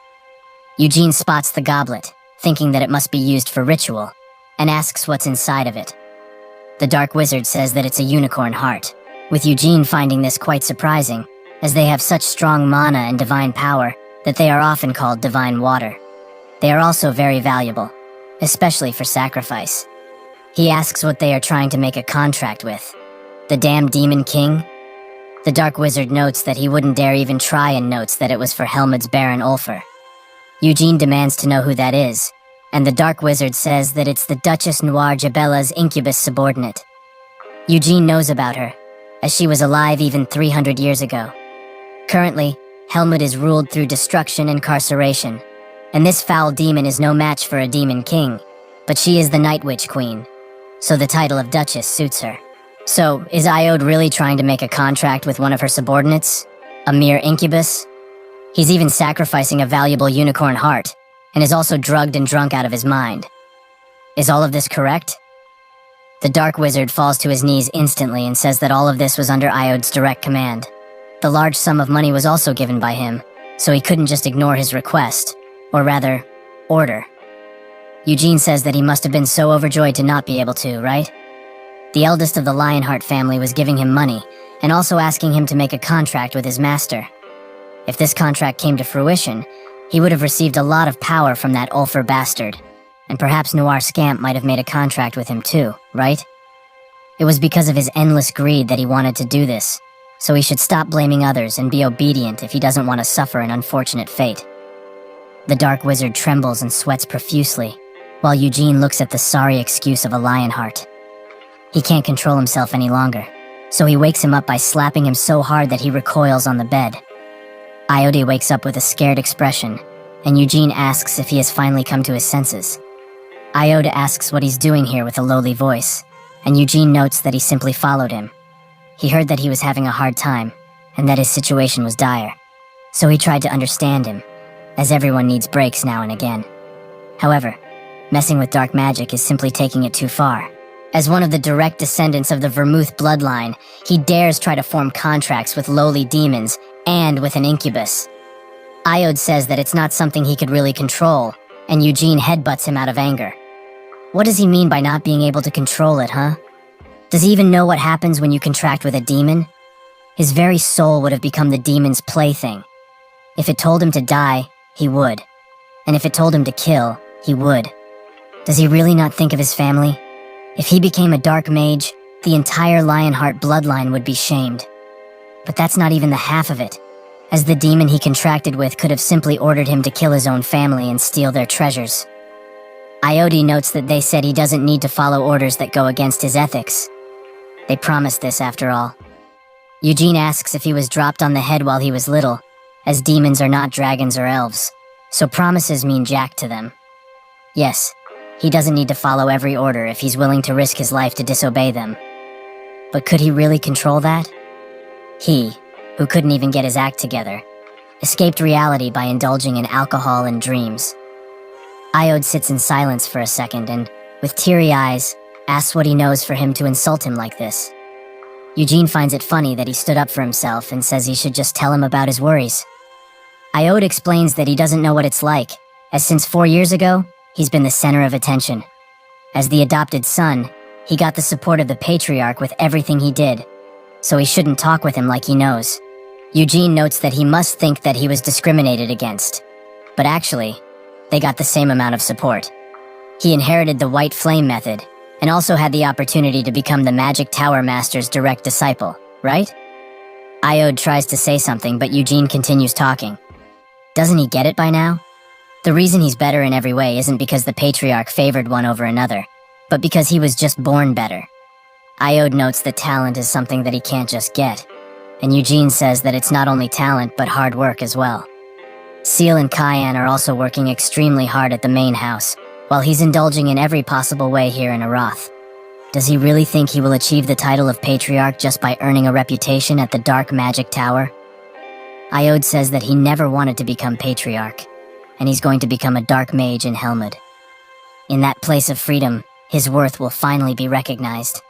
Speaker 1: Eugene spots the goblet, thinking that it must be used for ritual, and asks what's inside of it. The dark wizard says that it's a unicorn heart, with Eugene finding this quite surprising, as they have such strong mana and divine power that they are often called divine water. They are also very valuable, especially for sacrifice. He asks what they are trying to make a contract with. The damn Demon King? The dark wizard notes that he wouldn't dare even try and notes that it was for Helmut's Baron Ulfer. Eugene demands to know who that is, and the dark wizard says that it's the Duchess Noir Jabella's incubus subordinate. Eugene knows about her, as she was alive even 300 years ago. Currently, Helmut is ruled through destruction and carceration, and this foul demon is no match for a demon king, but she is the Night Witch Queen, so the title of Duchess suits her. So, is Iode really trying to make a contract with one of her subordinates? A mere incubus? He's even sacrificing a valuable unicorn heart, and is also drugged and drunk out of his mind. Is all of this correct? The dark wizard falls to his knees instantly and says that all of this was under Iode's direct command. The large sum of money was also given by him, so he couldn't just ignore his request, or rather, order. Eugene says that he must have been so overjoyed to not be able to, right? The eldest of the Lionheart family was giving him money, and also asking him to make a contract with his master. If this contract came to fruition, he would have received a lot of power from that Ulfer bastard, and perhaps Noir Scamp might have made a contract with him too, right? It was because of his endless greed that he wanted to do this, so he should stop blaming others and be obedient if he doesn't want to suffer an unfortunate fate. The dark wizard trembles and sweats profusely, while Eugene looks at the sorry excuse of a Lionheart. He can't control himself any longer, so he wakes him up by slapping him so hard that he recoils on the bed. Iode wakes up with a scared expression, and Eugene asks if he has finally come to his senses. Iode asks what he's doing here with a lowly voice, and Eugene notes that he simply followed him. He heard that he was having a hard time, and that his situation was dire, so he tried to understand him, as everyone needs breaks now and again. However, messing with dark magic is simply taking it too far. As one of the direct descendants of the Vermouth bloodline, he dares try to form contracts with lowly demons and with an incubus. Iode says that it's not something he could really control, and Eugene headbutts him out of anger. What does he mean by not being able to control it, huh? Does he even know what happens when you contract with a demon? His very soul would have become the demon's plaything. If it told him to die, he would. And if it told him to kill, he would. Does he really not think of his family? If he became a dark mage, the entire Lionheart bloodline would be shamed. But that's not even the half of it, as the demon he contracted with could have simply ordered him to kill his own family and steal their treasures. Iode notes that they said he doesn't need to follow orders that go against his ethics. They promised this after all. Eugene asks if he was dropped on the head while he was little, as demons are not dragons or elves, so promises mean jack to them. Yes, he doesn't need to follow every order if he's willing to risk his life to disobey them. But could he really control that? He, who couldn't even get his act together, escaped reality by indulging in alcohol and dreams. Iode sits in silence for a second and, with teary eyes, asks what he knows for him to insult him like this. Eugene finds it funny that he stood up for himself and says he should just tell him about his worries. Iode explains that he doesn't know what it's like, as since 4 years ago, he's been the center of attention. As the adopted son, he got the support of the patriarch with everything he did, so he shouldn't talk with him like he knows. Eugene notes that he must think that he was discriminated against, but actually, they got the same amount of support. He inherited the White Flame method, and also had the opportunity to become the Magic Tower Master's direct disciple, right? Iode tries to say something, but Eugene continues talking. Doesn't he get it by now? The reason he's better in every way isn't because the patriarch favored one over another, but because he was just born better. Iode notes that talent is something that he can't just get, and Eugene says that it's not only talent but hard work as well. Seal and Cayenne are also working extremely hard at the main house, while he's indulging in every possible way here in Aroth. Does he really think he will achieve the title of patriarch just by earning a reputation at the Dark Magic Tower? Iode says that he never wanted to become patriarch, and he's going to become a dark mage in Helmut. In that place of freedom, his worth will finally be recognized.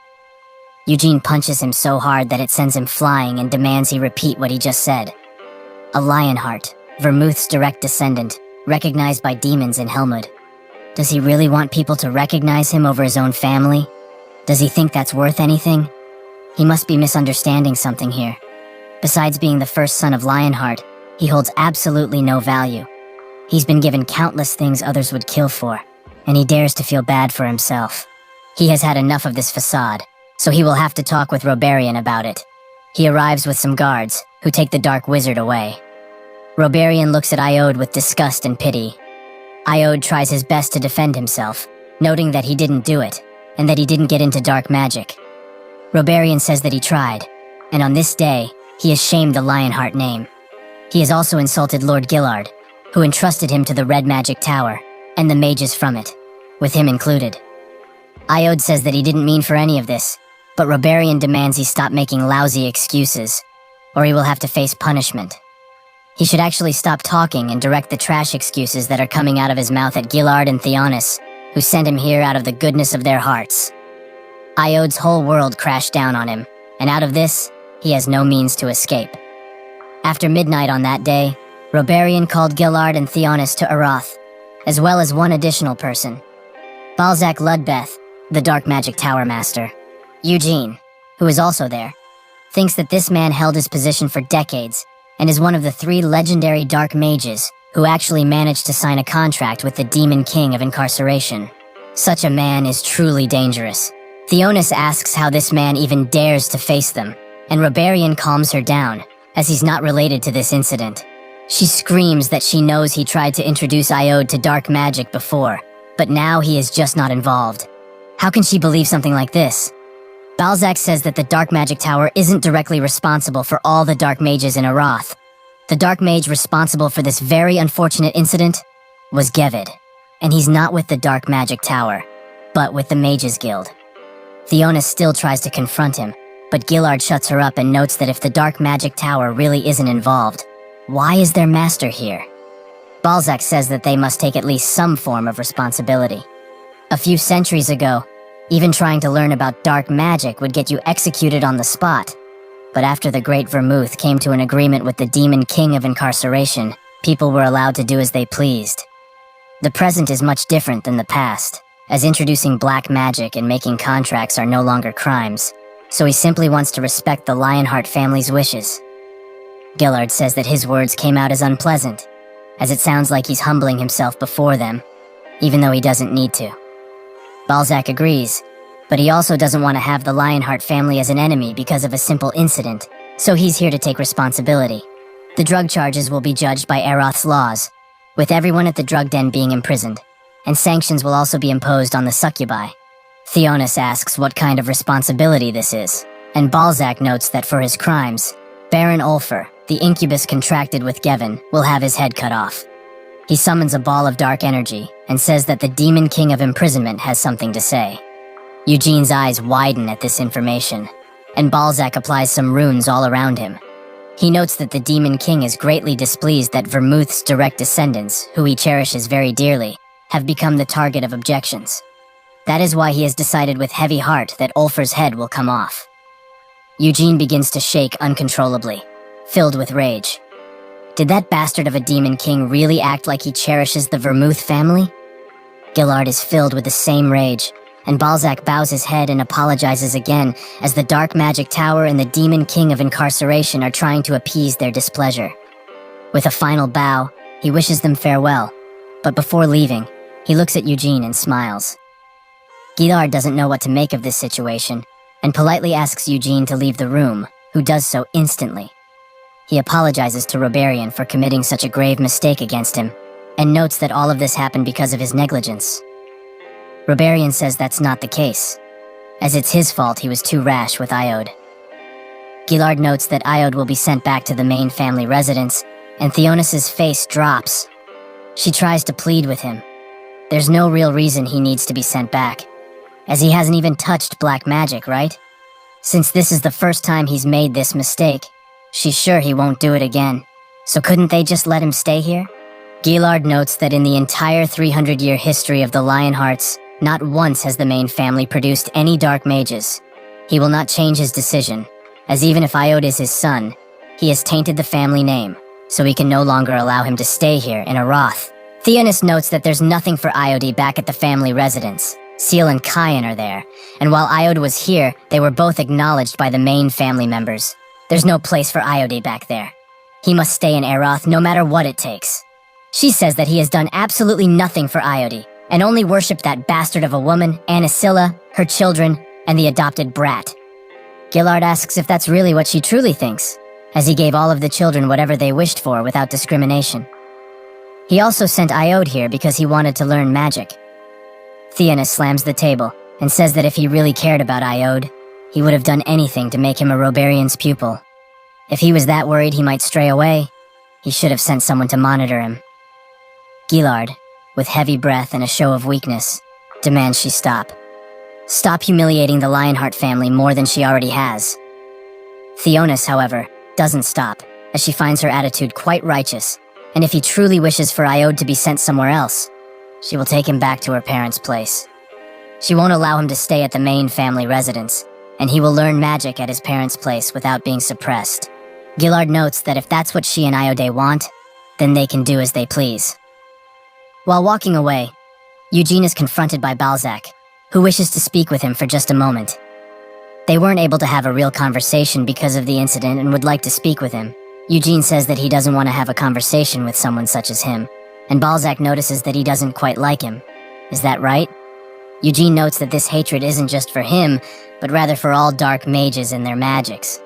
Speaker 1: Eugene punches him so hard that it sends him flying and demands he repeat what he just said. A Lionheart, Vermouth's direct descendant, recognized by demons in Helmut. Does he really want people to recognize him over his own family? Does he think that's worth anything? He must be misunderstanding something here. Besides being the first son of Lionheart, he holds absolutely no value. He's been given countless things others would kill for, and he dares to feel bad for himself. He has had enough of this facade, so he will have to talk with Roberian about it. He arrives with some guards, who take the Dark Wizard away. Roberian looks at Iode with disgust and pity. Iode tries his best to defend himself, noting that he didn't do it, and that he didn't get into dark magic. Roberian says that he tried, and on this day, he has shamed the Lionheart name. He has also insulted Lord Gillard, who entrusted him to the Red Magic Tower, and the mages from it, with him included. Iode says that he didn't mean for any of this, but Roberian demands he stop making lousy excuses, or he will have to face punishment. He should actually stop talking and direct the trash excuses that are coming out of his mouth at Gillard and Theonis, who sent him here out of the goodness of their hearts. Iode's whole world crashed down on him, and out of this, he has no means to escape. After midnight on that day, Roberian called Gillard and Theonis to Aroth, as well as one additional person. Balzac Ludbeth, the Dark Magic Tower Master. Eugene, who is also there, thinks that this man held his position for decades and is one of the 3 legendary Dark Mages who actually managed to sign a contract with the Demon King of Incarceration. Such a man is truly dangerous. Theonis asks how this man even dares to face them, and Roberian calms her down, as he's not related to this incident. She screams that she knows he tried to introduce Iode to dark magic before, but now he is just not involved. How can she believe something like this? Balzac says that the Dark Magic Tower isn't directly responsible for all the Dark Mages in Aroth. The Dark Mage responsible for this very unfortunate incident was Gevid, and he's not with the Dark Magic Tower, but with the Mages Guild. Theonis still tries to confront him, but Gillard shuts her up and notes that if the Dark Magic Tower really isn't involved, why is their master here? Balzac says that they must take at least some form of responsibility. A few centuries ago, even trying to learn about dark magic would get you executed on the spot. But after the Great Vermouth came to an agreement with the Demon King of Incarceration, people were allowed to do as they pleased. The present is much different than the past, as introducing black magic and making contracts are no longer crimes, so he simply wants to respect the Lionheart family's wishes. Gillard says that his words came out as unpleasant, as it sounds like he's humbling himself before them, even though he doesn't need to. Balzac agrees, but he also doesn't want to have the Lionheart family as an enemy because of a simple incident, so he's here to take responsibility. The drug charges will be judged by Aroth's laws, with everyone at the drug den being imprisoned, and sanctions will also be imposed on the succubi. Theonis asks what kind of responsibility this is, and Balzac notes that for his crimes, Baron Ulfer, the incubus contracted with Gevin, will have his head cut off. He summons a ball of dark energy and says that the Demon King of Imprisonment has something to say. Eugene's eyes widen at this information, and Balzac applies some runes all around him. He notes that the Demon King is greatly displeased that Vermouth's direct descendants, who he cherishes very dearly, have become the target of objections. That is why he has decided with heavy heart that Ulfer's head will come off. Eugene begins to shake uncontrollably, filled with rage. Did that bastard of a Demon King really act like he cherishes the Vermouth family? Gillard is filled with the same rage, and Balzac bows his head and apologizes again as the Dark Magic Tower and the Demon King of Incarceration are trying to appease their displeasure. With a final bow, he wishes them farewell, but before leaving, he looks at Eugene and smiles. Gillard doesn't know what to make of this situation, and politely asks Eugene to leave the room, who does so instantly. He apologizes to Robarian for committing such a grave mistake against him, and notes that all of this happened because of his negligence. Robarian says that's not the case, as it's his fault he was too rash with Iode. Gillard notes that Iode will be sent back to the main family residence, and Theonis's face drops. She tries to plead with him. There's no real reason he needs to be sent back, as he hasn't even touched black magic, right? Since this is the first time he's made this mistake, she's sure he won't do it again. So couldn't they just let him stay here? Gillard notes that in the entire 300-year history of the Lionhearts, not once has the main family produced any dark mages. He will not change his decision, as even if Iode is his son, he has tainted the family name, so we can no longer allow him to stay here in Aroth. Theonis notes that there's nothing for Iode back at the family residence. Seal and Kyan are there, and while Iode was here, they were both acknowledged by the main family members. There's no place for Iode back there. He must stay in Aroth no matter what it takes. She says that he has done absolutely nothing for Iode, and only worshipped that bastard of a woman, Anisilla, her children, and the adopted brat. Gillard asks if that's really what she truly thinks, as he gave all of the children whatever they wished for without discrimination. He also sent Iode here because he wanted to learn magic. Theonis slams the table and says that if he really cared about Iode, he would have done anything to make him a Robarian's pupil. If he was that worried he might stray away, he should have sent someone to monitor him. Gillard, with heavy breath and a show of weakness, demands she stop. Stop humiliating the Lionheart family more than she already has. Theonis, however, doesn't stop, as she finds her attitude quite righteous, and if he truly wishes for Iode to be sent somewhere else, she will take him back to her parents' place. She won't allow him to stay at the main family residence, and he will learn magic at his parents' place without being suppressed. Gillard notes that if that's what she and Iode want, then they can do as they please. While walking away, Eugene is confronted by Balzac, who wishes to speak with him for just a moment. They weren't able to have a real conversation because of the incident and would like to speak with him. Eugene says that he doesn't want to have a conversation with someone such as him, and Balzac notices that he doesn't quite like him. Is that right? Eugene notes that this hatred isn't just for him, but rather for all dark mages and their magics.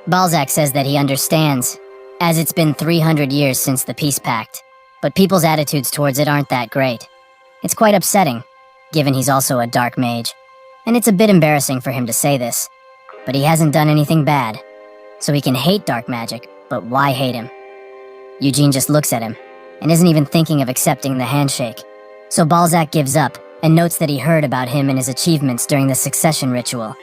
Speaker 1: Balzac says that he understands, as it's been 300 years since the Peace Pact, but people's attitudes towards it aren't that great. It's quite upsetting, given he's also a dark mage, and it's a bit embarrassing for him to say this, but he hasn't done anything bad, so he can hate dark magic, but why hate him? Eugene just looks at him, and isn't even thinking of accepting the handshake. So Balzac gives up, and notes that he heard about him and his achievements during the succession ritual.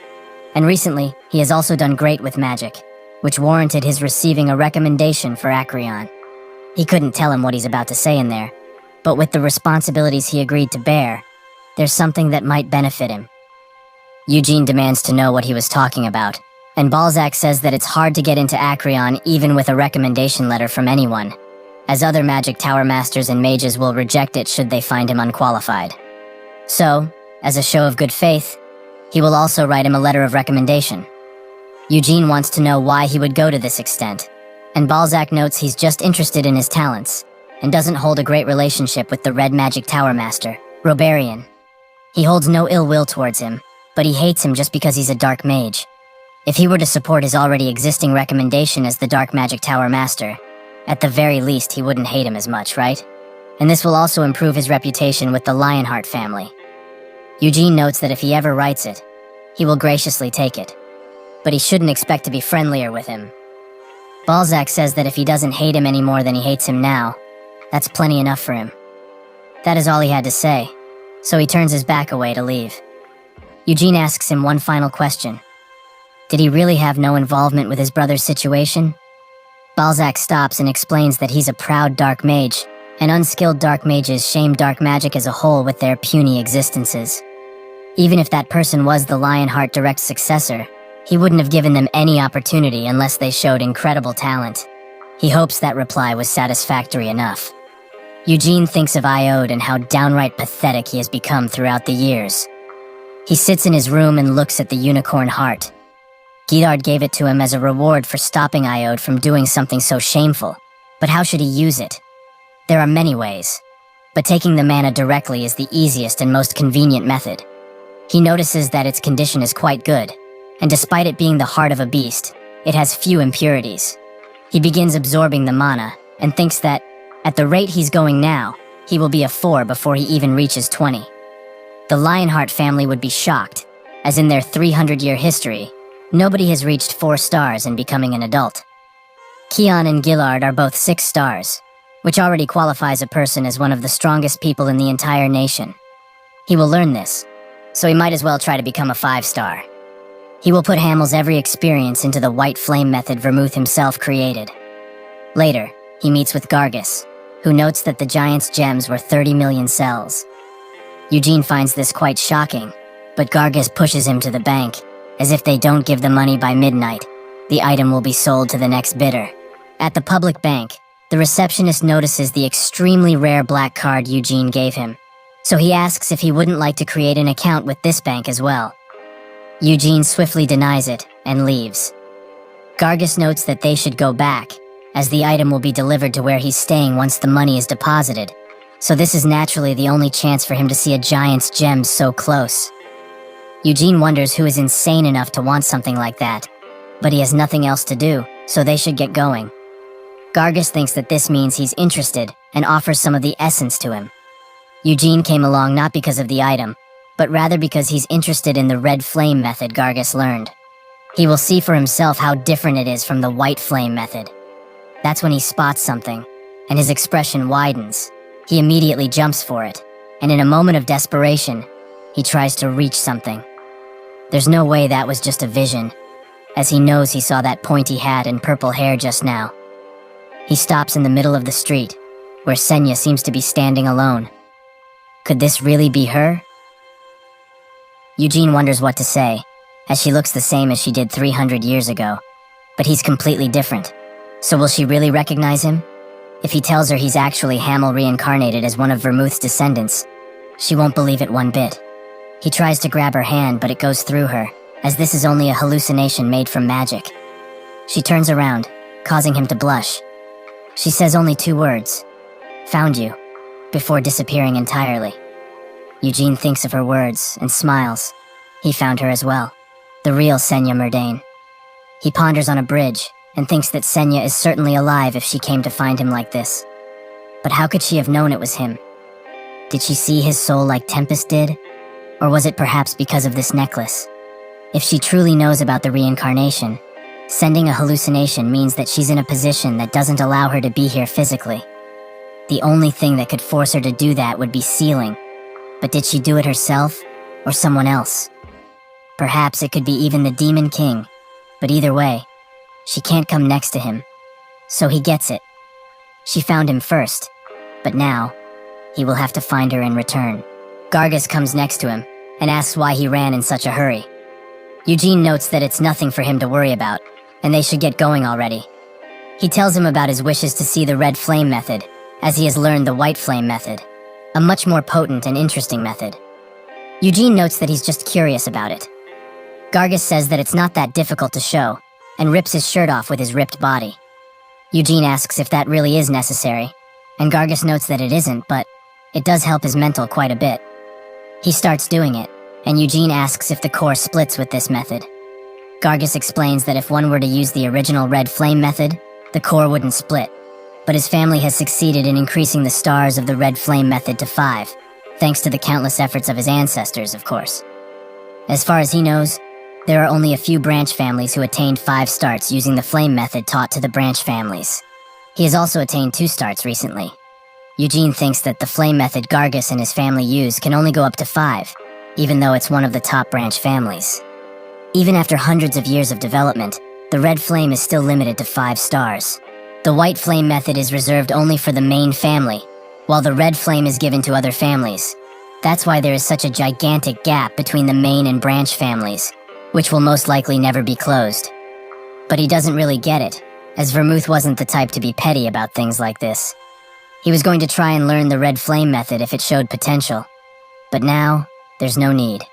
Speaker 1: And recently, he has also done great with magic, which warranted his receiving a recommendation for Acreon. He couldn't tell him what he's about to say in there, but with the responsibilities he agreed to bear, there's something that might benefit him. Eugene demands to know what he was talking about, and Balzac says that it's hard to get into Acreon even with a recommendation letter from anyone, as other magic tower masters and mages will reject it should they find him unqualified. So, as a show of good faith, he will also write him a letter of recommendation. Eugene wants to know why he would go to this extent, and Balzac notes he's just interested in his talents, and doesn't hold a great relationship with the Red Magic Tower Master, Robarian. He holds no ill will towards him, but he hates him just because he's a dark mage. If he were to support his already existing recommendation as the Dark Magic Tower Master, at the very least he wouldn't hate him as much, right? And this will also improve his reputation with the Lionheart family. Eugene notes that if he ever writes it, he will graciously take it, but he shouldn't expect to be friendlier with him. Balzac says that if he doesn't hate him any more than he hates him now, that's plenty enough for him. That is all he had to say, so he turns his back away to leave. Eugene asks him one final question. Did he really have no involvement with his brother's situation? Balzac stops and explains that he's a proud dark mage, and unskilled dark mages shame dark magic as a whole with their puny existences. Even if that person was the Lionheart direct successor, he wouldn't have given them any opportunity unless they showed incredible talent. He hopes that reply was satisfactory enough. Eugene thinks of Iode and how downright pathetic he has become throughout the years. He sits in his room and looks at the unicorn heart. Gillard gave it to him as a reward for stopping Iode from doing something so shameful, but how should he use it? There are many ways, but taking the mana directly is the easiest and most convenient method. He notices that its condition is quite good, and despite it being the heart of a beast, it has few impurities. He begins absorbing the mana, and thinks that, at the rate he's going now, he will be a 4 before he even reaches 20. The Lionheart family would be shocked, as in their 300-year history, nobody has reached 4 stars in becoming an adult. Keon and Gillard are both 6 stars, which already qualifies a person as one of the strongest people in the entire nation. He will learn this, so he might as well try to become a 5-star. He will put Hamel's every experience into the white flame method Vermouth himself created. Later, he meets with Gargus, who notes that the giant's gems were 30 million cells. Eugene finds this quite shocking, but Gargus pushes him to the bank, as if they don't give the money by midnight, the item will be sold to the next bidder. At the public bank, the receptionist notices the extremely rare black card Eugene gave him, so he asks if he wouldn't like to create an account with this bank as well. Eugene swiftly denies it and leaves. Gargus notes that they should go back, as the item will be delivered to where he's staying once the money is deposited, so this is naturally the only chance for him to see a giant's gems so close. Eugene wonders who is insane enough to want something like that, but he has nothing else to do, so they should get going. Gargus thinks that this means he's interested and offers some of the essence to him. Eugene came along not because of the item, but rather because he's interested in the red flame method Gargus learned. He will see for himself how different it is from the white flame method. That's when he spots something, and his expression widens. He immediately jumps for it, and in a moment of desperation, he tries to reach something. There's no way that was just a vision, as he knows he saw that pointy hat and purple hair just now. He stops in the middle of the street, where Senya seems to be standing alone. Could this really be her? Eugene wonders what to say, as she looks the same as she did 300 years ago, but he's completely different. So will she really recognize him? If he tells her he's actually Hamel reincarnated as one of Vermouth's descendants, she won't believe it one bit. He tries to grab her hand, but it goes through her, as this is only a hallucination made from magic. She turns around, causing him to blush. She says only 2 words, "Found you," before disappearing entirely. Eugene thinks of her words and smiles. He found her as well, the real Senya Murdain. He ponders on a bridge and thinks that Senya is certainly alive if she came to find him like this. But how could she have known it was him? Did she see his soul like Tempest did? Or was it perhaps because of this necklace? If she truly knows about the reincarnation, sending a hallucination means that she's in a position that doesn't allow her to be here physically. The only thing that could force her to do that would be sealing. But did she do it herself, or someone else? Perhaps it could be even the Demon King, but either way, she can't come next to him. So he gets it. She found him first, but now, he will have to find her in return. Gargus comes next to him, and asks why he ran in such a hurry. Eugene notes that it's nothing for him to worry about, and they should get going already. He tells him about his wishes to see the red flame method, as he has learned the white flame method, a much more potent and interesting method. Eugene notes that he's just curious about it. Gargus says that it's not that difficult to show, and rips his shirt off with his ripped body. Eugene asks if that really is necessary, and Gargus notes that it isn't, but it does help his mental quite a bit. He starts doing it, and Eugene asks if the core splits with this method. Gargus explains that if one were to use the original red flame method, the core wouldn't split, but his family has succeeded in increasing the stars of the red flame method to 5, thanks to the countless efforts of his ancestors, of course. As far as he knows, there are only a few branch families who attained 5 starts using the flame method taught to the branch families. He has also attained 2 starts recently. Eugene thinks that the flame method Gargus and his family use can only go up to 5, even though it's one of the top branch families. Even after hundreds of years of development, the red flame is still limited to 5 stars. The white flame method is reserved only for the main family, while the red flame is given to other families. That's why there is such a gigantic gap between the main and branch families, which will most likely never be closed. But he doesn't really get it, as Vermouth wasn't the type to be petty about things like this. He was going to try and learn the red flame method if it showed potential, but now, there's no need.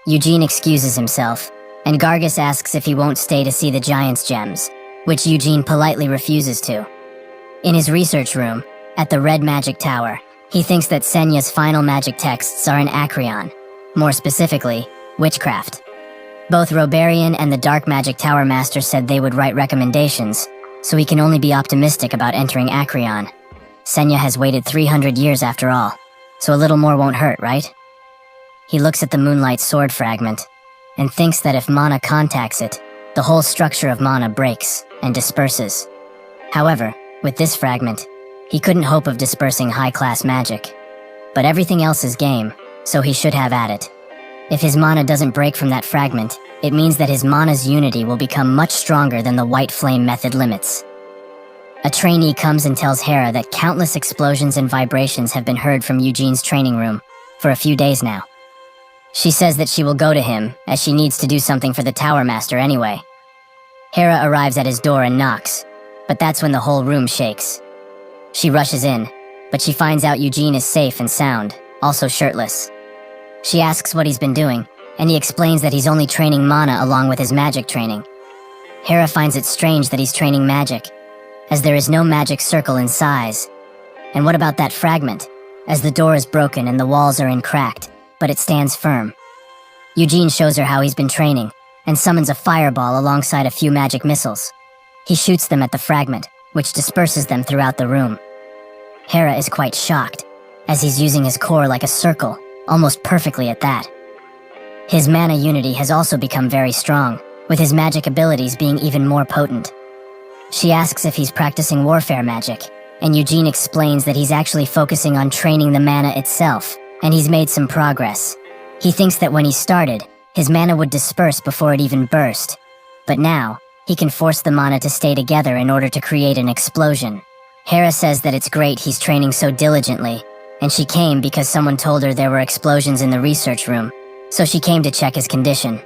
Speaker 1: Eugene excuses himself, and Gargus asks if he won't stay to see the giant's gems, which Eugene politely refuses to. In his research room, at the Red Magic Tower, he thinks that Senya's final magic texts are in Acreon, more specifically, witchcraft. Both Roberian and the Dark Magic Tower Master said they would write recommendations, so he can only be optimistic about entering Acreon. Senya has waited 300 years after all, so a little more won't hurt, right? He looks at the moonlight sword fragment, and thinks that if mana contacts it, the whole structure of mana breaks and disperses. However, with this fragment, he couldn't hope of dispersing high-class magic. But everything else is game, so he should have at it. If his mana doesn't break from that fragment, it means that his mana's unity will become much stronger than the white flame method limits. A trainee comes and tells Hera that countless explosions and vibrations have been heard from Eugene's training room for a few days now. She says that she will go to him, as she needs to do something for the Tower Master anyway. Hera arrives at his door and knocks, but that's when the whole room shakes. She rushes in, but she finds out Eugene is safe and sound, also shirtless. She asks what he's been doing, and he explains that he's only training mana along with his magic training. Hera finds it strange that he's training magic, as there is no magic circle in size. And what about that fragment, as the door is broken and the walls are cracked, but it stands firm? Eugene shows her how he's been training, and summons a fireball alongside a few magic missiles. He shoots them at the fragment, which disperses them throughout the room. Hera is quite shocked, as he's using his core like a circle, almost perfectly at that. His mana unity has also become very strong, with his magic abilities being even more potent. She asks if he's practicing warfare magic, and Eugene explains that he's actually focusing on training the mana itself, and he's made some progress. He thinks that when he started, his mana would disperse before it even burst. But now, he can force the mana to stay together in order to create an explosion. Hera says that it's great he's training so diligently, and she came because someone told her there were explosions in the research room, so she came to check his condition.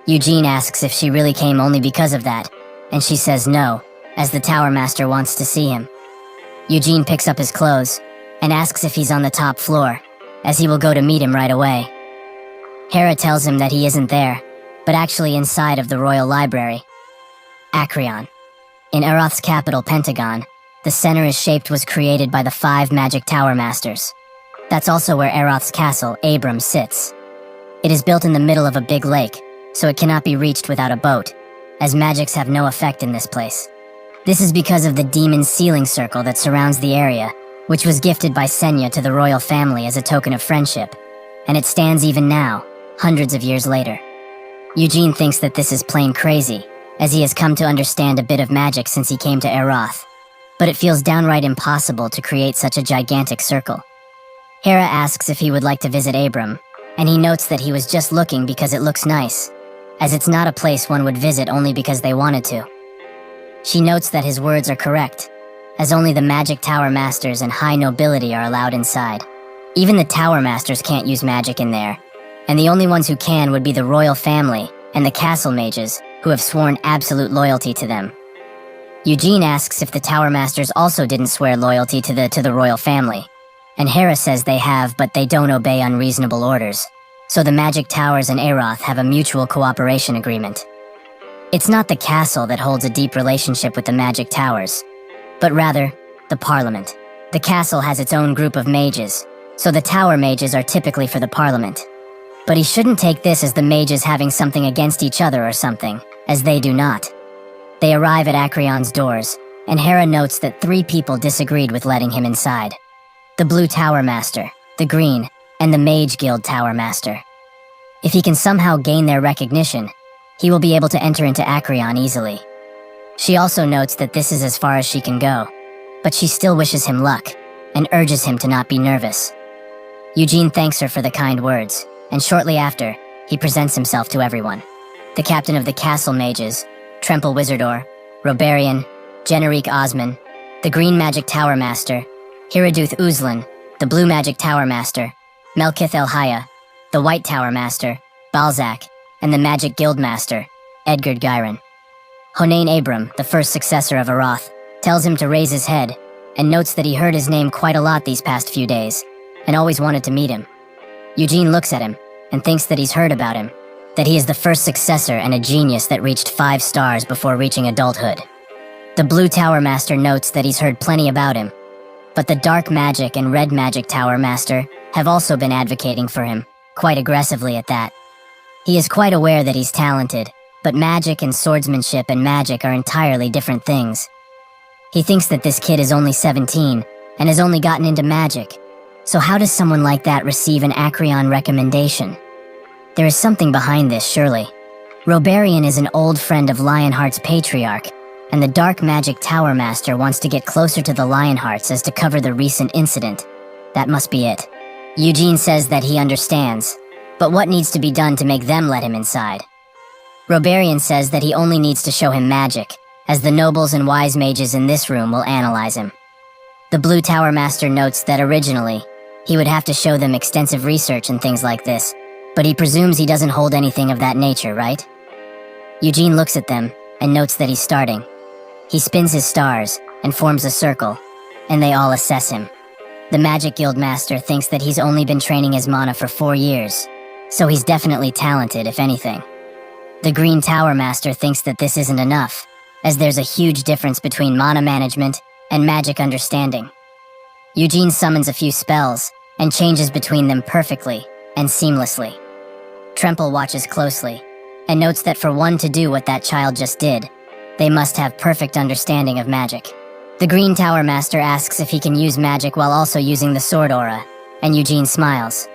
Speaker 1: Eugene asks if she really came only because of that, and she says no, as the Tower Master wants to see him. Eugene picks up his clothes, and asks if he's on the top floor, as he will go to meet him right away. Hera tells him that he isn't there, but actually inside of the Royal Library. Acreon. In Eroth's capital, Pentagon, the center is shaped was created by the 5 magic Tower Masters. That's also where Eroth's castle, Abram, sits. It is built in the middle of a big lake, so it cannot be reached without a boat, as magics have no effect in this place. This is because of the demon sealing circle that surrounds the area, which was gifted by Senya to the royal family as a token of friendship, and it stands even now, hundreds of years later. Eugene thinks that this is plain crazy, as he has come to understand a bit of magic since he came to Eroth, but it feels downright impossible to create such a gigantic circle. Hera asks if he would like to visit Abram, and he notes that he was just looking because it looks nice, as it's not a place one would visit only because they wanted to. She notes that his words are correct, as only the magic Tower Masters and high nobility are allowed inside. Even the Tower Masters can't use magic in there, and the only ones who can would be the royal family and the castle mages, who have sworn absolute loyalty to them. Eugene asks if the Tower Masters also didn't swear loyalty to the royal family, and Hera says they have, but they don't obey unreasonable orders, so the Magic Towers and Eroth have a mutual cooperation agreement. It's not the castle that holds a deep relationship with the Magic Towers, but rather, the Parliament. The castle has its own group of mages, so the Tower mages are typically for the Parliament. But he shouldn't take this as the mages having something against each other or something, as they do not. They arrive at Acreon's doors, and Hera notes that 3 people disagreed with letting him inside. The Blue Tower Master, the Green, and the Mage Guild Tower Master. If he can somehow gain their recognition, he will be able to enter into Acreon easily. She also notes that this is as far as she can go, but she still wishes him luck, and urges him to not be nervous. Eugene thanks her for the kind words, and shortly after, he presents himself to everyone. The captain of the castle mages, Tremple Wizardor, Roberian, Generique Osman, the Green Magic Tower Master, Hiraduth Uzlan, the Blue Magic Tower Master, Melkith Elhaya, the White Tower Master, Balzac, and the Magic Guild Master, Edgard Gyron. Honain Abram, the first successor of Eroth, tells him to raise his head, and notes that he heard his name quite a lot these past few days, and always wanted to meet him. Eugene looks at him, and thinks that he's heard about him, that he is the first successor and a genius that reached 5 stars before reaching adulthood. The Blue Tower Master notes that he's heard plenty about him, but the Dark Magic and Red Magic Tower Master have also been advocating for him, quite aggressively at that. He is quite aware that he's talented, but magic and swordsmanship and magic are entirely different things, He thinks that this kid is only 17 and has only gotten into magic. So how does someone like that receive an Acreon recommendation? There is something behind this, surely. Robarian is an old friend of Lionheart's patriarch, and the Dark Magic Tower Master wants to get closer to the Lionhearts as to cover the recent incident. That must be it. Eugene says that he understands, but what needs to be done to make them let him inside? Robarian says that he only needs to show him magic, as the nobles and wise mages in this room will analyze him. The Blue Tower Master notes that originally, he would have to show them extensive research and things like this, but he presumes he doesn't hold anything of that nature, right? Eugene looks at them and notes that he's starting. He spins his stars and forms a circle, and they all assess him. The Magic Guild Master thinks that he's only been training his mana for 4 years, so he's definitely talented, if anything. The Green Tower Master thinks that this isn't enough, as there's a huge difference between mana management and magic understanding. Eugene summons a few spells and changes between them perfectly and seamlessly. Tremple watches closely and notes that for one to do what that child just did, they must have perfect understanding of magic. The Green Tower Master asks if he can use magic while also using the sword aura, and Eugene smiles.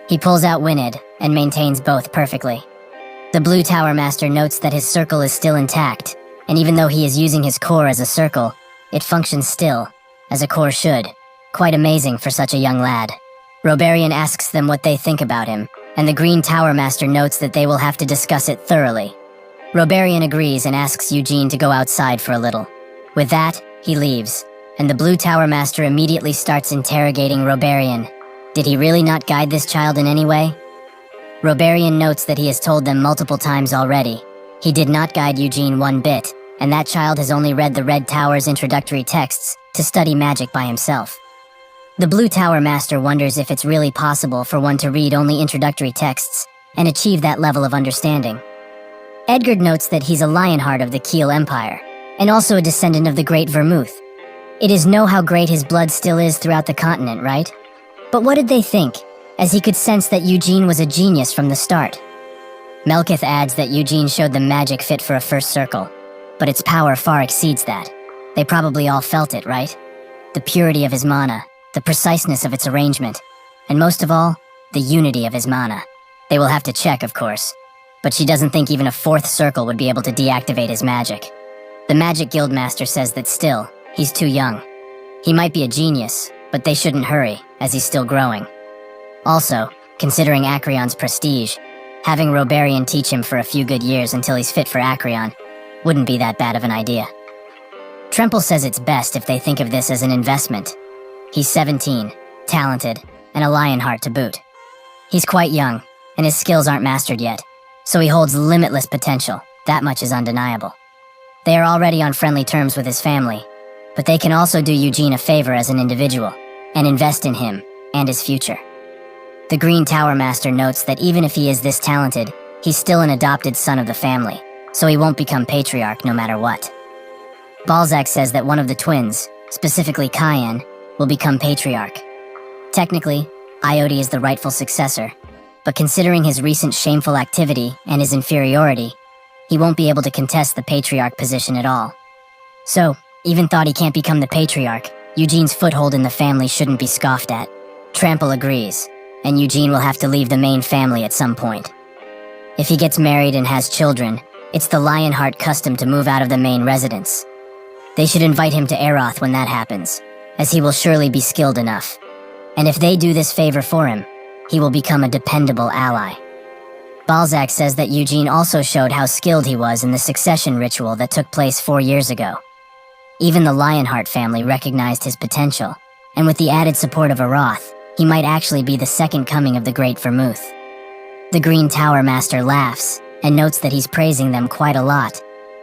Speaker 1: He pulls out Winid and maintains both perfectly. The Blue Tower Master notes that his circle is still intact, and even though he is using his core as a circle, it functions still, as a core should. Quite amazing for such a young lad. Robarian asks them what they think about him, and the Green Tower Master notes that they will have to discuss it thoroughly. Robarian agrees and asks Eugene to go outside for a little. With that, he leaves, and the Blue Tower Master immediately starts interrogating Robarian. Did he really not guide this child in any way? Robarian notes that he has told them multiple times already. He did not guide Eugene one bit, and that child has only read the Red Tower's introductory texts to study magic by himself. The Blue Tower Master wonders if it's really possible for one to read only introductory texts and achieve that level of understanding. Edgar notes that he's a Lionheart of the Keel Empire, and also a descendant of the Great Vermouth. It is know how great his blood still is throughout the continent, right? But what did they think, as he could sense that Eugene was a genius from the start? Melkith adds that Eugene showed them magic fit for a first circle, but its power far exceeds that. They probably all felt it, right? The purity of his mana, the preciseness of its arrangement, and most of all, the unity of his mana. They will have to check, of course, but she doesn't think even a fourth circle would be able to deactivate his magic. The Magic Guild Master says that still, he's too young. He might be a genius, but they shouldn't hurry, as he's still growing. Also, considering Acreon's prestige, having Robarian teach him for a few good years until he's fit for Acreon wouldn't be that bad of an idea. Tremple says it's best if they think of this as an investment. He's 17, talented, and a Lionheart to boot. He's quite young, and his skills aren't mastered yet, so he holds limitless potential. That much is undeniable. They are already on friendly terms with his family, but they can also do Eugene a favor as an individual, and invest in him and his future. The Green Tower Master notes that even if he is this talented, he's still an adopted son of the family, so he won't become patriarch no matter what. Balzac says that one of the twins, specifically Cayenne, will become patriarch. Technically, Ioti is the rightful successor, but considering his recent shameful activity and his inferiority, he won't be able to contest the patriarch position at all. So, even though he can't become the patriarch, Eugene's foothold in the family shouldn't be scoffed at. Trample agrees, and Eugene will have to leave the main family at some point. If he gets married and has children, it's the Lionheart custom to move out of the main residence. They should invite him to Eroth when that happens, as he will surely be skilled enough. And if they do this favor for him, he will become a dependable ally. Balzac says that Eugene also showed how skilled he was in the succession ritual that took place 4 years ago. Even the Lionheart family recognized his potential, and with the added support of Eroth, he might actually be the second coming of the Great Vermouth. The Green Tower Master laughs, and notes that he's praising them quite a lot,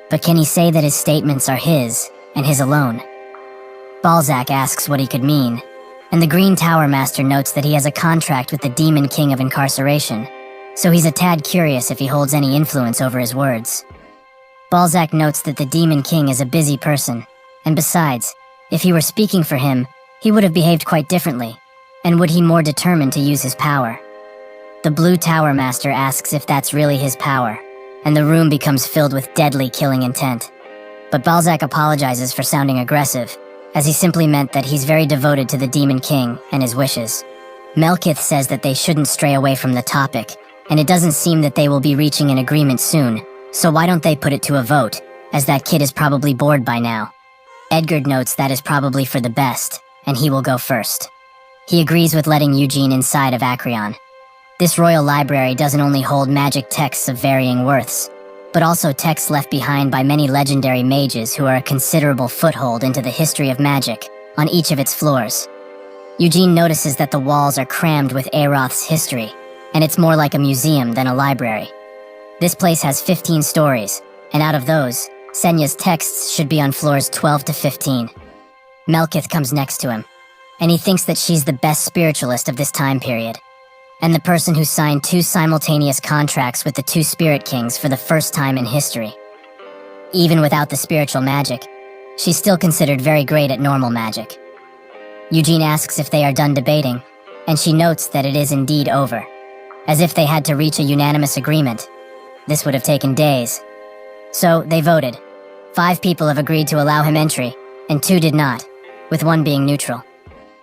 Speaker 1: but can he say that his statements are his, and his alone? Balzac asks what he could mean, and the Green Tower Master notes that he has a contract with the Demon King of Incarceration, so he's a tad curious if he holds any influence over his words. Balzac notes that the Demon King is a busy person, and besides, if he were speaking for him, he would have behaved quite differently, and would he more determined to use his power? The Blue Tower Master asks if that's really his power, and the room becomes filled with deadly killing intent. but Balzac apologizes for sounding aggressive, as he simply meant that he's very devoted to the Demon King and his wishes. Melkith says that they shouldn't stray away from the topic, and it doesn't seem that they will be reaching an agreement soon, so why don't they put it to a vote, as that kid is probably bored by now. Edgar notes that is probably for the best, and he will go first. He agrees with letting Eugene inside of Acreon. This royal library doesn't only hold magic texts of varying worths, but also texts left behind by many legendary mages who are a considerable foothold into the history of magic on each of its floors. Eugene notices that the walls are crammed with Aeroth's history, and it's more like a museum than a library. This place has 15 stories, and out of those, Senya's texts should be on floors 12 to 15. Melkith comes next to him, and he thinks that she's the best spiritualist of this time period, and the person who signed 2 simultaneous contracts with the 2 spirit kings for the first time in history. Even without the spiritual magic, she's still considered very great at normal magic. Eugene asks if they are done debating, and she notes that it is indeed over. As if they had to reach a unanimous agreement. This would have taken days. So, they voted. 5 people have agreed to allow him entry, and 2 did not, with 1 being neutral.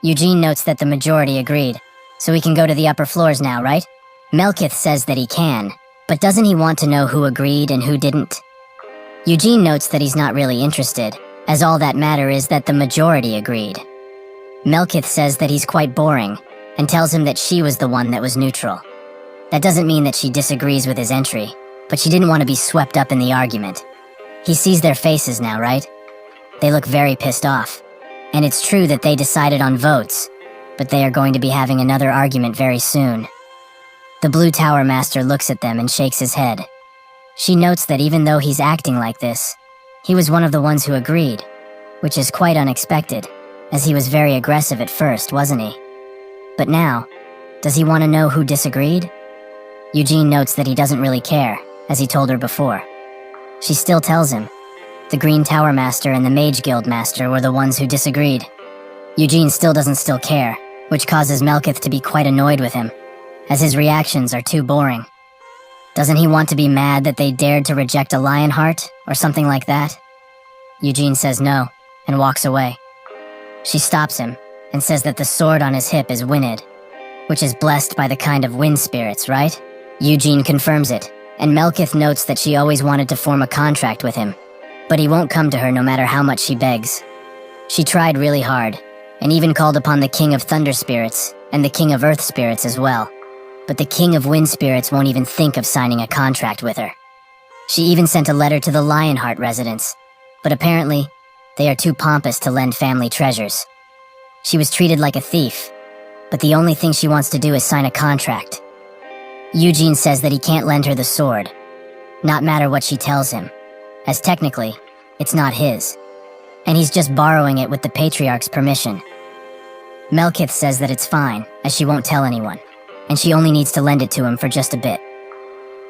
Speaker 1: Eugene notes that the majority agreed, so he can go to the upper floors now, right? Melkith says that he can, but doesn't he want to know who agreed and who didn't? Eugene notes that he's not really interested, as all that matter is that the majority agreed. Melkith says that he's quite boring, and tells him that she was the one that was neutral. That doesn't mean that she disagrees with his entry, but she didn't want to be swept up in the argument. He sees their faces now, right? They look very pissed off. And it's true that they decided on votes, but they are going to be having another argument very soon. The Blue Tower Master looks at them and shakes his head. She notes that even though he's acting like this, he was one of the ones who agreed, which is quite unexpected, as he was very aggressive at first, wasn't he? But now, does he want to know who disagreed? Eugene notes that he doesn't really care, as he told her before. She still tells him. The Green Tower Master and the Mage Guild Master were the ones who disagreed. Eugene still doesn't care, which causes Melkith to be quite annoyed with him, as his reactions are too boring. Doesn't he want to be mad that they dared to reject a Lionheart, or something like that? Eugene says no, and walks away. She stops him, and says that the sword on his hip is Wynid, which is blessed by the kind of wind spirits, right? Eugene confirms it, and Melkith notes that she always wanted to form a contract with him, but he won't come to her no matter how much she begs. She tried really hard, and even called upon the King of Thunder Spirits, and the King of Earth Spirits as well, but the King of Wind Spirits won't even think of signing a contract with her. She even sent a letter to the Lionheart residents, but apparently, they are too pompous to lend family treasures. She was treated like a thief, but the only thing she wants to do is sign a contract. Eugene says that he can't lend her the sword, not matter what she tells him, as technically, it's not his, and he's just borrowing it with the Patriarch's permission. Melkith says that it's fine, as she won't tell anyone, and she only needs to lend it to him for just a bit.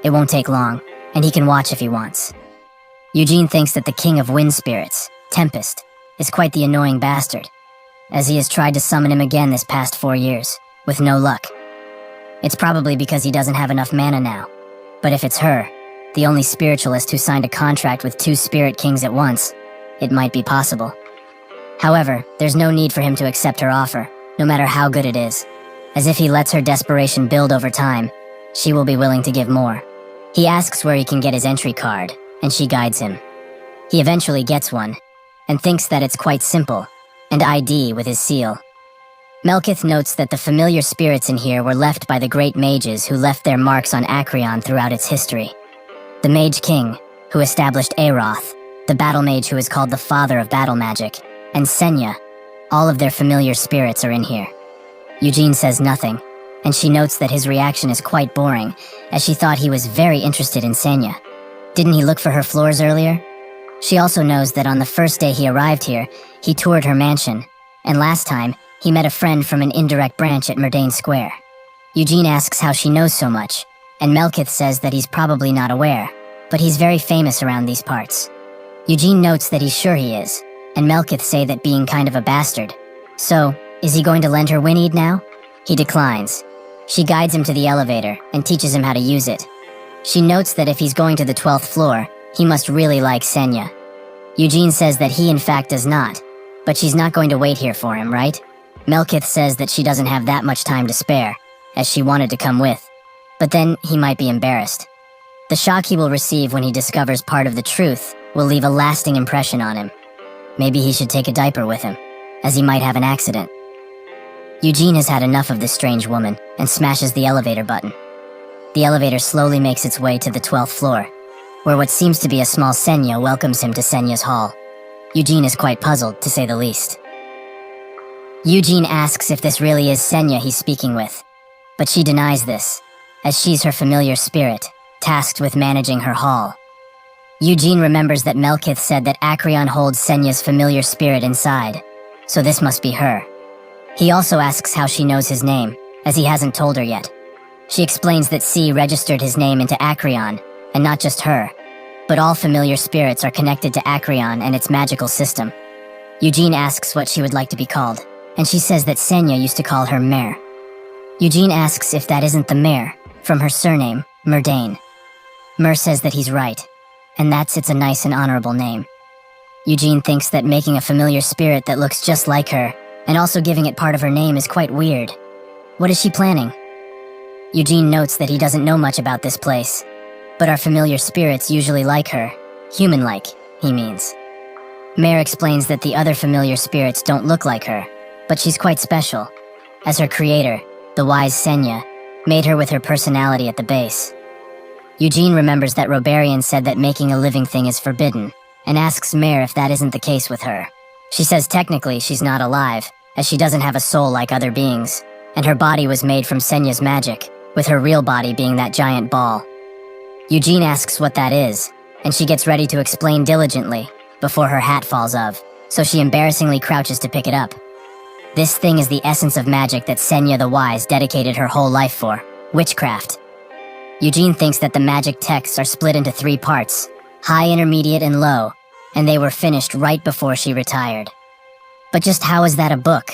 Speaker 1: It won't take long, and he can watch if he wants. Eugene thinks that the King of Wind Spirits, Tempest, is quite the annoying bastard, as he has tried to summon him again this past 4 years, with no luck. It's probably because he doesn't have enough mana now, but if it's her, the only spiritualist who signed a contract with 2 spirit kings at once, it might be possible. However, there's no need for him to accept her offer, no matter how good it is, as if he lets her desperation build over time, she will be willing to give more. He asks where he can get his entry card, and she guides him. He eventually gets one, and thinks that it's quite simple, and ID with his seal. Melkith notes that the familiar spirits in here were left by the great mages who left their marks on Acreon throughout its history. The Mage King, who established Aeroth, the battle mage who is called the Father of Battle Magic, and Senya, all of their familiar spirits are in here. Eugene says nothing, and she notes that his reaction is quite boring, as she thought he was very interested in Senya. Didn't he look for her floors earlier? She also knows that on the first day he arrived here, he toured her mansion, and last time, he met a friend from an indirect branch at Murdain Square. Eugene asks how she knows so much, and Melkith says that he's probably not aware, but he's very famous around these parts. Eugene notes that he's sure he is, and Melkith say that being kind of a bastard. So, is he going to lend her Wynid now? He declines. She guides him to the elevator and teaches him how to use it. She notes that if he's going to the 12th floor, he must really like Senya. Eugene says that he in fact does not, but she's not going to wait here for him, right? Melkith says that she doesn't have that much time to spare, as she wanted to come with. But then he might be embarrassed. The shock he will receive when he discovers part of the truth will leave a lasting impression on him. Maybe he should take a diaper with him, as he might have an accident. Eugene has had enough of this strange woman and smashes the elevator button. The elevator slowly makes its way to the 12th floor, where what seems to be a small Senya welcomes him to Senya's hall. Eugene is quite puzzled, to say the least. Eugene asks if this really is Senya he's speaking with, but she denies this, as she's her familiar spirit, tasked with managing her hall. Eugene remembers that Melkith said that Acreon holds Senya's familiar spirit inside, so this must be her. He also asks how she knows his name, as he hasn't told her yet. She explains that C registered his name into Acreon, and not just her, but all familiar spirits are connected to Acreon and its magical system. Eugene asks what she would like to be called, and she says that Senya used to call her Mare. Eugene asks if that isn't the Mare, from her surname, Murdane. Mer says that he's right, and it's a nice and honorable name. Eugene thinks that making a familiar spirit that looks just like her, and also giving it part of her name is quite weird. What is she planning? Eugene notes that he doesn't know much about this place, but our familiar spirits usually like her, human-like, he means. Mare explains that the other familiar spirits don't look like her, but she's quite special, as her creator, the wise Senya, made her with her personality at the base. Eugene remembers that Robarian said that making a living thing is forbidden, and asks Mare if that isn't the case with her. She says technically she's not alive, as she doesn't have a soul like other beings, and her body was made from Senya's magic, with her real body being that giant ball. Eugene asks what that is, and she gets ready to explain diligently, before her hat falls off, so she embarrassingly crouches to pick it up. This thing is the essence of magic that Senya the Wise dedicated her whole life for, witchcraft. Eugene thinks that the magic texts are split into 3 parts, high, intermediate, and low, and they were finished right before she retired. But just how is that a book?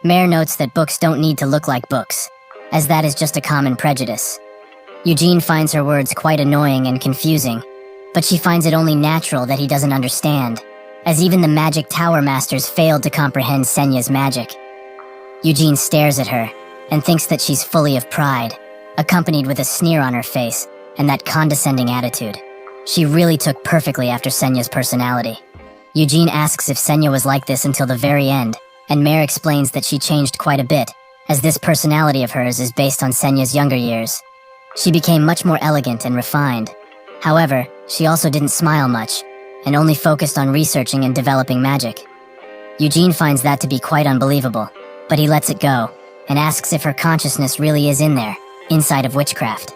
Speaker 1: Mare notes that books don't need to look like books, as that is just a common prejudice. Eugene finds her words quite annoying and confusing, but she finds it only natural that he doesn't understand, as even the magic tower masters failed to comprehend Senya's magic. Eugene stares at her, and thinks that she's fully of pride, accompanied with a sneer on her face, and that condescending attitude. She really took perfectly after Senya's personality. Eugene asks if Senya was like this until the very end, and Mare explains that she changed quite a bit, as this personality of hers is based on Senya's younger years. She became much more elegant and refined. However, she also didn't smile much, and only focused on researching and developing magic. Eugene finds that to be quite unbelievable, but he lets it go, and asks if her consciousness really is in there, inside of witchcraft.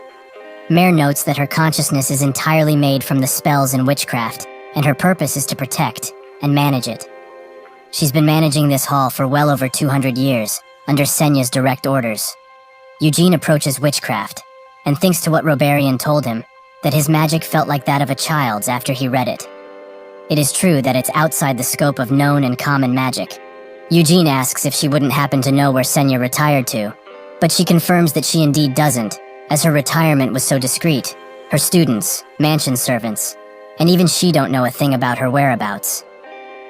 Speaker 1: Mare notes that her consciousness is entirely made from the spells in witchcraft, and her purpose is to protect and manage it. She's been managing this hall for well over 200 years, under Senya's direct orders. Eugene approaches witchcraft, and thinks to what Robarian told him, that his magic felt like that of a child's after he read it. It is true that it's outside the scope of known and common magic. Eugene asks if she wouldn't happen to know where Senya retired to, but she confirms that she indeed doesn't, as her retirement was so discreet. Her students, mansion servants, and even she don't know a thing about her whereabouts.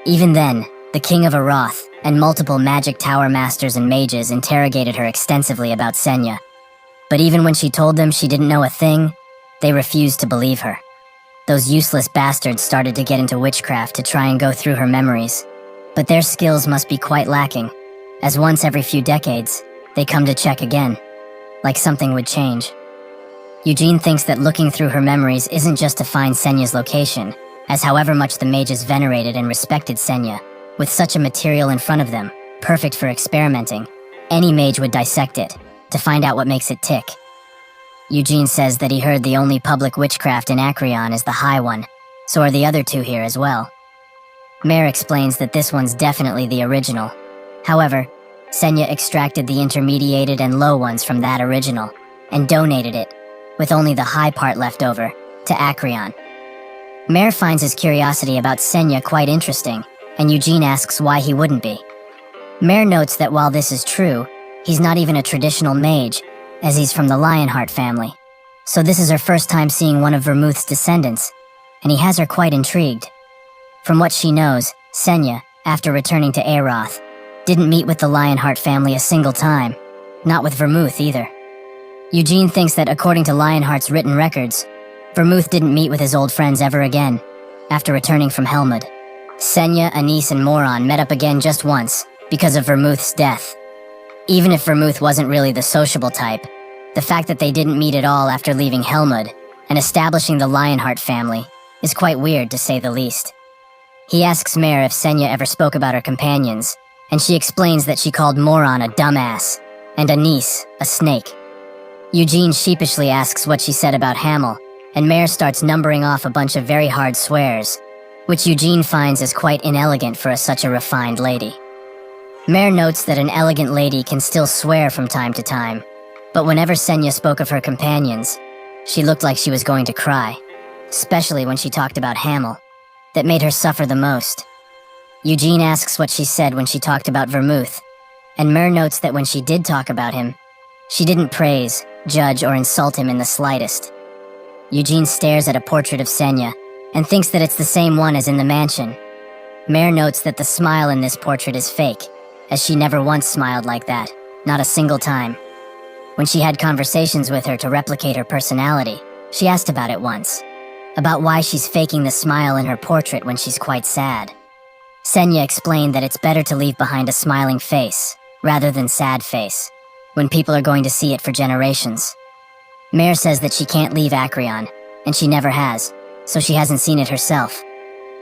Speaker 1: Even then, the King of Aroth and multiple magic tower masters and mages interrogated her extensively about Senya. But even when she told them she didn't know a thing, they refused to believe her. Those useless bastards started to get into witchcraft to try and go through her memories. But their skills must be quite lacking, as once every few decades, they come to check again, like something would change. Eugene thinks that looking through her memories isn't just to find Senya's location, as however much the mages venerated and respected Senya, with such a material in front of them, perfect for experimenting, any mage would dissect it, to find out what makes it tick. Eugene says that he heard the only public witchcraft in Acreon is the high one, so are the other 2 here as well. Mare explains that this one's definitely the original. However, Senya extracted the intermediated and low ones from that original, and donated it, with only the high part left over, to Acreon. Mare finds his curiosity about Senya quite interesting, and Eugene asks why he wouldn't be. Mare notes that while this is true, he's not even a traditional mage, as he's from the Lionheart family. So this is her first time seeing one of Vermouth's descendants, and he has her quite intrigued. From what she knows, Senya, after returning to Aeroth, didn't meet with the Lionheart family a single time, not with Vermouth either. Eugene thinks that according to Lionheart's written records, Vermouth didn't meet with his old friends ever again, after returning from Helmut. Senya, Anise, and Moron met up again just once, because of Vermouth's death. Even if Vermouth wasn't really the sociable type, the fact that they didn't meet at all after leaving Helmut and establishing the Lionheart family is quite weird to say the least. He asks Mare if Senya ever spoke about her companions, and she explains that she called Moron a dumbass, and Anise a snake. Eugene sheepishly asks what she said about Hamel, and Mare starts numbering off a bunch of very hard swears, which Eugene finds as quite inelegant for such a refined lady. Mare notes that an elegant lady can still swear from time to time, but whenever Senya spoke of her companions, she looked like she was going to cry, especially when she talked about Hamel. That made her suffer the most. Eugene asks what she said when she talked about Vermouth, and Mare notes that when she did talk about him, she didn't praise, judge, or insult him in the slightest. Eugene stares at a portrait of Senya and thinks that it's the same one as in the mansion. Mare notes that the smile in this portrait is fake, as she never once smiled like that, not a single time. When she had conversations with her to replicate her personality, she asked about it once, about why she's faking the smile in her portrait when she's quite sad. Senya explained that it's better to leave behind a smiling face, rather than sad face, when people are going to see it for generations. Mare says that she can't leave Acreon, and she never has, so she hasn't seen it herself.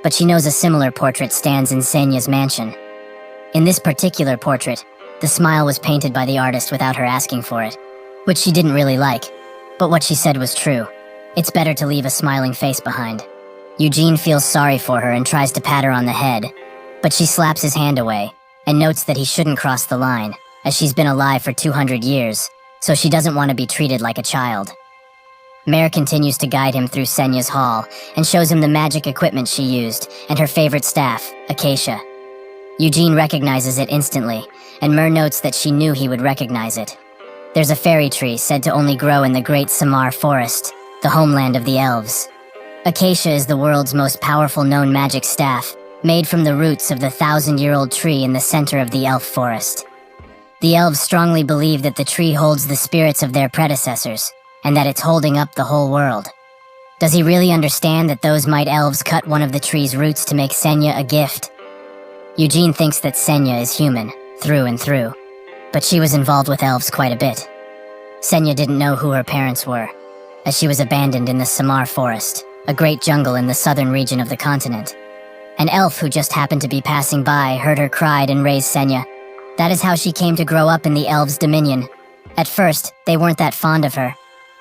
Speaker 1: But she knows a similar portrait stands in Senya's mansion. In this particular portrait, the smile was painted by the artist without her asking for it, which she didn't really like, but what she said was true. It's better to leave a smiling face behind. Eugene feels sorry for her and tries to pat her on the head, but she slaps his hand away and notes that he shouldn't cross the line, as she's been alive for 200 years, so she doesn't want to be treated like a child. Mare continues to guide him through Senya's hall and shows him the magic equipment she used and her favorite staff, Acacia. Eugene recognizes it instantly, and Mare notes that she knew he would recognize it. There's a fairy tree said to only grow in the Great Samar Forest, the homeland of the elves. Acacia is the world's most powerful known magic staff, made from the roots of the 1,000-year-old tree in the center of the elf forest. The elves strongly believe that the tree holds the spirits of their predecessors, and that it's holding up the whole world. Does he really understand that those might elves cut one of the tree's roots to make Senya a gift? Eugene thinks that Senya is human, through and through, but she was involved with elves quite a bit. Senya didn't know who her parents were, as she was abandoned in the Samar Forest, a great jungle in the southern region of the continent. An elf who just happened to be passing by heard her cry and raised Senya. That is how she came to grow up in the elves' dominion. At first, they weren't that fond of her,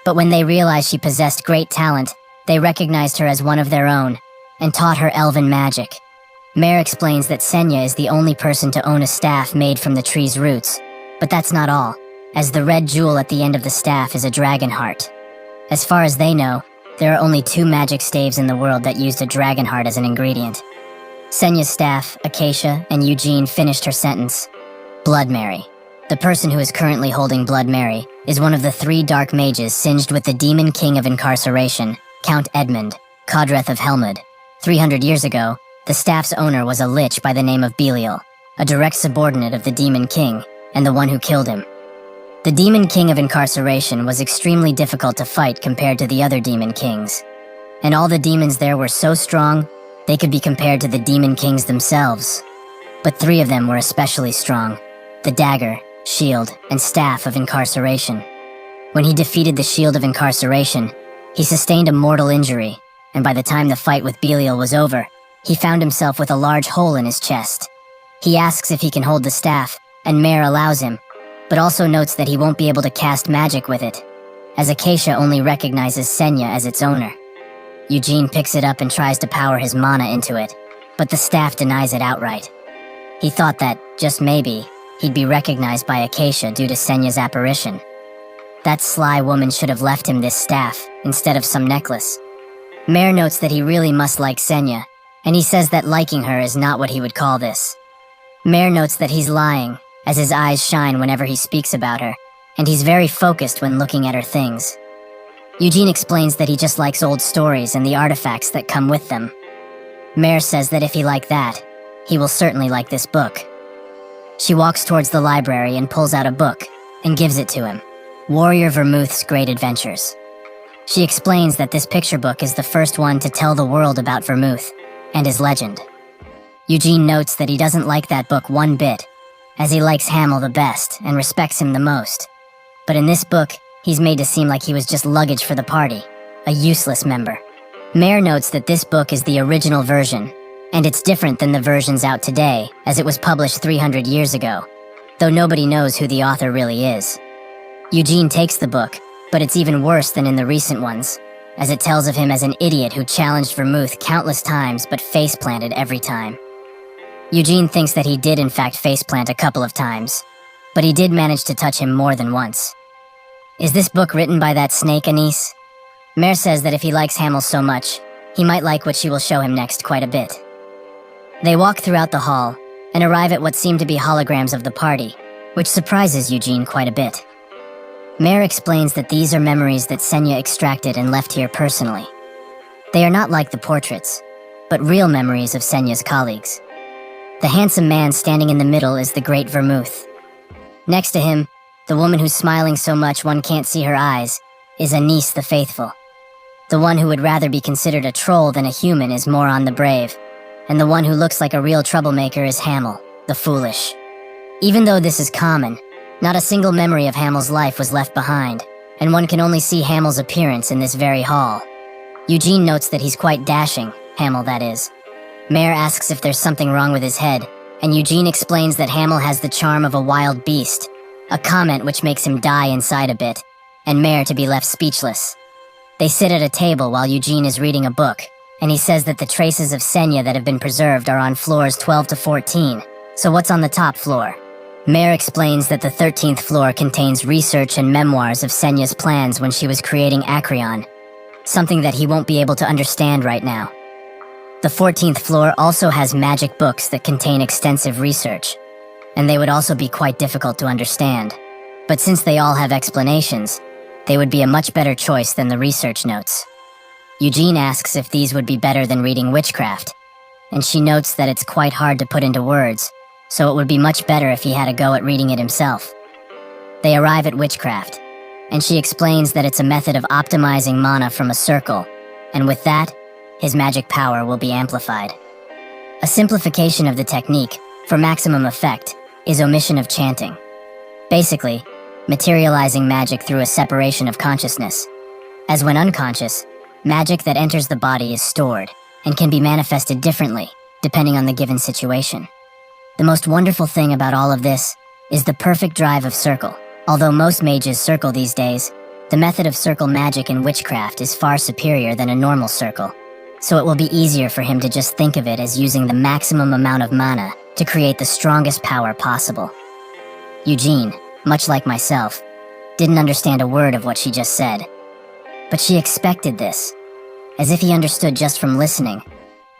Speaker 1: but when they realized she possessed great talent, they recognized her as one of their own, and taught her elven magic. Mare explains that Senya is the only person to own a staff made from the tree's roots, but that's not all, as the red jewel at the end of the staff is a dragon heart. As far as they know, there are only 2 magic staves in the world that used a dragon heart as an ingredient. Senya's staff, Acacia, and Eugene finished her sentence. Blood Mary. The person who is currently holding Blood Mary is one of the 3 dark mages singed with the demon king of incarceration, Count Edmund, Kodreth of Helmut. 300 years ago, the staff's owner was a lich by the name of Belial, a direct subordinate of the demon king, and the one who killed him. The demon king of incarceration was extremely difficult to fight compared to the other demon kings, and all the demons there were so strong, they could be compared to the demon kings themselves. But 3 of them were especially strong: the dagger, shield, and staff of incarceration. When he defeated the shield of incarceration, he sustained a mortal injury, and by the time the fight with Belial was over, he found himself with a large hole in his chest. He asks if he can hold the staff, and Mare allows him, but also notes that he won't be able to cast magic with it, as Acacia only recognizes Senya as its owner. Eugene picks it up and tries to power his mana into it, but the staff denies it outright. He thought that, just maybe, he'd be recognized by Acacia due to Senya's apparition. That sly woman should have left him this staff, instead of some necklace. Mare notes that he really must like Senya, and he says that liking her is not what he would call this. Mare notes that he's lying, as his eyes shine whenever he speaks about her, and he's very focused when looking at her things. Eugene explains that he just likes old stories and the artifacts that come with them. Mare says that if he liked that, he will certainly like this book. She walks towards the library and pulls out a book and gives it to him. Warrior Vermouth's Great Adventures. She explains that this picture book is the first one to tell the world about Vermouth and his legend. Eugene notes that he doesn't like that book one bit, as he likes Hamel the best and respects him the most. But in this book, he's made to seem like he was just luggage for the party, a useless member. Mare notes that this book is the original version, and it's different than the versions out today, as it was published 300 years ago, though nobody knows who the author really is. Eugene takes the book, but it's even worse than in the recent ones, as it tells of him as an idiot who challenged Vermouth countless times but face-planted every time. Eugene thinks that he did in fact face-plant a couple of times, but he did manage to touch him more than once. Is this book written by that snake, Anise? Mare says that if he likes Hamel so much, he might like what she will show him next quite a bit. They walk throughout the hall and arrive at what seem to be holograms of the party, which surprises Eugene quite a bit. Mare explains that these are memories that Senya extracted and left here personally. They are not like the portraits, but real memories of Senya's colleagues. The handsome man standing in the middle is the great Vermouth. Next to him, the woman who's smiling so much one can't see her eyes, is Anise the Faithful. The one who would rather be considered a troll than a human is Moron the Brave, and the one who looks like a real troublemaker is Hamel, the Foolish. Even though this is common, not a single memory of Hamel's life was left behind, and one can only see Hamel's appearance in this very hall. Eugene notes that he's quite dashing, Hamel that is. Mare asks if there's something wrong with his head, and Eugene explains that Hamel has the charm of a wild beast, a comment which makes him die inside a bit, and Mare to be left speechless. They sit at a table while Eugene is reading a book, and he says that the traces of Senya that have been preserved are on floors 12 to 14, so what's on the top floor? Mare explains that the 13th floor contains research and memoirs of Senya's plans when she was creating Acreon, something that he won't be able to understand right now. The 14th floor also has magic books that contain extensive research, and they would also be quite difficult to understand. But since they all have explanations, they would be a much better choice than the research notes. Eugene asks if these would be better than reading witchcraft, and she notes that it's quite hard to put into words, so it would be much better if he had a go at reading it himself. They arrive at witchcraft, and she explains that it's a method of optimizing mana from a circle, and with that, his magic power will be amplified. A simplification of the technique, for maximum effect, is omission of chanting. Basically, materializing magic through a separation of consciousness. As when unconscious, magic that enters the body is stored, and can be manifested differently, depending on the given situation. The most wonderful thing about all of this is the perfect drive of circle. Although most mages circle these days, the method of circle magic in witchcraft is far superior than a normal circle, so it will be easier for him to just think of it as using the maximum amount of mana to create the strongest power possible. Eugene, much like myself, didn't understand a word of what she just said. But she expected this. As if he understood just from listening,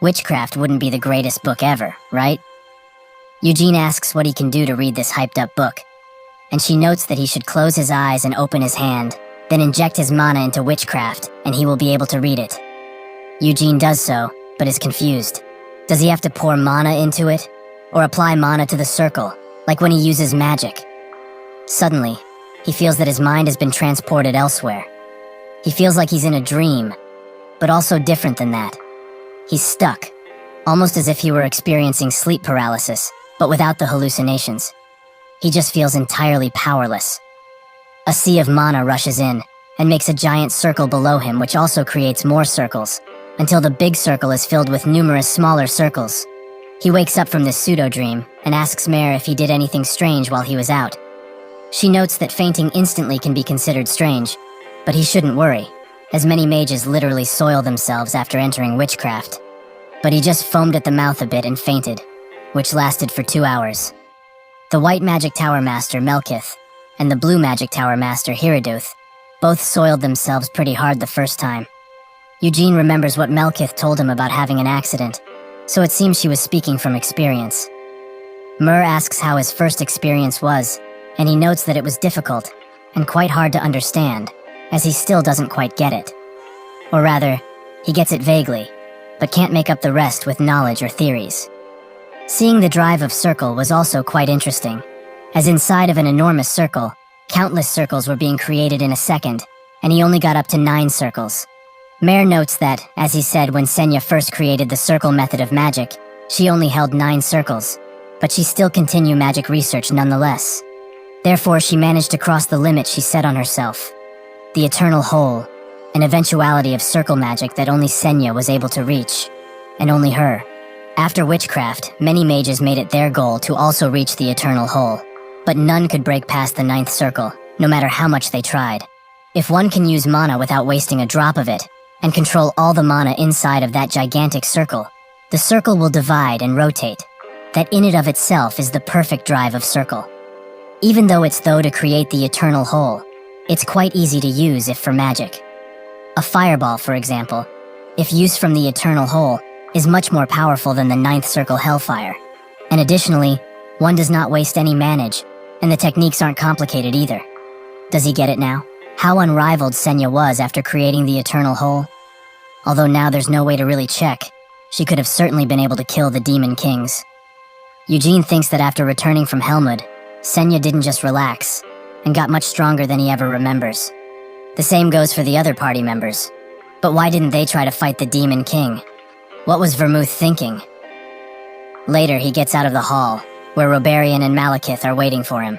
Speaker 1: witchcraft wouldn't be the greatest book ever, right? Eugene asks what he can do to read this hyped-up book, and she notes that he should close his eyes and open his hand, then inject his mana into witchcraft, and he will be able to read it. Eugene does so, but is confused. Does he have to pour mana into it? Or apply mana to the circle, like when he uses magic? Suddenly, he feels that his mind has been transported elsewhere. He feels like he's in a dream, but also different than that. He's stuck, almost as if he were experiencing sleep paralysis, but without the hallucinations. He just feels entirely powerless. A sea of mana rushes in, and makes a giant circle below him which also creates more circles, until the big circle is filled with numerous smaller circles. He wakes up from this pseudo-dream, and asks Mare if he did anything strange while he was out. She notes that fainting instantly can be considered strange, but he shouldn't worry, as many mages literally soil themselves after entering witchcraft. But he just foamed at the mouth a bit and fainted, which lasted for 2 hours. The White Magic Tower Master, Melkith, and the Blue Magic Tower Master, Hiraduth, both soiled themselves pretty hard the first time. Eugene remembers what Melkith told him about having an accident, so it seems she was speaking from experience. Mur asks how his first experience was, and he notes that it was difficult, and quite hard to understand, as he still doesn't quite get it. Or rather, he gets it vaguely, but can't make up the rest with knowledge or theories. Seeing the drive of circle was also quite interesting, as inside of an enormous circle, countless circles were being created in a second, and he only got up to 9 circles. Mare notes that, as he said when Senya first created the circle method of magic, she only held 9 circles, but she still continued magic research nonetheless. Therefore, she managed to cross the limit she set on herself. The eternal whole, an eventuality of circle magic that only Senya was able to reach, and only her. After witchcraft, many mages made it their goal to also reach the eternal whole, but none could break past the 9th circle, no matter how much they tried. If one can use mana without wasting a drop of it, and control all the mana inside of that gigantic circle, the circle will divide and rotate. That in and of itself is the perfect drive of circle. Even though it's to create the eternal whole, it's quite easy to use if for magic. A fireball, for example, if used from the eternal whole, is much more powerful than the 9th circle hellfire. And additionally, one does not waste any manage, and the techniques aren't complicated either. Does he get it now? How unrivaled Senya was after creating the eternal whole? Although now there's no way to really check, she could have certainly been able to kill the demon kings. Eugene thinks that after returning from Helmut, Senya didn't just relax, and got much stronger than he ever remembers. The same goes for the other party members. But why didn't they try to fight the demon king? What was Vermouth thinking? Later, he gets out of the hall, where Robarian and Malekith are waiting for him.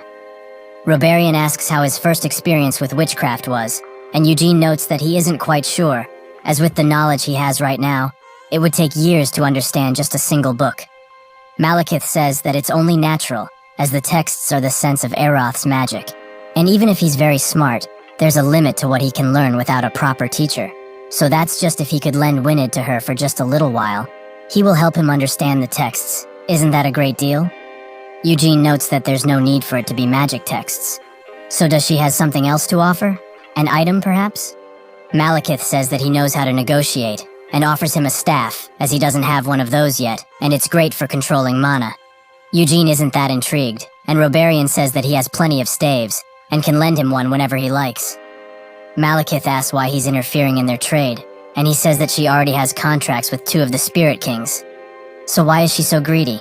Speaker 1: Robarian asks how his first experience with witchcraft was, and Eugene notes that he isn't quite sure, as with the knowledge he has right now, it would take years to understand just a single book. Malekith says that it's only natural, as the texts are the sense of Eroth's magic, and even if he's very smart, there's a limit to what he can learn without a proper teacher. So that's just if he could lend Winid to her for just a little while. He will help him understand the texts. Isn't that a great deal? Eugene notes that there's no need for it to be magic texts. So does she has something else to offer? An item, perhaps? Malekith says that he knows how to negotiate, and offers him a staff, as he doesn't have one of those yet, and it's great for controlling mana. Eugene isn't that intrigued, and Robarian says that he has plenty of staves, and can lend him one whenever he likes. Malekith asks why he's interfering in their trade, and he says that she already has contracts with 2 of the Spirit Kings. So why is she so greedy?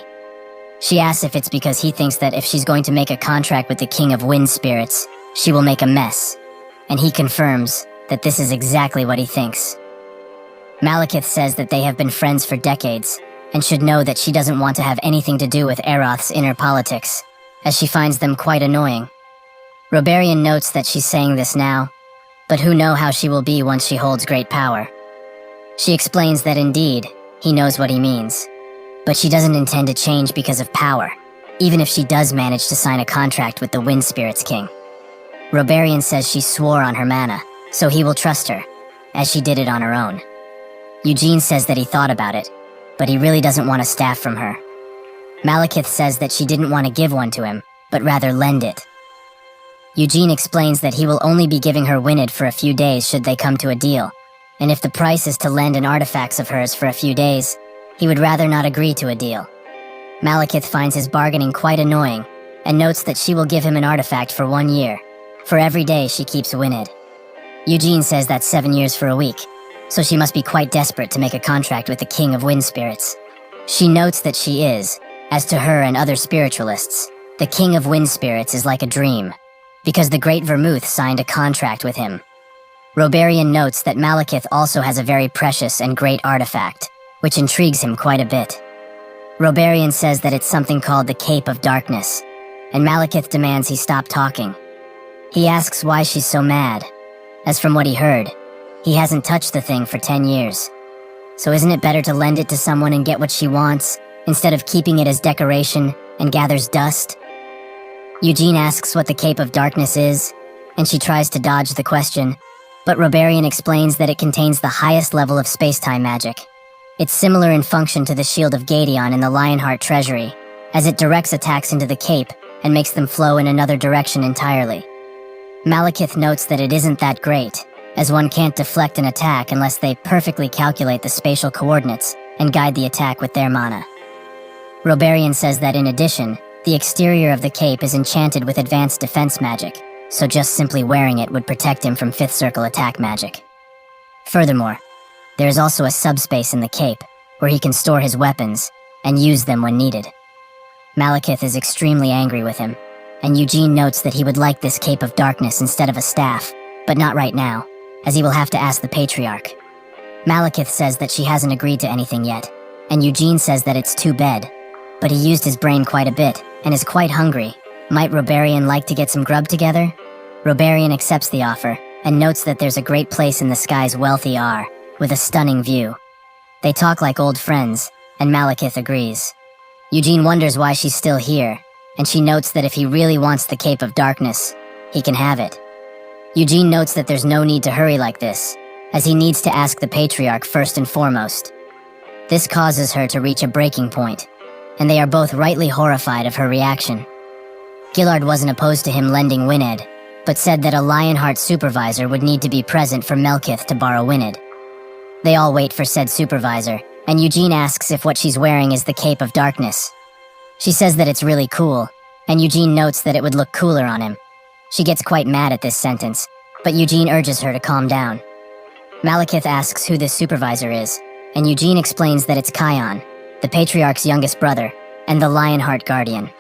Speaker 1: She asks if it's because he thinks that if she's going to make a contract with the King of Wind Spirits, she will make a mess, and he confirms that this is exactly what he thinks. Malekith says that they have been friends for decades, and should know that she doesn't want to have anything to do with Eroth's inner politics, as she finds them quite annoying. Robarian notes that she's saying this now, but who know how she will be once she holds great power. She explains that indeed, he knows what he means, but she doesn't intend to change because of power, even if she does manage to sign a contract with the Wind Spirits King. Robarian says she swore on her mana, so he will trust her, as she did it on her own. Eugene says that he thought about it, but he really doesn't want a staff from her. Malekith says that she didn't want to give one to him, but rather lend it. Eugene explains that he will only be giving her Winid for a few days should they come to a deal, and if the price is to lend an artifacts of hers for a few days, he would rather not agree to a deal. Malekith finds his bargaining quite annoying, and notes that she will give him an artifact for 1 year, for every day she keeps Winid. Eugene says that's 7 years for a week, so she must be quite desperate to make a contract with the King of Wind Spirits. She notes that she is, as to her and other spiritualists, the King of Wind Spirits is like a dream, because the great Vermouth signed a contract with him. Robarian notes that Malekith also has a very precious and great artifact, which intrigues him quite a bit. Robarian says that it's something called the Cape of Darkness, and Malekith demands he stop talking. He asks why she's so mad, as from what he heard, he hasn't touched the thing for 10 years. So isn't it better to lend it to someone and get what she wants, instead of keeping it as decoration and gathers dust? Eugene asks what the Cape of Darkness is, and she tries to dodge the question, but Robarian explains that it contains the highest level of space-time magic. It's similar in function to the Shield of Gadeon in the Lionheart Treasury, as it directs attacks into the Cape and makes them flow in another direction entirely. Malekith notes that it isn't that great, as one can't deflect an attack unless they perfectly calculate the spatial coordinates and guide the attack with their mana. Robarian says that in addition, the exterior of the cape is enchanted with advanced defense magic, so just simply wearing it would protect him from 5th circle attack magic. Furthermore, There is also a subspace in the cape, where he can store his weapons and use them when needed. Malekith is extremely angry with him, and Eugene notes that he would like this cape of darkness instead of a staff, but not right now, as he will have to ask the Patriarch. Malekith says that she hasn't agreed to anything yet, and Eugene says that it's too bad, but he used his brain quite a bit and is quite hungry. Might Robarian like to get some grub together? Robarian accepts the offer and notes that there's a great place in the sky's wealthy R, with a stunning view. They talk like old friends, and Malekith agrees. Eugene wonders why she's still here, and she notes that if he really wants the Cape of Darkness, he can have it. Eugene notes that there's no need to hurry like this, as he needs to ask the Patriarch first and foremost. This causes her to reach a breaking point, and they are both rightly horrified of her reaction. Gillard wasn't opposed to him lending Wined, but said that a Lionheart supervisor would need to be present for Melkith to borrow Wined. They all wait for said supervisor, and Eugene asks if what she's wearing is the Cape of Darkness. She says that it's really cool, and Eugene notes that it would look cooler on him. She gets quite mad at this sentence, but Eugene urges her to calm down. Malekith asks who this supervisor is, and Eugene explains that it's Kion, the Patriarch's youngest brother, and the Lionheart Guardian.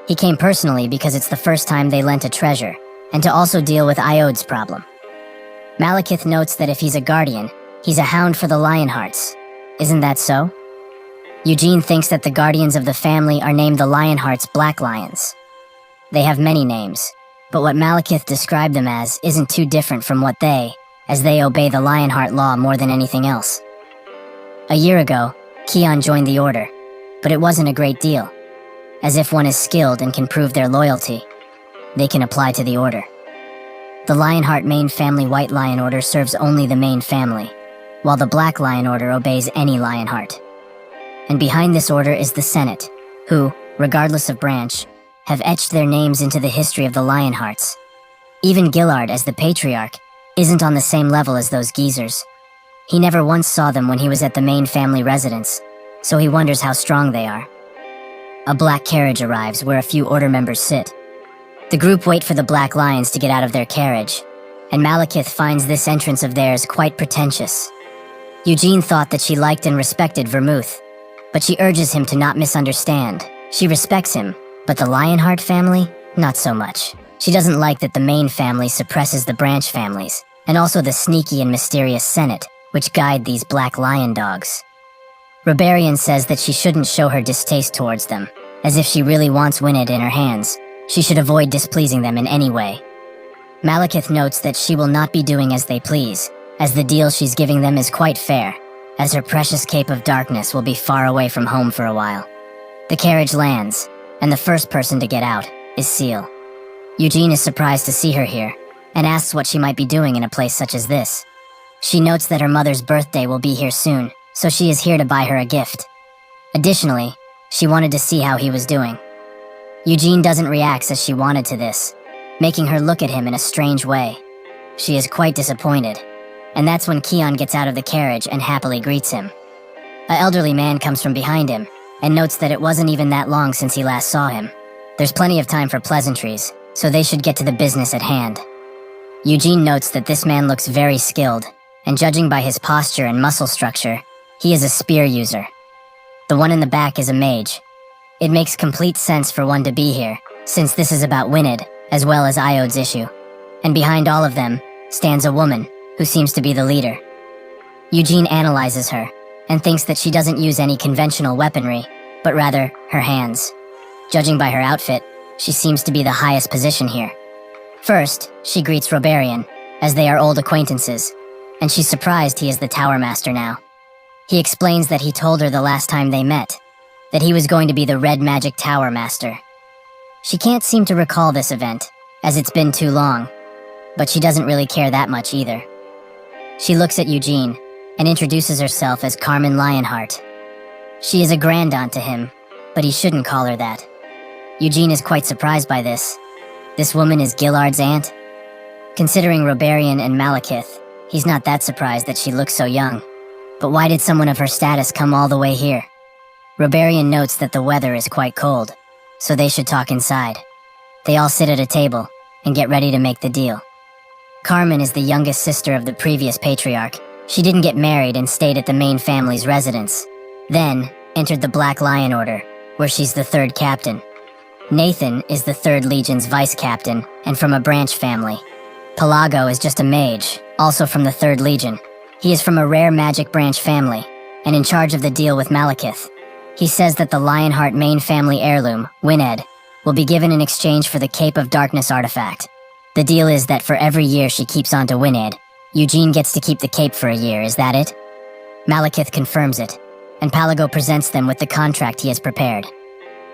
Speaker 1: He came personally because it's the first time they lent a treasure, and to also deal with Iod's problem. Malekith notes that if he's a guardian, he's a hound for the Lionhearts. Isn't that so? Eugene thinks that the guardians of the family are named the Lionheart's Black Lions. They have many names, but what Malekith described them as isn't too different from what they, as they obey the Lionheart law more than anything else. A year ago, Kion joined the Order, but it wasn't a great deal. As if one is skilled and can prove their loyalty, they can apply to the Order. The Lionheart main family White Lion Order serves only the main family, while the Black Lion Order obeys any Lionheart. And behind this order is the Senate, who, regardless of branch, have etched their names into the history of the Lionhearts. Even Gillard, as the Patriarch, isn't on the same level as those geezers. He never once saw them when he was at the main family residence, so he wonders how strong they are. A black carriage arrives where a few Order members sit. The group wait for the Black Lions to get out of their carriage, and Malekith finds this entrance of theirs quite pretentious. Eugene thought that she liked and respected Vermouth, but she urges him to not misunderstand. She respects him, but the Lionheart family? Not so much. She doesn't like that the main family suppresses the branch families, and also the sneaky and mysterious Senate, which guide these Black Lion dogs. Robarian says that she shouldn't show her distaste towards them, as if she really wants Wined in her hands. She should avoid displeasing them in any way. Malekith notes that she will not be doing as they please, as the deal she's giving them is quite fair, as her precious Cape of Darkness will be far away from home for a while. The carriage lands, and the first person to get out is Seal. Eugene is surprised to see her here, and asks what she might be doing in a place such as this. She notes that her mother's birthday will be here soon, so she is here to buy her a gift. Additionally, she wanted to see how he was doing. Eugene doesn't react as she wanted to this, making her look at him in a strange way. She is quite disappointed, and that's when Kion gets out of the carriage and happily greets him. An elderly man comes from behind him, and notes that it wasn't even that long since he last saw him. There's plenty of time for pleasantries, so they should get to the business at hand. Eugene notes that this man looks very skilled, and judging by his posture and muscle structure, he is a spear user. The one in the back is a mage. It makes complete sense for one to be here, since this is about Wined, as well as Iod's issue. And behind all of them stands a woman, who seems to be the leader. Eugene analyzes her, and thinks that she doesn't use any conventional weaponry, but rather her hands. Judging by her outfit, she seems to be the highest position here. First, she greets Robarian, as they are old acquaintances, and she's surprised he is the Tower Master now. He explains that he told her the last time they met, that he was going to be the Red Magic Tower Master. She can't seem to recall this event, as it's been too long, but she doesn't really care that much either. She looks at Eugene, and introduces herself as Carmen Lionheart. She is a grandaunt to him, but he shouldn't call her that. Eugene is quite surprised by this. This woman is Gillard's aunt? Considering Robarian and Malekith, he's not that surprised that she looks so young. But why did someone of her status come all the way here? Robarian notes that the weather is quite cold, so they should talk inside. They all sit at a table, and get ready to make the deal. Carmen is the youngest sister of the previous Patriarch, She didn't get married and stayed at the main family's residence. Then, entered the Black Lion Order, where she's the 3rd captain. Nathan is the 3rd Legion's vice captain, and from a branch family. Pelago is just a mage, also from the 3rd Legion. He is from a rare magic branch family, and in charge of the deal with Malekith. He says that the Lionheart main family heirloom, Wined, will be given in exchange for the Cape of Darkness artifact. The deal is that for every year she keeps on to Wined, Eugene gets to keep the cape for a year, is that it? Malekith confirms it, and Pelago presents them with the contract he has prepared.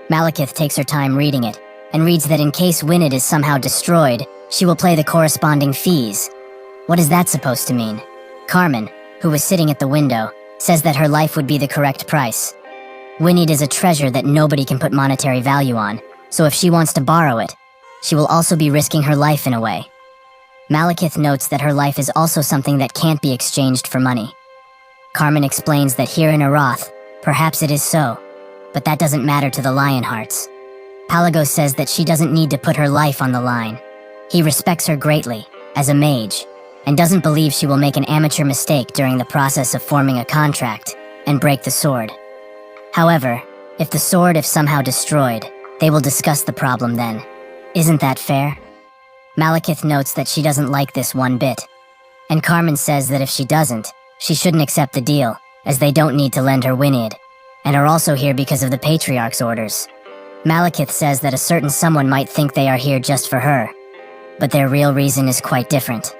Speaker 1: Malekith takes her time reading it, and reads that in case Wined is somehow destroyed, she will pay the corresponding fees. What is that supposed to mean? Carmen, who was sitting at the window, says that her life would be the correct price. Wined is a treasure that nobody can put monetary value on, so if she wants to borrow it, she will also be risking her life in a way. Malekith notes that her life is also something that can't be exchanged for money. Carmen explains that here in Arath, perhaps it is so, but that doesn't matter to the Lionhearts. Pelago says that she doesn't need to put her life on the line. He respects her greatly, as a mage, and doesn't believe she will make an amateur mistake during the process of forming a contract and break the sword. However, if the sword is somehow destroyed, they will discuss the problem then. Isn't that fair? Malekith notes that she doesn't like this one bit, and Carmen says that if she doesn't, she shouldn't accept the deal, as they don't need to lend her Winid, and are also here because of the Patriarch's orders. Malekith says that a certain someone might think they are here just for her, but their real reason is quite different.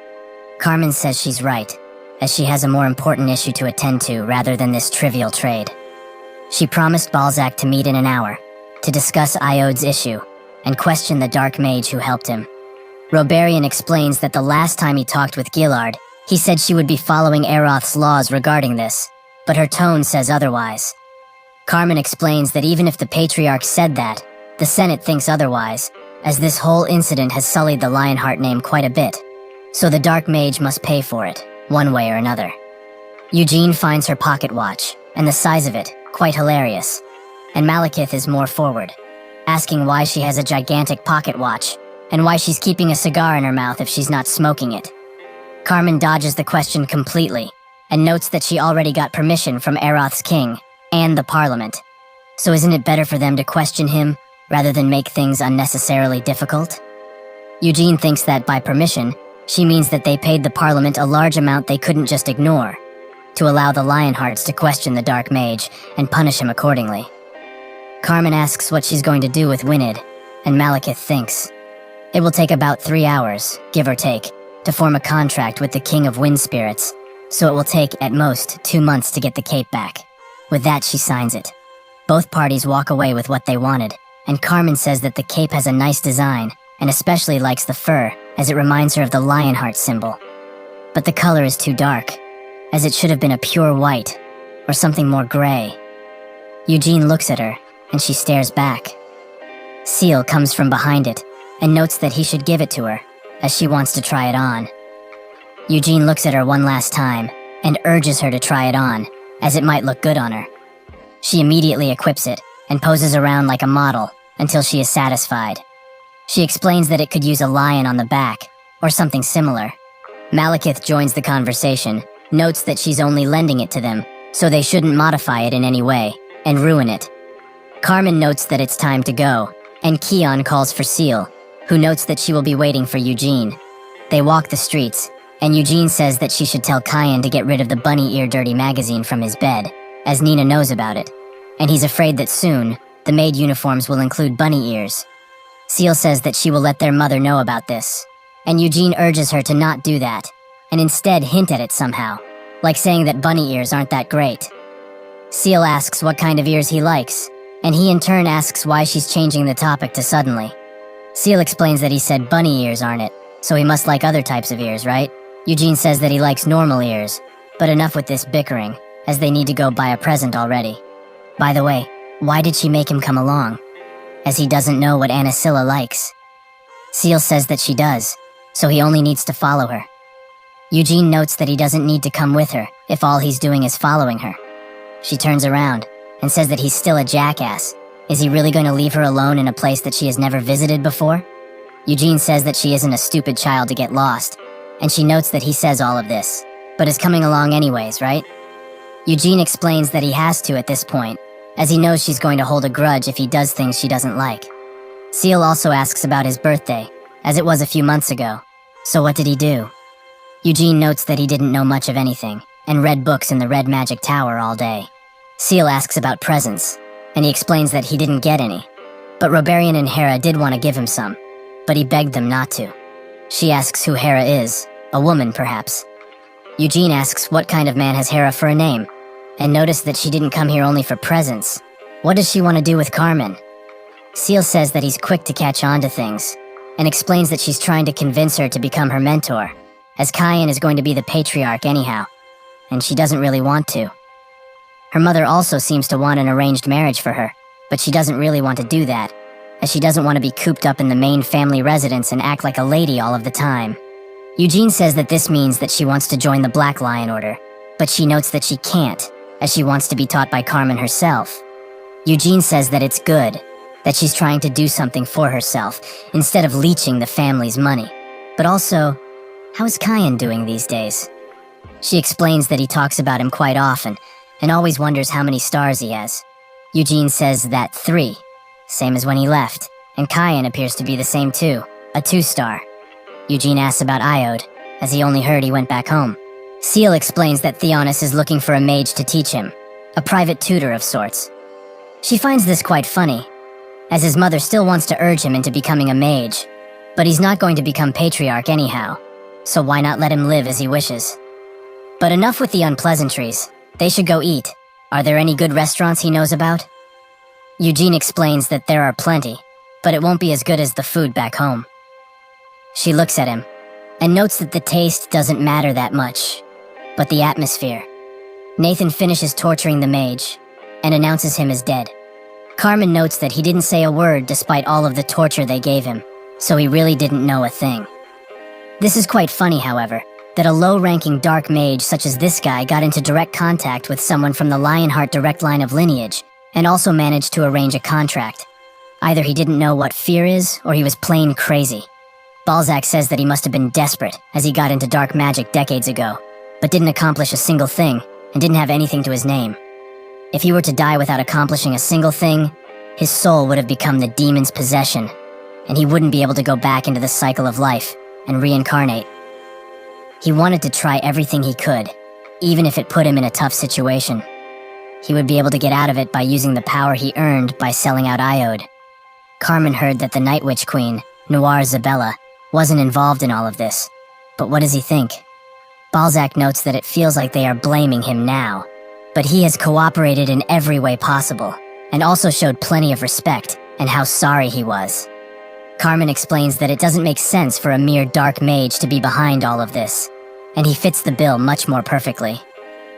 Speaker 1: Carmen says she's right, as she has a more important issue to attend to rather than this trivial trade. She promised Balzac to meet in an hour, to discuss Iod's issue, and question the dark mage who helped him. Roberian explains that the last time he talked with Gillard, he said she would be following Aeroth's laws regarding this, but her tone says otherwise. Carmen explains that even if the Patriarch said that, the Senate thinks otherwise, as this whole incident has sullied the Lionheart name quite a bit, so the Dark Mage must pay for it, one way or another. Eugene finds her pocket watch, and the size of it, quite hilarious, and Malekith is more forward, asking why she has a gigantic pocket watch, and why she's keeping a cigar in her mouth if she's not smoking it. Carmen dodges the question completely, and notes that she already got permission from Aeroth's king, and the Parliament. So isn't it better for them to question him, rather than make things unnecessarily difficult? Eugene thinks that by permission, she means that they paid the Parliament a large amount they couldn't just ignore, to allow the Lionhearts to question the Dark Mage and punish him accordingly. Carmen asks what she's going to do with Winid, and Malekith thinks. It will take about 3 hours, give or take, to form a contract with the King of Wind Spirits, so it will take, at most, 2 months to get the cape back. With that, she signs it. Both parties walk away with what they wanted, and Carmen says that the cape has a nice design, and especially likes the fur, as it reminds her of the Lionheart symbol. But the color is too dark, as it should have been a pure white, or something more gray. Eugene looks at her, and she stares back. Seal comes from behind it, and notes that he should give it to her, as she wants to try it on. Eugene looks at her one last time, and urges her to try it on, as it might look good on her. She immediately equips it, and poses around like a model, until she is satisfied. She explains that it could use a lion on the back, or something similar. Malekith joins the conversation, notes that she's only lending it to them, so they shouldn't modify it in any way, and ruin it. Carmen notes that it's time to go, and Keon calls for Seal, who notes that she will be waiting for Eugene. They walk the streets, and Eugene says that she should tell Kyan to get rid of the Bunny Ear Dirty magazine from his bed, as Nina knows about it, and he's afraid that soon, the maid uniforms will include bunny ears. Seal says that she will let their mother know about this, and Eugene urges her to not do that, and instead hint at it somehow, like saying that bunny ears aren't that great. Seal asks what kind of ears he likes, and he in turn asks why she's changing the topic to suddenly. Seal explains that he said bunny ears aren't it, so he must like other types of ears, right? Eugene says that he likes normal ears, but enough with this bickering, as they need to go buy a present already. By the way, why did she make him come along? As he doesn't know what Anasilla likes. Seal says that she does, so he only needs to follow her. Eugene notes that he doesn't need to come with her, if all he's doing is following her. She turns around, and says that he's still a jackass. Is he really going to leave her alone in a place that she has never visited before? Eugene says that she isn't a stupid child to get lost, and she notes that he says all of this, but is coming along anyways, right? Eugene explains that he has to at this point, as he knows she's going to hold a grudge if he does things she doesn't like. Seal also asks about his birthday, as it was a few months ago. So what did he do? Eugene notes that he didn't know much of anything, and read books in the Red Magic Tower all day. Seal asks about presents, and he explains that he didn't get any. But Roberian and Hera did want to give him some, but he begged them not to. She asks who Hera is, a woman perhaps. Eugene asks what kind of man has Hera for a name, and noticed that she didn't come here only for presents. What does she want to do with Carmen? Seal says that he's quick to catch on to things, and explains that she's trying to convince her to become her mentor, as Cayenne is going to be the patriarch anyhow, and she doesn't really want to. Her mother also seems to want an arranged marriage for her, but she doesn't really want to do that, as she doesn't want to be cooped up in the main family residence and act like a lady all of the time. Eugene says that this means that she wants to join the Black Lion Order, but she notes that she can't, as she wants to be taught by Carmen herself. Eugene says that it's good, that she's trying to do something for herself, instead of leeching the family's money. But also, how is Cayenne doing these days? She explains that he talks about him quite often, and always wonders how many stars he has. Eugene says that 3, same as when he left, and Cayenne appears to be the same too, a 2-star. Eugene asks about Iode, as he only heard he went back home. Seal explains that Theonis is looking for a mage to teach him, a private tutor of sorts. She finds this quite funny, as his mother still wants to urge him into becoming a mage, but he's not going to become patriarch anyhow, so why not let him live as he wishes? But enough with the unpleasantries. They should go eat. Are there any good restaurants he knows about? Eugene explains that there are plenty, but it won't be as good as the food back home. She looks at him, and notes that the taste doesn't matter that much, but the atmosphere. Nathan finishes torturing the mage, and announces him as dead. Carmen notes that he didn't say a word despite all of the torture they gave him, so he really didn't know a thing. This is quite funny, however, that a low-ranking dark mage such as this guy got into direct contact with someone from the Lionheart direct line of lineage, and also managed to arrange a contract. Either he didn't know what fear is, or he was plain crazy. Balzac says that he must have been desperate, as he got into dark magic decades ago, but didn't accomplish a single thing, and didn't have anything to his name. If he were to die without accomplishing a single thing, his soul would have become the demon's possession, and he wouldn't be able to go back into the cycle of life and reincarnate. He wanted to try everything he could, even if it put him in a tough situation. He would be able to get out of it by using the power he earned by selling out Iode. Carmen heard that the Night Witch Queen, Noire Zabella, wasn't involved in all of this, but what does he think? Balzac notes that it feels like they are blaming him now, but he has cooperated in every way possible, and also showed plenty of respect, and how sorry he was. Carmen explains that it doesn't make sense for a mere dark mage to be behind all of this, and he fits the bill much more perfectly.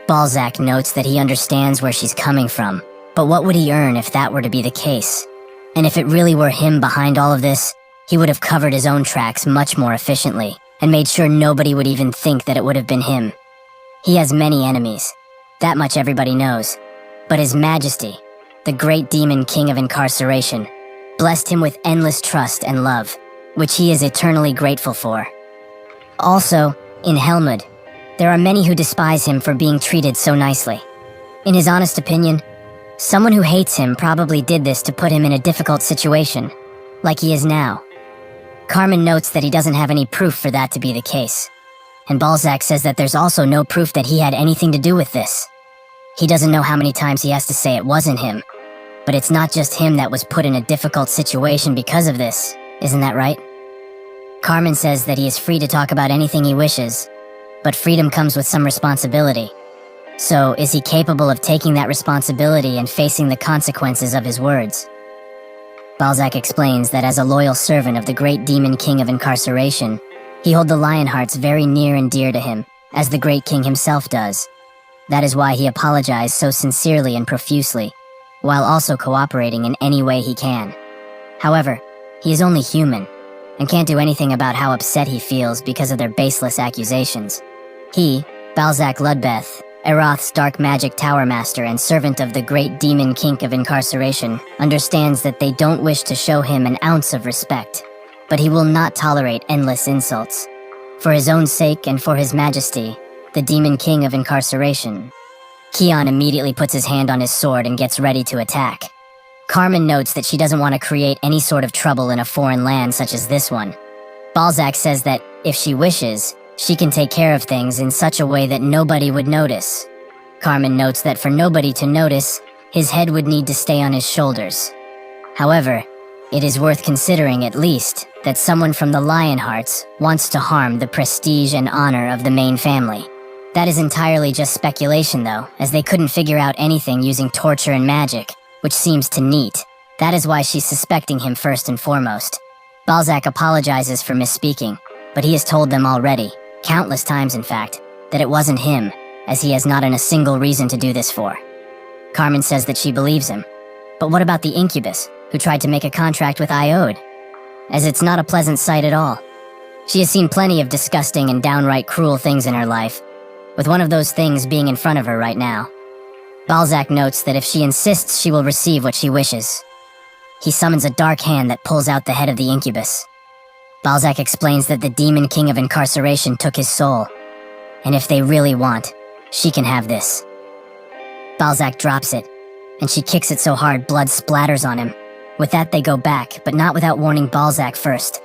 Speaker 1: Balzac notes that he understands where she's coming from, but what would he earn if that were to be the case? And if it really were him behind all of this, he would have covered his own tracks much more efficiently, and made sure nobody would even think that it would have been him. He has many enemies, that much everybody knows, but His Majesty, the great demon king of incarceration, blessed him with endless trust and love, which he is eternally grateful for. Also, in Helmut, there are many who despise him for being treated so nicely. In his honest opinion, someone who hates him probably did this to put him in a difficult situation, like he is now. Carmen notes that he doesn't have any proof for that to be the case, and Balzac says that there's also no proof that he had anything to do with this. He doesn't know how many times he has to say it wasn't him, but it's not just him that was put in a difficult situation because of this, isn't that right? Carmen says that he is free to talk about anything he wishes, but freedom comes with some responsibility. So, is he capable of taking that responsibility and facing the consequences of his words? Balzac explains that as a loyal servant of the great demon king of incarceration, he holds the Lionhearts very near and dear to him, as the great king himself does. That is why he apologized so sincerely and profusely, while also cooperating in any way he can. However, he is only human, and can't do anything about how upset he feels because of their baseless accusations. He, Balzac Ludbeth, Eroth's dark magic tower master and servant of the great demon king of incarceration, understands that they don't wish to show him an ounce of respect, but he will not tolerate endless insults. For his own sake and for His Majesty, the Demon King of Incarceration. Keon immediately puts his hand on his sword and gets ready to attack. Carmen notes that she doesn't want to create any sort of trouble in a foreign land such as this one. Balzac says that, if she wishes, she can take care of things in such a way that nobody would notice. Carmen notes that for nobody to notice, his head would need to stay on his shoulders. However, it is worth considering at least that someone from the Lionhearts wants to harm the prestige and honor of the main family. That is entirely just speculation though, as they couldn't figure out anything using torture and magic, which seems to neat. That is why she's suspecting him first and foremost. Balzac apologizes for misspeaking, but he has told them already, countless times in fact, that it wasn't him, as he has not a single reason to do this for. Carmen says that she believes him. But what about the incubus, who tried to make a contract with Iode? As it's not a pleasant sight at all. She has seen plenty of disgusting and downright cruel things in her life, with one of those things being in front of her right now. Balzac notes that if she insists, she will receive what she wishes. He summons a dark hand that pulls out the head of the incubus. Balzac explains that the Demon King of Incarceration took his soul, and if they really want, she can have this. Balzac drops it, and she kicks it so hard blood splatters on him. With that, they go back, but not without warning Balzac first.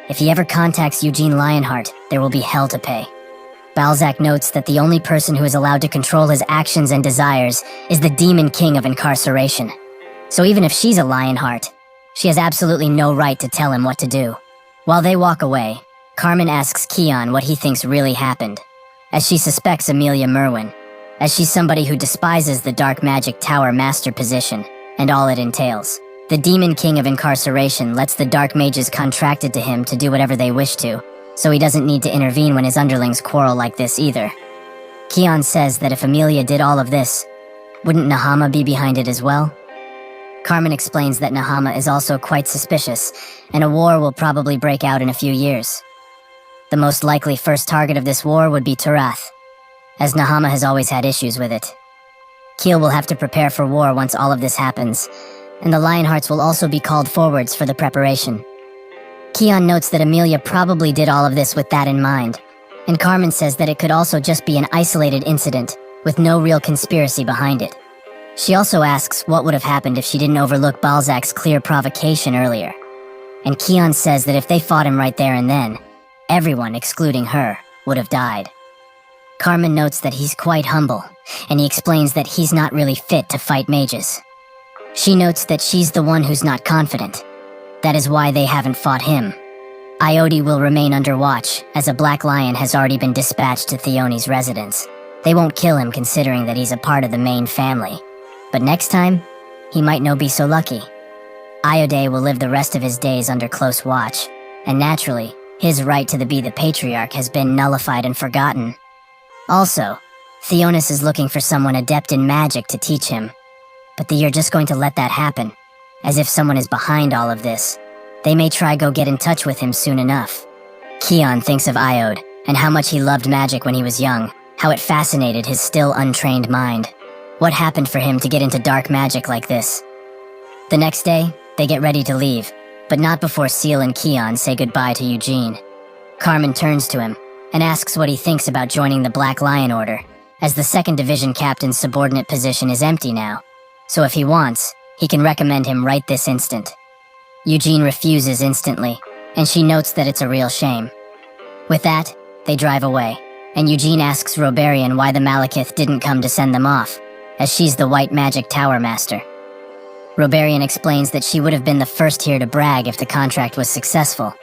Speaker 1: If he ever contacts Eugene Lionheart, there will be hell to pay. Balzac notes that the only person who is allowed to control his actions and desires is the Demon King of Incarceration. So even if she's a Lionheart, she has absolutely no right to tell him what to do. While they walk away, Carmen asks Keon what he thinks really happened, as she suspects Amelia Merwin, as she's somebody who despises the Dark Magic Tower Master position and all it entails. The Demon King of Incarceration lets the Dark Mages contracted to him to do whatever they wish to, so he doesn't need to intervene when his underlings quarrel like this either. Keon says that if Amelia did all of this, wouldn't Nahama be behind it as well? Carmen explains that Nahama is also quite suspicious, and a war will probably break out in a few years. The most likely first target of this war would be Turath, as Nahama has always had issues with it. Keel will have to prepare for war once all of this happens, and the Lionhearts will also be called forwards for the preparation. Keon notes that Amelia probably did all of this with that in mind, and Carmen says that it could also just be an isolated incident with no real conspiracy behind it. She also asks what would have happened if she didn't overlook Balzac's clear provocation earlier, and Keon says that if they fought him right there and then, everyone, excluding her, would have died. Carmen notes that he's quite humble, and he explains that he's not really fit to fight mages. She notes that she's the one who's not confident. That is why they haven't fought him. Iode will remain under watch, as a Black Lion has already been dispatched to Theoni's residence. They won't kill him considering that he's a part of the main family. But next time, he might not be so lucky. Iode will live the rest of his days under close watch, and naturally, his right to be the Patriarch has been nullified and forgotten. Also, Theonis is looking for someone adept in magic to teach him. But you're just going to let that happen, as if someone is behind all of this. They may try go get in touch with him soon enough. Keon thinks of Iode, and how much he loved magic when he was young, how it fascinated his still untrained mind. What happened for him to get into dark magic like this? The next day, they get ready to leave, but not before Seal and Keon say goodbye to Eugene. Carmen turns to him, and asks what he thinks about joining the Black Lion Order, as the 2nd Division Captain's subordinate position is empty now. So if he wants, he can recommend him right this instant. Eugene refuses instantly, and she notes that it's a real shame. With that, they drive away, and Eugene asks Roberian why the Malekith didn't come to send them off, as she's the White Magic Tower Master. Roberian explains that she would have been the first here to brag if the contract was successful,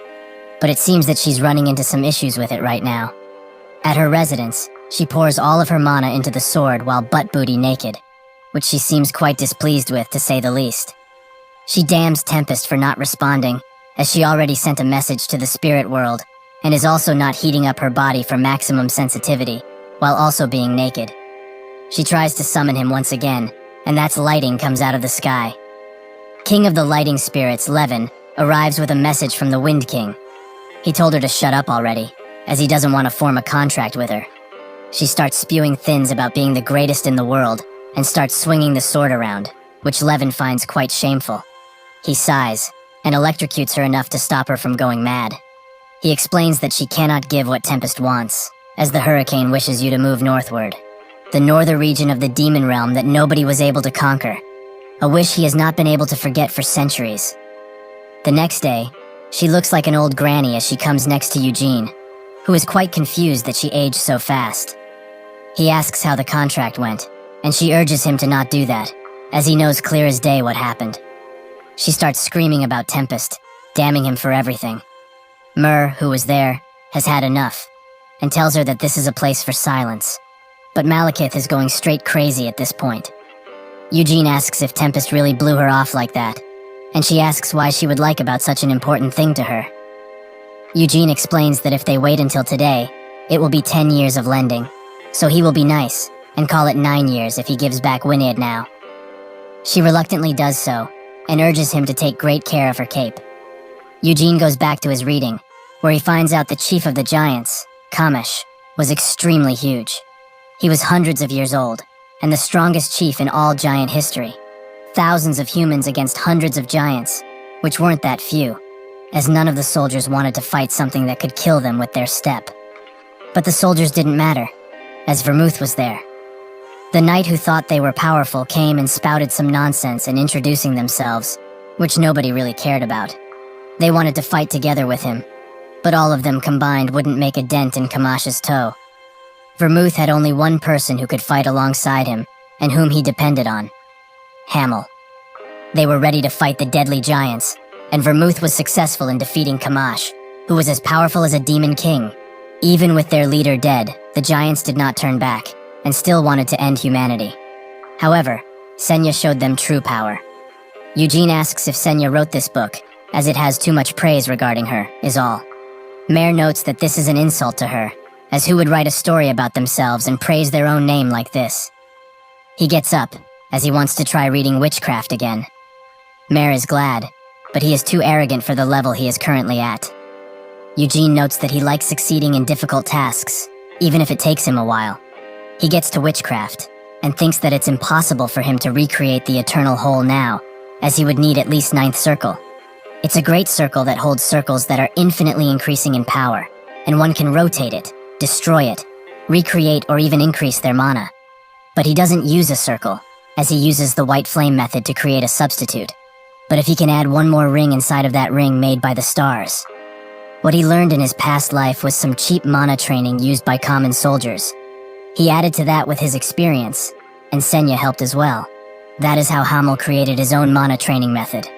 Speaker 1: but it seems that she's running into some issues with it right now. At her residence, she pours all of her mana into the sword while butt-booty naked, which she seems quite displeased with, to say the least. She damns Tempest for not responding, as she already sent a message to the spirit world, and is also not heating up her body for maximum sensitivity, while also being naked. She tries to summon him once again, and that's lighting comes out of the sky. King of the Lighting Spirits, Levin, arrives with a message from the Wind King. He told her to shut up already, as he doesn't want to form a contract with her. She starts spewing thins about being the greatest in the world, and starts swinging the sword around, which Levin finds quite shameful. He sighs, and electrocutes her enough to stop her from going mad. He explains that she cannot give what Tempest wants, as the hurricane wishes you to move northward. The northern region of the demon realm that nobody was able to conquer. A wish he has not been able to forget for centuries. The next day, she looks like an old granny as she comes next to Eugene, who is quite confused that she aged so fast. He asks how the contract went, and she urges him to not do that, as he knows clear as day what happened. She starts screaming about Tempest, damning him for everything. Myrrh, who was there, has had enough, and tells her that this is a place for silence. But Malekith is going straight crazy at this point. Eugene asks if Tempest really blew her off like that, and she asks why she would like about such an important thing to her. Eugene explains that if they wait until today, it will be 10 years of lending, so he will be nice, and call it 9 years if he gives back Wynead now. She reluctantly does so, and urges him to take great care of her cape. Eugene goes back to his reading, where he finds out the chief of the giants, Kamish, was extremely huge. He was hundreds of years old, and the strongest chief in all giant history. Thousands of humans against hundreds of giants, which weren't that few, as none of the soldiers wanted to fight something that could kill them with their step. But the soldiers didn't matter, as Vermouth was there. The knight who thought they were powerful came and spouted some nonsense in introducing themselves, which nobody really cared about. They wanted to fight together with him, but all of them combined wouldn't make a dent in Kamash's toe. Vermouth had only one person who could fight alongside him, and whom he depended on. Hamel. They were ready to fight the deadly giants, and Vermouth was successful in defeating Kamash, who was as powerful as a demon king. Even with their leader dead, the giants did not turn back, and still wanted to end humanity. However, Senya showed them true power. Eugene asks if Senya wrote this book, as it has too much praise regarding her, is all. Mare notes that this is an insult to her, as who would write a story about themselves and praise their own name like this? He gets up, as he wants to try reading witchcraft again. Mare is glad, but he is too arrogant for the level he is currently at. Eugene notes that he likes succeeding in difficult tasks, even if it takes him a while. He gets to witchcraft, and thinks that it's impossible for him to recreate the eternal whole now, as he would need at least 9th circle. It's a great circle that holds circles that are infinitely increasing in power, and one can rotate it, destroy it, recreate or even increase their mana. But he doesn't use a circle, as he uses the white flame method to create a substitute. But if he can add one more ring inside of that ring made by the stars. What he learned in his past life was some cheap mana training used by common soldiers. He added to that with his experience, and Senya helped as well. That is how Hamel created his own mana training method.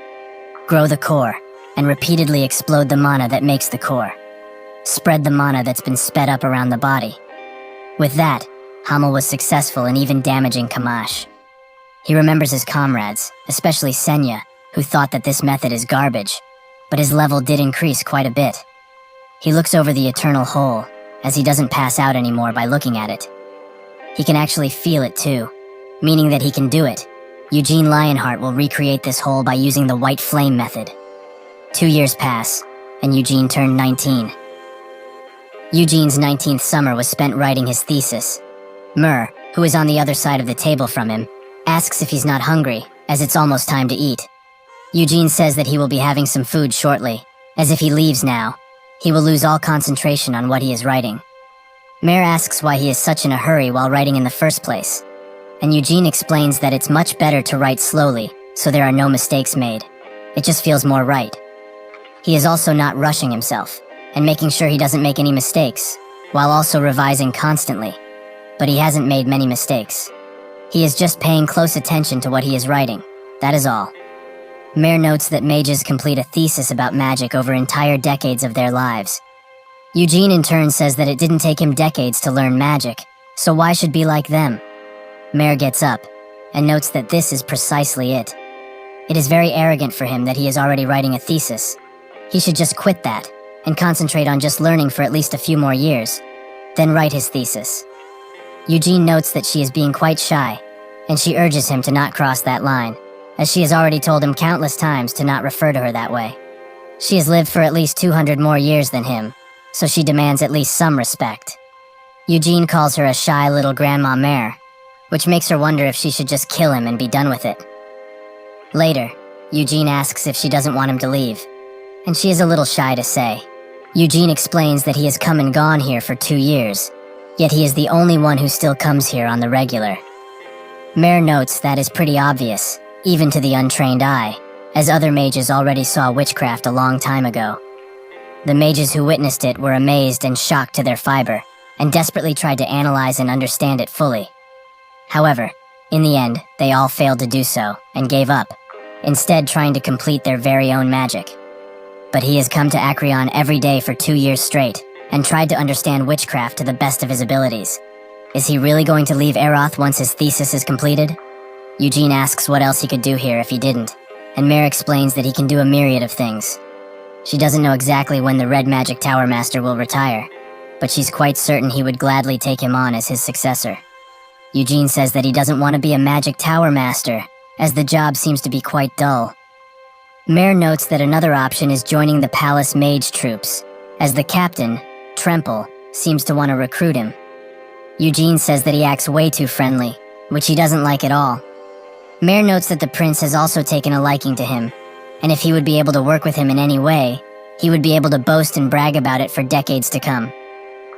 Speaker 1: Grow the core, and repeatedly explode the mana that makes the core. Spread the mana that's been sped up around the body. With that, Hamel was successful in even damaging Kamash. He remembers his comrades, especially Senya, who thought that this method is garbage, but his level did increase quite a bit. He looks over the eternal hole, as he doesn't pass out anymore by looking at it. He can actually feel it too, meaning that he can do it. Eugene Lionheart will recreate this hole by using the white flame method. 2 years pass, and Eugene turned 19. Eugene's 19th summer was spent writing his thesis. Myrrh, who is on the other side of the table from him, asks if he's not hungry, as it's almost time to eat. Eugene says that he will be having some food shortly, as if he leaves now, he will lose all concentration on what he is writing. Mare asks why he is such in a hurry while writing in the first place, and Eugene explains that it's much better to write slowly, so there are no mistakes made. It just feels more right. He is also not rushing himself, and making sure he doesn't make any mistakes, while also revising constantly. But he hasn't made many mistakes. He is just paying close attention to what he is writing, that is all. Mare notes that mages complete a thesis about magic over entire decades of their lives. Eugene in turn says that it didn't take him decades to learn magic, so why should be like them? Mare gets up, and notes that this is precisely it. It is very arrogant for him that he is already writing a thesis. He should just quit that, and concentrate on just learning for at least a few more years, then write his thesis. Eugene notes that she is being quite shy, and she urges him to not cross that line, as she has already told him countless times to not refer to her that way. She has lived for at least 200 more years than him, so she demands at least some respect. Eugene calls her a shy little grandma mare, which makes her wonder if she should just kill him and be done with it. Later, Eugene asks if she doesn't want him to leave, and she is a little shy to say. Eugene explains that he has come and gone here for 2 years, yet he is the only one who still comes here on the regular. Mare notes that is pretty obvious, even to the untrained eye, as other mages already saw witchcraft a long time ago. The mages who witnessed it were amazed and shocked to their fiber, and desperately tried to analyze and understand it fully. However, in the end, they all failed to do so, and gave up, instead trying to complete their very own magic. But he has come to Acreon every day for 2 years straight, and tried to understand witchcraft to the best of his abilities. Is he really going to leave Aeroth once his thesis is completed? Eugene asks what else he could do here if he didn't, and Mare explains that he can do a myriad of things. She doesn't know exactly when the Red Magic Tower Master will retire, but she's quite certain he would gladly take him on as his successor. Eugene says that he doesn't want to be a Magic Tower Master, as the job seems to be quite dull. Mare notes that another option is joining the Palace Mage troops, as the captain, Tremple, seems to want to recruit him. Eugene says that he acts way too friendly, which he doesn't like at all. Mare notes that the prince has also taken a liking to him, and if he would be able to work with him in any way, he would be able to boast and brag about it for decades to come.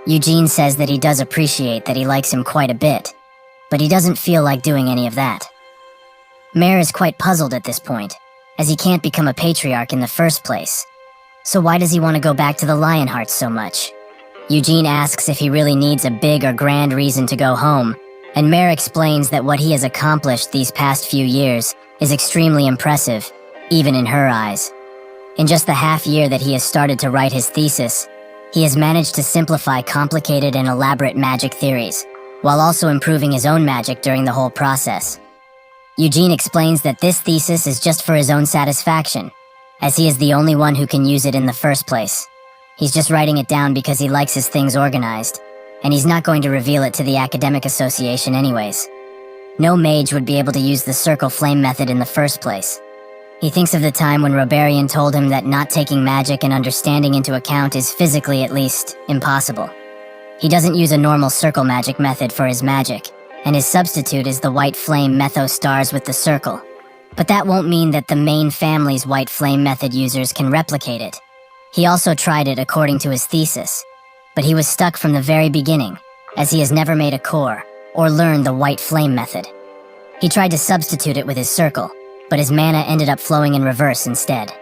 Speaker 1: Eugene says that he does appreciate that he likes him quite a bit, but he doesn't feel like doing any of that. Mare is quite puzzled at this point, as he can't become a patriarch in the first place. So why does he want to go back to the Lionhearts so much? Eugene asks if he really needs a big or grand reason to go home, and Mare explains that what he has accomplished these past few years is extremely impressive, even in her eyes. In just the half year that he has started to write his thesis, he has managed to simplify complicated and elaborate magic theories, while also improving his own magic during the whole process. Eugene explains that this thesis is just for his own satisfaction, as he is the only one who can use it in the first place. He's just writing it down because he likes his things organized, and he's not going to reveal it to the Academic Association anyways. No mage would be able to use the circle flame method in the first place. He thinks of the time when Robarian told him that not taking magic and understanding into account is physically, at least, impossible. He doesn't use a normal circle magic method for his magic, and his substitute is the white flame metho stars with the circle. But that won't mean that the main family's white flame method users can replicate it. He also tried it according to his thesis, but he was stuck from the very beginning, as he has never made a core, or learned the white flame method. He tried to substitute it with his circle, but his mana ended up flowing in reverse instead.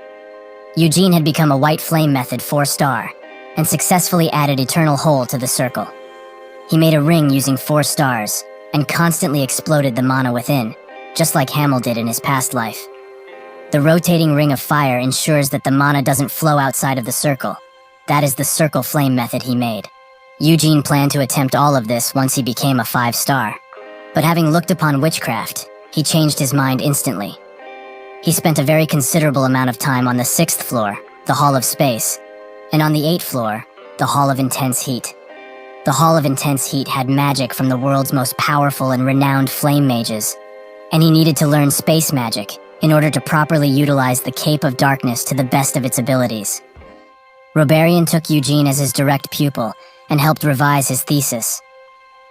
Speaker 1: Eugene had become a white flame method 4-star, and successfully added Eternal Hole to the circle. He made a ring using 4 stars, and constantly exploded the mana within, just like Hamel did in his past life. The rotating ring of fire ensures that the mana doesn't flow outside of the circle. That is the circle flame method he made. Eugene planned to attempt all of this once he became a 5-star. But having looked upon witchcraft, he changed his mind instantly. He spent a very considerable amount of time on the 6th floor, the Hall of Space, and on the 8th floor, the Hall of Intense Heat. The Hall of Intense Heat had magic from the world's most powerful and renowned flame mages, and he needed to learn space magic in order to properly utilize the Cape of Darkness to the best of its abilities. Robarian took Eugene as his direct pupil and helped revise his thesis.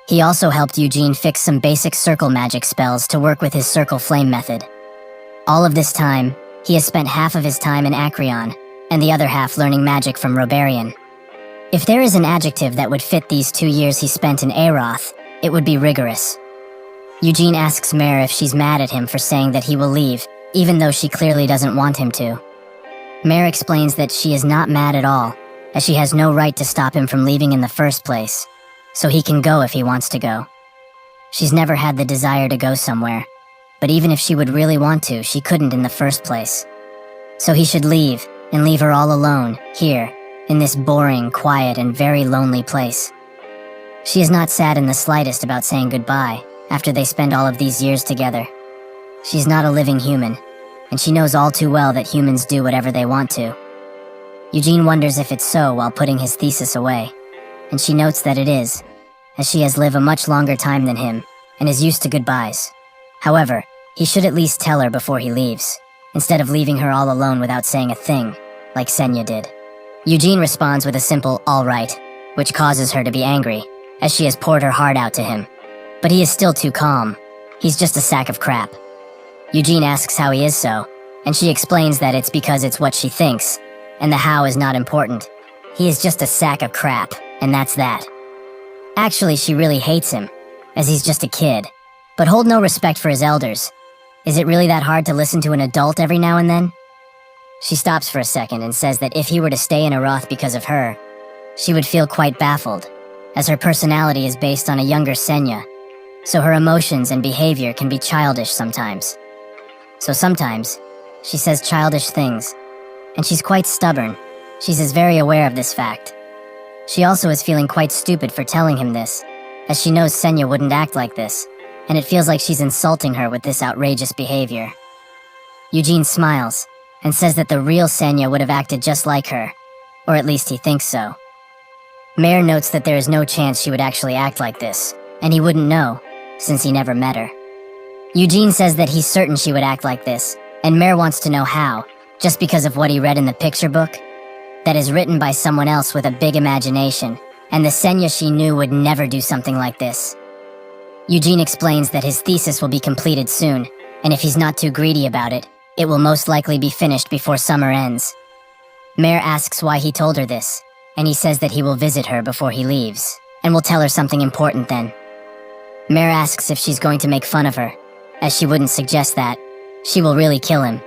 Speaker 1: He also helped Eugene fix some basic circle magic spells to work with his circle flame method. All of this time, he has spent half of his time in Acreon, and the other half learning magic from Robarian. If there is an adjective that would fit these 2 years he spent in Aeroth, it would be rigorous. Eugene asks Mare if she's mad at him for saying that he will leave, even though she clearly doesn't want him to. Mare explains that she is not mad at all, as she has no right to stop him from leaving in the first place, so he can go if he wants to go. She's never had the desire to go somewhere, but even if she would really want to, she couldn't in the first place. So he should leave, and leave her all alone, here, in this boring, quiet, and very lonely place. She is not sad in the slightest about saying goodbye, after they spend all of these years together. She's not a living human, and she knows all too well that humans do whatever they want to. Eugene wonders if it's so while putting his thesis away, and she notes that it is, as she has lived a much longer time than him, and is used to goodbyes. However, he should at least tell her before he leaves, instead of leaving her all alone without saying a thing, like Senya did. Eugene responds with a simple, "all right," which causes her to be angry, as she has poured her heart out to him. But he is still too calm. He's just a sack of crap. Eugene asks how he is so, and she explains that it's because it's what she thinks, and the how is not important. He is just a sack of crap, and that's that. Actually, she really hates him, as he's just a kid, but hold no respect for his elders. Is it really that hard to listen to an adult every now and then? She stops for a second and says that if he were to stay in Aroth because of her, she would feel quite baffled, as her personality is based on a younger Senya, so her emotions and behavior can be childish sometimes. So sometimes, she says childish things, and she's quite stubborn. She's very aware of this fact. She also is feeling quite stupid for telling him this, as she knows Senya wouldn't act like this, and it feels like she's insulting her with this outrageous behavior. Eugene smiles, and says that the real Senya would have acted just like her, or at least he thinks so. Mare notes that there is no chance she would actually act like this, and he wouldn't know, since he never met her. Eugene says that he's certain she would act like this, and Mare wants to know how, just because of what he read in the picture book, that is written by someone else with a big imagination, and the Senya she knew would never do something like this. Eugene explains that his thesis will be completed soon, and if he's not too greedy about it, it will most likely be finished before summer ends. Mare asks why he told her this, and he says that he will visit her before he leaves, and will tell her something important then. Mare asks if she's going to make fun of her, as she wouldn't suggest that. She will really kill him.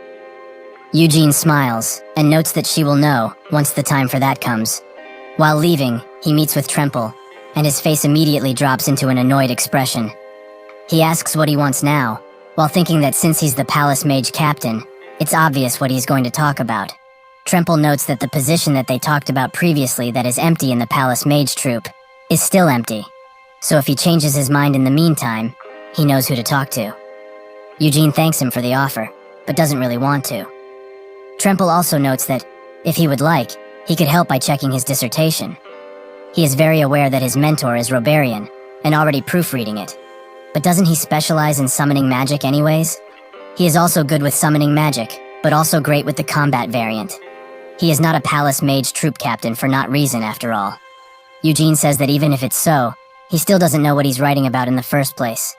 Speaker 1: Eugene smiles, and notes that she will know once the time for that comes. While leaving, he meets with Tremple, and his face immediately drops into an annoyed expression. He asks what he wants now, while thinking that since he's the Palace Mage Captain, it's obvious what he's going to talk about. Tremple notes that the position that they talked about previously that is empty in the Palace Mage Troop is still empty, so if he changes his mind in the meantime, he knows who to talk to. Eugene thanks him for the offer, but doesn't really want to. Tremple also notes that, if he would like, he could help by checking his dissertation. He is very aware that his mentor is Roberian, and already proofreading it. But doesn't he specialize in summoning magic anyways? He is also good with summoning magic, but also great with the combat variant. He is not a Palace Mage Troop Captain for not reason after all. Eugene says that even if it's so, he still doesn't know what he's writing about in the first place.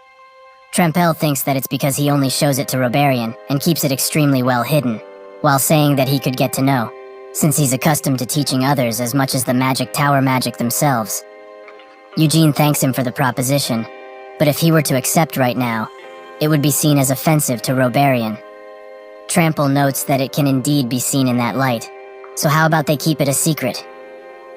Speaker 1: Tremple thinks that it's because he only shows it to Roberian and keeps it extremely well hidden, while saying that he could get to know, since he's accustomed to teaching others as much as the magic tower magic themselves. Eugene thanks him for the proposition, but if he were to accept right now, it would be seen as offensive to Roberian. Trample notes that it can indeed be seen in that light, so how about they keep it a secret?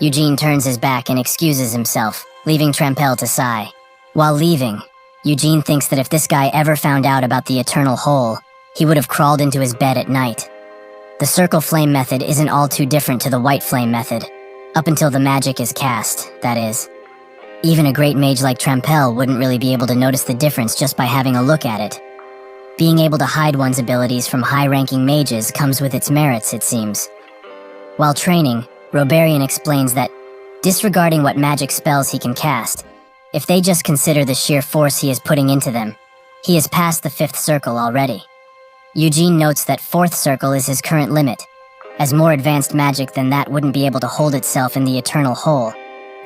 Speaker 1: Eugene turns his back and excuses himself, leaving Trample to sigh. While leaving, Eugene thinks that if this guy ever found out about the Eternal Hole, he would have crawled into his bed at night. The Circle Flame method isn't all too different to the White Flame method, up until the magic is cast, that is. Even a great mage like Trample wouldn't really be able to notice the difference just by having a look at it. Being able to hide one's abilities from high-ranking mages comes with its merits, it seems. While training, Roberian explains that, disregarding what magic spells he can cast, if they just consider the sheer force he is putting into them, he is past the 5th circle already. Eugene notes that 4th circle is his current limit, as more advanced magic than that wouldn't be able to hold itself in the Eternal Hole.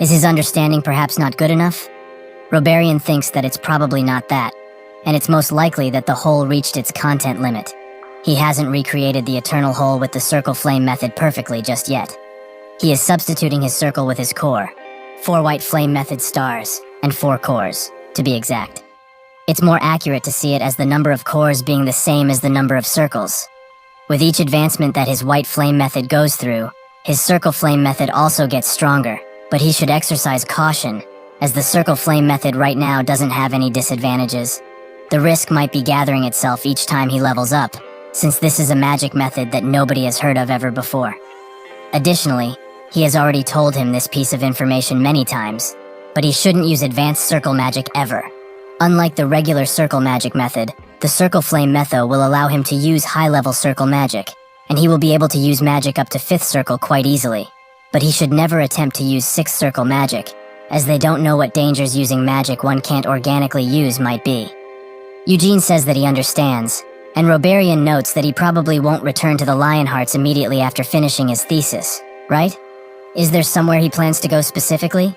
Speaker 1: Is his understanding perhaps not good enough? Roberian thinks that it's probably not that, and it's most likely that the hole reached its content limit. He hasn't recreated the Eternal Hole with the Circle Flame method perfectly just yet. He is substituting his circle with his core, 4 White Flame method stars, and 4 cores, to be exact. It's more accurate to see it as the number of cores being the same as the number of circles. With each advancement that his White Flame method goes through, his Circle Flame method also gets stronger, but he should exercise caution, as the Circle Flame method right now doesn't have any disadvantages. The risk might be gathering itself each time he levels up, since this is a magic method that nobody has heard of ever before. Additionally, he has already told him this piece of information many times, but he shouldn't use advanced circle magic ever. Unlike the regular circle magic method, the Circle Flame method will allow him to use high-level circle magic, and he will be able to use magic up to 5th circle quite easily. But he should never attempt to use 6th circle magic, as they don't know what dangers using magic one can't organically use might be. Eugene says that he understands, and Roberian notes that he probably won't return to the Lionhearts immediately after finishing his thesis, right? Is there somewhere he plans to go specifically?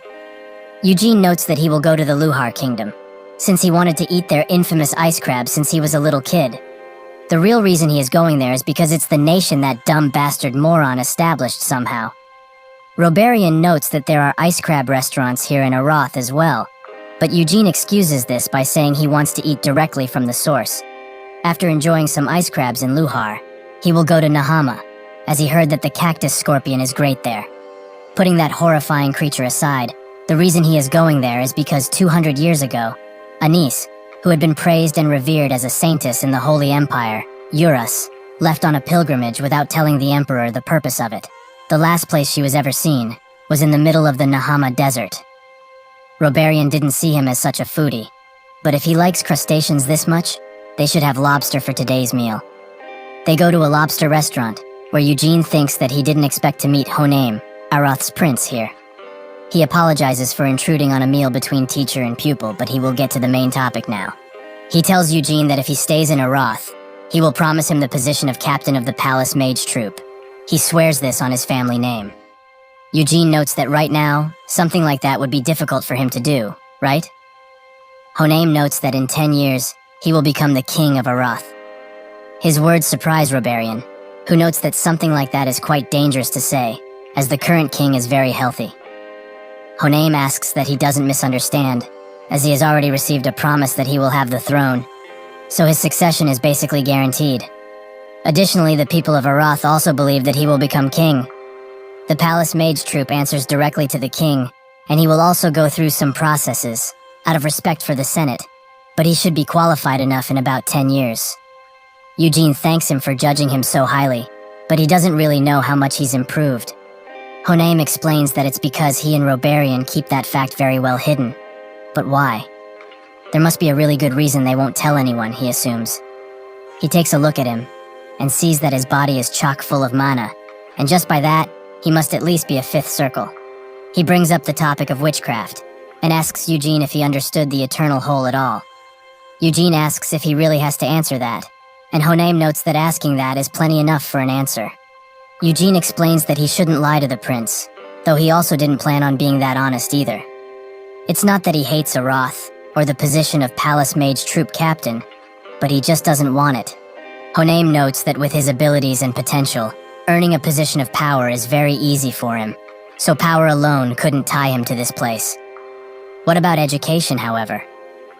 Speaker 1: Eugene notes that he will go to the Luhar Kingdom, since he wanted to eat their infamous ice crab since he was a little kid. The real reason he is going there is because it's the nation that dumb bastard moron established somehow. Robarian notes that there are ice crab restaurants here in Aroth as well, but Eugene excuses this by saying he wants to eat directly from the source. After enjoying some ice crabs in Luhar, he will go to Nahama, as he heard that the cactus scorpion is great there. Putting that horrifying creature aside, the reason he is going there is because 200 years ago, Anis, who had been praised and revered as a saintess in the Holy Empire, Eurus, left on a pilgrimage without telling the emperor the purpose of it. The last place she was ever seen was in the middle of the Nahama desert. Robarian didn't see him as such a foodie, but if he likes crustaceans this much, they should have lobster for today's meal. They go to a lobster restaurant, where Eugene thinks that he didn't expect to meet Honaim, Aroth's prince, here. He apologizes for intruding on a meal between teacher and pupil, but he will get to the main topic now. He tells Eugene that if he stays in Aroth, he will promise him the position of captain of the palace mage troop. He swears this on his family name. Eugene notes that right now, something like that would be difficult for him to do, right? Honaim notes that in 10 years, he will become the king of Aroth. His words surprise Robarian, who notes that something like that is quite dangerous to say, as the current king is very healthy. Honaim asks that he doesn't misunderstand, as he has already received a promise that he will have the throne, so his succession is basically guaranteed. Additionally, the people of Aroth also believe that he will become king. The palace mage troop answers directly to the king, and he will also go through some processes, out of respect for the Senate, but he should be qualified enough in about 10 years. Eugene thanks him for judging him so highly, but he doesn't really know how much he's improved. Honaim explains that it's because he and Robarian keep that fact very well hidden. But why? There must be a really good reason they won't tell anyone, he assumes. He takes a look at him, and sees that his body is chock full of mana, and just by that, he must at least be a fifth circle. He brings up the topic of witchcraft, and asks Eugene if he understood the eternal whole at all. Eugene asks if he really has to answer that, and Honaim notes that asking that is plenty enough for an answer. Eugene explains that he shouldn't lie to the prince, though he also didn't plan on being that honest either. It's not that he hates Aroth, or the position of Palace Mage Troop Captain, but he just doesn't want it. Honaim notes that with his abilities and potential, earning a position of power is very easy for him, so power alone couldn't tie him to this place. What about education, however?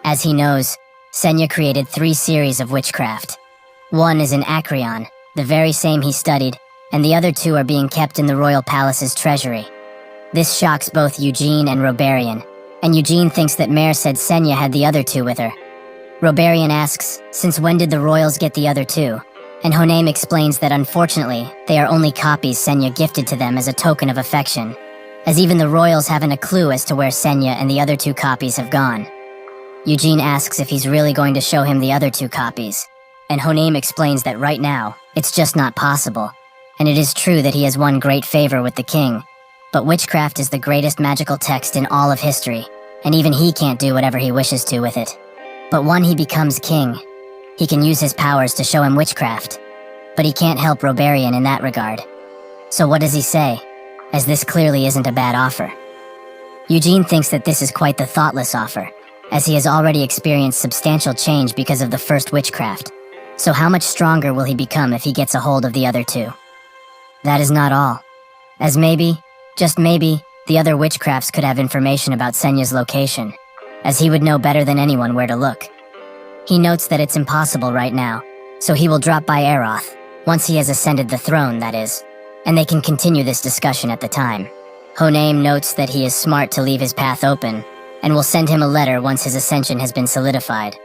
Speaker 1: As he knows, Senya created 3 series of witchcraft. One is in Acreon, the very same he studied, and the other 2 are being kept in the royal palace's treasury. This shocks both Eugene and Robarian, and Eugene thinks that Mare said Senya had the other 2 with her. Robarian asks, since when did the royals get the other 2? And Honaim explains that unfortunately, they are only copies Senya gifted to them as a token of affection, as even the royals haven't a clue as to where Senya and the other 2 copies have gone. Eugene asks if he's really going to show him the other 2 copies, and Honaim explains that right now, it's just not possible. And it is true that he has won great favor with the king, but witchcraft is the greatest magical text in all of history, and even he can't do whatever he wishes to with it. But when he becomes king, he can use his powers to show him witchcraft, but he can't help Robarian in that regard. So what does he say, as this clearly isn't a bad offer? Eugene thinks that this is quite the thoughtless offer, as he has already experienced substantial change because of the first witchcraft. So how much stronger will he become if he gets a hold of the other 2? That is not all, as maybe, just maybe, the other witchcrafts could have information about Senya's location, as he would know better than anyone where to look. He notes that it's impossible right now, so he will drop by Aroth, once he has ascended the throne, that is, and they can continue this discussion at the time. Honaim notes that he is smart to leave his path open, and will send him a letter once his ascension has been solidified.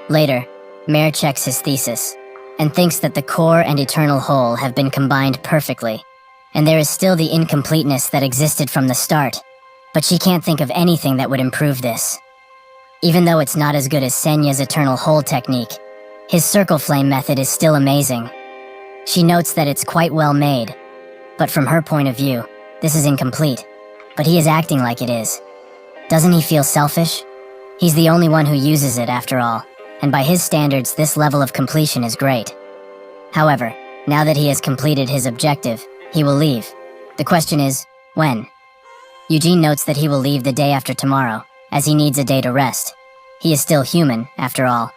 Speaker 1: Later, Mare checks his thesis, and thinks that the core and eternal whole have been combined perfectly, and there is still the incompleteness that existed from the start, but she can't think of anything that would improve this. Even though it's not as good as Senya's eternal whole technique, his circle flame method is still amazing. She notes that it's quite well made, but from her point of view, this is incomplete, but he is acting like it is. Doesn't he feel selfish? He's the only one who uses it after all, and by his standards, this level of completion is great. However, now that he has completed his objective, he will leave. The question is, when? Eugene notes that he will leave the day after tomorrow, as he needs a day to rest. He is still human, after all.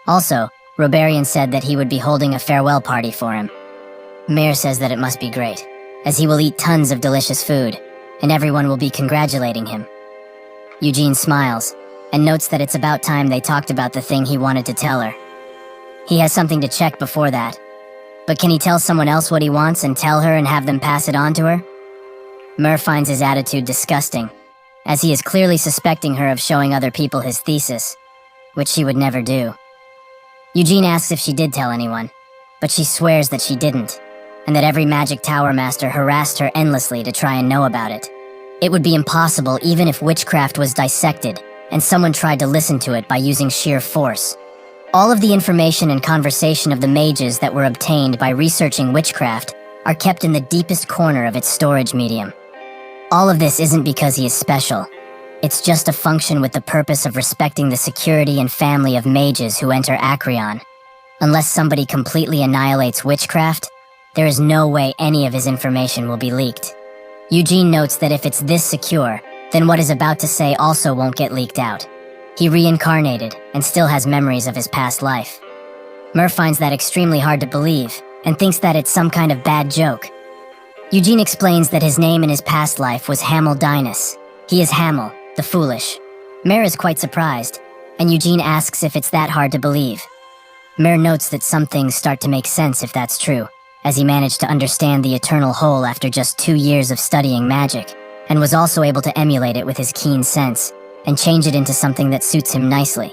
Speaker 1: Also, Robarian said that he would be holding a farewell party for him. Mare says that it must be great, as he will eat tons of delicious food, and everyone will be congratulating him. Eugene smiles, and notes that it's about time they talked about the thing he wanted to tell her. He has something to check before that. But can he tell someone else what he wants and tell her and have them pass it on to her? Mer finds his attitude disgusting, as he is clearly suspecting her of showing other people his thesis, which she would never do. Eugene asks if she did tell anyone, but she swears that she didn't, and that every magic tower master harassed her endlessly to try and know about it. It would be impossible even if witchcraft was dissected, and someone tried to listen to it by using sheer force. All of the information and conversation of the mages that were obtained by researching witchcraft are kept in the deepest corner of its storage medium. All of this isn't because he is special. It's just a function with the purpose of respecting the security and family of mages who enter Acreon. Unless somebody completely annihilates witchcraft, there is no way any of his information will be leaked. Eugene notes that if it's this secure, then what is about to say also won't get leaked out. He reincarnated and still has memories of his past life. Mer finds that extremely hard to believe and thinks that it's some kind of bad joke. Eugene explains that his name in his past life was Hamel. He is Hamel, the Foolish. Mer is quite surprised, and Eugene asks if it's that hard to believe. Mer notes that some things start to make sense if that's true, as he managed to understand the eternal whole after just 2 years of studying magic, and was also able to emulate it with his keen sense, and change it into something that suits him nicely.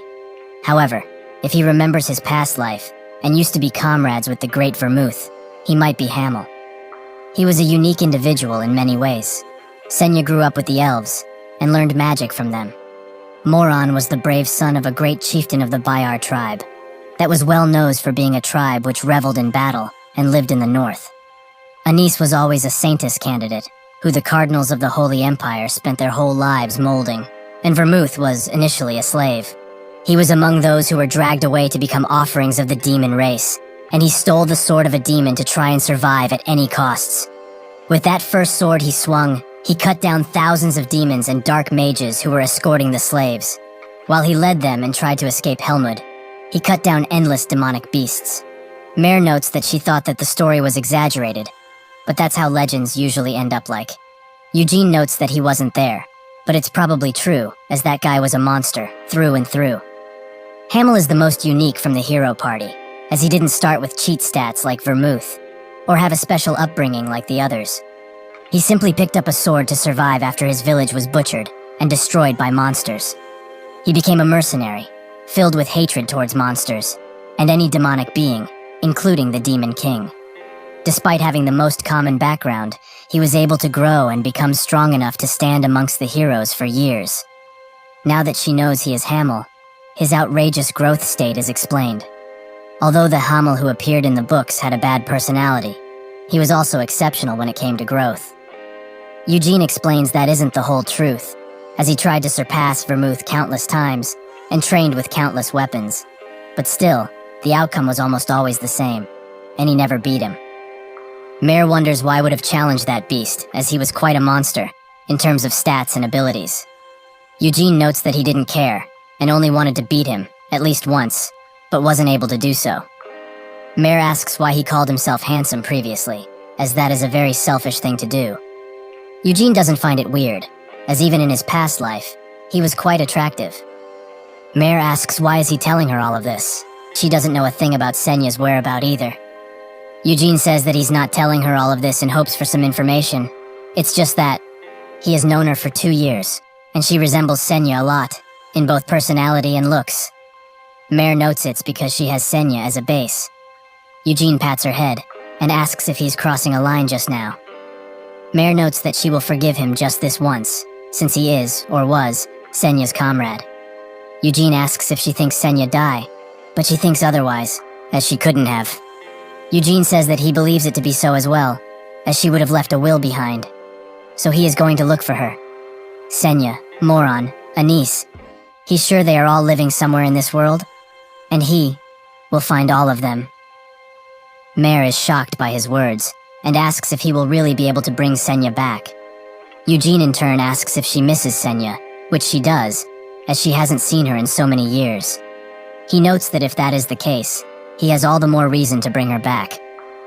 Speaker 1: However, if he remembers his past life, and used to be comrades with the great Vermouth, he might be Hamel. He was a unique individual in many ways. Senya grew up with the elves, and learned magic from them. Moron was the brave son of a great chieftain of the Bayar tribe, that was well known for being a tribe which reveled in battle and lived in the north. Anis was always a saintess candidate, who the cardinals of the Holy Empire spent their whole lives molding, and Vermouth was initially a slave. He was among those who were dragged away to become offerings of the demon race, and he stole the sword of a demon to try and survive at any costs. With that first sword he swung, he cut down thousands of demons and dark mages who were escorting the slaves. While he led them and tried to escape Helmut, he cut down endless demonic beasts. Mare notes that she thought that the story was exaggerated, but that's how legends usually end up like. Eugene notes that he wasn't there, but it's probably true, as that guy was a monster, through and through. Hamel is the most unique from the hero party, as he didn't start with cheat stats like Vermouth, or have a special upbringing like the others. He simply picked up a sword to survive after his village was butchered and destroyed by monsters. He became a mercenary, filled with hatred towards monsters, and any demonic being, including the Demon King. Despite having the most common background, he was able to grow and become strong enough to stand amongst the heroes for years. Now that she knows he is Hamel, his outrageous growth state is explained. Although the Hamel who appeared in the books had a bad personality, he was also exceptional when it came to growth. Eugene explains that isn't the whole truth, as he tried to surpass Vermouth countless times and trained with countless weapons. But still, the outcome was almost always the same, and he never beat him. Mare wonders why would have challenged that beast, as he was quite a monster, in terms of stats and abilities. Eugene notes that he didn't care, and only wanted to beat him, at least once, but wasn't able to do so. Mare asks why he called himself handsome previously, as that is a very selfish thing to do. Eugene doesn't find it weird, as even in his past life, he was quite attractive. Mare asks why is he telling her all of this. She doesn't know a thing about Senya's whereabout either. Eugene says that he's not telling her all of this in hopes for some information. It's just that he has known her for 2 years, and she resembles Senya a lot, in both personality and looks. Mare notes it's because she has Senya as a base. Eugene pats her head, and asks if he's crossing a line just now. Mare notes that she will forgive him just this once, since he is, or was, Senya's comrade. Eugene asks if she thinks Senya die, but she thinks otherwise, as she couldn't have. Eugene says that he believes it to be so as well, as she would have left a will behind. So he is going to look for her. Senya, Moron, Anis. He's sure they are all living somewhere in this world, and he will find all of them. Mare is shocked by his words, and asks if he will really be able to bring Senya back. Eugene in turn asks if she misses Senya, which she does, as she hasn't seen her in so many years. He notes that if that is the case, he has all the more reason to bring her back.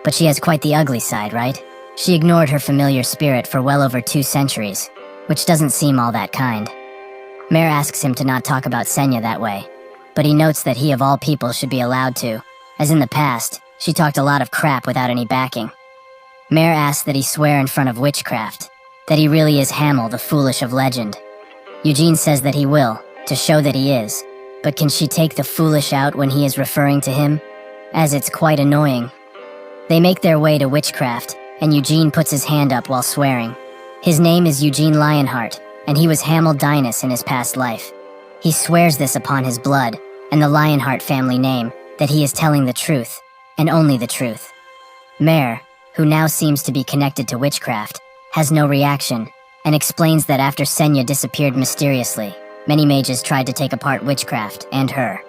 Speaker 1: But she has quite the ugly side, right? She ignored her familiar spirit for well over 2 centuries, which doesn't seem all that kind. Mare asks him to not talk about Senya that way, but he notes that he of all people should be allowed to, as in the past, she talked a lot of crap without any backing. Mare asks that he swear in front of witchcraft, that he really is Hamel, the foolish of legend. Eugene says that he will, to show that he is, but can she take the foolish out when he is referring to him? As it's quite annoying. They make their way to witchcraft, and Eugene puts his hand up while swearing. His name is Eugene Lionheart, and he was Hamel Dinas in his past life. He swears this upon his blood, and the Lionheart family name, that he is telling the truth, and only the truth. Mare, who now seems to be connected to witchcraft, has no reaction, and explains that after Senya disappeared mysteriously, many mages tried to take apart witchcraft and her.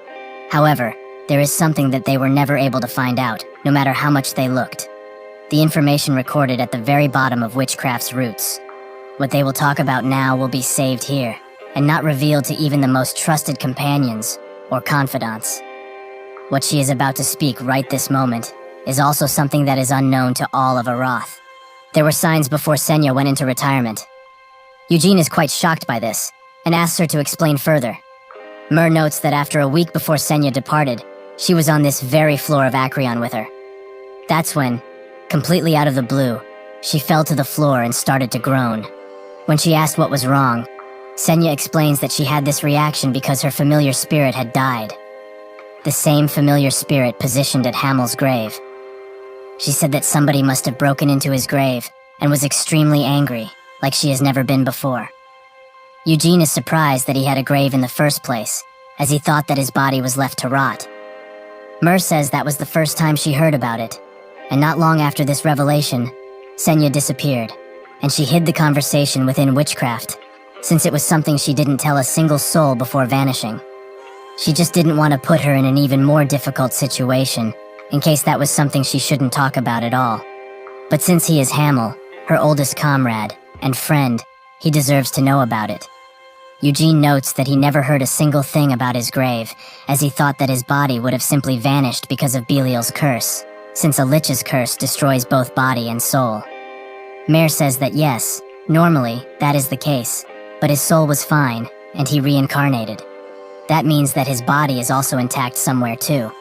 Speaker 1: However, there is something that they were never able to find out, no matter how much they looked. The information recorded at the very bottom of witchcraft's roots. What they will talk about now will be saved here, and not revealed to even the most trusted companions or confidants. What she is about to speak right this moment is also something that is unknown to all of Aroth. There were signs before Senya went into retirement. Eugene is quite shocked by this, and asks her to explain further. Myrrh notes that after a week before Senya departed, she was on this very floor of Acreon with her. That's when, completely out of the blue, she fell to the floor and started to groan. When she asked what was wrong, Senya explains that she had this reaction because her familiar spirit had died. The same familiar spirit positioned at Hamel's grave. She said that somebody must have broken into his grave and was extremely angry, like she has never been before. Eugene is surprised that he had a grave in the first place, as he thought that his body was left to rot. Myrrh says that was the first time she heard about it, and not long after this revelation, Senya disappeared, and she hid the conversation within witchcraft, since it was something she didn't tell a single soul before vanishing. She just didn't want to put her in an even more difficult situation, in case that was something she shouldn't talk about at all. But since he is Hamel, her oldest comrade and friend, he deserves to know about it. Eugene notes that he never heard a single thing about his grave, as he thought that his body would have simply vanished because of Belial's curse, since a lich's curse destroys both body and soul. Mare says that yes, normally, that is the case, but his soul was fine, and he reincarnated. That means that his body is also intact somewhere too.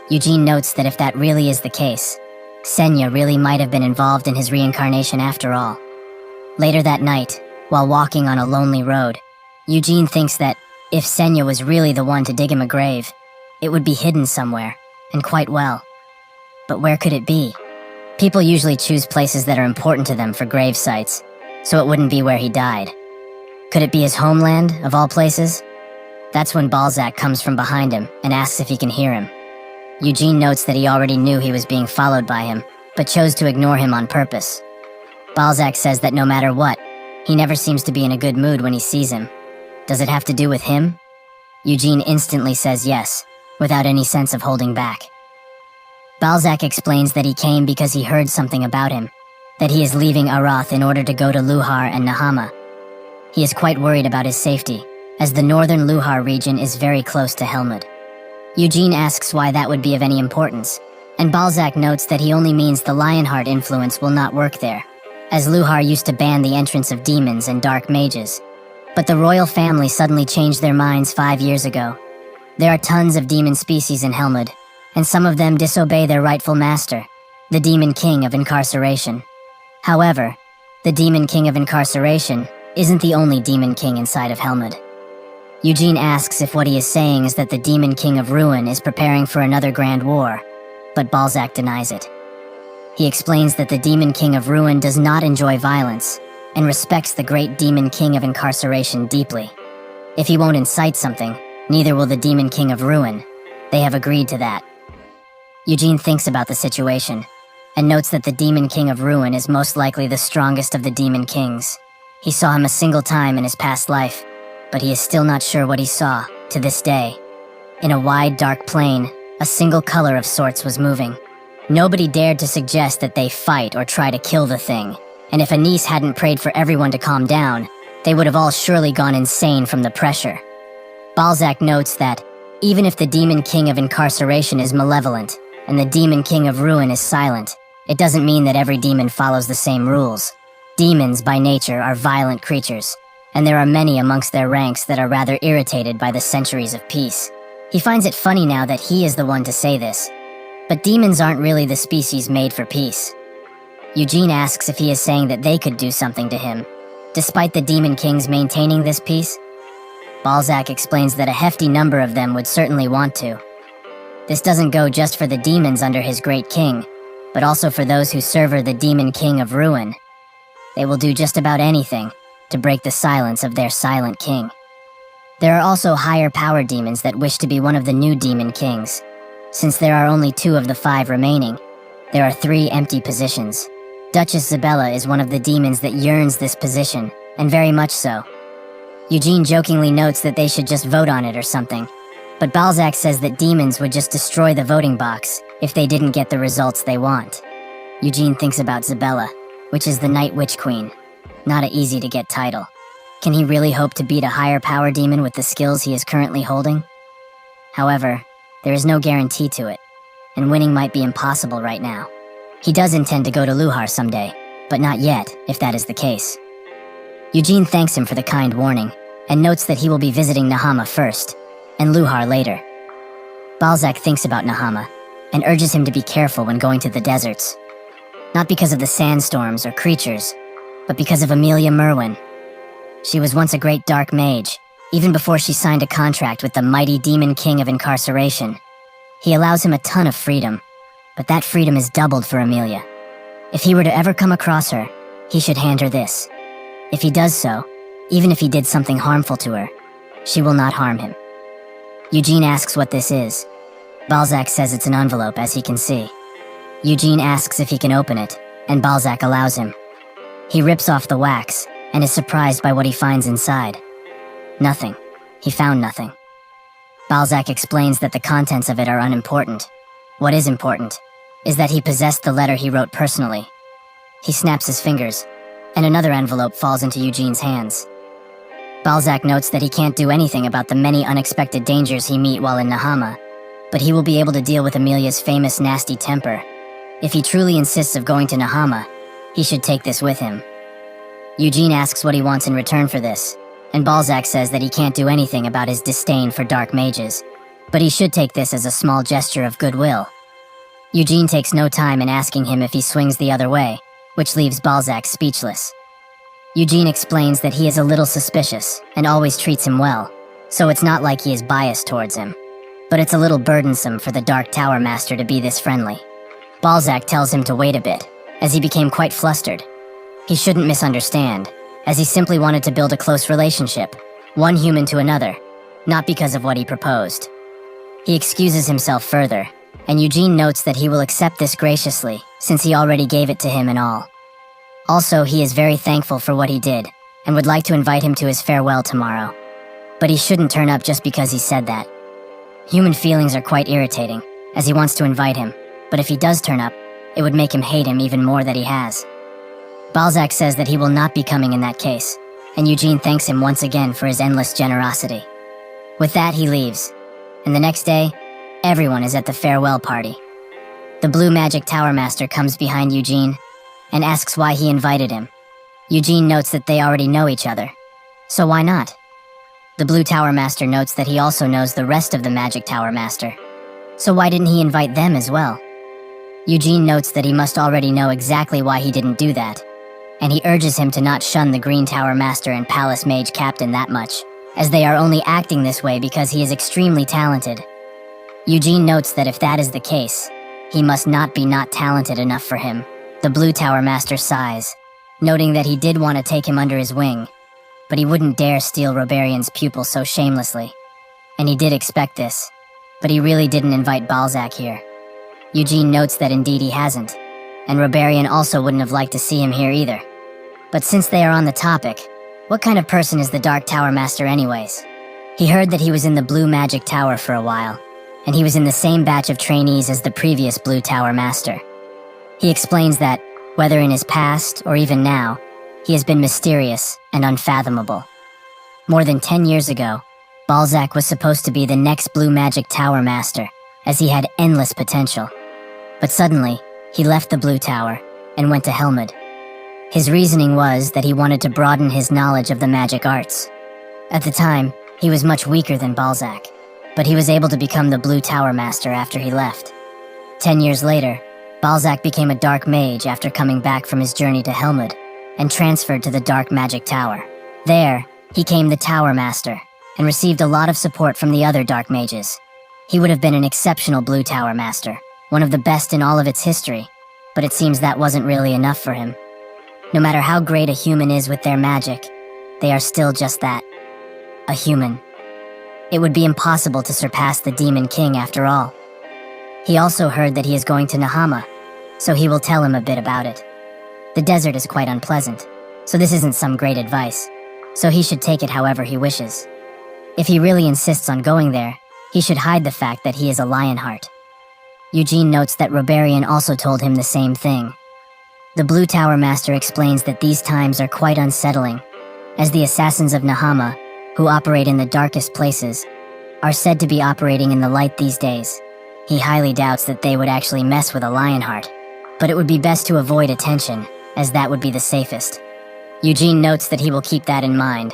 Speaker 1: Eugene notes that if that really is the case, Senya really might have been involved in his reincarnation after all. Later that night, while walking on a lonely road, Eugene thinks that if Senya was really the one to dig him a grave, it would be hidden somewhere, and quite well. But where could it be? People usually choose places that are important to them for grave sites, so it wouldn't be where he died. Could it be his homeland, of all places? That's when Balzac comes from behind him and asks if he can hear him. Eugene notes that he already knew he was being followed by him, but chose to ignore him on purpose. Balzac says that no matter what, he never seems to be in a good mood when he sees him. Does it have to do with him? Eugene instantly says yes, without any sense of holding back. Balzac explains that he came because he heard something about him, that he is leaving Aroth in order to go to Luhar and Nahama. He is quite worried about his safety, as the northern Luhar region is very close to Helmut. Eugene asks why that would be of any importance, and Balzac notes that he only means the Lionheart influence will not work there, as Luhar used to ban the entrance of demons and dark mages. But the royal family suddenly changed their minds 5 years ago. There are tons of demon species in Helmut, and some of them disobey their rightful master, the Demon King of Incarceration. However, the Demon King of Incarceration isn't the only Demon King inside of Helmut. Eugene asks if what he is saying is that the Demon King of Ruin is preparing for another grand war, but Balzac denies it. He explains that the Demon King of Ruin does not enjoy violence, and respects the great Demon King of Incarceration deeply. If he won't incite something, neither will the Demon King of Ruin. They have agreed to that. Eugene thinks about the situation, and notes that the Demon King of Ruin is most likely the strongest of the Demon Kings. He saw him a single time in his past life, but he is still not sure what he saw, to this day. In a wide, dark plain, a single color of sorts was moving. Nobody dared to suggest that they fight or try to kill the thing, and if Anise hadn't prayed for everyone to calm down, they would have all surely gone insane from the pressure. Balzac notes that, even if the Demon King of Incarceration is malevolent, and the Demon King of Ruin is silent, It doesn't mean that every demon follows the same rules. Demons, by nature, are violent creatures, and there are many amongst their ranks that are rather irritated by the centuries of peace. He finds it funny now that he is the one to say this, but demons aren't really the species made for peace. Eugene asks if he is saying that they could do something to him, despite the demon kings maintaining this peace. Balzac explains that a hefty number of them would certainly want to. This doesn't go just for the demons under his great king, but also for those who serve the demon king of ruin. They will do just about anything to break the silence of their silent king. There are also higher power demons that wish to be one of the new demon kings. Since there are only 2 of the 5 remaining, there are 3 empty positions. Duchess Isabella is one of the demons that yearns this position, and very much so. Eugene jokingly notes that they should just vote on it or something, but Balzac says that demons would just destroy the voting box if they didn't get the results they want. Eugene thinks about Isabella, which is the Night Witch Queen. Not an easy-to-get title. Can he really hope to beat a higher power demon with the skills he is currently holding? However, there is no guarantee to it, and winning might be impossible right now. He does intend to go to Luhar someday, but not yet, if that is the case. Eugene thanks him for the kind warning, and notes that he will be visiting Nahama first, and Luhar later. Balzac thinks about Nahama, and urges him to be careful when going to the deserts. Not because of the sandstorms or creatures, but because of Amelia Merwin. She was once a great dark mage, even before she signed a contract with the mighty demon king of incarceration. He allows him a ton of freedom, but that freedom is doubled for Amelia. If he were to ever come across her, he should hand her this. If he does so, even if he did something harmful to her, she will not harm him. Eugene asks what this is. Balzac says it's an envelope, as he can see. Eugene asks if he can open it, and Balzac allows him. He rips off the wax, and is surprised by what he finds inside. Nothing. He found nothing. Balzac explains that the contents of it are unimportant. What is important is that he possessed the letter he wrote personally. He snaps his fingers, and another envelope falls into Eugene's hands. Balzac notes that he can't do anything about the many unexpected dangers he meet while in Nahama, but he will be able to deal with Amelia's famous nasty temper. If he truly insists of going to Nahama, he should take this with him. Eugene asks what he wants in return for this, and Balzac says that he can't do anything about his disdain for dark mages, but he should take this as a small gesture of goodwill. Eugene takes no time in asking him if he swings the other way, which leaves Balzac speechless. Eugene explains that he is a little suspicious and always treats him well, so it's not like he is biased towards him. But it's a little burdensome for the Dark Tower Master to be this friendly. Balzac tells him to wait a bit, as he became quite flustered. He shouldn't misunderstand, as he simply wanted to build a close relationship, one human to another, not because of what he proposed. He excuses himself further, and Eugene notes that he will accept this graciously, since he already gave it to him and all. Also, he is very thankful for what he did, and would like to invite him to his farewell tomorrow. But he shouldn't turn up just because he said that. Human feelings are quite irritating, as he wants to invite him, but if he does turn up, it would make him hate him even more than he has. Balzac says that he will not be coming in that case, and Eugene thanks him once again for his endless generosity. With that, he leaves, and the next day, everyone is at the farewell party. The Blue Magic Tower Master comes behind Eugene and asks why he invited him. Eugene notes that they already know each other, so why not? The Blue Tower Master notes that he also knows the rest of the Magic Tower Master, so why didn't he invite them as well? Eugene notes that he must already know exactly why he didn't do that, and he urges him to not shun the Green Tower Master and Palace Mage Captain that much, as they are only acting this way because he is extremely talented. Eugene notes that if that is the case, he must not be not talented enough for him. The Blue Tower Master sighs, noting that he did want to take him under his wing, but he wouldn't dare steal Roberian's pupil so shamelessly. And he did expect this, but he really didn't invite Balzac here. Eugene notes that indeed he hasn't, and Roberian also wouldn't have liked to see him here either. But since they are on the topic, what kind of person is the Dark Tower Master anyways? He heard that he was in the Blue Magic Tower for a while, and he was in the same batch of trainees as the previous Blue Tower Master. He explains that, whether in his past or even now, he has been mysterious and unfathomable. More than 10 years ago, Balzac was supposed to be the next Blue Magic Tower Master, as he had endless potential. But suddenly, he left the Blue Tower and went to Helmut. His reasoning was that he wanted to broaden his knowledge of the magic arts. At the time, he was much weaker than Balzac, but he was able to become the Blue Tower Master after he left. 10 years later, Balzac became a dark mage after coming back from his journey to Helmut and transferred to the Dark Magic Tower. There, he became the Tower Master and received a lot of support from the other dark mages. He would have been an exceptional Blue Tower Master, one of the best in all of its history, but it seems that wasn't really enough for him. No matter how great a human is with their magic, they are still just that, a human. It would be impossible to surpass the Demon King after all. He also heard that he is going to Nahama, so he will tell him a bit about it. The desert is quite unpleasant, so this isn't some great advice, so he should take it however he wishes. If he really insists on going there, he should hide the fact that he is a Lionheart. Eugene notes that Roberian also told him the same thing. The Blue Tower Master explains that these times are quite unsettling, as the assassins of Nahama, who operate in the darkest places, are said to be operating in the light these days. He highly doubts that they would actually mess with a Lionheart, but it would be best to avoid attention, as that would be the safest. Eugene notes that he will keep that in mind.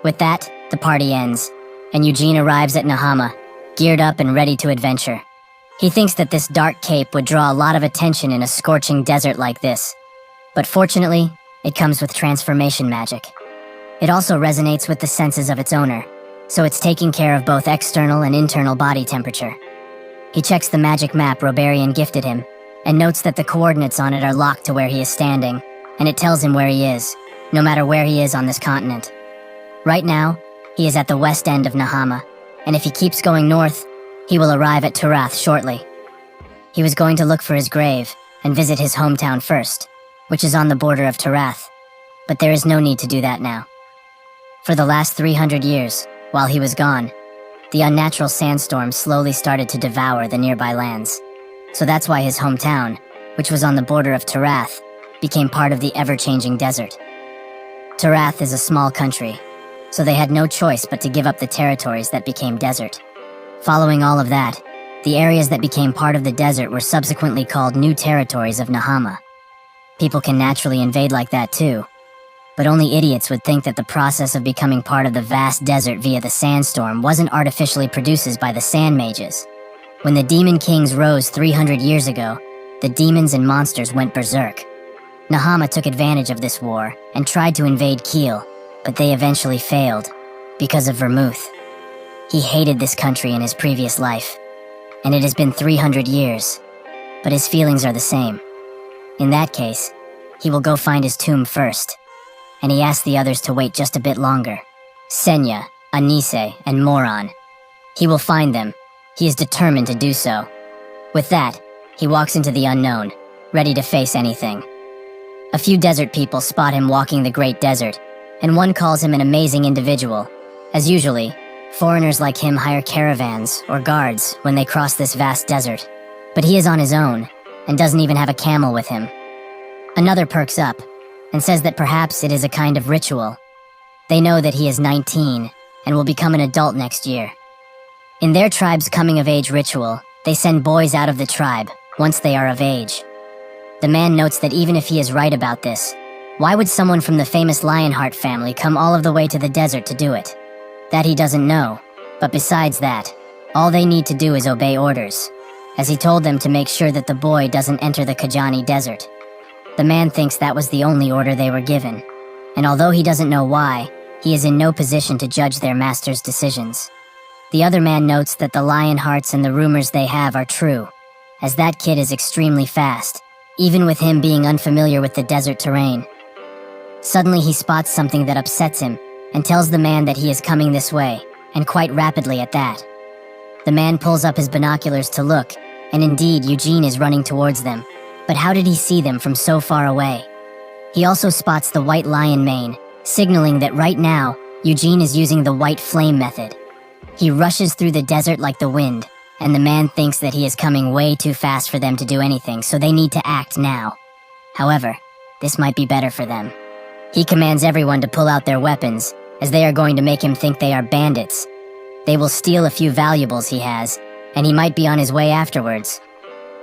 Speaker 1: With that, the party ends, and Eugene arrives at Nahama, geared up and ready to adventure. He thinks that this dark cape would draw a lot of attention in a scorching desert like this, but fortunately, it comes with transformation magic. It also resonates with the senses of its owner, so it's taking care of both external and internal body temperature. He checks the magic map Roberian gifted him, and notes that the coordinates on it are locked to where he is standing, and it tells him where he is, no matter where he is on this continent. Right now, he is at the west end of Nahama, and if he keeps going north, he will arrive at Turath shortly. He was going to look for his grave and visit his hometown first, which is on the border of Turath, but there is no need to do that now. For the last 300 years, while he was gone, the unnatural sandstorm slowly started to devour the nearby lands. So that's why his hometown, which was on the border of Turath, became part of the ever-changing desert. Turath is a small country, so they had no choice but to give up the territories that became desert. Following all of that, the areas that became part of the desert were subsequently called New Territories of Nahama. People can naturally invade like that too, but only idiots would think that the process of becoming part of the vast desert via the sandstorm wasn't artificially produced by the sand mages. When the Demon Kings rose 300 years ago, the demons and monsters went berserk. Nahama took advantage of this war and tried to invade Kiel, but they eventually failed, because of Vermouth. He hated this country in his previous life, and it has been 300 years, but his feelings are the same. In that case, he will go find his tomb first, and he asks the others to wait just a bit longer. Senya, Anise, and Moron. He will find them. He is determined to do so. With that, he walks into the unknown, ready to face anything. A few desert people spot him walking the Great Desert, and one calls him an amazing individual. As usually, foreigners like him hire caravans or guards when they cross this vast desert, but he is on his own, and doesn't even have a camel with him. Another perks up, and says that perhaps it is a kind of ritual. They know that he is 19, and will become an adult next year. In their tribe's coming-of-age ritual, they send boys out of the tribe, once they are of age. The man notes that even if he is right about this, why would someone from the famous Lionheart family come all of the way to the desert to do it? That he doesn't know, but besides that, all they need to do is obey orders, as he told them to make sure that the boy doesn't enter the Kajani Desert. The man thinks that was the only order they were given, and although he doesn't know why, he is in no position to judge their master's decisions. The other man notes that the Lionhearts and the rumors they have are true, as that kid is extremely fast, even with him being unfamiliar with the desert terrain. Suddenly he spots something that upsets him, and tells the man that he is coming this way, and quite rapidly at that. The man pulls up his binoculars to look, and indeed Eugene is running towards them. But how did he see them from so far away? He also spots the white lion mane, signaling that right now, Eugene is using the white flame method. He rushes through the desert like the wind, and the man thinks that he is coming way too fast for them to do anything, so they need to act now. However, this might be better for them. He commands everyone to pull out their weapons, as they are going to make him think they are bandits. They will steal a few valuables he has, and he might be on his way afterwards.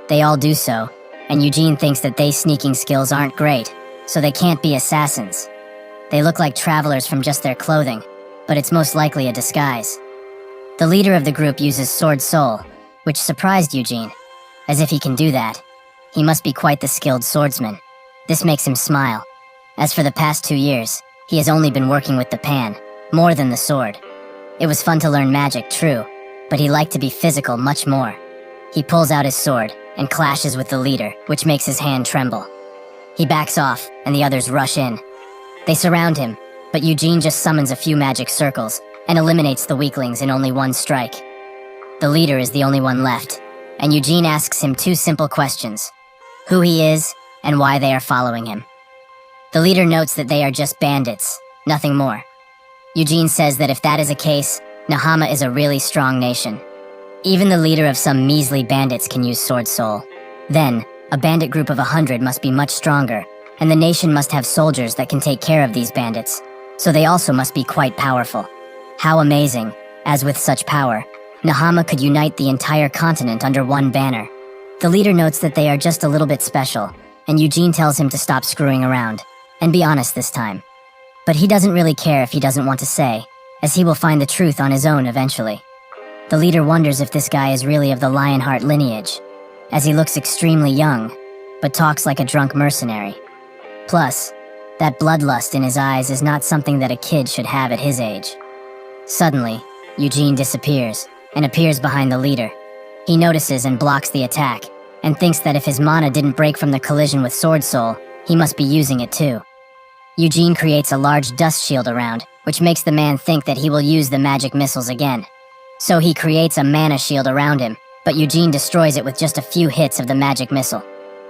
Speaker 1: They all do so, and Eugene thinks that their sneaking skills aren't great, so they can't be assassins. They look like travelers from just their clothing, but it's most likely a disguise. The leader of the group uses Sword Soul, which surprised Eugene. As if he can do that. He must be quite the skilled swordsman. This makes him smile. As for the past 2 years, he has only been working with the pan, more than the sword. It was fun to learn magic, true, but he liked to be physical much more. He pulls out his sword and clashes with the leader, which makes his hand tremble. He backs off, and the others rush in. They surround him, but Eugene just summons a few magic circles and eliminates the weaklings in only one strike. The leader is the only one left, and Eugene asks him 2 simple questions: who he is, and why they are following him. The leader notes that they are just bandits, nothing more. Eugene says that if that is the case, Nahama is a really strong nation. Even the leader of some measly bandits can use Sword Soul. Then, a bandit group of 100 must be much stronger, and the nation must have soldiers that can take care of these bandits, so they also must be quite powerful. How amazing, as with such power, Nahama could unite the entire continent under one banner. The leader notes that they are just a little bit special, and Eugene tells him to stop screwing around, and be honest this time. But he doesn't really care if he doesn't want to say, as he will find the truth on his own eventually. The leader wonders if this guy is really of the Lionheart lineage, as he looks extremely young, but talks like a drunk mercenary. Plus, that bloodlust in his eyes is not something that a kid should have at his age. Suddenly, Eugene disappears, and appears behind the leader. He notices and blocks the attack, and thinks that if his mana didn't break from the collision with Sword Soul, he must be using it too. Eugene creates a large dust shield around, which makes the man think that he will use the magic missiles again. So he creates a mana shield around him, but Eugene destroys it with just a few hits of the magic missile.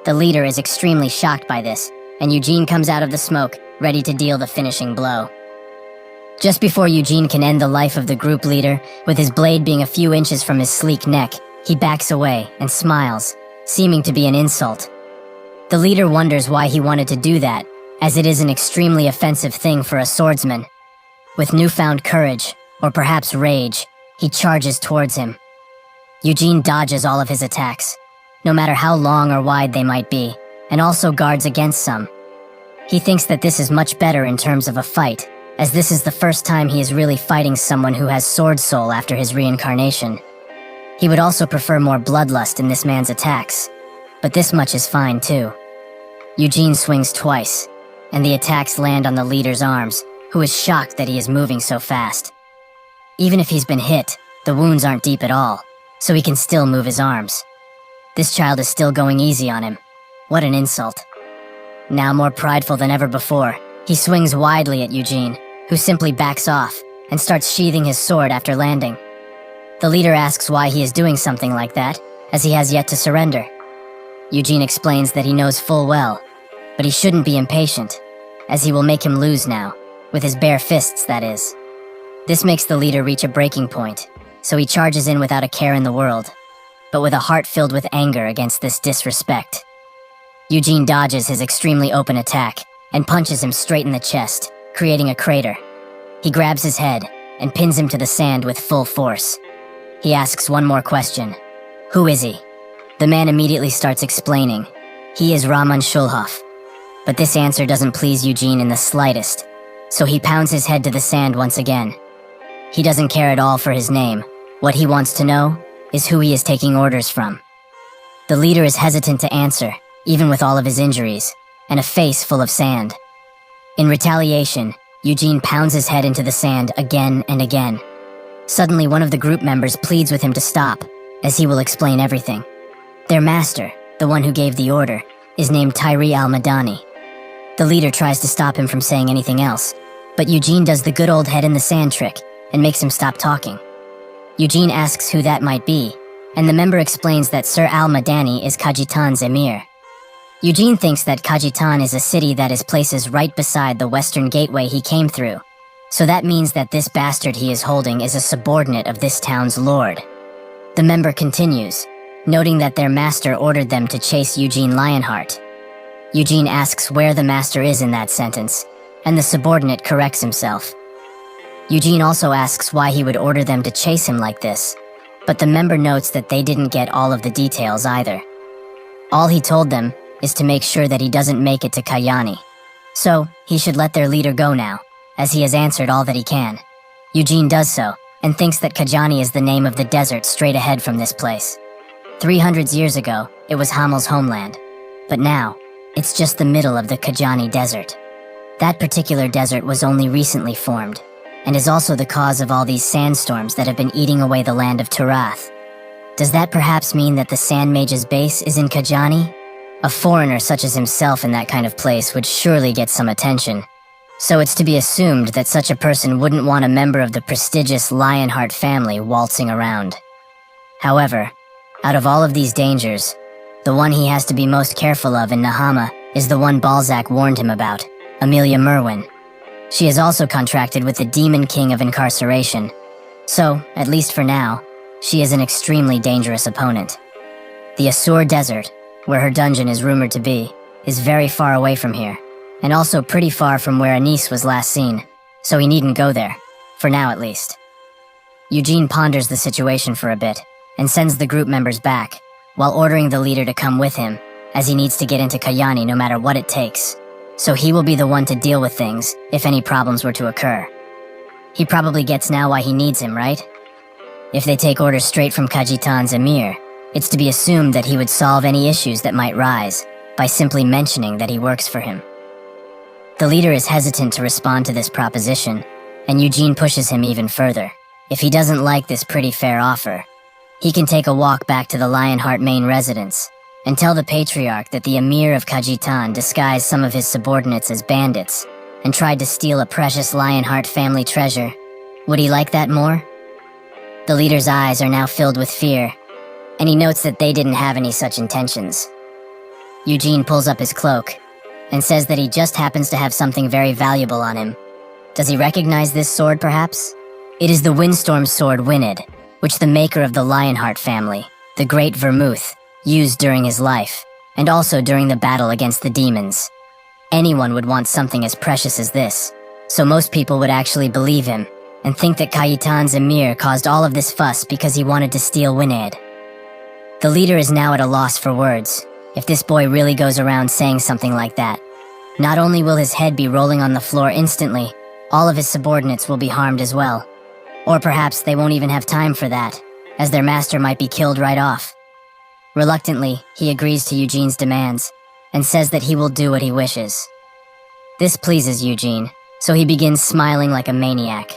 Speaker 1: The leader is extremely shocked by this, and Eugene comes out of the smoke, ready to deal the finishing blow. Just before Eugene can end the life of the group leader, with his blade being a few inches from his sleek neck, he backs away and smiles, seeming to be an insult. The leader wonders why he wanted to do that, as it is an extremely offensive thing for a swordsman. With newfound courage, or perhaps rage, he charges towards him. Eugene dodges all of his attacks, no matter how long or wide they might be, and also guards against some. He thinks that this is much better in terms of a fight, as this is the first time he is really fighting someone who has Sword Soul after his reincarnation. He would also prefer more bloodlust in this man's attacks, but this much is fine too. Eugene swings twice, and the attacks land on the leader's arms, who is shocked that he is moving so fast. Even if he's been hit, the wounds aren't deep at all, so he can still move his arms. This child is still going easy on him. What an insult. Now more prideful than ever before, he swings widely at Eugene, who simply backs off and starts sheathing his sword after landing. The leader asks why he is doing something like that, as he has yet to surrender. Eugene explains that he knows full well, but he shouldn't be impatient, as he will make him lose now, with his bare fists, that is. This makes the leader reach a breaking point, so he charges in without a care in the world, but with a heart filled with anger against this disrespect. Eugene dodges his extremely open attack and punches him straight in the chest, creating a crater. He grabs his head and pins him to the sand with full force. He asks one more question. Who is he? The man immediately starts explaining. He is Raman Shulhoff. But this answer doesn't please Eugene in the slightest, so he pounds his head to the sand once again. He doesn't care at all for his name. What he wants to know is who he is taking orders from. The leader is hesitant to answer, even with all of his injuries, and a face full of sand. In retaliation, Eugene pounds his head into the sand again and again. Suddenly, one of the group members pleads with him to stop, as he will explain everything. Their master, the one who gave the order, is named Tyree al-Madani. The leader tries to stop him from saying anything else, but Eugene does the good old head in the sand trick and makes him stop talking. Eugene asks who that might be, and the member explains that Sir al-Madani is Kajitan's emir. Eugene thinks that Kajitan is a city that is places right beside the western gateway he came through, so that means that this bastard he is holding is a subordinate of this town's lord. The member continues, noting that their master ordered them to chase Eugene Lionheart. Eugene asks where the master is in that sentence, and the subordinate corrects himself. Eugene also asks why he would order them to chase him like this, but the member notes that they didn't get all of the details either. All he told them is to make sure that he doesn't make it to Kayani. So, he should let their leader go now, as he has answered all that he can. Eugene does so, and thinks that Kajani is the name of the desert straight ahead from this place. 300 years ago, it was Hamel's homeland. But now, it's just the middle of the Kajani Desert. That particular desert was only recently formed, and is also the cause of all these sandstorms that have been eating away the land of Turath. Does that perhaps mean that the Sand Mage's base is in Kajani? A foreigner such as himself in that kind of place would surely get some attention. So it's to be assumed that such a person wouldn't want a member of the prestigious Lionheart family waltzing around. However, out of all of these dangers, the one he has to be most careful of in Nahama is the one Balzac warned him about, Amelia Merwin. She is also contracted with the Demon King of Incarceration, so, at least for now, she is an extremely dangerous opponent. The Assur Desert, where her dungeon is rumored to be, is very far away from here, and also pretty far from where Anis was last seen, so he needn't go there, for now at least. Eugene ponders the situation for a bit, and sends the group members back, while ordering the leader to come with him, as he needs to get into Kayani no matter what it takes, so he will be the one to deal with things if any problems were to occur. He probably gets now why he needs him, right? If they take orders straight from Kajitan's emir, it's to be assumed that he would solve any issues that might rise by simply mentioning that he works for him. The leader is hesitant to respond to this proposition, and Eugene pushes him even further. If he doesn't like this pretty fair offer, he can take a walk back to the Lionheart main residence and tell the Patriarch that the Emir of Kajitan disguised some of his subordinates as bandits and tried to steal a precious Lionheart family treasure. Would he like that more? The leader's eyes are now filled with fear, and he notes that they didn't have any such intentions. Eugene pulls up his cloak and says that he just happens to have something very valuable on him. Does he recognize this sword, perhaps? It is the Windstorm sword Winid, which the maker of the Lionheart family, the great Vermouth, used during his life, and also during the battle against the demons. Anyone would want something as precious as this, so most people would actually believe him, and think that Kayitan's emir caused all of this fuss because he wanted to steal Winid. The leader is now at a loss for words. If this boy really goes around saying something like that, not only will his head be rolling on the floor instantly, all of his subordinates will be harmed as well. Or perhaps they won't even have time for that, as their master might be killed right off. Reluctantly, he agrees to Eugene's demands, and says that he will do what he wishes. This pleases Eugene, so he begins smiling like a maniac.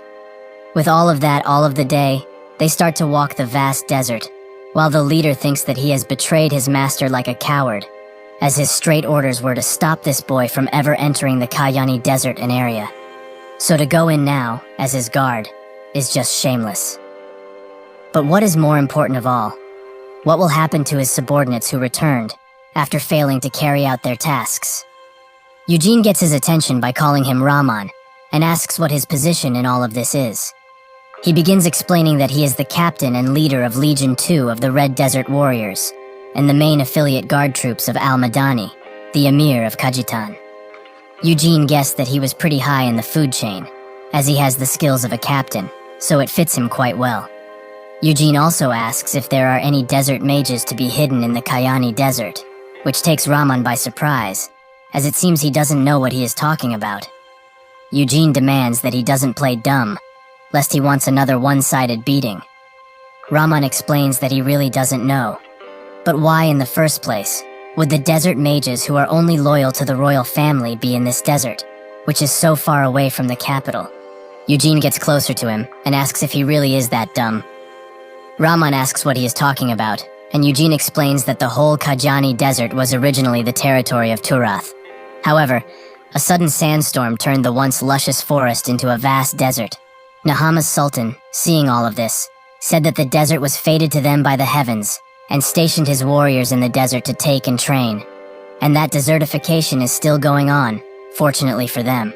Speaker 1: With all of that all of the day, they start to walk the vast desert, while the leader thinks that he has betrayed his master like a coward, as his straight orders were to stop this boy from ever entering the Kayani Desert and area. So to go in now, as his guard, is just shameless. But what is more important of all? What will happen to his subordinates who returned, after failing to carry out their tasks? Eugene gets his attention by calling him Rahman, and asks what his position in all of this is. He begins explaining that he is the captain and leader of Legion 2 of the Red Desert Warriors, and the main affiliate guard troops of Al-Madani, the emir of Kajitan. Eugene guessed that he was pretty high in the food chain, as he has the skills of a captain, so it fits him quite well. Eugene also asks if there are any desert mages to be hidden in the Kayani Desert, which takes Rahman by surprise, as it seems he doesn't know what he is talking about. Eugene demands that he doesn't play dumb, lest he wants another one-sided beating. Rahman explains that he really doesn't know. But why in the first place would the desert mages who are only loyal to the royal family be in this desert, which is so far away from the capital? Eugene gets closer to him and asks if he really is that dumb. Rahman asks what he is talking about, and Eugene explains that the whole Kajani Desert was originally the territory of Turath. However, a sudden sandstorm turned the once luscious forest into a vast desert. Nahama's sultan, seeing all of this, said that the desert was fated to them by the heavens, and stationed his warriors in the desert to take and train. And that desertification is still going on, fortunately for them.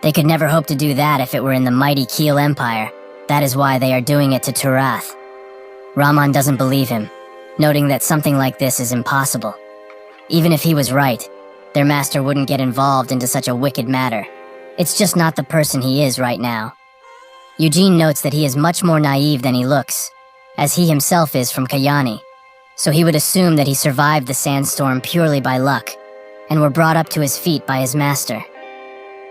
Speaker 1: They could never hope to do that if it were in the mighty Keel Empire. That is why they are doing it to Turath. Rahman doesn't believe him, noting that something like this is impossible. Even if he was right, their master wouldn't get involved into such a wicked matter. It's just not the person he is right now. Eugene notes that he is much more naive than he looks, as he himself is from Kayani, so he would assume that he survived the sandstorm purely by luck, and were brought up to his feet by his master.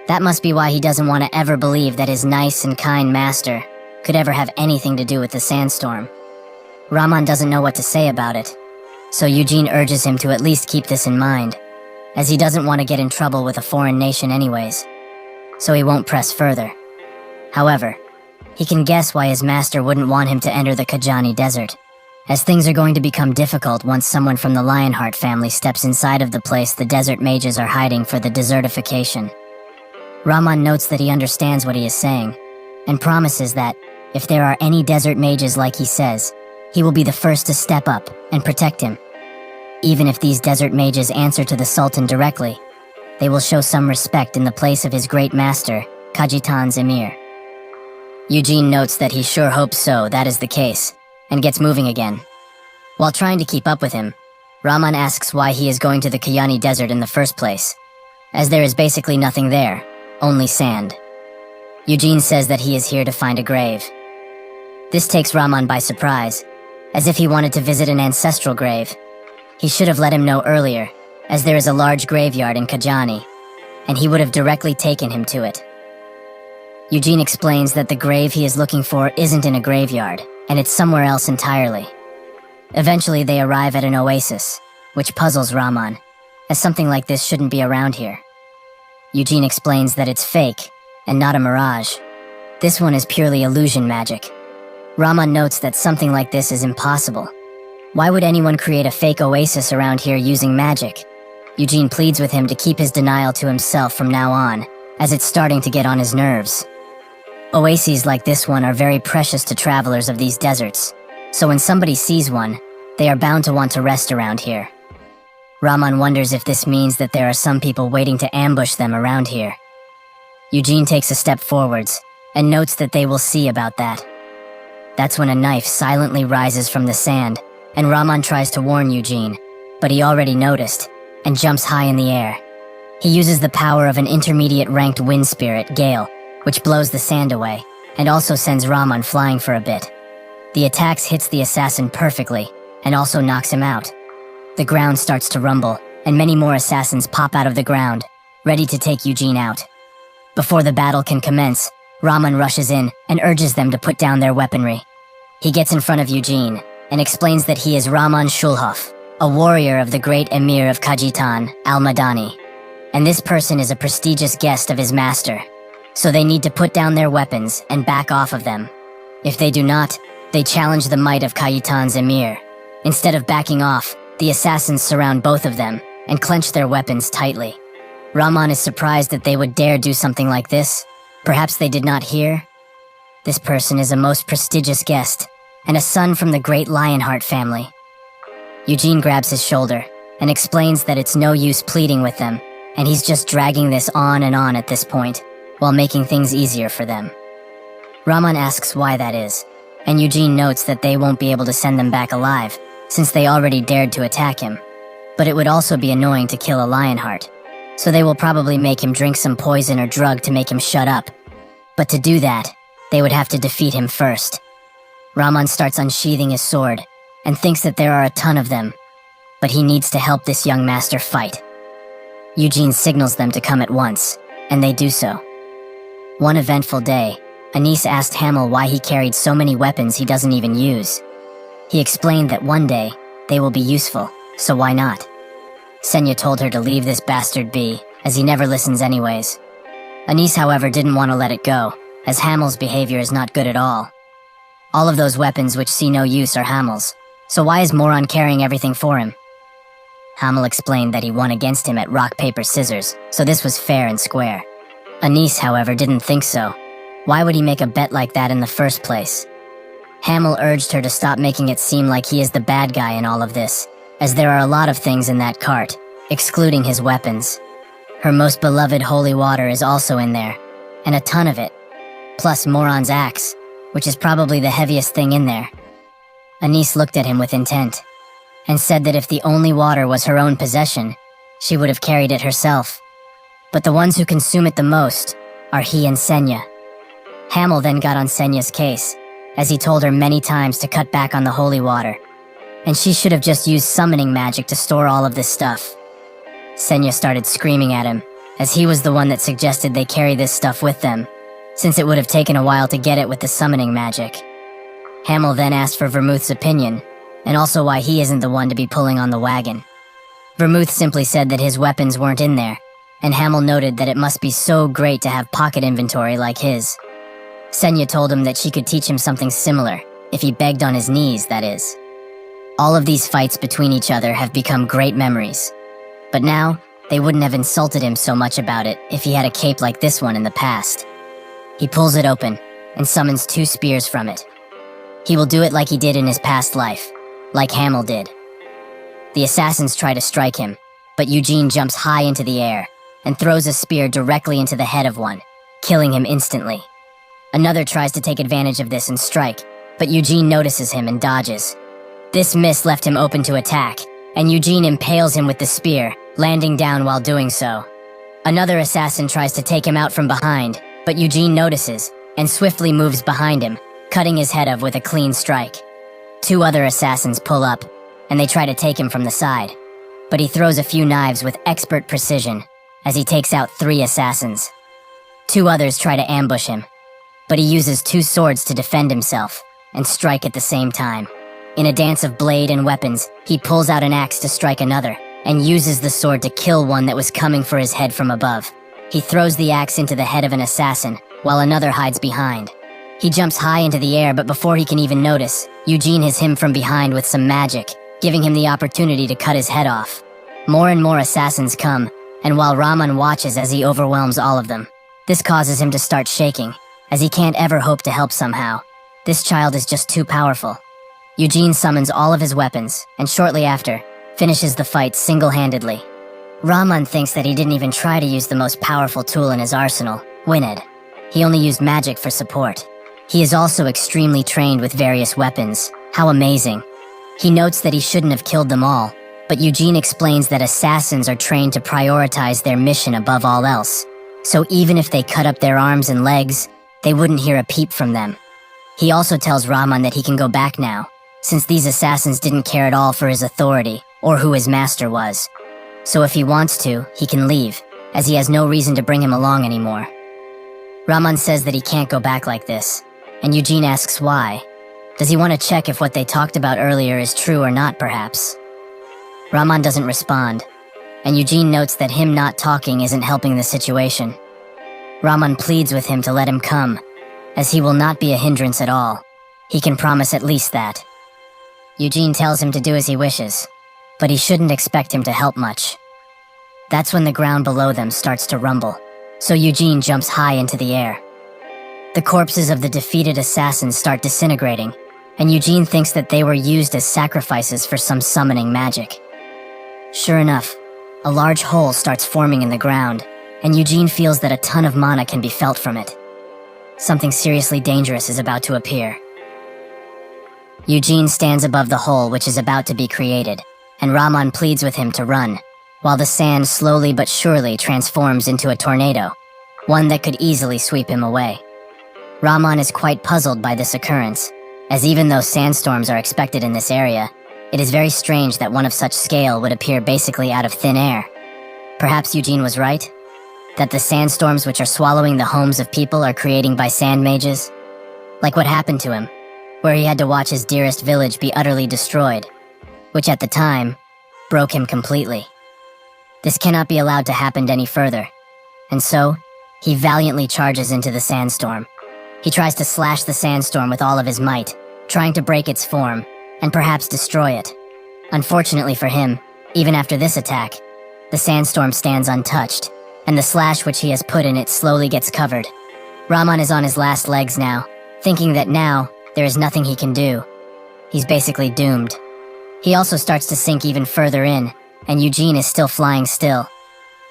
Speaker 1: That must be why he doesn't want to ever believe that his nice and kind master could ever have anything to do with the sandstorm. Rahman doesn't know what to say about it, so Eugene urges him to at least keep this in mind, as he doesn't want to get in trouble with a foreign nation anyways, so he won't press further. However, he can guess why his master wouldn't want him to enter the Kajani Desert, as things are going to become difficult once someone from the Lionheart family steps inside of the place the desert mages are hiding for the desertification. Rahman notes that he understands what he is saying, and promises that, if there are any desert mages like he says, he will be the first to step up and protect him. Even if these desert mages answer to the Sultan directly, they will show some respect in the place of his great master, Kajitan's emir. Eugene notes that he sure hopes so that is the case, and gets moving again. While trying to keep up with him, Rahman asks why he is going to the Kayani Desert in the first place, as there is basically nothing there, only sand. Eugene says that he is here to find a grave. This takes Rahman by surprise, as if he wanted to visit an ancestral grave. He should have let him know earlier, as there is a large graveyard in Kajani, and he would have directly taken him to it. Eugene explains that the grave he is looking for isn't in a graveyard, and it's somewhere else entirely. Eventually they arrive at an oasis, which puzzles Rahman, as something like this shouldn't be around here. Eugene explains that it's fake, and not a mirage. This one is purely illusion magic. Rahman notes that something like this is impossible. Why would anyone create a fake oasis around here using magic? Eugene pleads with him to keep his denial to himself from now on, as it's starting to get on his nerves. Oases like this one are very precious to travelers of these deserts, so when somebody sees one, they are bound to want to rest around here. Rahman wonders if this means that there are some people waiting to ambush them around here. Eugene takes a step forwards, and notes that they will see about that. That's when a knife silently rises from the sand, and Rahman tries to warn Eugene, but he already noticed, and jumps high in the air. He uses the power of an intermediate ranked wind spirit, Gale, which blows the sand away, and also sends Rahman flying for a bit. The attack hits the assassin perfectly, and also knocks him out. The ground starts to rumble, and many more assassins pop out of the ground, ready to take Eugene out. Before the battle can commence, Rahman rushes in and urges them to put down their weaponry. He gets in front of Eugene, and explains that he is Rahman Shulhof, a warrior of the great emir of Kajitan, Al-Madani, and this person is a prestigious guest of his master, so they need to put down their weapons and back off of them. If they do not, they challenge the might of Kajitan's emir. Instead of backing off, the assassins surround both of them and clench their weapons tightly. Rahman is surprised that they would dare do something like this. Perhaps they did not hear? This person is a most prestigious guest, and a son from the great Lionheart family. Eugene grabs his shoulder and explains that it's no use pleading with them, and he's just dragging this on and on at this point, while making things easier for them. Rahman asks why that is, and Eugene notes that they won't be able to send them back alive, since they already dared to attack him. But it would also be annoying to kill a Lionheart, so they will probably make him drink some poison or drug to make him shut up. But to do that, they would have to defeat him first. Rahman starts unsheathing his sword, and thinks that there are a ton of them, but he needs to help this young master fight. Eugene signals them to come at once, and they do so. One eventful day, Anis asked Hamel why he carried so many weapons he doesn't even use. He explained that one day, they will be useful, so why not? Senya told her to leave this bastard be, as he never listens anyways. Anis, however, didn't want to let it go, as Hamel's behavior is not good at all. All of those weapons which see no use are Hamel's, so why is Moron carrying everything for him? Hamel explained that he won against him at rock, paper, scissors, so this was fair and square. Anis, however, didn't think so. Why would he make a bet like that in the first place? Hamel urged her to stop making it seem like he is the bad guy in all of this, as there are a lot of things in that cart, excluding his weapons. Her most beloved holy water is also in there, and a ton of it, plus Moron's axe, which is probably the heaviest thing in there. Anis looked at him with intent, and said that if the only water was her own possession, she would have carried it herself. But the ones who consume it the most are he and Senya. Hamel then got on Senya's case, as he told her many times to cut back on the holy water, and she should have just used summoning magic to store all of this stuff. Senya started screaming at him, as he was the one that suggested they carry this stuff with them, since it would have taken a while to get it with the summoning magic. Hamel then asked for Vermouth's opinion, and also why he isn't the one to be pulling on the wagon. Vermouth simply said that his weapons weren't in there, and Hamel noted that it must be so great to have pocket inventory like his. Senya told him that she could teach him something similar, if he begged on his knees, that is. All of these fights between each other have become great memories. But now, they wouldn't have insulted him so much about it if he had a cape like this one in the past. He pulls it open, and summons 2 spears from it. He will do it like he did in his past life, like Hamel did. The assassins try to strike him, but Eugene jumps high into the air, and throws a spear directly into the head of one, killing him instantly. Another tries to take advantage of this and strike, but Eugene notices him and dodges. This miss left him open to attack, and Eugene impales him with the spear, landing down while doing so. Another assassin tries to take him out from behind, but Eugene notices, and swiftly moves behind him, cutting his head off with a clean strike. 2 other assassins pull up, and they try to take him from the side, but he throws a few knives with expert precision, as he takes out 3 assassins. 2 others try to ambush him, but he uses 2 swords to defend himself, and strike at the same time. In a dance of blade and weapons, he pulls out an axe to strike another, and uses the sword to kill one that was coming for his head from above. He throws the axe into the head of an assassin, while another hides behind. He jumps high into the air, but before he can even notice, Eugene hits him from behind with some magic, giving him the opportunity to cut his head off. More and more assassins come, and while Raman watches as he overwhelms all of them, this causes him to start shaking, as he can't ever hope to help somehow. This child is just too powerful. Eugene summons all of his weapons, and shortly after, finishes the fight single-handedly. Raman thinks that he didn't even try to use the most powerful tool in his arsenal, Wined. He only used magic for support. He is also extremely trained with various weapons. How amazing. He notes that he shouldn't have killed them all, but Eugene explains that assassins are trained to prioritize their mission above all else. So even if they cut up their arms and legs, they wouldn't hear a peep from them. He also tells Raman that he can go back now, since these assassins didn't care at all for his authority or who his master was. So if he wants to, he can leave, as he has no reason to bring him along anymore. Raman says that he can't go back like this, and Eugene asks why. Does he want to check if what they talked about earlier is true or not, perhaps? Raman doesn't respond, and Eugene notes that him not talking isn't helping the situation. Raman pleads with him to let him come, as he will not be a hindrance at all. He can promise at least that. Eugene tells him to do as he wishes, but he shouldn't expect him to help much. That's when the ground below them starts to rumble, so Eugene jumps high into the air. The corpses of the defeated assassins start disintegrating, and Eugene thinks that they were used as sacrifices for some summoning magic. Sure enough, a large hole starts forming in the ground, and Eugene feels that a ton of mana can be felt from it. Something seriously dangerous is about to appear. Eugene stands above the hole which is about to be created, and Raman pleads with him to run, while the sand slowly but surely transforms into a tornado, one that could easily sweep him away. Raman is quite puzzled by this occurrence, as even though sandstorms are expected in this area, it is very strange that one of such scale would appear basically out of thin air. Perhaps Eugene was right? That the sandstorms which are swallowing the homes of people are created by sand mages? Like what happened to him, where he had to watch his dearest village be utterly destroyed, which at the time, broke him completely. This cannot be allowed to happen any further, and so, he valiantly charges into the sandstorm. He tries to slash the sandstorm with all of his might, trying to break its form, and perhaps destroy it. Unfortunately for him, even after this attack, the sandstorm stands untouched, and the slash which he has put in it slowly gets covered. Raman is on his last legs now, thinking that now, there is nothing he can do. He's basically doomed. He also starts to sink even further in, and Eugene is still flying still.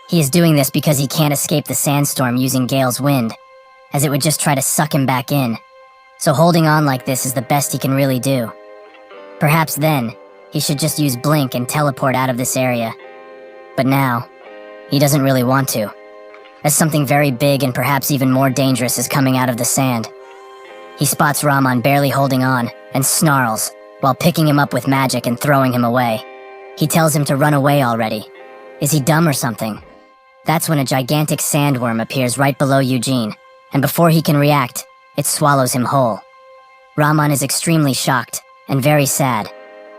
Speaker 1: He is doing this because he can't escape the sandstorm using Gale's wind, as it would just try to suck him back in. So holding on like this is the best he can really do. Perhaps then, he should just use Blink and teleport out of this area. But now, he doesn't really want to, as something very big and perhaps even more dangerous is coming out of the sand. He spots Raman barely holding on, and snarls, while picking him up with magic and throwing him away. He tells him to run away already. Is he dumb or something? That's when a gigantic sandworm appears right below Eugene, and before he can react, it swallows him whole. Rahman is extremely shocked and very sad,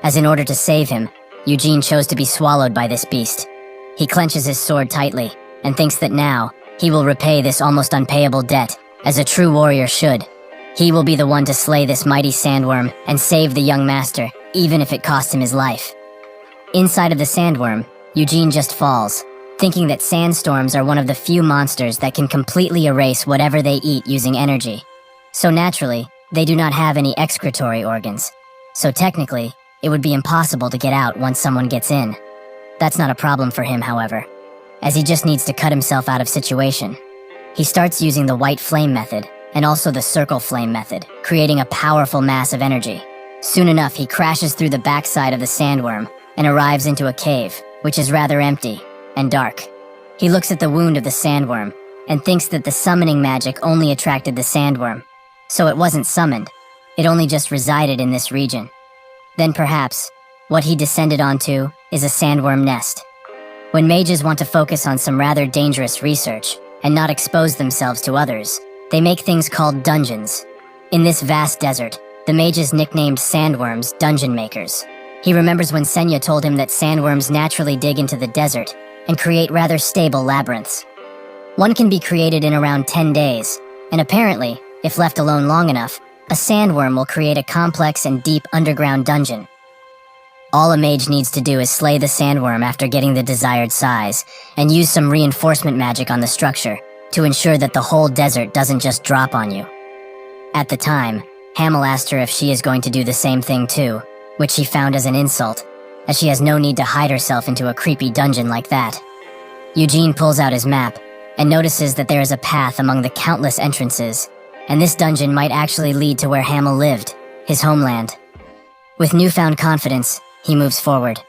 Speaker 1: as in order to save him, Eugene chose to be swallowed by this beast. He clenches his sword tightly and thinks that now he will repay this almost unpayable debt, as a true warrior should. He will be the one to slay this mighty sandworm and save the young master, even if it costs him his life. Inside of the sandworm, Eugene just falls, thinking that sandstorms are one of the few monsters that can completely erase whatever they eat using energy. So naturally, they do not have any excretory organs. So technically, it would be impossible to get out once someone gets in. That's not a problem for him, however, as he just needs to cut himself out of situation. He starts using the white flame method, and also the circle flame method, creating a powerful mass of energy. Soon enough, he crashes through the backside of the sandworm, and arrives into a cave, which is rather empty and dark. He looks at the wound of the sandworm and thinks that the summoning magic only attracted the sandworm, so it wasn't summoned, it only just resided in this region. Then perhaps, what he descended onto is a sandworm nest. When mages want to focus on some rather dangerous research and not expose themselves to others, they make things called dungeons. In this vast desert, the mages nicknamed sandworms dungeon makers. He remembers when Senya told him that sandworms naturally dig into the desert and create rather stable labyrinths. One can be created in around 10 days, and apparently, if left alone long enough, a sandworm will create a complex and deep underground dungeon. All a mage needs to do is slay the sandworm after getting the desired size, and use some reinforcement magic on the structure to ensure that the whole desert doesn't just drop on you. At the time, Hamel asked her if she is going to do the same thing too, which she found as an insult, as she has no need to hide herself into a creepy dungeon like that. Eugene pulls out his map and notices that there is a path among the countless entrances, and this dungeon might actually lead to where Hamel lived, his homeland. With newfound confidence, he moves forward.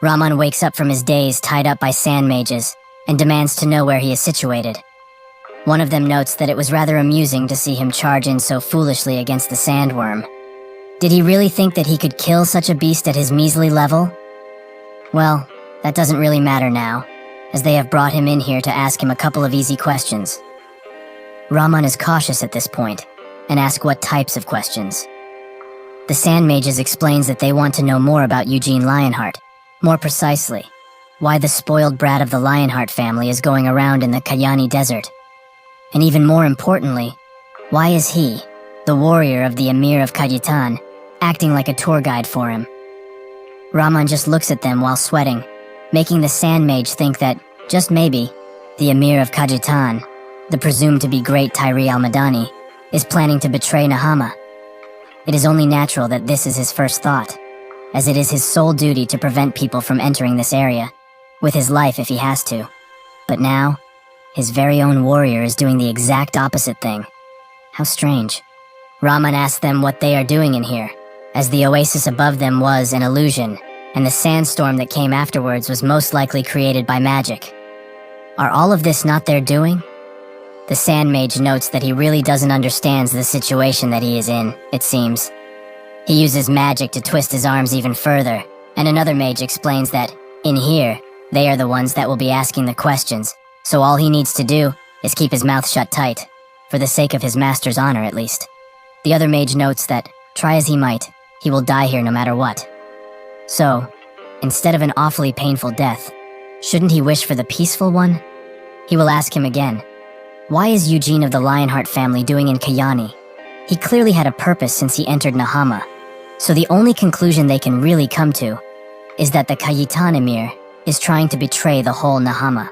Speaker 1: Rahman wakes up from his daze tied up by sand mages and demands to know where he is situated. One of them notes that it was rather amusing to see him charge in so foolishly against the sandworm. Did he really think that he could kill such a beast at his measly level? Well, that doesn't really matter now, as they have brought him in here to ask him a couple of easy questions. Rahman is cautious at this point, and asks what types of questions. The Sand Mages explains that they want to know more about Eugene Lionheart, more precisely, why the spoiled brat of the Lionheart family is going around in the Kayani Desert. And even more importantly, why is he, the warrior of the Emir of Kajitan, acting like a tour guide for him? Rahman just looks at them while sweating, making the Sand Mage think that, just maybe, the Emir of Kajitan, the presumed to be great Tyree al-Madani, is planning to betray Nahama. It is only natural that this is his first thought, as it is his sole duty to prevent people from entering this area, with his life if he has to. But now, his very own warrior is doing the exact opposite thing. How strange. Rahman asks them what they are doing in here, as the oasis above them was an illusion, and the sandstorm that came afterwards was most likely created by magic. Are all of this not their doing? The Sand Mage notes that he really doesn't understand the situation that he is in, it seems. He uses magic to twist his arms even further, and another mage explains that, in here, they are the ones that will be asking the questions, so all he needs to do is keep his mouth shut tight, for the sake of his master's honor at least. The other mage notes that, try as he might, he will die here no matter what. So, instead of an awfully painful death, shouldn't he wish for the peaceful one? He will ask him again, why is Eugene of the Lionheart family doing in Kayani? He clearly had a purpose since he entered Nahama, so the only conclusion they can really come to is that the Kayitan Emir is trying to betray the whole Nahama.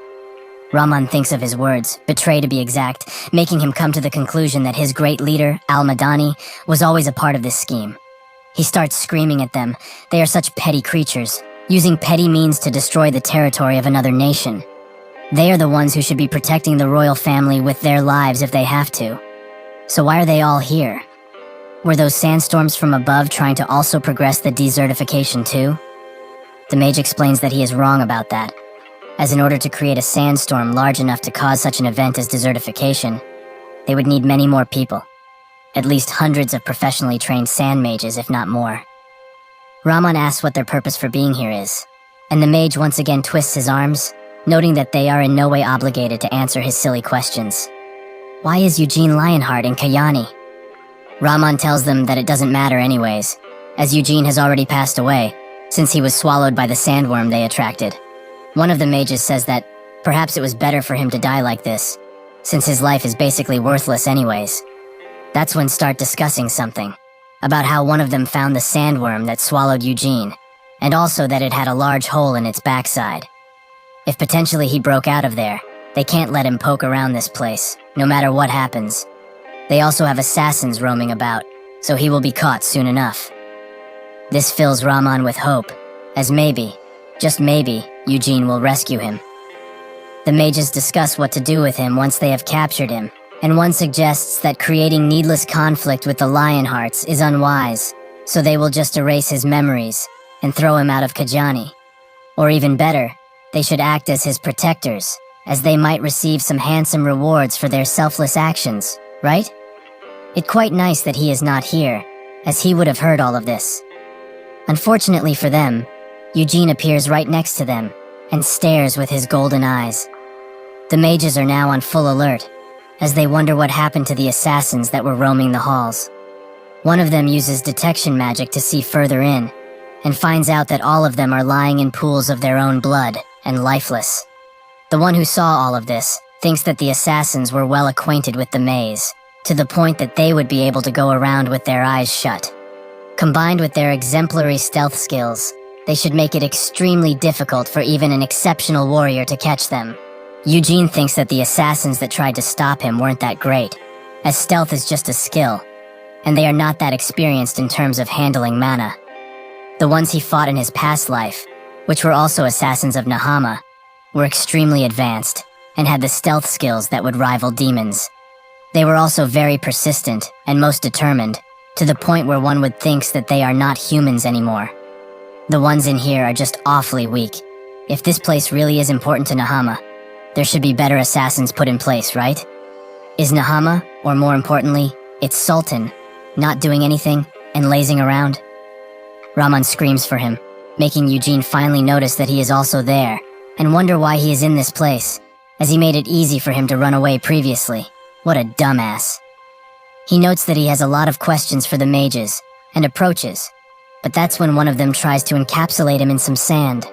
Speaker 1: Rahman thinks of his words, betray to be exact, making him come to the conclusion that his great leader, Al-Madani, was always a part of this scheme. He starts screaming at them. They are such petty creatures, using petty means to destroy the territory of another nation. They are the ones who should be protecting the royal family with their lives if they have to. So why are they all here? Were those sandstorms from above trying to also progress the desertification too? The mage explains that he is wrong about that, as in order to create a sandstorm large enough to cause such an event as desertification, they would need many more people. At least hundreds of professionally trained sand mages, if not more. Rahman asks what their purpose for being here is, and the mage once again twists his arms, noting that they are in no way obligated to answer his silly questions. Why is Eugene Lionheart in Kayani? Rahman tells them that it doesn't matter anyways, as Eugene has already passed away, since he was swallowed by the sandworm they attracted. One of the mages says that perhaps it was better for him to die like this, since his life is basically worthless anyways. That's when start discussing something, about how one of them found the sandworm that swallowed Eugene, and also that it had a large hole in its backside. If potentially he broke out of there, they can't let him poke around this place, no matter what happens. They also have assassins roaming about, so he will be caught soon enough. This fills Rahman with hope, as maybe, just maybe, Eugene will rescue him. The mages discuss what to do with him once they have captured him, and one suggests that creating needless conflict with the Lionhearts is unwise, so they will just erase his memories and throw him out of Kajani. Or even better, they should act as his protectors, as they might receive some handsome rewards for their selfless actions, right? It's quite nice that he is not here, as he would have heard all of this. Unfortunately for them, Eugene appears right next to them and stares with his golden eyes. The mages are now on full alert, as they wonder what happened to the assassins that were roaming the halls. One of them uses detection magic to see further in, and finds out that all of them are lying in pools of their own blood and lifeless. The one who saw all of this thinks that the assassins were well acquainted with the maze, to the point that they would be able to go around with their eyes shut. Combined with their exemplary stealth skills, they should make it extremely difficult for even an exceptional warrior to catch them. Eugene thinks that the assassins that tried to stop him weren't that great, as stealth is just a skill, and they are not that experienced in terms of handling mana. The ones he fought in his past life, which were also assassins of Nahama, were extremely advanced, and had the stealth skills that would rival demons. They were also very persistent and most determined, to the point where one would think that they are not humans anymore. The ones in here are just awfully weak. If this place really is important to Nahama, there should be better assassins put in place, right? Is Nahama, or more importantly, its Sultan, not doing anything and lazing around? Rahman screams for him, making Eugene finally notice that he is also there, and wonder why he is in this place, as he made it easy for him to run away previously. What a dumbass. He notes that he has a lot of questions for the mages, and approaches, but that's when one of them tries to encapsulate him in some sand.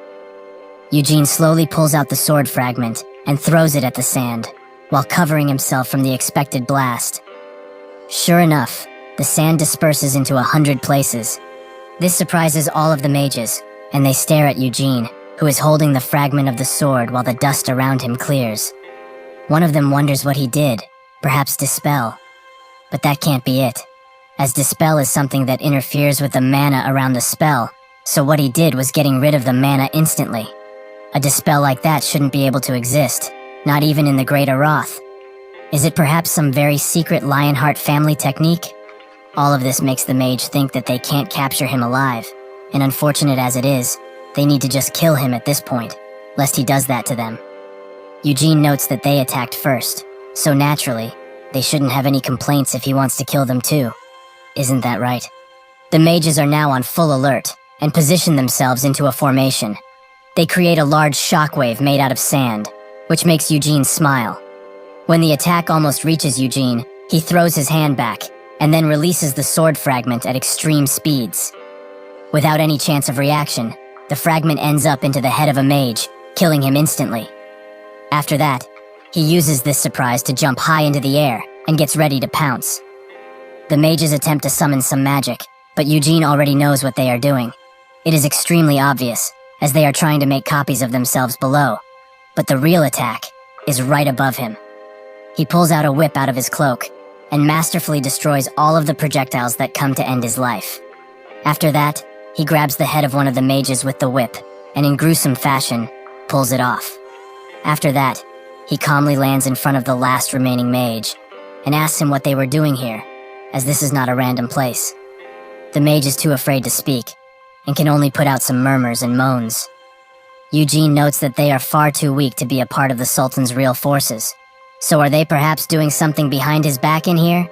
Speaker 1: Eugene slowly pulls out the sword fragment and throws it at the sand, while covering himself from the expected blast. Sure enough, the sand disperses into 100 places. This surprises all of the mages, and they stare at Eugene, who is holding the fragment of the sword while the dust around him clears. One of them wonders what he did, perhaps dispel. But that can't be it, as dispel is something that interferes with the mana around the spell, so what he did was getting rid of the mana instantly. A dispel like that shouldn't be able to exist, not even in the Great Aroth. Is it perhaps some very secret Lionheart family technique? All of this makes the mage think that they can't capture him alive, and unfortunate as it is, they need to just kill him at this point, lest he does that to them. Eugene notes that they attacked first, so naturally, they shouldn't have any complaints if he wants to kill them too. Isn't that right? The mages are now on full alert, and position themselves into a formation. They create a large shockwave made out of sand, which makes Eugene smile. When the attack almost reaches Eugene, he throws his hand back, and then releases the sword fragment at extreme speeds. Without any chance of reaction, the fragment ends up into the head of a mage, killing him instantly. After that, he uses this surprise to jump high into the air, and gets ready to pounce. The mages attempt to summon some magic, but Eugene already knows what they are doing. It is extremely obvious, as they are trying to make copies of themselves below, but the real attack is right above him. He pulls out a whip out of his cloak, and masterfully destroys all of the projectiles that come to end his life. After that, he grabs the head of one of the mages with the whip, and in gruesome fashion, pulls it off. After that, he calmly lands in front of the last remaining mage, and asks him what they were doing here, as this is not a random place. The mage is too afraid to speak, and can only put out some murmurs and moans. Eugene notes that they are far too weak to be a part of the Sultan's real forces. So are they perhaps doing something behind his back in here?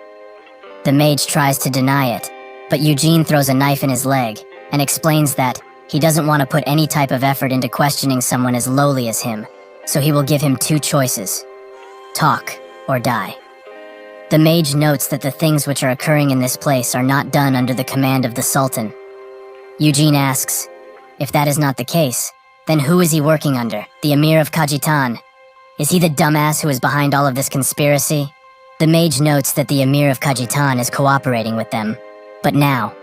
Speaker 1: The mage tries to deny it, but Eugene throws a knife in his leg, and explains that he doesn't want to put any type of effort into questioning someone as lowly as him, so he will give him two choices: talk or die. The mage notes that the things which are occurring in this place are not done under the command of the Sultan. Eugene asks, if that is not the case, then who is he working under? The Emir of Kajitan? Is he the dumbass who is behind all of this conspiracy? The mage notes that the Emir of Kajitan is cooperating with them. But now,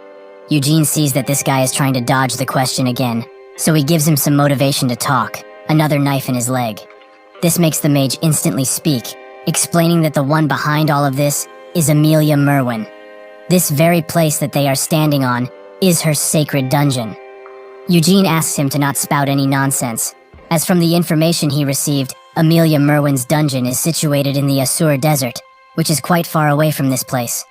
Speaker 1: Eugene sees that this guy is trying to dodge the question again, so he gives him some motivation to talk, another knife in his leg. This makes the mage instantly speak, explaining that the one behind all of this is Amelia Merwin. This very place that they are standing on is her sacred dungeon. Eugene asks him to not spout any nonsense, as from the information he received, Amelia Merwin's dungeon is situated in the Asur Desert, which is quite far away from this place.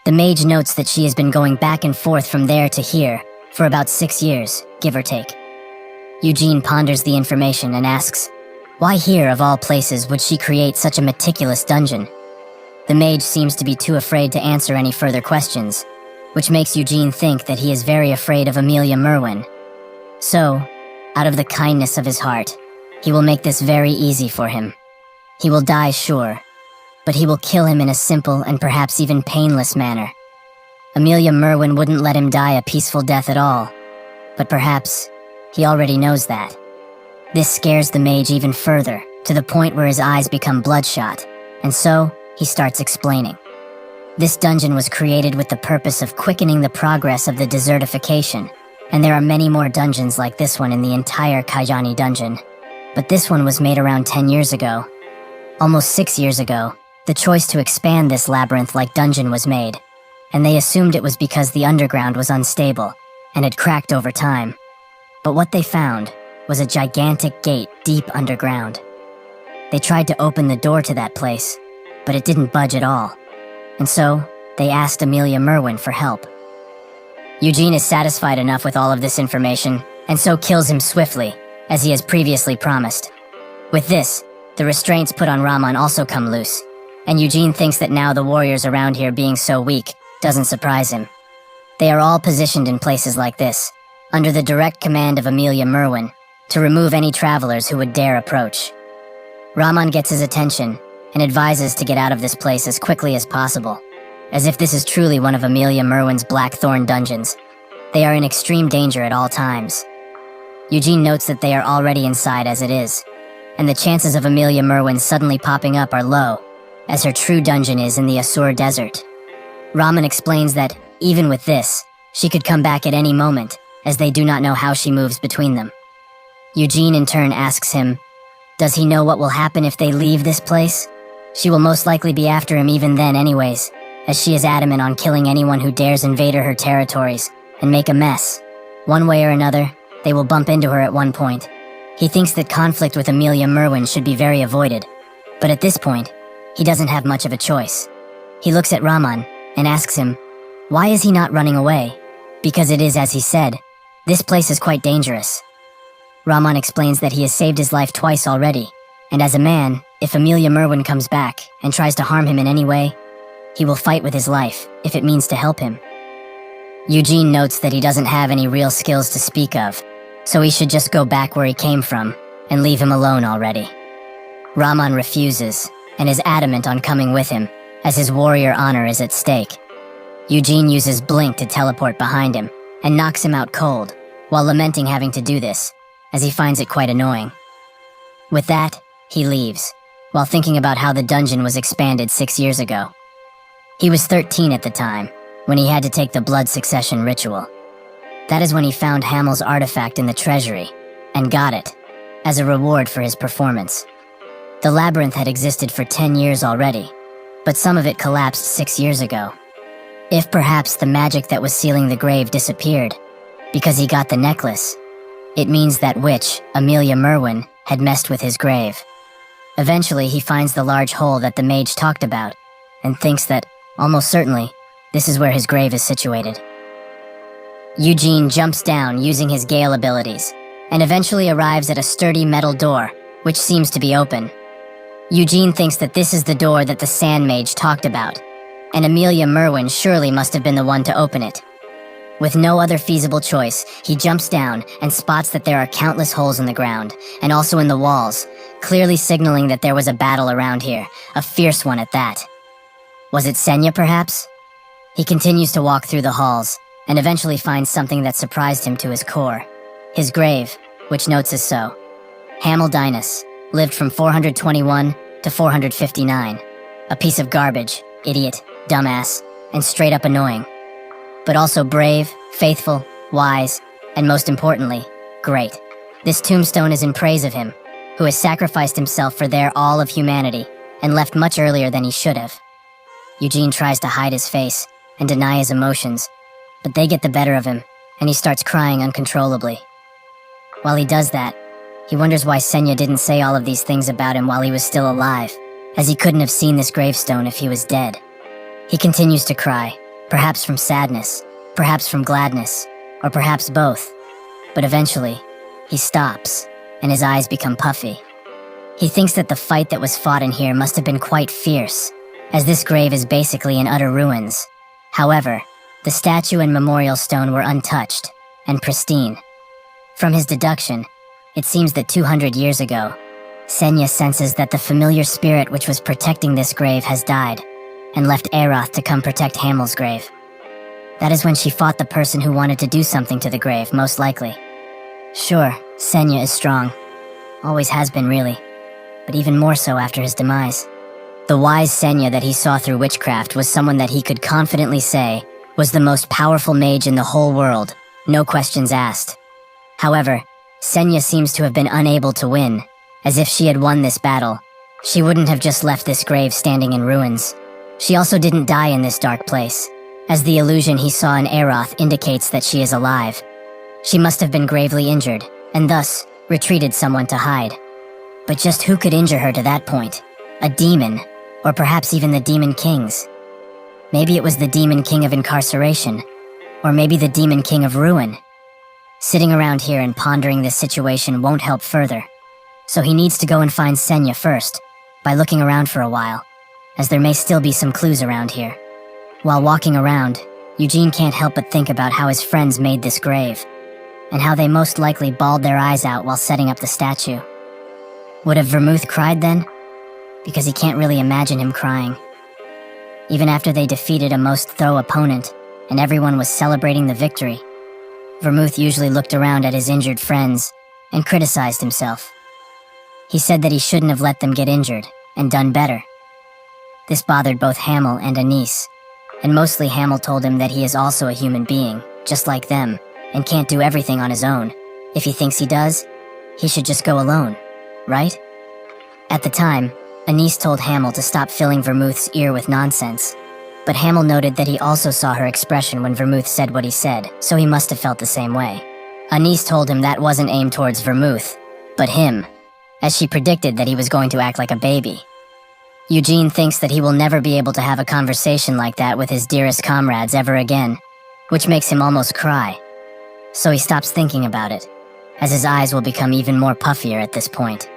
Speaker 1: The mage notes that she has been going back and forth from there to here for about 6 years, give or take. Eugene ponders the information and asks, why here of all places would she create such a meticulous dungeon? The mage seems to be too afraid to answer any further questions, which makes Eugene think that he is very afraid of Amelia Merwin. So, out of the kindness of his heart, he will make this very easy for him. He will die, sure, but he will kill him in a simple and perhaps even painless manner. Amelia Merwin wouldn't let him die a peaceful death at all, but perhaps he already knows that. This scares the mage even further, to the point where his eyes become bloodshot, and so he starts explaining. This dungeon was created with the purpose of quickening the progress of the desertification, and there are many more dungeons like this one in the entire Kaijani dungeon. But this one was made around 10 years ago. Almost 6 years ago, the choice to expand this labyrinth-like dungeon was made, and they assumed it was because the underground was unstable and had cracked over time. But what they found was a gigantic gate deep underground. They tried to open the door to that place, but it didn't budge at all, and so they asked Amelia Merwin for help. Eugene is satisfied enough with all of this information, and so kills him swiftly, as he has previously promised. With this, the restraints put on Rahman also come loose, and Eugene thinks that now the warriors around here being so weak doesn't surprise him. They are all positioned in places like this, under the direct command of Amelia Merwin, to remove any travelers who would dare approach. Rahman gets his attention and advises to get out of this place as quickly as possible, as if this is truly one of Amelia Merwin's Blackthorn dungeons. They are in extreme danger at all times. Eugene notes that they are already inside as it is, and the chances of Amelia Merwin suddenly popping up are low, as her true dungeon is in the Asur Desert. Rahman explains that, even with this, she could come back at any moment, as they do not know how she moves between them. Eugene in turn asks him, does he know what will happen if they leave this place? She will most likely be after him even then anyways, as she is adamant on killing anyone who dares invade her territories and make a mess. One way or another, they will bump into her at one point. He thinks that conflict with Amelia Merwin should be very avoided, but at this point, he doesn't have much of a choice. He looks at Rahman and asks him, why is he not running away? Because it is as he said, this place is quite dangerous. Rahman explains that he has saved his life twice already, and as a man, if Amelia Merwin comes back and tries to harm him in any way, he will fight with his life if it means to help him. Eugene notes that he doesn't have any real skills to speak of, so he should just go back where he came from and leave him alone already. Rahman refuses and is adamant on coming with him, as his warrior honor is at stake. Eugene uses Blink to teleport behind him and knocks him out cold, while lamenting having to do this, as he finds it quite annoying. With that, he leaves, while thinking about how the dungeon was expanded 6 years ago. He was 13 at the time, when he had to take the blood succession ritual. That is when he found Hamel's artifact in the treasury, and got it, as a reward for his performance. The labyrinth had existed for 10 years already, but some of it collapsed 6 years ago. If perhaps the magic that was sealing the grave disappeared, because he got the necklace, it means that witch, Amelia Merwin, had messed with his grave. Eventually, he finds the large hole that the mage talked about, and thinks that, almost certainly, this is where his grave is situated. Eugene jumps down using his Gale abilities, and eventually arrives at a sturdy metal door, which seems to be open. Eugene thinks that this is the door that the Sand Mage talked about, and Amelia Merwin surely must have been the one to open it. With no other feasible choice, he jumps down and spots that there are countless holes in the ground, and also in the walls, clearly signaling that there was a battle around here, a fierce one at that. Was it Senya, perhaps? He continues to walk through the halls, and eventually finds something that surprised him to his core. His grave, which notes as so. Hamel lived from 421 to 459. A piece of garbage, idiot, dumbass, and straight up annoying. But also brave, faithful, wise, and most importantly, great. This tombstone is in praise of him, who has sacrificed himself for their all of humanity, and left much earlier than he should have. Eugene tries to hide his face and deny his emotions, but they get the better of him, and he starts crying uncontrollably. While he does that, he wonders why Senya didn't say all of these things about him while he was still alive, as he couldn't have seen this gravestone if he was dead. He continues to cry, perhaps from sadness, perhaps from gladness, or perhaps both. But eventually, he stops, and his eyes become puffy. He thinks that the fight that was fought in here must have been quite fierce, as this grave is basically in utter ruins. However, the statue and memorial stone were untouched and pristine. From his deduction, it seems that 200 years ago, Senya senses that the familiar spirit which was protecting this grave has died, and left Aroth to come protect Hamel's grave. That is when she fought the person who wanted to do something to the grave, most likely. Sure, Senya is strong. Always has been, really. But even more so after his demise. The wise Senya that he saw through witchcraft was someone that he could confidently say was the most powerful mage in the whole world, no questions asked. However, Senya seems to have been unable to win, as if she had won this battle, she wouldn't have just left this grave standing in ruins. She also didn't die in this dark place, as the illusion he saw in Aroth indicates that she is alive. She must have been gravely injured, and thus, retreated someone to hide. But just who could injure her to that point? A demon, or perhaps even the Demon Kings. Maybe it was the Demon King of Incarceration, or maybe the Demon King of Ruin. Sitting around here and pondering this situation won't help further, so he needs to go and find Senya first, by looking around for a while, as there may still be some clues around here. While walking around, Eugene can't help but think about how his friends made this grave, and how they most likely bawled their eyes out while setting up the statue. Would have Vermouth cried then? Because he can't really imagine him crying. Even after they defeated a most thorough opponent, and everyone was celebrating the victory, Vermouth usually looked around at his injured friends and criticized himself. He said that he shouldn't have let them get injured, and done better. This bothered both Hamel and Anise, and mostly Hamel told him that he is also a human being, just like them, and can't do everything on his own. If he thinks he does, he should just go alone, right? At the time, Anise told Hamel to stop filling Vermouth's ear with nonsense, but Hamel noted that he also saw her expression when Vermouth said what he said, so he must have felt the same way. Anise told him that wasn't aimed towards Vermouth, but him, as she predicted that he was going to act like a baby. Eugene thinks that he will never be able to have a conversation like that with his dearest comrades ever again, which makes him almost cry. So he stops thinking about it, as his eyes will become even more puffier at this point.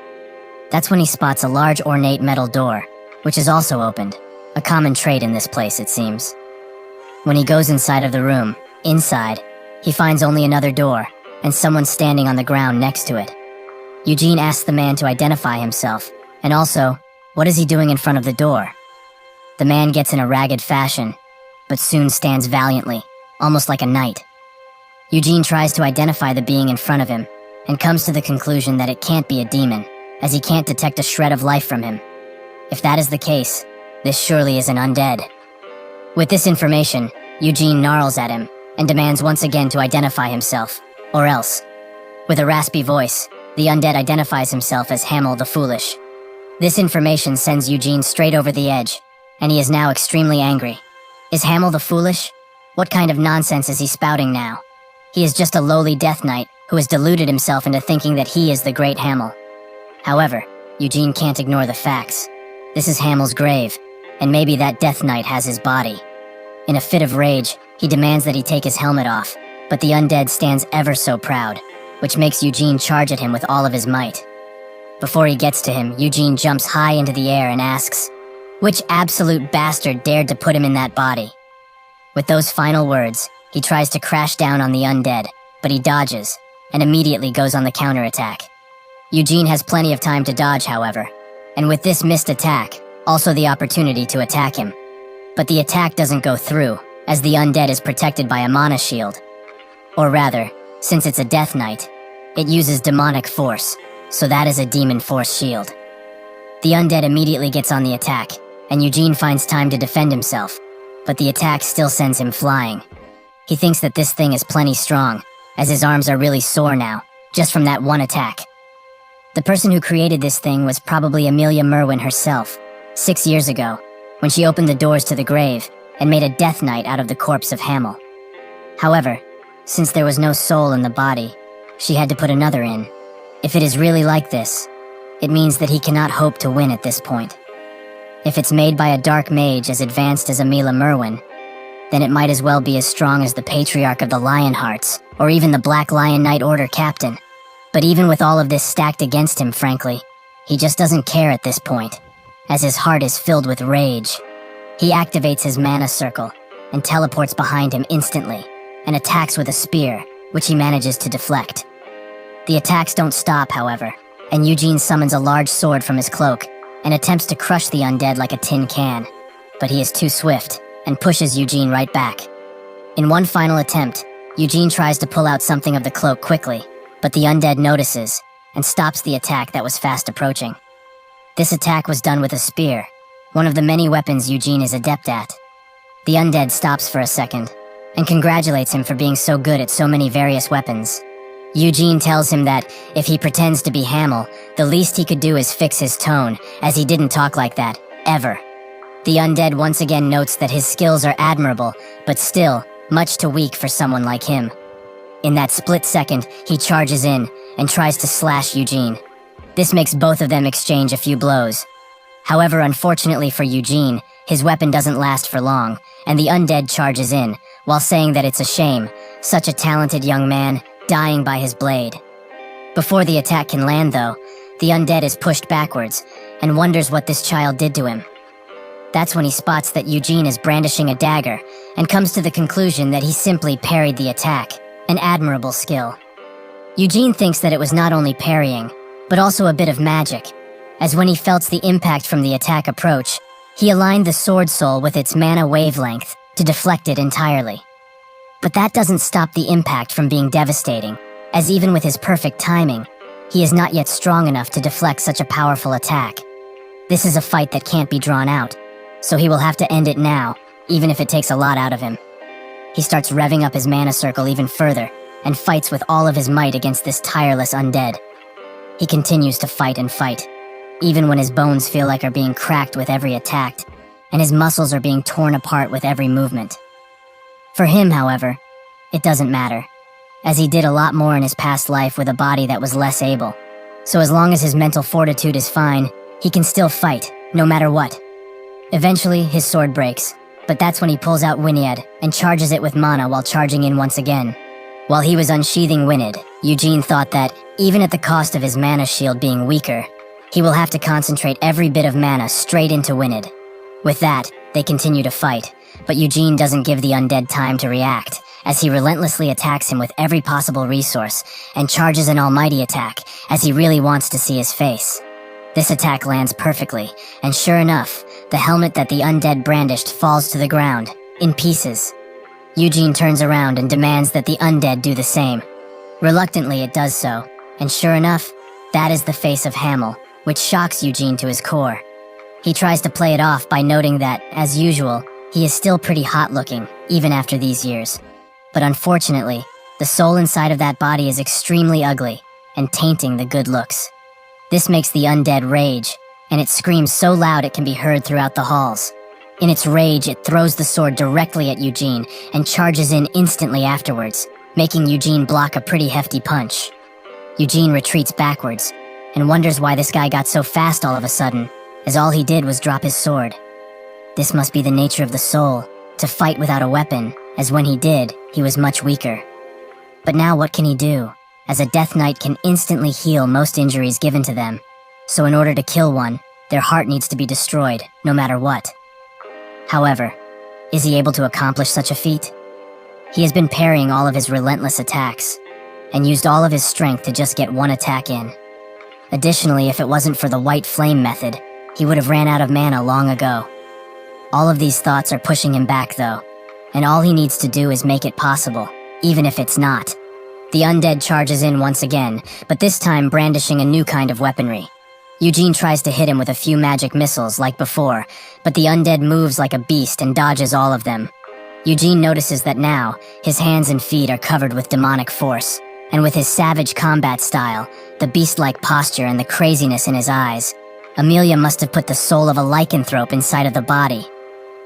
Speaker 1: That's when he spots a large ornate metal door, which is also opened, a common trait in this place it seems. When he goes inside of the room, inside, he finds only another door, and someone standing on the ground next to it. Eugene asks the man to identify himself, and also, what is he doing in front of the door? The man gets in a ragged fashion, but soon stands valiantly, almost like a knight. Eugene tries to identify the being in front of him, and comes to the conclusion that it can't be a demon, as he can't detect a shred of life from him. If that is the case, this surely is an undead. With this information, Eugene gnarls at him, and demands once again to identify himself, or else. With a raspy voice, the undead identifies himself as Hamel the Foolish. This information sends Eugene straight over the edge, and he is now extremely angry. Is Hamel the Foolish? What kind of nonsense is he spouting now? He is just a lowly death knight who has deluded himself into thinking that he is the great Hamel. However, Eugene can't ignore the facts. This is Hamel's grave, and maybe that death knight has his body. In a fit of rage, he demands that he take his helmet off, but the undead stands ever so proud, which makes Eugene charge at him with all of his might. Before he gets to him, Eugene jumps high into the air and asks, "Which absolute bastard dared to put him in that body?" With those final words, He tries to crash down on the undead, but he dodges, and immediately goes on the counterattack. Eugene has plenty of time to dodge, however, and with this missed attack, also the opportunity to attack him. But the attack doesn't go through, as the undead is protected by a mana shield. Or rather, since it's a Death Knight, it uses demonic force, so that is a demon force shield. The undead immediately gets on the attack, and Eugene finds time to defend himself, but the attack still sends him flying. He thinks that this thing is plenty strong, as his arms are really sore now, just from that one attack. The person who created this thing was probably Amelia Merwin herself, 6 years ago, when she opened the doors to the grave and made a Death Knight out of the corpse of Hamel. However, since there was no soul in the body, she had to put another in. If it is really like this, it means that he cannot hope to win at this point. If it's made by a dark mage as advanced as Amelia Merwin, then it might as well be as strong as the Patriarch of the Lionhearts, or even the Black Lion Knight Order captain. But even with all of this stacked against him, frankly, he just doesn't care at this point, as his heart is filled with rage. He activates his mana circle, and teleports behind him instantly, and attacks with a spear, which he manages to deflect. The attacks don't stop, however, and Eugene summons a large sword from his cloak, and attempts to crush the undead like a tin can. But he is too swift, and pushes Eugene right back. In one final attempt, Eugene tries to pull out something of the cloak quickly, but the undead notices, and stops the attack that was fast approaching. This attack was done with a spear, one of the many weapons Eugene is adept at. The undead stops for a second, and congratulates him for being so good at so many various weapons. Eugene tells him that, if he pretends to be Hamel, the least he could do is fix his tone, as he didn't talk like that, ever. The undead once again notes that his skills are admirable, but still, much too weak for someone like him. In that split second, he charges in, and tries to slash Eugene. This makes both of them exchange a few blows. However, unfortunately for Eugene, his weapon doesn't last for long, and the undead charges in, while saying that it's a shame, such a talented young man, dying by his blade. Before the attack can land, though, the undead is pushed backwards, and wonders what this child did to him. That's when he spots that Eugene is brandishing a dagger, and comes to the conclusion that he simply parried the attack, an admirable skill. Eugene thinks that it was not only parrying, but also a bit of magic, as when he felt the impact from the attack approach, he aligned the sword soul with its mana wavelength to deflect it entirely. But that doesn't stop the impact from being devastating, as even with his perfect timing, he is not yet strong enough to deflect such a powerful attack. This is a fight that can't be drawn out, so he will have to end it now, even if it takes a lot out of him. He starts revving up his mana circle even further, and fights with all of his might against this tireless undead. He continues to fight and fight, even when his bones feel like are being cracked with every attack, and his muscles are being torn apart with every movement. For him, however, it doesn't matter, as he did a lot more in his past life with a body that was less able. So as long as his mental fortitude is fine, he can still fight, no matter what. Eventually, his sword breaks, but that's when he pulls out Wyniad and charges it with mana while charging in once again. While he was unsheathing Wyniad, Eugene thought that, even at the cost of his mana shield being weaker, he will have to concentrate every bit of mana straight into Wyniad. With that, they continue to fight, but Eugene doesn't give the undead time to react, as he relentlessly attacks him with every possible resource, and charges an almighty attack, as he really wants to see his face. This attack lands perfectly, and sure enough, the helmet that the undead brandished falls to the ground, in pieces. Eugene turns around and demands that the undead do the same. Reluctantly, it does so, and sure enough, that is the face of Hamel, which shocks Eugene to his core. He tries to play it off by noting that, as usual, he is still pretty hot-looking, even after these years. But unfortunately, the soul inside of that body is extremely ugly, and tainting the good looks. This makes the undead rage, and it screams so loud it can be heard throughout the halls. In its rage, it throws the sword directly at Eugene, and charges in instantly afterwards, making Eugene block a pretty hefty punch. Eugene retreats backwards, and wonders why this guy got so fast all of a sudden, as all he did was drop his sword. This must be the nature of the soul, to fight without a weapon, as when he did, he was much weaker. But now what can he do, as a Death Knight can instantly heal most injuries given to them, so in order to kill one, their heart needs to be destroyed, no matter what. However, is he able to accomplish such a feat? He has been parrying all of his relentless attacks, and used all of his strength to just get one attack in. Additionally, if it wasn't for the white flame method, he would have ran out of mana long ago. All of these thoughts are pushing him back though, and all he needs to do is make it possible, even if it's not. The undead charges in once again, but this time brandishing a new kind of weaponry. Eugene tries to hit him with a few magic missiles like before, but the undead moves like a beast and dodges all of them. Eugene notices that now, his hands and feet are covered with demonic force, and with his savage combat style, the beast-like posture and the craziness in his eyes, Amelia must have put the soul of a lycanthrope inside of the body.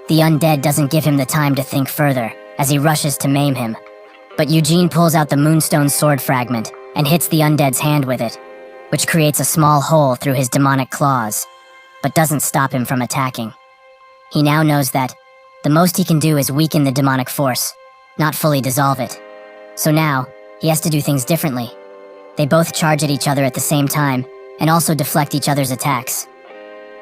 Speaker 1: The undead doesn't give him the time to think further, as he rushes to maim him. But Eugene pulls out the moonstone sword fragment and hits the undead's hand with it, which creates a small hole through his demonic claws, but doesn't stop him from attacking. He now knows that the most he can do is weaken the demonic force, not fully dissolve it. So now, he has to do things differently. They both charge at each other at the same time, and also deflect each other's attacks.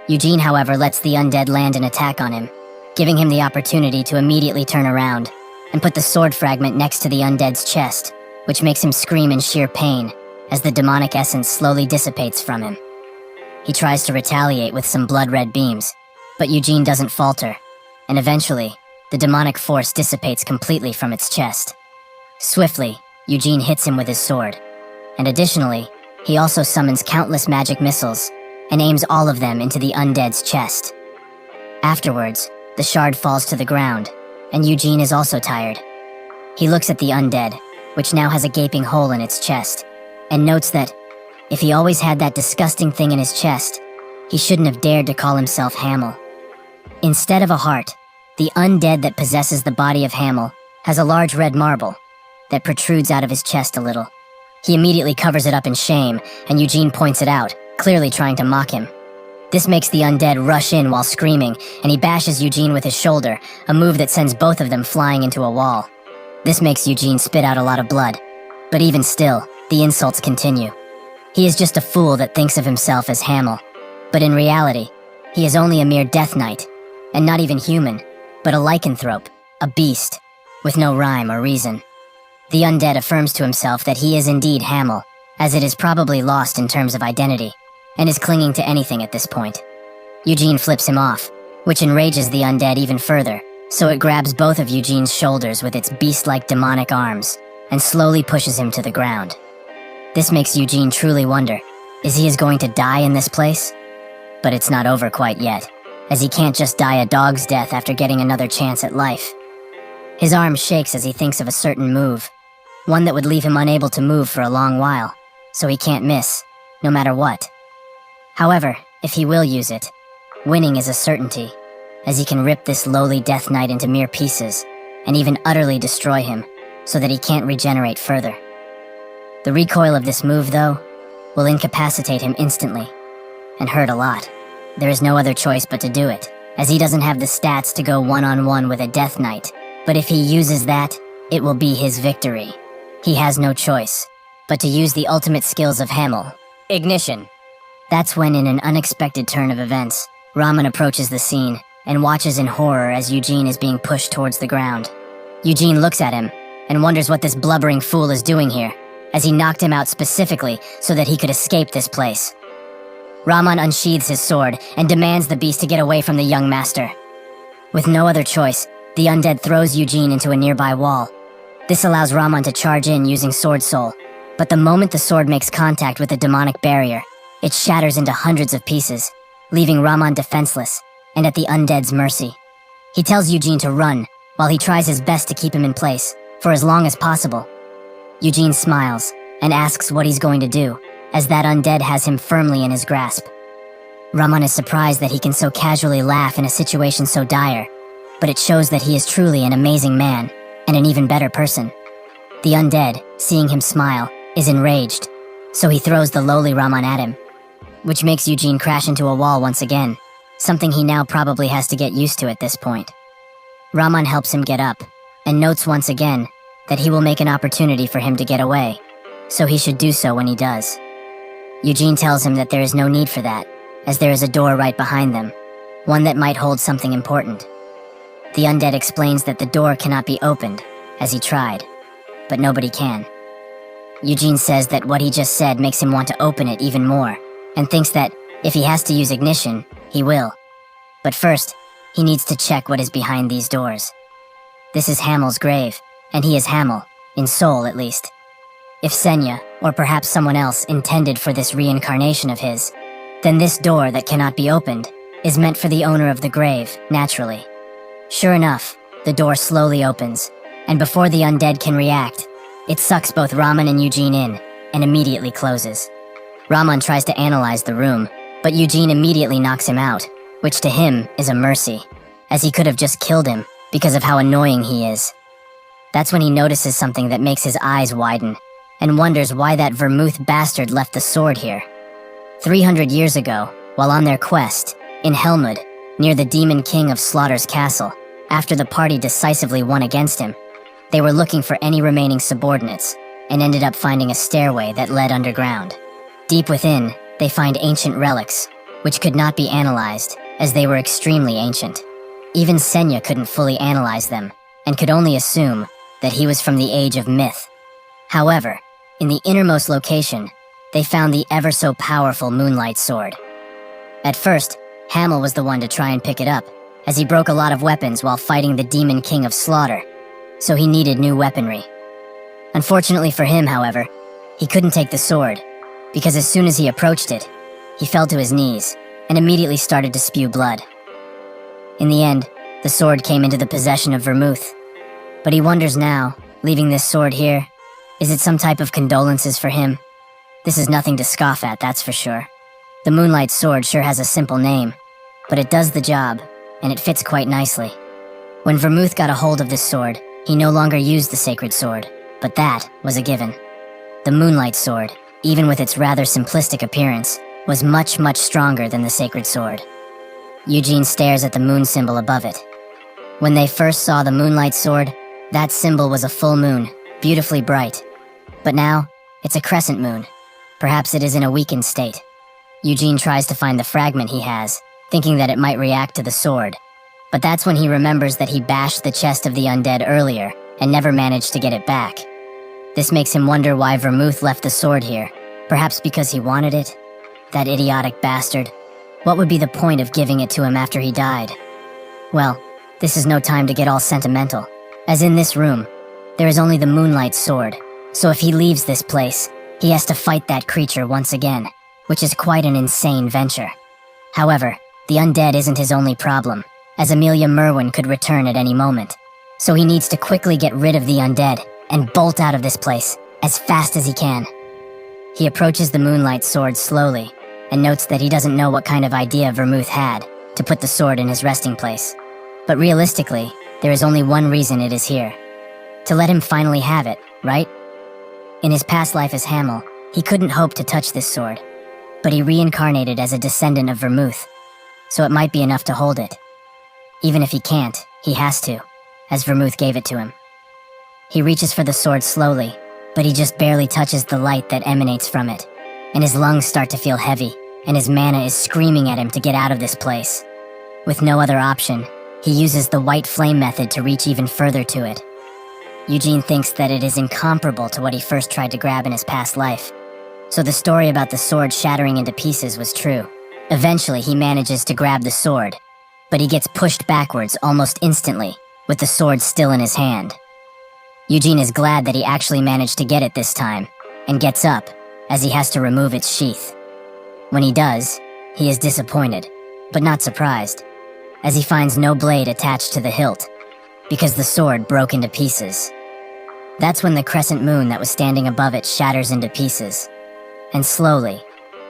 Speaker 1: Eugene, however, lets the undead land an attack on him, giving him the opportunity to immediately turn around, and put the sword fragment next to the undead's chest, which makes him scream in sheer pain, as the demonic essence slowly dissipates from him. He tries to retaliate with some blood-red beams, but Eugene doesn't falter, and eventually, the demonic force dissipates completely from its chest. Swiftly, Eugene hits him with his sword, and additionally, he also summons countless magic missiles and aims all of them into the undead's chest. Afterwards, the shard falls to the ground, and Eugene is also tired. He looks at the undead, which now has a gaping hole in its chest, and notes that if he always had that disgusting thing in his chest, he shouldn't have dared to call himself Hamel. Instead of a heart, the undead that possesses the body of Hamel has a large red marble that protrudes out of his chest a little. He immediately covers it up in shame, and Eugene points it out, clearly trying to mock him. This makes the undead rush in while screaming, and he bashes Eugene with his shoulder, a move that sends both of them flying into a wall. This makes Eugene spit out a lot of blood. But even still, the insults continue. He is just a fool that thinks of himself as Hamel. But in reality, he is only a mere death knight, and not even human, but a lycanthrope, a beast, with no rhyme or reason. The undead affirms to himself that he is indeed Hamel, as it is probably lost in terms of identity, and is clinging to anything at this point. Eugene flips him off, which enrages the undead even further, so it grabs both of Eugene's shoulders with its beast-like demonic arms, and slowly pushes him to the ground. This makes Eugene truly wonder, is he going to die in this place? But it's not over quite yet, as he can't just die a dog's death after getting another chance at life. His arm shakes as he thinks of a certain move, one that would leave him unable to move for a long while, so he can't miss, no matter what. However, if he will use it, winning is a certainty, as he can rip this lowly death knight into mere pieces, and even utterly destroy him, so that he can't regenerate further. The recoil of this move, though, will incapacitate him instantly, and hurt a lot. There is no other choice but to do it, as he doesn't have the stats to go one-on-one with a death knight, but if he uses that, it will be his victory. He has no choice, but to use the ultimate skills of Hamel. Ignition! That's when, in an unexpected turn of events, Raman approaches the scene, and watches in horror as Eugene is being pushed towards the ground. Eugene looks at him, and wonders what this blubbering fool is doing here, as he knocked him out specifically so that he could escape this place. Raman unsheathes his sword, and demands the beast to get away from the young master. With no other choice, the undead throws Eugene into a nearby wall. This allows Raman to charge in using Sword Soul, but the moment the sword makes contact with the demonic barrier, it shatters into hundreds of pieces, leaving Raman defenseless and at the undead's mercy. He tells Eugene to run, while he tries his best to keep him in place, for as long as possible. Eugene smiles, and asks what he's going to do, as that undead has him firmly in his grasp. Raman is surprised that he can so casually laugh in a situation so dire, but it shows that he is truly an amazing man, and an even better person. The undead, seeing him smile, is enraged, so he throws the lowly Raman at him, which makes Eugene crash into a wall once again, something he now probably has to get used to at this point. Raman helps him get up, and notes once again that he will make an opportunity for him to get away, so he should do so when he does. Eugene tells him that there is no need for that, as there is a door right behind them, one that might hold something important. The undead explains that the door cannot be opened, as he tried, but nobody can. Eugene says that what he just said makes him want to open it even more, and thinks that if he has to use ignition, he will. But first, he needs to check what is behind these doors. This is Hamel's grave, and he is Hamel, in soul at least. If Senya, or perhaps someone else, intended for this reincarnation of his, then this door that cannot be opened is meant for the owner of the grave, naturally. Sure enough, the door slowly opens, and before the undead can react, it sucks both Raman and Eugene in, and immediately closes. Raman tries to analyze the room, but Eugene immediately knocks him out, which to him is a mercy, as he could have just killed him because of how annoying he is. That's when he notices something that makes his eyes widen, and wonders why that Vermouth bastard left the sword here. 300 years ago, while on their quest, in Helmut, near the Demon King of Slaughter's castle, after the party decisively won against him, they were looking for any remaining subordinates, and ended up finding a stairway that led underground. Deep within, they find ancient relics, which could not be analyzed, as they were extremely ancient. Even Senya couldn't fully analyze them, and could only assume that he was from the age of myth. However, in the innermost location, they found the ever-so-powerful Moonlight Sword. At first, Hamel was the one to try and pick it up, as he broke a lot of weapons while fighting the Demon King of Slaughter, so he needed new weaponry. Unfortunately for him, however, he couldn't take the sword, because as soon as he approached it, he fell to his knees and immediately started to spew blood. In the end, the sword came into the possession of Vermouth, but he wonders now, leaving this sword here, is it some type of condolences for him? This is nothing to scoff at, that's for sure. The Moonlight Sword sure has a simple name, but it does the job, and it fits quite nicely. When Vermouth got a hold of this sword, he no longer used the sacred sword, but that was a given. The Moonlight Sword, even with its rather simplistic appearance, was much, much stronger than the sacred sword. Eugene stares at the moon symbol above it. When they first saw the Moonlight Sword, that symbol was a full moon, beautifully bright. But now, it's a crescent moon. Perhaps it is in a weakened state. Eugene tries to find the fragment he has, thinking that it might react to the sword. But that's when he remembers that he bashed the chest of the undead earlier, and never managed to get it back. This makes him wonder why Vermouth left the sword here. Perhaps because he wanted it? That idiotic bastard. What would be the point of giving it to him after he died? Well, this is no time to get all sentimental, as in this room, there is only the Moonlight Sword, so if he leaves this place, he has to fight that creature once again, which is quite an insane venture. However, the undead isn't his only problem, as Amelia Merwin could return at any moment, so he needs to quickly get rid of the undead and bolt out of this place as fast as he can. He approaches the Moonlight Sword slowly, and notes that he doesn't know what kind of idea Vermouth had to put the sword in his resting place. But realistically, there is only one reason it is here. To let him finally have it, right? In his past life as Hamel, he couldn't hope to touch this sword, but he reincarnated as a descendant of Vermouth, so it might be enough to hold it. Even if he can't, he has to, as Vermouth gave it to him. He reaches for the sword slowly, but he just barely touches the light that emanates from it, and his lungs start to feel heavy, and his mana is screaming at him to get out of this place. With no other option, he uses the white flame method to reach even further to it. Eugene thinks that it is incomparable to what he first tried to grab in his past life, so the story about the sword shattering into pieces was true. Eventually, he manages to grab the sword, but he gets pushed backwards almost instantly, with the sword still in his hand. Eugene is glad that he actually managed to get it this time, and gets up, as he has to remove its sheath. When he does, he is disappointed, but not surprised, as he finds no blade attached to the hilt, because the sword broke into pieces. That's when the crescent moon that was standing above it shatters into pieces, and slowly,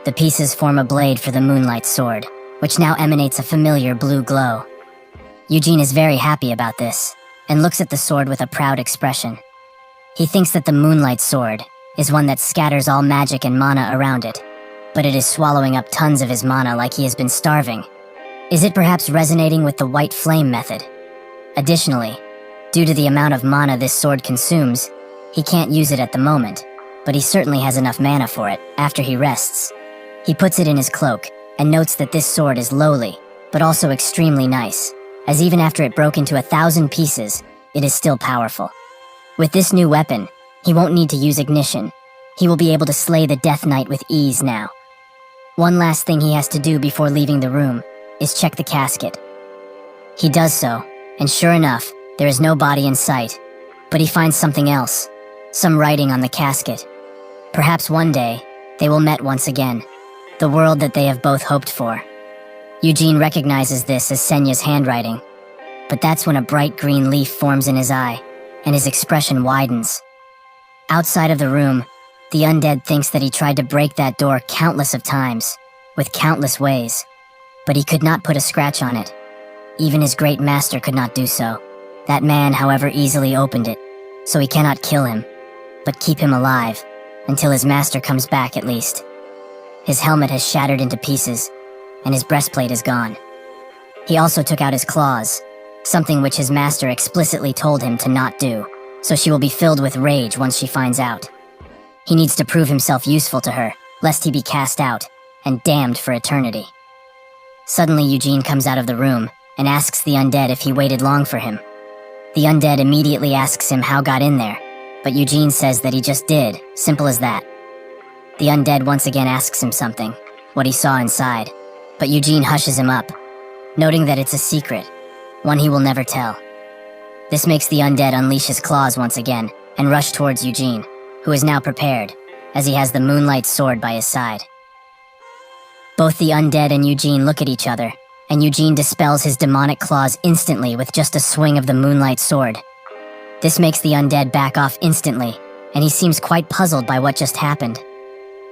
Speaker 1: the pieces form a blade for the Moonlight Sword, which now emanates a familiar blue glow. Eugene is very happy about this, and looks at the sword with a proud expression. He thinks that the Moonlight Sword is one that scatters all magic and mana around it, but it is swallowing up tons of his mana like he has been starving. Is it perhaps resonating with the white flame method? Additionally, due to the amount of mana this sword consumes, he can't use it at the moment, but he certainly has enough mana for it after he rests. He puts it in his cloak, and notes that this sword is lowly, but also extremely nice, as even after it broke into 1,000 pieces, it is still powerful. With this new weapon, he won't need to use ignition. He will be able to slay the Death Knight with ease now. One last thing he has to do before leaving the room is check the casket. He does so, and sure enough, there is no body in sight. But he finds something else, some writing on the casket. Perhaps one day, they will meet once again, the world that they have both hoped for. Eugene recognizes this as Senya's handwriting, but that's when a bright green leaf forms in his eye, and his expression widens. Outside of the room, the undead thinks that he tried to break that door countless of times, with countless ways, but he could not put a scratch on it. Even his great master could not do so. That man, however, easily opened it, so he cannot kill him, but keep him alive, until his master comes back at least. His helmet has shattered into pieces, and his breastplate is gone. He also took out his claws, something which his master explicitly told him to not do, so she will be filled with rage once she finds out. He needs to prove himself useful to her, lest he be cast out, and damned for eternity. Suddenly Eugene comes out of the room, and asks the undead if he waited long for him. The undead immediately asks him how got in there, but Eugene says that he just did, simple as that. The undead once again asks him something, what he saw inside, but Eugene hushes him up, noting that it's a secret, one he will never tell. This makes the undead unleash his claws once again, and rush towards Eugene, who is now prepared, as he has the moonlight sword by his side. Both the undead and Eugene look at each other, and Eugene dispels his demonic claws instantly with just a swing of the moonlight sword. This makes the undead back off instantly, and he seems quite puzzled by what just happened.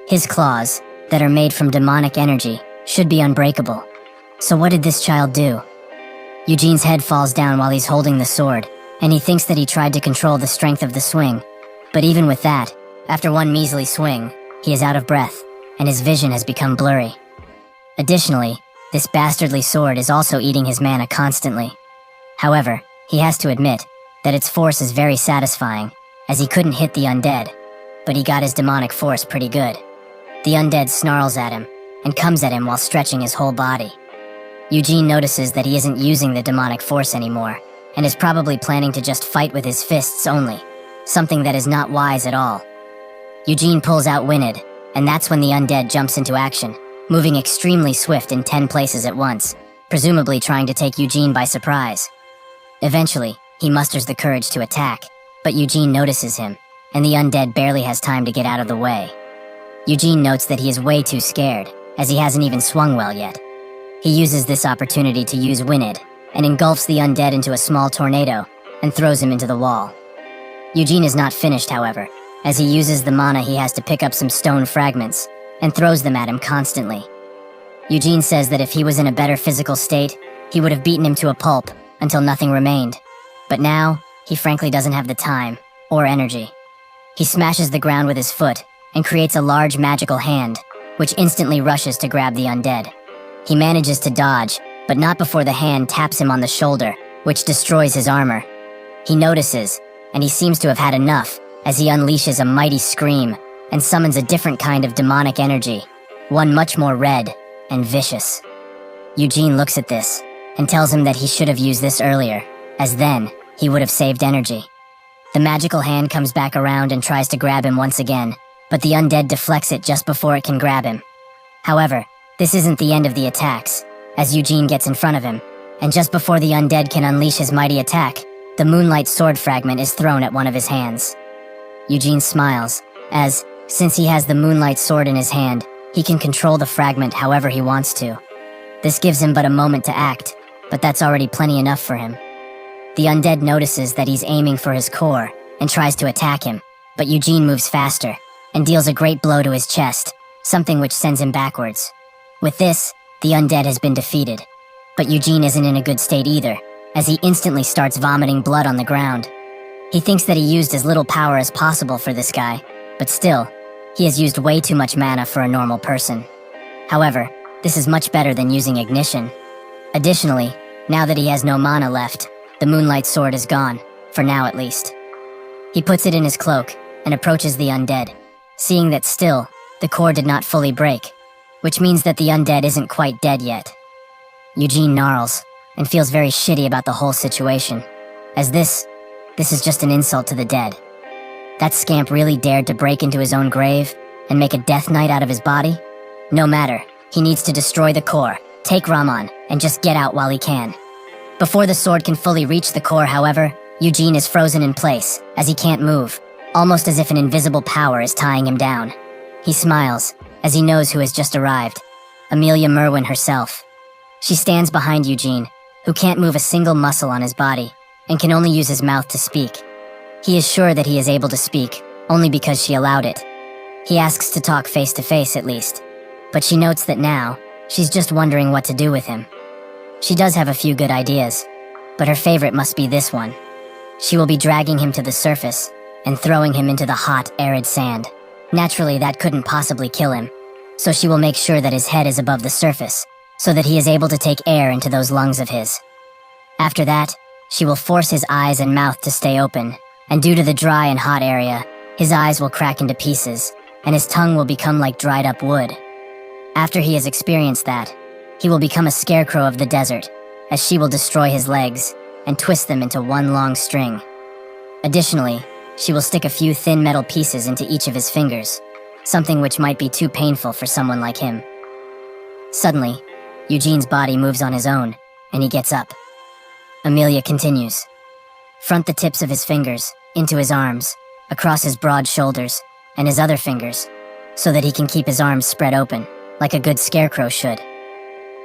Speaker 1: His claws, that are made from demonic energy, should be unbreakable. So what did this child do? Eugene's head falls down while he's holding the sword, and he thinks that he tried to control the strength of the swing. But even with that, after one measly swing, he is out of breath, and his vision has become blurry. Additionally, this bastardly sword is also eating his mana constantly. However, he has to admit that its force is very satisfying, as he couldn't hit the undead, but he got his demonic force pretty good. The undead snarls at him, and comes at him while stretching his whole body. Eugene notices that he isn't using the demonic force anymore, and is probably planning to just fight with his fists only, something that is not wise at all. Eugene pulls out Winid, and that's when the undead jumps into action, moving extremely swift in 10 places at once, presumably trying to take Eugene by surprise. Eventually, he musters the courage to attack, but Eugene notices him, and the undead barely has time to get out of the way. Eugene notes that he is way too scared, as he hasn't even swung well yet. He uses this opportunity to use Winid, and engulfs the undead into a small tornado, and throws him into the wall. Eugene is not finished, however, as he uses the mana he has to pick up some stone fragments, and throws them at him constantly. Eugene says that if he was in a better physical state, he would have beaten him to a pulp, until nothing remained. But now, he frankly doesn't have the time, or energy. He smashes the ground with his foot, and creates a large magical hand, which instantly rushes to grab the undead. He manages to dodge, but not before the hand taps him on the shoulder, which destroys his armor. He notices, and he seems to have had enough, as he unleashes a mighty scream, and summons a different kind of demonic energy, one much more red and vicious. Eugene looks at this, and tells him that he should have used this earlier, as then, he would have saved energy. The magical hand comes back around and tries to grab him once again, but the undead deflects it just before it can grab him. However, this isn't the end of the attacks, as Eugene gets in front of him, and just before the undead can unleash his mighty attack, the moonlight sword fragment is thrown at one of his hands. Eugene smiles, as, since he has the moonlight sword in his hand, he can control the fragment however he wants to. This gives him but a moment to act, but that's already plenty enough for him. The undead notices that he's aiming for his core, and tries to attack him, but Eugene moves faster, and deals a great blow to his chest, something which sends him backwards. With this, the undead has been defeated, but Eugene isn't in a good state either, as he instantly starts vomiting blood on the ground. He thinks that he used as little power as possible for this guy, but still, he has used way too much mana for a normal person. However, this is much better than using ignition. Additionally, now that he has no mana left, the moonlight sword is gone, for now at least. He puts it in his cloak, and approaches the undead, seeing that still, the core did not fully break, which means that the undead isn't quite dead yet. Eugene gnarls, and feels very shitty about the whole situation, as this This is just an insult to the dead. That scamp really dared to break into his own grave and make a death knight out of his body? No matter, he needs to destroy the core, take Raman, and just get out while he can. Before the sword can fully reach the core, however, Eugene is frozen in place, as he can't move, almost as if an invisible power is tying him down. He smiles, as he knows who has just arrived. Amelia Merwin herself. She stands behind Eugene, who can't move a single muscle on his body, and can only use his mouth to speak. He is sure that he is able to speak, only because she allowed it. He asks to talk face to face at least, but she notes that now, she's just wondering what to do with him. She does have a few good ideas, but her favorite must be this one. She will be dragging him to the surface and throwing him into the hot, arid sand. Naturally, that couldn't possibly kill him, so she will make sure that his head is above the surface, so that he is able to take air into those lungs of his. After that, she will force his eyes and mouth to stay open, and due to the dry and hot area, his eyes will crack into pieces, and his tongue will become like dried up wood. After he has experienced that, he will become a scarecrow of the desert, as she will destroy his legs and twist them into one long string. Additionally, she will stick a few thin metal pieces into each of his fingers, something which might be too painful for someone like him. Suddenly, Eugene's body moves on his own, and he gets up. Amelia continues. Front the tips of his fingers, into his arms, across his broad shoulders, and his other fingers, so that he can keep his arms spread open, like a good scarecrow should.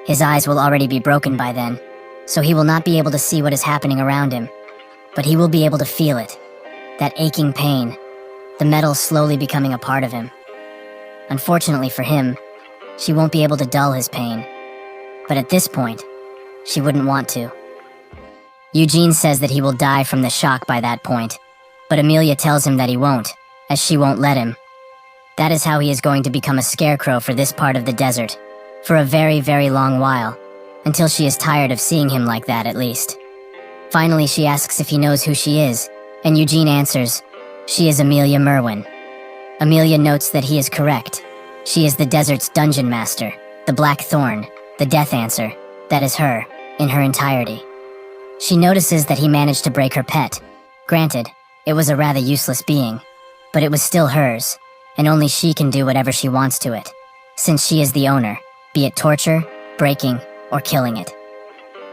Speaker 1: His eyes will already be broken by then, so he will not be able to see what is happening around him, but he will be able to feel it, that aching pain, the metal slowly becoming a part of him. Unfortunately for him, she won't be able to dull his pain, but at this point, she wouldn't want to. Eugene says that he will die from the shock by that point, but Amelia tells him that he won't, as she won't let him. That is how he is going to become a scarecrow for this part of the desert, for a very, very long while, until she is tired of seeing him like that at least. Finally, she asks if he knows who she is, and Eugene answers, she is Amelia Merwin. Amelia notes that he is correct. She is the desert's dungeon master, the Black Thorn, the Death Answer, that is her, in her entirety. She notices that he managed to break her pet. Granted, it was a rather useless being, but it was still hers, and only she can do whatever she wants to it, since she is the owner, be it torture, breaking, or killing it.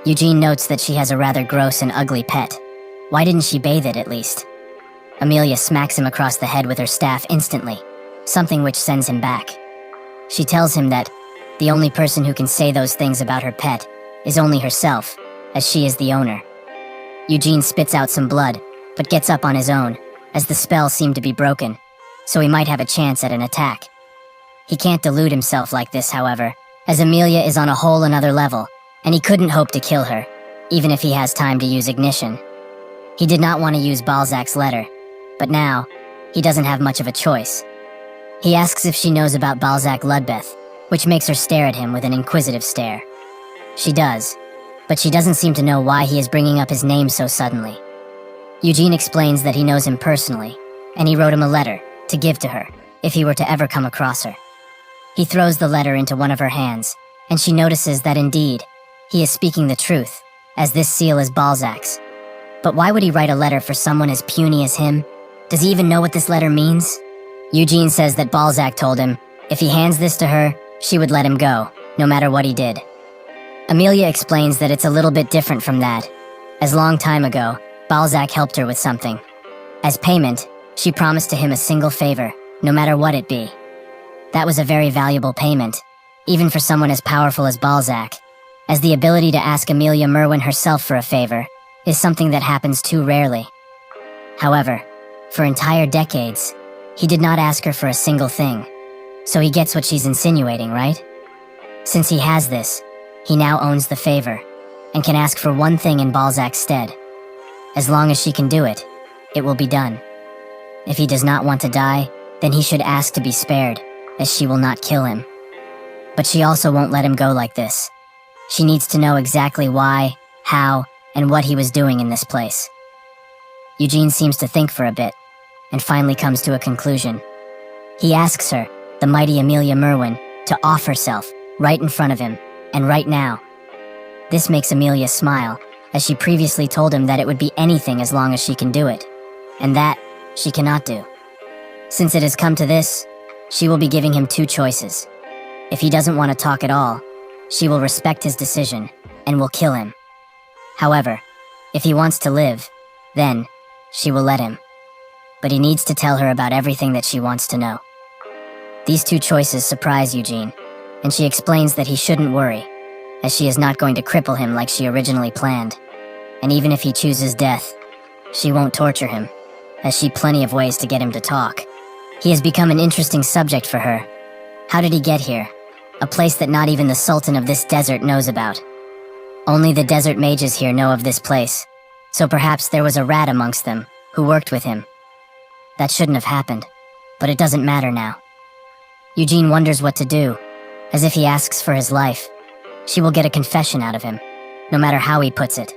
Speaker 1: Eugene notes that she has a rather gross and ugly pet. Why didn't she bathe it at least? Amelia smacks him across the head with her staff instantly, something which sends him back. She tells him that the only person who can say those things about her pet is only herself, as she is the owner. Eugene spits out some blood, but gets up on his own, as the spell seemed to be broken, so he might have a chance at an attack. He can't delude himself like this, however, as Amelia is on a whole another level, and he couldn't hope to kill her, even if he has time to use ignition. He did not want to use Balzac's letter, but now, he doesn't have much of a choice. He asks if she knows about Balzac Ludbeth, which makes her stare at him with an inquisitive stare. She does, but she doesn't seem to know why he is bringing up his name so suddenly. Eugene explains that he knows him personally, and he wrote him a letter to give to her, if he were to ever come across her. He throws the letter into one of her hands, and she notices that indeed, he is speaking the truth, as this seal is Balzac's. But why would he write a letter for someone as puny as him? Does he even know what this letter means? Eugene says that Balzac told him, if he hands this to her, she would let him go, no matter what he did. Amelia explains that it's a little bit different from that, as long time ago, Balzac helped her with something. As payment, she promised to him a single favor, no matter what it be. That was a very valuable payment, even for someone as powerful as Balzac, as the ability to ask Amelia Merwin herself for a favor is something that happens too rarely. However, for entire decades, he did not ask her for a single thing, so he gets what she's insinuating, right? Since he has this, he now owns the favor, and can ask for one thing in Balzac's stead. As long as she can do it, it will be done. If he does not want to die, then he should ask to be spared, as she will not kill him. But she also won't let him go like this. She needs to know exactly why, how, and what he was doing in this place. Eugene seems to think for a bit, and finally comes to a conclusion. He asks her, the mighty Amelia Merwin, to off herself, right in front of him, and right now. This makes Amelia smile, as she previously told him that it would be anything as long as she can do it, and that she cannot do. Since it has come to this, she will be giving him two choices. If he doesn't want to talk at all, she will respect his decision and will kill him. However, if he wants to live, then she will let him. But he needs to tell her about everything that she wants to know. These two choices surprise Eugene, and she explains that he shouldn't worry, as she is not going to cripple him like she originally planned. And even if he chooses death, she won't torture him, as she plenty of ways to get him to talk. He has become an interesting subject for her. How did he get here? A place that not even the Sultan of this desert knows about. Only the desert mages here know of this place, so perhaps there was a rat amongst them who worked with him. That shouldn't have happened, but it doesn't matter now. Eugene wonders what to do, as if he asks for his life, she will get a confession out of him, no matter how he puts it.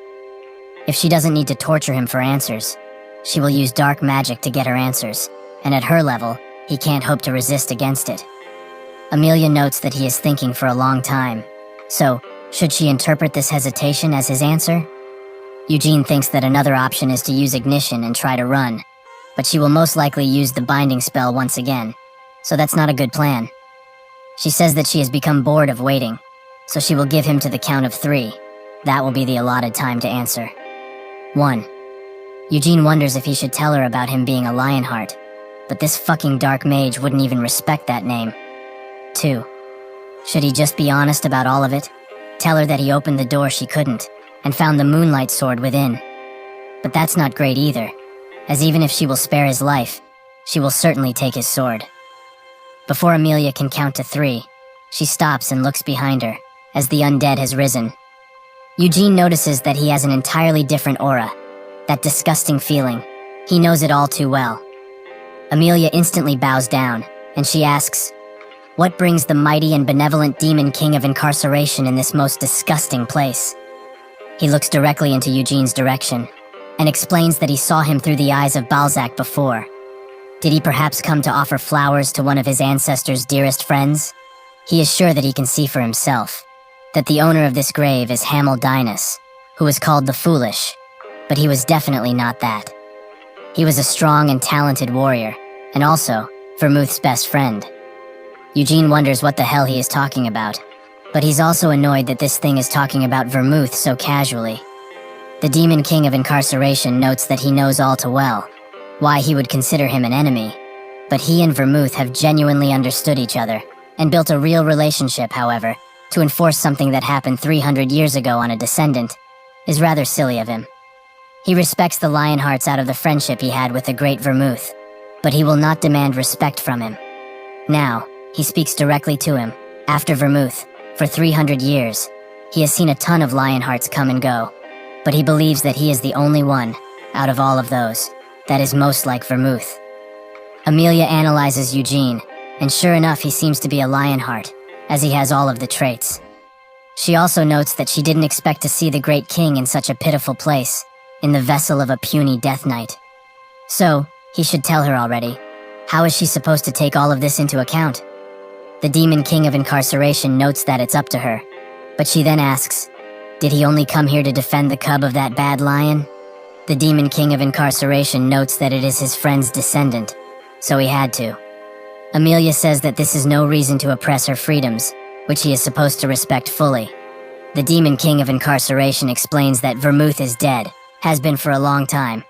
Speaker 1: If she doesn't need to torture him for answers, she will use dark magic to get her answers, and at her level, he can't hope to resist against it. Amelia notes that he is thinking for a long time, so should she interpret this hesitation as his answer? Eugene thinks that another option is to use ignition and try to run, but she will most likely use the binding spell once again, so that's not a good plan. She says that she has become bored of waiting, so she will give him to the count of 3. That will be the allotted time to answer. 1. Eugene wonders if he should tell her about him being a Lionheart, but this fucking dark mage wouldn't even respect that name. 2. Should he just be honest about all of it? Tell her that he opened the door she couldn't, and found the moonlight sword within. But that's not great either, as even if she will spare his life, she will certainly take his sword. Before Amelia can count to 3, she stops and looks behind her, as the undead has risen. Eugene notices that he has an entirely different aura, that disgusting feeling. He knows it all too well. Amelia instantly bows down, and she asks, "What brings the mighty and benevolent demon king of incarceration in this most disgusting place?" He looks directly into Eugene's direction, and explains that he saw him through the eyes of Balzac before. Did he perhaps come to offer flowers to one of his ancestors' dearest friends? He is sure that he can see for himself, that the owner of this grave is Hamel, who was called the Foolish, but he was definitely not that. He was a strong and talented warrior, and also Vermouth's best friend. Eugene wonders what the hell he is talking about, but he's also annoyed that this thing is talking about Vermouth so casually. The Demon King of Incarceration notes that he knows all too well why he would consider him an enemy, but he and Vermouth have genuinely understood each other and built a real relationship. However, to enforce something that happened 300 years ago on a descendant is rather silly of him. He respects the Lionhearts out of the friendship he had with the great Vermouth, but he will not demand respect from him. Now, he speaks directly to him. After Vermouth, for 300 years, he has seen a ton of Lionhearts come and go, but he believes that he is the only one, out of all of those, that is most like Vermouth. Amelia analyzes Eugene, and sure enough he seems to be a Lionheart, as he has all of the traits. She also notes that she didn't expect to see the great king in such a pitiful place, in the vessel of a puny death knight. So, he should tell her already. How is she supposed to take all of this into account? The Demon King of Incarceration notes that it's up to her, but she then asks, did he only come here to defend the cub of that bad lion? The Demon King of Incarceration notes that it is his friend's descendant, so he had to. Amelia says that this is no reason to oppress her freedoms, which he is supposed to respect fully. The Demon King of Incarceration explains that Vermouth is dead, has been for a long time,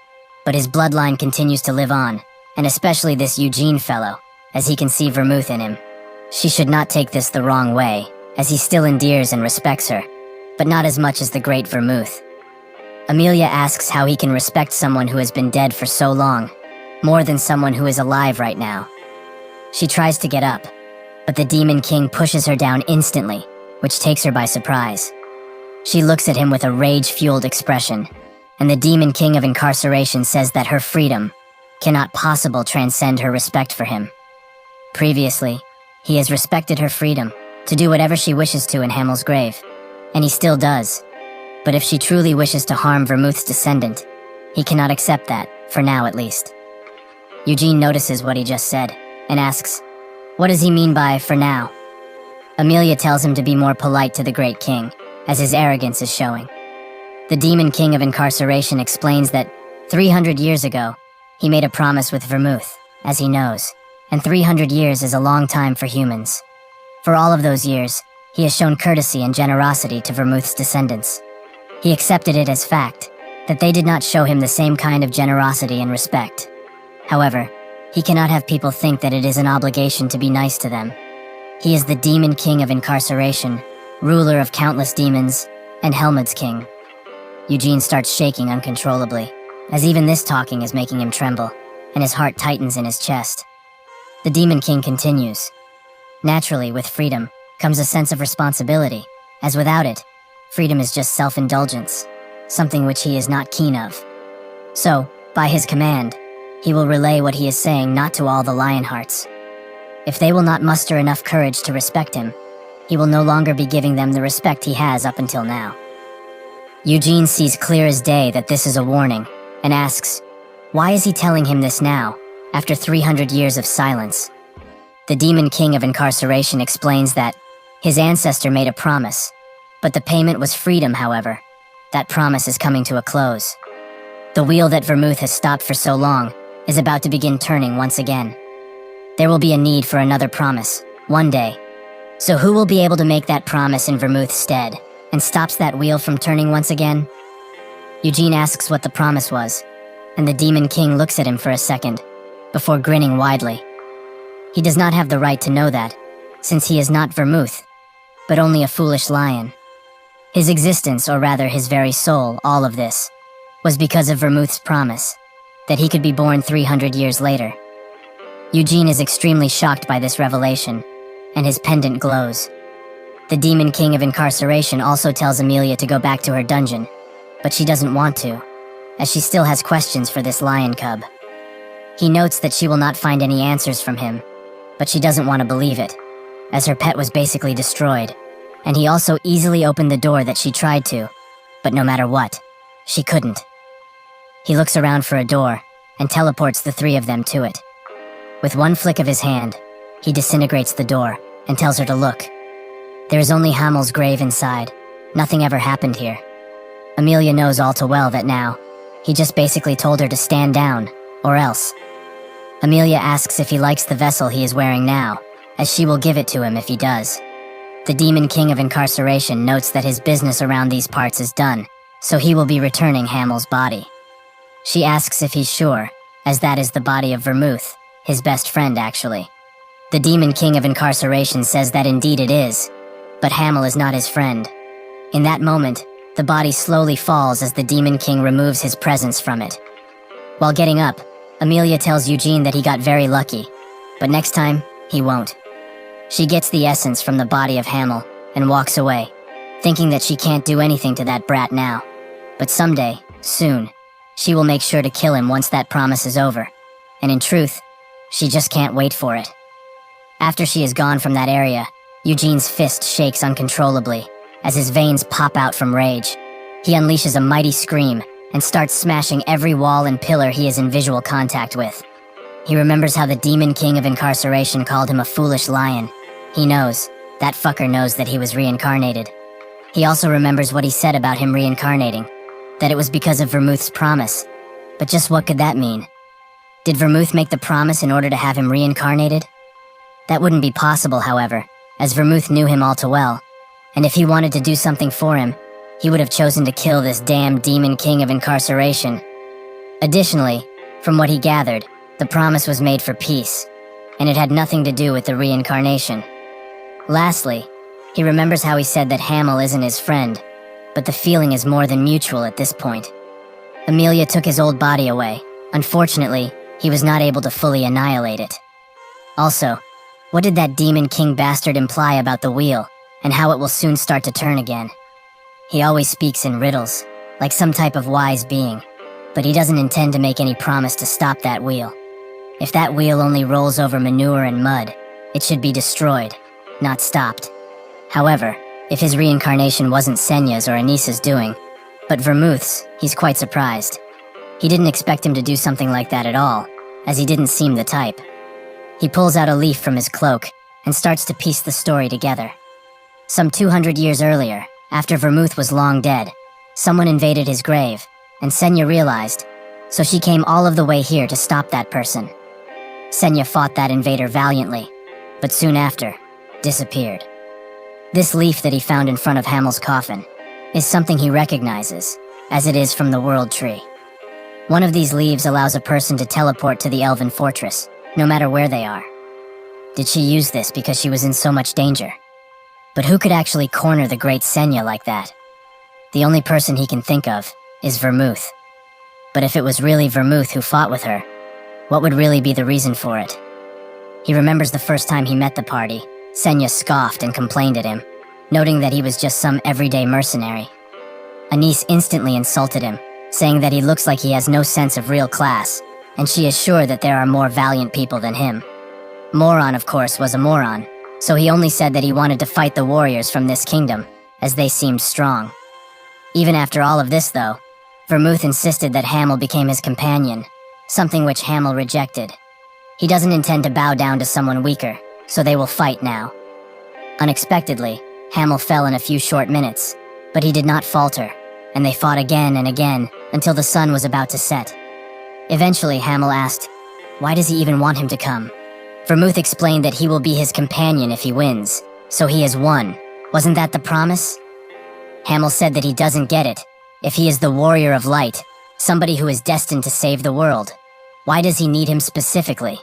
Speaker 1: but his bloodline continues to live on, and especially this Eugene fellow, as he can see Vermouth in him. She should not take this the wrong way, as he still endears and respects her, but not as much as the great Vermouth. Amelia asks how he can respect someone who has been dead for so long, more than someone who is alive right now. She tries to get up, but the Demon King pushes her down instantly, which takes her by surprise. She looks at him with a rage-fueled expression, and the Demon King of Incarceration says that her freedom cannot possibly transcend her respect for him. Previously, he has respected her freedom to do whatever she wishes to in Hamel's grave, and he still does. But if she truly wishes to harm Vermouth's descendant, he cannot accept that, for now at least. Eugene notices what he just said, and asks, what does he mean by, for now? Amelia tells him to be more polite to the great king, as his arrogance is showing. The Demon King of Incarceration explains that 300 years ago, he made a promise with Vermouth, as he knows, and 300 years is a long time for humans. For all of those years, he has shown courtesy and generosity to Vermouth's descendants. He accepted it as fact that they did not show him the same kind of generosity and respect. However, he cannot have people think that it is an obligation to be nice to them. He is the Demon King of Incarceration, ruler of countless demons, and Helmut's king. Eugene starts shaking uncontrollably, as even this talking is making him tremble, and his heart tightens in his chest. The Demon King continues. Naturally, with freedom comes a sense of responsibility, as without it, freedom is just self-indulgence, something which he is not keen of. So, by his command, he will relay what he is saying not to all the Lionhearts. If they will not muster enough courage to respect him, he will no longer be giving them the respect he has up until now. Eugene sees clear as day that this is a warning, and asks, why is he telling him this now, after 300 years of silence? The Demon King of Incarceration explains that his ancestor made a promise, but the payment was freedom, however. That promise is coming to a close. The wheel that Vermouth has stopped for so long is about to begin turning once again. There will be a need for another promise, one day. So who will be able to make that promise in Vermouth's stead, and stops that wheel from turning once again? Eugene asks what the promise was, and the Demon King looks at him for a second, before grinning widely. He does not have the right to know that, since he is not Vermouth, but only a foolish lion. His existence, or rather his very soul, all of this, was because of Vermouth's promise, that he could be born 300 years later. Eugene is extremely shocked by this revelation, and his pendant glows. The Demon King of Incarceration also tells Amelia to go back to her dungeon, but she doesn't want to, as she still has questions for this lion cub. He notes that she will not find any answers from him, but she doesn't want to believe it, as her pet was basically destroyed, and he also easily opened the door that she tried to, but no matter what, she couldn't. He looks around for a door, and teleports the three of them to it. With one flick of his hand, he disintegrates the door, and tells her to look. There is only Hamel's grave inside. Nothing ever happened here. Amelia knows all too well that now, he just basically told her to stand down, or else. Amelia asks if he likes the vessel he is wearing now, as she will give it to him if he does. The Demon King of Incarceration notes that his business around these parts is done, so he will be returning Hamel's body. She asks if he's sure, as that is the body of Vermouth, his best friend actually. The Demon King of Incarceration says that indeed it is, but Hamel is not his friend. In that moment, the body slowly falls as the Demon King removes his presence from it. While getting up, Amelia tells Eugene that he got very lucky, but next time, he won't. She gets the essence from the body of Hamel and walks away, thinking that she can't do anything to that brat now. But someday, soon, she will make sure to kill him once that promise is over, and in truth, she just can't wait for it. After she is gone from that area, Eugene's fist shakes uncontrollably, as his veins pop out from rage. He unleashes a mighty scream, and starts smashing every wall and pillar he is in visual contact with. He remembers how the Demon King of Incarceration called him a foolish lion. He knows, that fucker knows that he was reincarnated. He also remembers what he said about him reincarnating, that it was because of Vermouth's promise. But just what could that mean? Did Vermouth make the promise in order to have him reincarnated? That wouldn't be possible, however, as Vermouth knew him all too well, and if he wanted to do something for him, he would have chosen to kill this damn Demon King of Incarceration. Additionally, from what he gathered, the promise was made for peace, and it had nothing to do with the reincarnation. Lastly, he remembers how he said that Hamel isn't his friend, but the feeling is more than mutual at this point. Amelia took his old body away. Unfortunately, he was not able to fully annihilate it. Also, what did that Demon King bastard imply about the wheel, and how it will soon start to turn again? He always speaks in riddles, like some type of wise being, but he doesn't intend to make any promise to stop that wheel. If that wheel only rolls over manure and mud, it should be destroyed, not stopped. However, if his reincarnation wasn't Senya's or Anissa's doing, but Vermouth's, he's quite surprised. He didn't expect him to do something like that at all, as he didn't seem the type. He pulls out a leaf from his cloak and starts to piece the story together. Some 200 years earlier, after Vermouth was long dead, Someone invaded his grave, and Senya realized, so she came all of the way here to stop that person. Senya fought that invader valiantly, but soon after, disappeared. This leaf that he found in front of Hamel's coffin is something he recognizes, as it is from the World Tree. One of these leaves allows a person to teleport to the Elven Fortress, no matter where they are. Did she use this because she was in so much danger? But who could actually corner the great Senya like that? The only person he can think of is Vermouth. But if it was really Vermouth who fought with her, what would really be the reason for it? He remembers the first time he met the party, Senya scoffed and complained at him, noting that he was just some everyday mercenary. Anise instantly insulted him, saying that he looks like he has no sense of real class, and she is sure that there are more valiant people than him. Moron, of course, was a moron, so he only said that he wanted to fight the warriors from this kingdom, as they seemed strong. Even after all of this, though, Vermouth insisted that Hamel became his companion, something which Hamel rejected. He doesn't intend to bow down to someone weaker, so they will fight now. Unexpectedly, Hamel fell in a few short minutes, but he did not falter, and they fought again and again until the sun was about to set. Eventually, Hamel asked, why does he even want him to come? Vermouth explained that he will be his companion if he wins, so he has won. Wasn't that the promise? Hamel said that he doesn't get it. If he is the warrior of light, somebody who is destined to save the world, why does he need him specifically?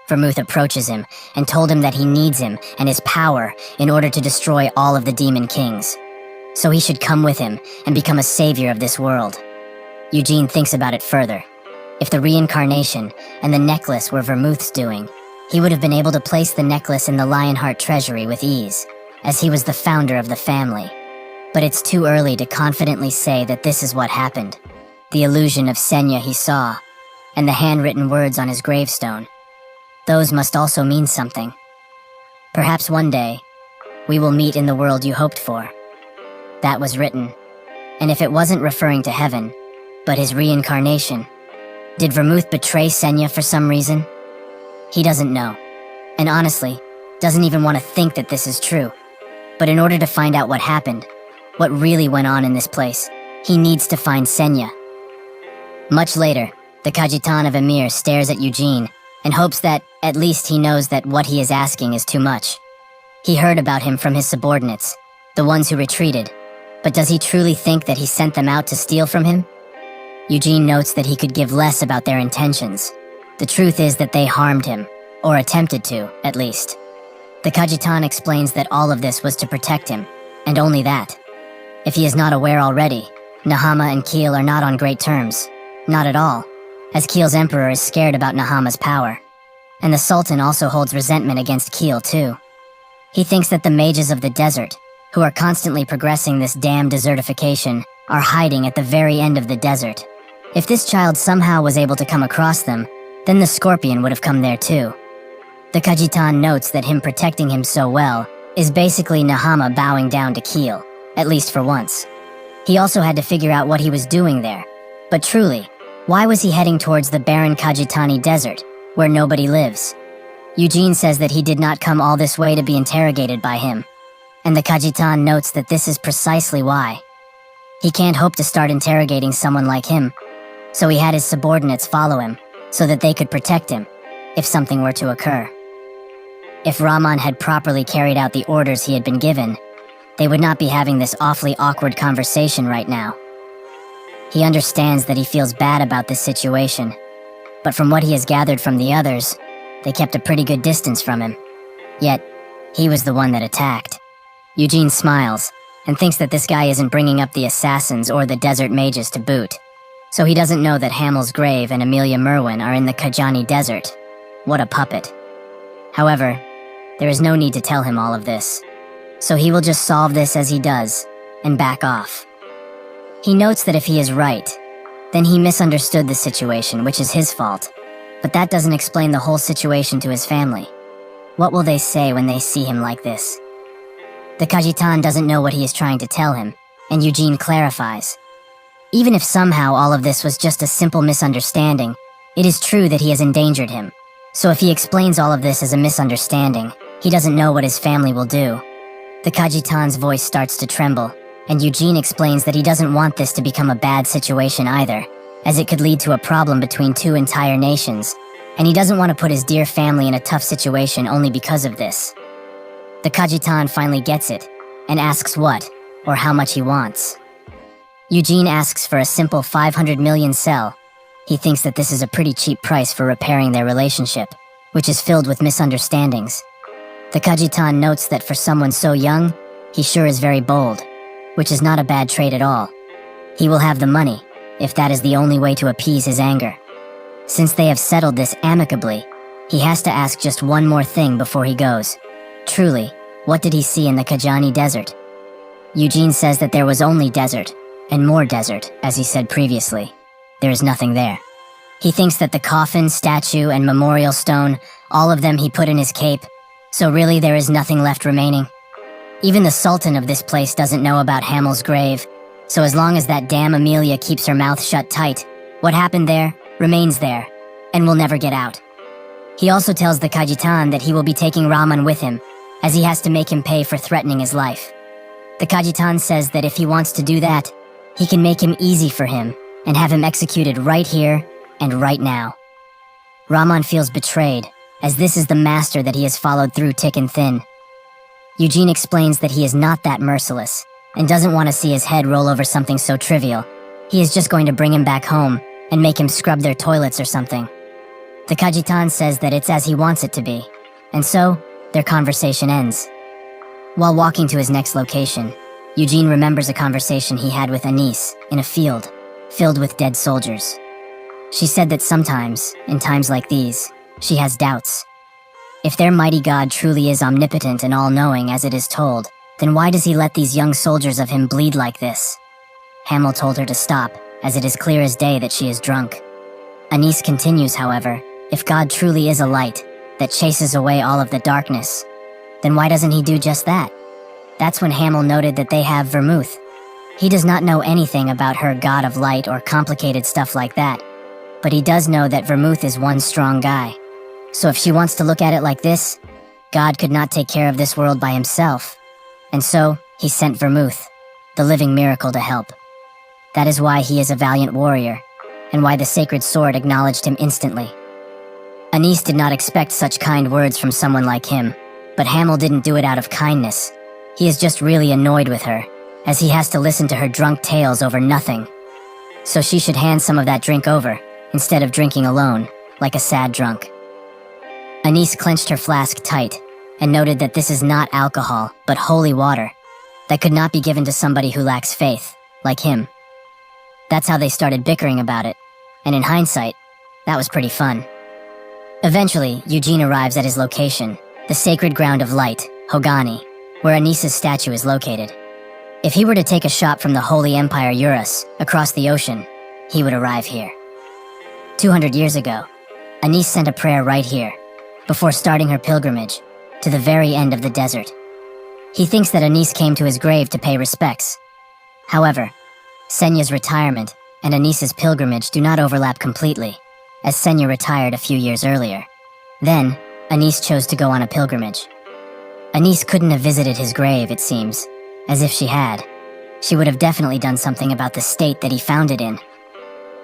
Speaker 1: Vermouth approaches him and told him that he needs him and his power in order to destroy all of the demon kings. So he should come with him and become a savior of this world. Eugene thinks about it further. If the reincarnation and the necklace were Vermouth's doing, he would have been able to place the necklace in the Lionheart treasury with ease, as he was the founder of the family. But it's too early to confidently say that this is what happened. The illusion of Senya he saw, and the handwritten words on his gravestone. Those must also mean something. Perhaps one day, we will meet in the world you hoped for. That was written. And if it wasn't referring to heaven, but his reincarnation, did Vermouth betray Senya for some reason? He doesn't know, and honestly, doesn't even want to think that this is true. But in order to find out what happened, what really went on in this place, he needs to find Senya. Much later, the Kajitan of Emir stares at Eugene and hopes that, at least he knows that what he is asking is too much. He heard about him from his subordinates, the ones who retreated, but does he truly think that he sent them out to steal from him? Eugene notes that he could give less about their intentions. The truth is that they harmed him, or attempted to, at least. The Kajitan explains that all of this was to protect him, and only that. If he is not aware already, Nahama and Keel are not on great terms. Not at all, as Keel's emperor is scared about Nahama's power. And the Sultan also holds resentment against Keel too. He thinks that the mages of the desert, who are constantly progressing this damn desertification, are hiding at the very end of the desert. If this child somehow was able to come across them, then the scorpion would have come there too. The Kajitan notes that him protecting him so well is basically Nahama bowing down to Keel, at least for once. He also had to figure out what he was doing there. But truly, why was he heading towards the barren Kajitani desert, where nobody lives? Eugene says that he did not come all this way to be interrogated by him, and the Kajitan notes that this is precisely why. He can't hope to start interrogating someone like him, so he had his subordinates follow him, so that they could protect him, if something were to occur. If Rahman had properly carried out the orders he had been given, they would not be having this awfully awkward conversation right now. He understands that he feels bad about this situation, but from what he has gathered from the others, they kept a pretty good distance from him. Yet, he was the one that attacked. Eugene smiles, and thinks that this guy isn't bringing up the assassins or the desert mages to boot. So he doesn't know that Hamel's grave and Amelia Merwin are in the Kajani desert. What a puppet. However, there is no need to tell him all of this. So he will just solve this as he does, and back off. He notes that if he is right, then he misunderstood the situation, which is his fault. But that doesn't explain the whole situation to his family. What will they say when they see him like this? The Kajitan doesn't know what he is trying to tell him, and Eugene clarifies. Even if somehow all of this was just a simple misunderstanding, it is true that he has endangered him. So if he explains all of this as a misunderstanding, he doesn't know what his family will do. The Kajitan's voice starts to tremble, and Eugene explains that he doesn't want this to become a bad situation either, as it could lead to a problem between two entire nations, and he doesn't want to put his dear family in a tough situation only because of this. The Kajitan finally gets it, and asks what, or how much he wants. Eugene asks for a simple 500 million cell. He thinks that this is a pretty cheap price for repairing their relationship, which is filled with misunderstandings. The Kajitan notes that for someone so young, he sure is very bold, which is not a bad trait at all. He will have the money, if that is the only way to appease his anger. Since they have settled this amicably, he has to ask just one more thing before he goes. Truly, what did he see in the Kajani desert? Eugene says that there was only desert, and more desert, as he said previously. There is nothing there. He thinks that the coffin, statue, and memorial stone, all of them he put in his cape, so really there is nothing left remaining. Even the Sultan of this place doesn't know about Hamel's grave, so as long as that damn Amelia keeps her mouth shut tight, what happened there remains there, and will never get out. He also tells the Kajitan that he will be taking Raman with him, as he has to make him pay for threatening his life. The Kajitan says that if he wants to do that, he can make him easy for him, and have him executed right here and right now. Raman feels betrayed, as this is the master that he has followed through thick and thin. Eugene explains that he is not that merciless, and doesn't want to see his head roll over something so trivial. He is just going to bring him back home, and make him scrub their toilets or something. The Kajitan says that it's as he wants it to be, and so, their conversation ends. While walking to his next location, Eugene remembers a conversation he had with Anise in a field, filled with dead soldiers. She said that sometimes, in times like these, she has doubts. If their mighty God truly is omnipotent and all-knowing as it is told, then why does he let these young soldiers of him bleed like this? Hamel told her to stop, as it is clear as day that she is drunk. Anise continues, however, if God truly is a light that chases away all of the darkness, then why doesn't he do just that? That's when Hamel noted that they have Vermouth. He does not know anything about her God of light or complicated stuff like that, but he does know that Vermouth is one strong guy. So if she wants to look at it like this, God could not take care of this world by himself. And so, he sent Vermouth, the living miracle, to help. That is why he is a valiant warrior, and why the sacred sword acknowledged him instantly. Anise did not expect such kind words from someone like him, but Hamel didn't do it out of kindness. He is just really annoyed with her, as he has to listen to her drunk tales over nothing. So she should hand some of that drink over, instead of drinking alone, like a sad drunk. Anise clenched her flask tight, and noted that this is not alcohol, but holy water, that could not be given to somebody who lacks faith, like him. That's how they started bickering about it, and in hindsight, that was pretty fun. Eventually, Eugene arrives at his location, the sacred ground of light, Hogani, where Anise's statue is located. If he were to take a shot from the Holy Empire Eurus, across the ocean, he would arrive here. 200 years ago, Anise sent a prayer right here, before starting her pilgrimage, to the very end of the desert. He thinks that Anise came to his grave to pay respects. However, Senya's retirement and Anise's pilgrimage do not overlap completely, as Senya retired a few years earlier. Then, Anise chose to go on a pilgrimage. Anise couldn't have visited his grave, it seems, as if she had. She would have definitely done something about the state that he found it in.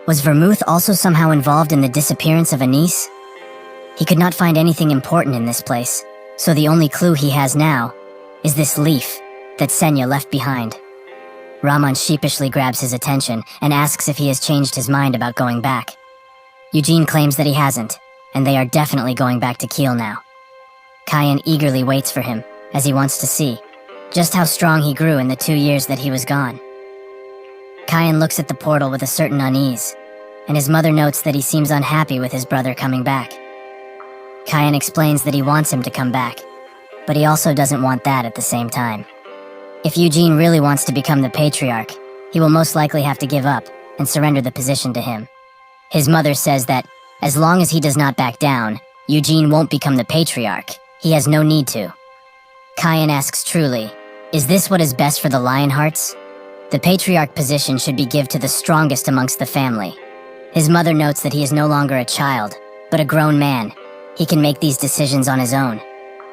Speaker 1: Was Vermouth also somehow involved in the disappearance of Anise? He could not find anything important in this place, so the only clue he has now is this leaf that Senya left behind. Raman sheepishly grabs his attention and asks if he has changed his mind about going back. Eugene claims that he hasn't, and they are definitely going back to Kiel now. Kayan eagerly waits for him, as he wants to see just how strong he grew in the 2 years that he was gone. Kayan looks at the portal with a certain unease, and his mother notes that he seems unhappy with his brother coming back. Kayan explains that he wants him to come back, but he also doesn't want that at the same time. If Eugene really wants to become the patriarch, he will most likely have to give up and surrender the position to him. His mother says that, as long as he does not back down, Eugene won't become the patriarch. He has no need to. Kayan asks truly, is this what is best for the Lionhearts? The patriarch position should be given to the strongest amongst the family. His mother notes that he is no longer a child, but a grown man. He can make these decisions on his own.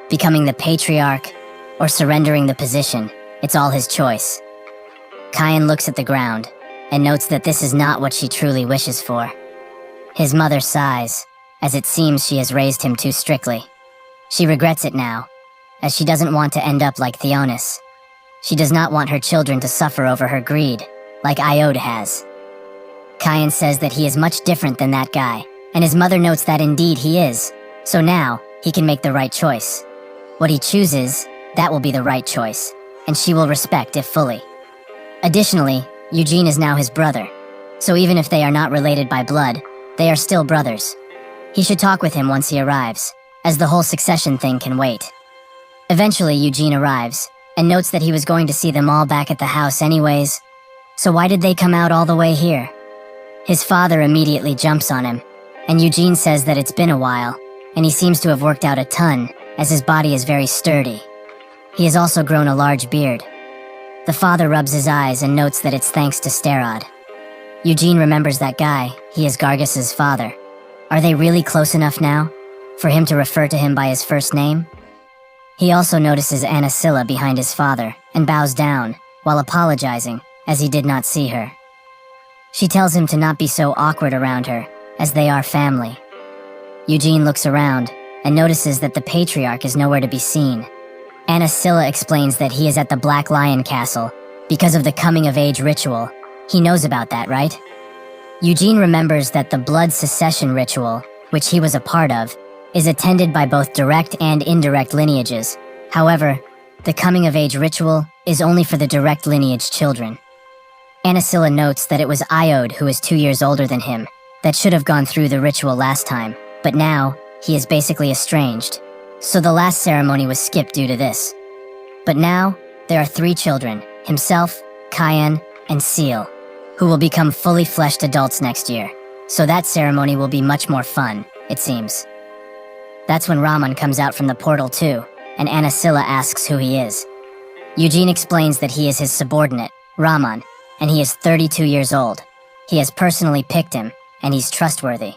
Speaker 1: Becoming the patriarch, or surrendering the position, it's all his choice. Kyan looks at the ground and notes that this is not what she truly wishes for. His mother sighs, as it seems she has raised him too strictly. She regrets it now, as she doesn't want to end up like Theonis. She does not want her children to suffer over her greed, like Iode has. Kyan says that he is much different than that guy, and his mother notes that indeed he is, so now he can make the right choice. What he chooses, that will be the right choice, and she will respect it fully. Additionally, Eugene is now his brother, so even if they are not related by blood, they are still brothers. He should talk with him once he arrives, as the whole succession thing can wait. Eventually, Eugene arrives, and notes that he was going to see them all back at the house anyways, so why did they come out all the way here? His father immediately jumps on him, and Eugene says that it's been a while, and he seems to have worked out a ton, as his body is very sturdy. He has also grown a large beard. The father rubs his eyes and notes that it's thanks to Sterod. Eugene remembers that guy, he is Gargus's father. Are they really close enough now, for him to refer to him by his first name? He also notices Anasilla behind his father, and bows down, while apologizing, as he did not see her. She tells him to not be so awkward around her, as they are family. Eugene looks around, and notices that the patriarch is nowhere to be seen. Anasilla explains that he is at the Black Lion Castle, because of the coming-of-age ritual. He knows about that, right? Eugene remembers that the blood secession ritual, which he was a part of, is attended by both direct and indirect lineages. However, the coming-of-age ritual is only for the direct lineage children. Anasilla notes that it was Iode, who is 2 years older than him, that should have gone through the ritual last time, but now, he is basically estranged, so the last ceremony was skipped due to this. But now, there are 3 children, himself, Kyan, and Seal, who will become fully fleshed adults next year, so that ceremony will be much more fun, it seems. That's when Raman comes out from the portal too, and Anasilla asks who he is. Eugene explains that he is his subordinate, Raman, and he is 32 years old. He has personally picked him, and he's trustworthy.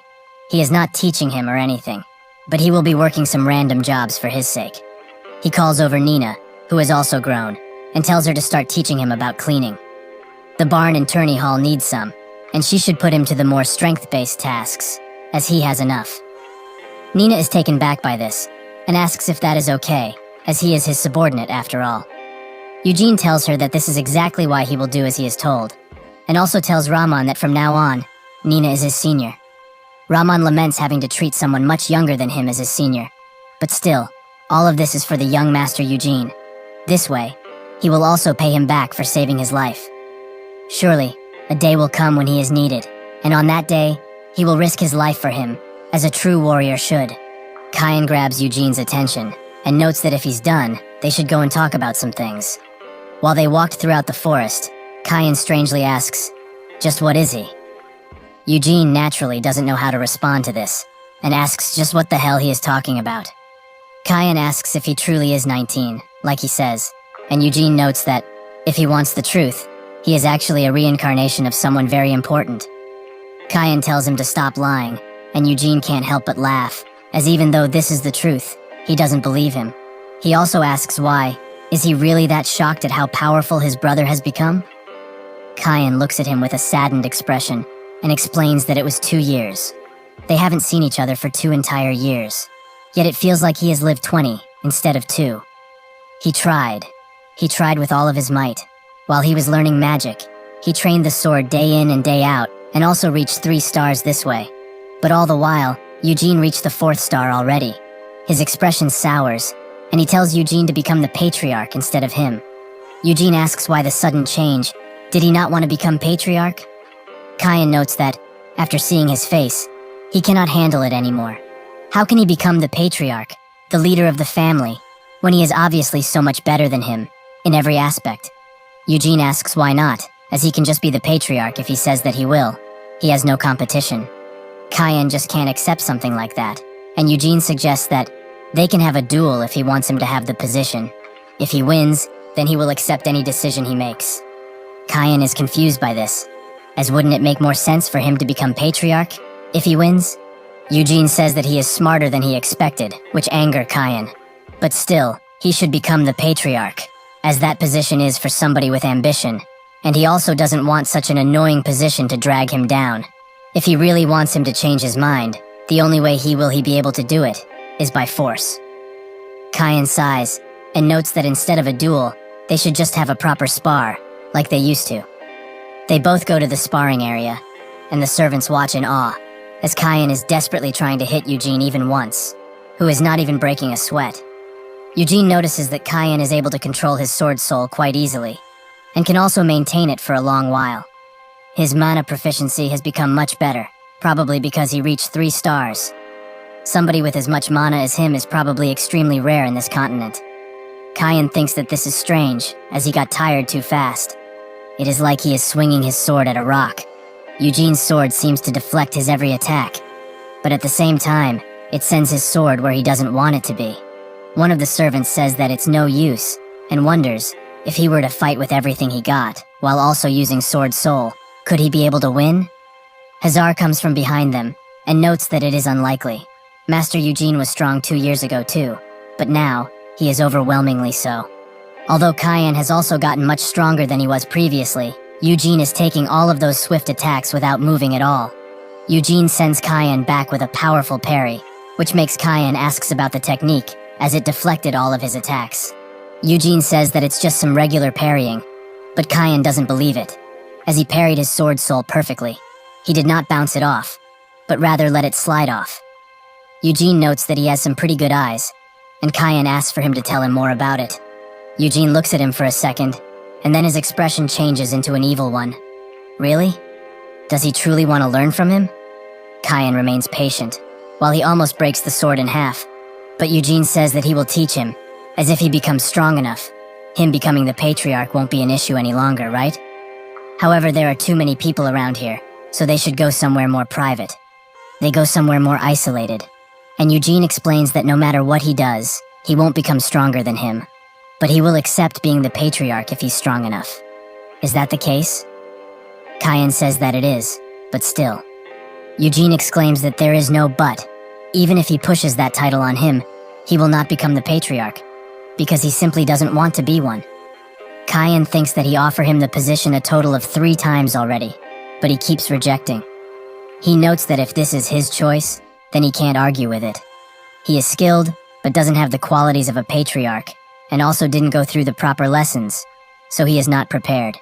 Speaker 1: He is not teaching him or anything, but he will be working some random jobs for his sake. He calls over Nina, who has also grown, and tells her to start teaching him about cleaning. The barn and tourney hall needs some, and she should put him to the more strength-based tasks, as he has enough. Nina is taken back by this, and asks if that is okay, as he is his subordinate after all. Eugene tells her that this is exactly why he will do as he is told, and also tells Raman that from now on, Nina is his senior. Raman laments having to treat someone much younger than him as his senior, but still, all of this is for the young master Eugene. This way, he will also pay him back for saving his life. Surely, a day will come when he is needed, and on that day, he will risk his life for him, as a true warrior should. Kyan grabs Eugene's attention, and notes that if he's done, they should go and talk about some things. While they walked throughout the forest, Kyan strangely asks, "Just what is he?" Eugene naturally doesn't know how to respond to this, and asks just what the hell he is talking about. Kyan asks if he truly is 19, like he says, and Eugene notes that, if he wants the truth, he is actually a reincarnation of someone very important. Kyan tells him to stop lying, and Eugene can't help but laugh, as even though this is the truth, he doesn't believe him. He also asks why. Is he really that shocked at how powerful his brother has become? Kyan looks at him with a saddened expression, and explains that it was 2 years. They haven't seen each other for 2 entire years, yet it feels like he has lived 20 instead of 2. He tried with all of his might. While he was learning magic, he trained the sword day in and day out, and also reached 3 stars this way. But all the while, Eugene reached the 4th star already. His expression sours, and he tells Eugene to become the patriarch instead of him. Eugene asks why the sudden change. Did he not want to become patriarch? Kyan notes that, after seeing his face, he cannot handle it anymore. How can he become the patriarch, the leader of the family, when he is obviously so much better than him, in every aspect? Eugene asks why not, as he can just be the patriarch if he says that he will. He has no competition. Kyan just can't accept something like that, and Eugene suggests that they can have a duel if he wants him to have the position. If he wins, then he will accept any decision he makes. Kyan is confused by this, as wouldn't it make more sense for him to become patriarch if he wins? Eugene says that he is smarter than he expected, which anger Kyan. But still, he should become the patriarch, as that position is for somebody with ambition, And he also doesn't want such an annoying position to drag him down. If he really wants him to change his mind, the only way he will be able to do it is by force. Kyan sighs and notes that instead of a duel, they should just have a proper spar, like they used to. They both go to the sparring area, and the servants watch in awe, as Kyan is desperately trying to hit Eugene even once, who is not even breaking a sweat. Eugene notices that Kyan is able to control his sword soul quite easily, and can also maintain it for a long while. His mana proficiency has become much better, probably because he reached 3 stars. Somebody with as much mana as him is probably extremely rare in this continent. Kyan thinks that this is strange, as he got tired too fast. It is like he is swinging his sword at a rock. Eugene's sword seems to deflect his every attack, but at the same time, it sends his sword where he doesn't want it to be. One of the servants says that it's no use, and wonders, if he were to fight with everything he got, while also using Sword Soul, could he be able to win? Hazar comes from behind them, and notes that it is unlikely. Master Eugene was strong 2 years ago too, but now, he is overwhelmingly so. Although Kyan has also gotten much stronger than he was previously, Eugene is taking all of those swift attacks without moving at all. Eugene sends Kyan back with a powerful parry, which makes Kyan asks about the technique, as it deflected all of his attacks. Eugene says that it's just some regular parrying, but Kyan doesn't believe it, as he parried his sword soul perfectly. He did not bounce it off, but rather let it slide off. Eugene notes that he has some pretty good eyes, and Kyan asks for him to tell him more about it. Eugene looks at him for a second, and then his expression changes into an evil one. Really? Does he truly want to learn from him? Kyan remains patient, while he almost breaks the sword in half, but Eugene says that he will teach him, as if he becomes strong enough. Him becoming the patriarch won't be an issue any longer, right? However, there are too many people around here, so they should go somewhere more private. They go somewhere more isolated, and Eugene explains that no matter what he does, he won't become stronger than him, but he will accept being the patriarch if he's strong enough. Is that the case? Kyan says that it is, but still. Eugene exclaims that there is no but. Even if he pushes that title on him, he will not become the patriarch, because he simply doesn't want to be one. Kyan thinks that he offered him the position a total of 3 times already, but he keeps rejecting. He notes that if this is his choice, then he can't argue with it. He is skilled, but doesn't have the qualities of a patriarch, and also didn't go through the proper lessons, so he is not prepared.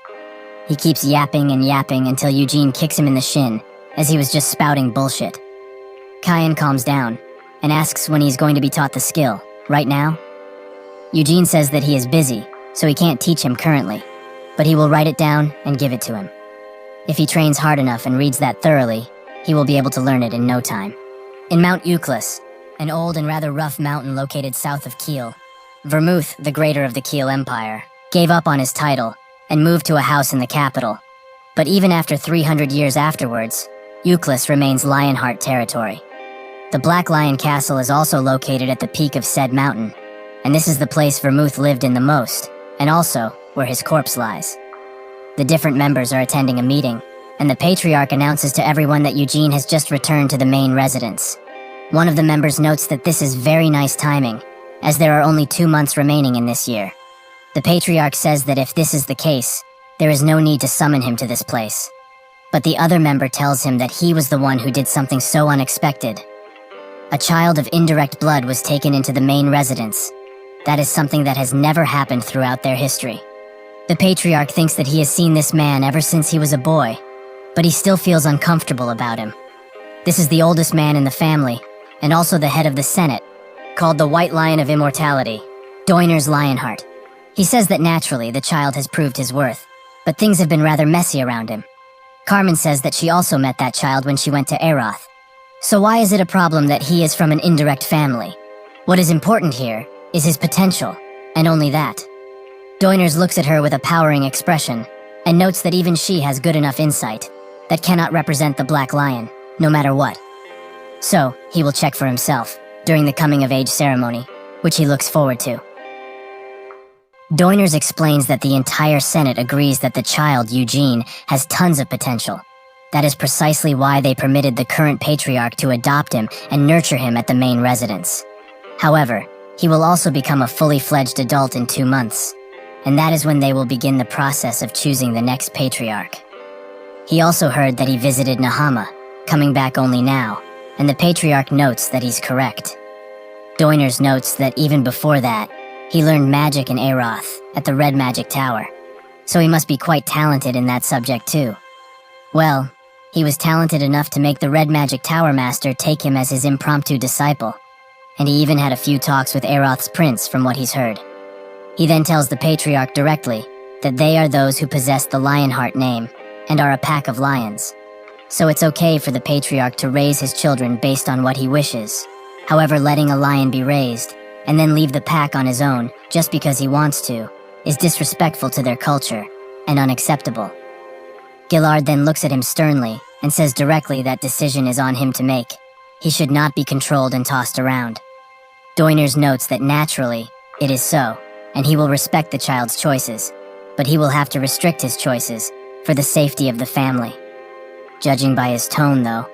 Speaker 1: He keeps yapping and yapping until Eugene kicks him in the shin, as he was just spouting bullshit. Kyan calms down, and asks when he's going to be taught the skill, right now? Eugene says that he is busy, so he can't teach him currently, but he will write it down and give it to him. If he trains hard enough and reads that thoroughly, he will be able to learn it in no time. In Mount Euclid, an old and rather rough mountain located south of Kiel, Vermouth, the greater of the Kiel Empire, gave up on his title and moved to a house in the capital. But even after 300 years afterwards, Euclid remains Lionheart territory. The Black Lion Castle is also located at the peak of said mountain, and this is the place Vermouth lived in the most, and also where his corpse lies. The different members are attending a meeting, and the Patriarch announces to everyone that Eugene has just returned to the main residence. One of the members notes that this is very nice timing, as there are only 2 months remaining in this year. The Patriarch says that if this is the case, there is no need to summon him to this place. But the other member tells him that he was the one who did something so unexpected. A child of indirect blood was taken into the main residence. That is something that has never happened throughout their history. The Patriarch thinks that he has seen this man ever since he was a boy, but he still feels uncomfortable about him. This is the oldest man in the family, and also the head of the Senate, called the White Lion of Immortality, Doiner's Lionheart. He says that naturally the child has proved his worth, but things have been rather messy around him. Carmen says that she also met that child when she went to Eroth. So why is it a problem that he is from an indirect family? What is important here is his potential, and only that. Doiners looks at her with a powering expression, and notes that even she has good enough insight that cannot represent the Black Lion, no matter what. So, he will check for himself during the coming-of-age ceremony, which he looks forward to. Doiners explains that the entire Senate agrees that the child, Eugene, has tons of potential. That is precisely why they permitted the current patriarch to adopt him and nurture him at the main residence. However, he will also become a fully fledged adult in 2 months. and that is when they will begin the process of choosing the next patriarch. He also heard that he visited Nahama, coming back only now, and the patriarch notes that he's correct. Doiners notes that even before that, he learned magic in Aroth at the Red Magic Tower, so he must be quite talented in that subject too. Well, he was talented enough to make the Red Magic Tower Master take him as his impromptu disciple, and he even had a few talks with Aroth's prince from what he's heard. He then tells the patriarch directly that they are those who possess the Lionheart name and are a pack of lions. So it's okay for the patriarch to raise his children based on what he wishes. However, letting a lion be raised and then leave the pack on his own just because he wants to is disrespectful to their culture and unacceptable. Gillard then looks at him sternly and says directly that decision is on him to make. He should not be controlled and tossed around. Doiners notes that naturally, it is so, and he will respect the child's choices, but he will have to restrict his choices for the safety of the family. Judging by his tone, though,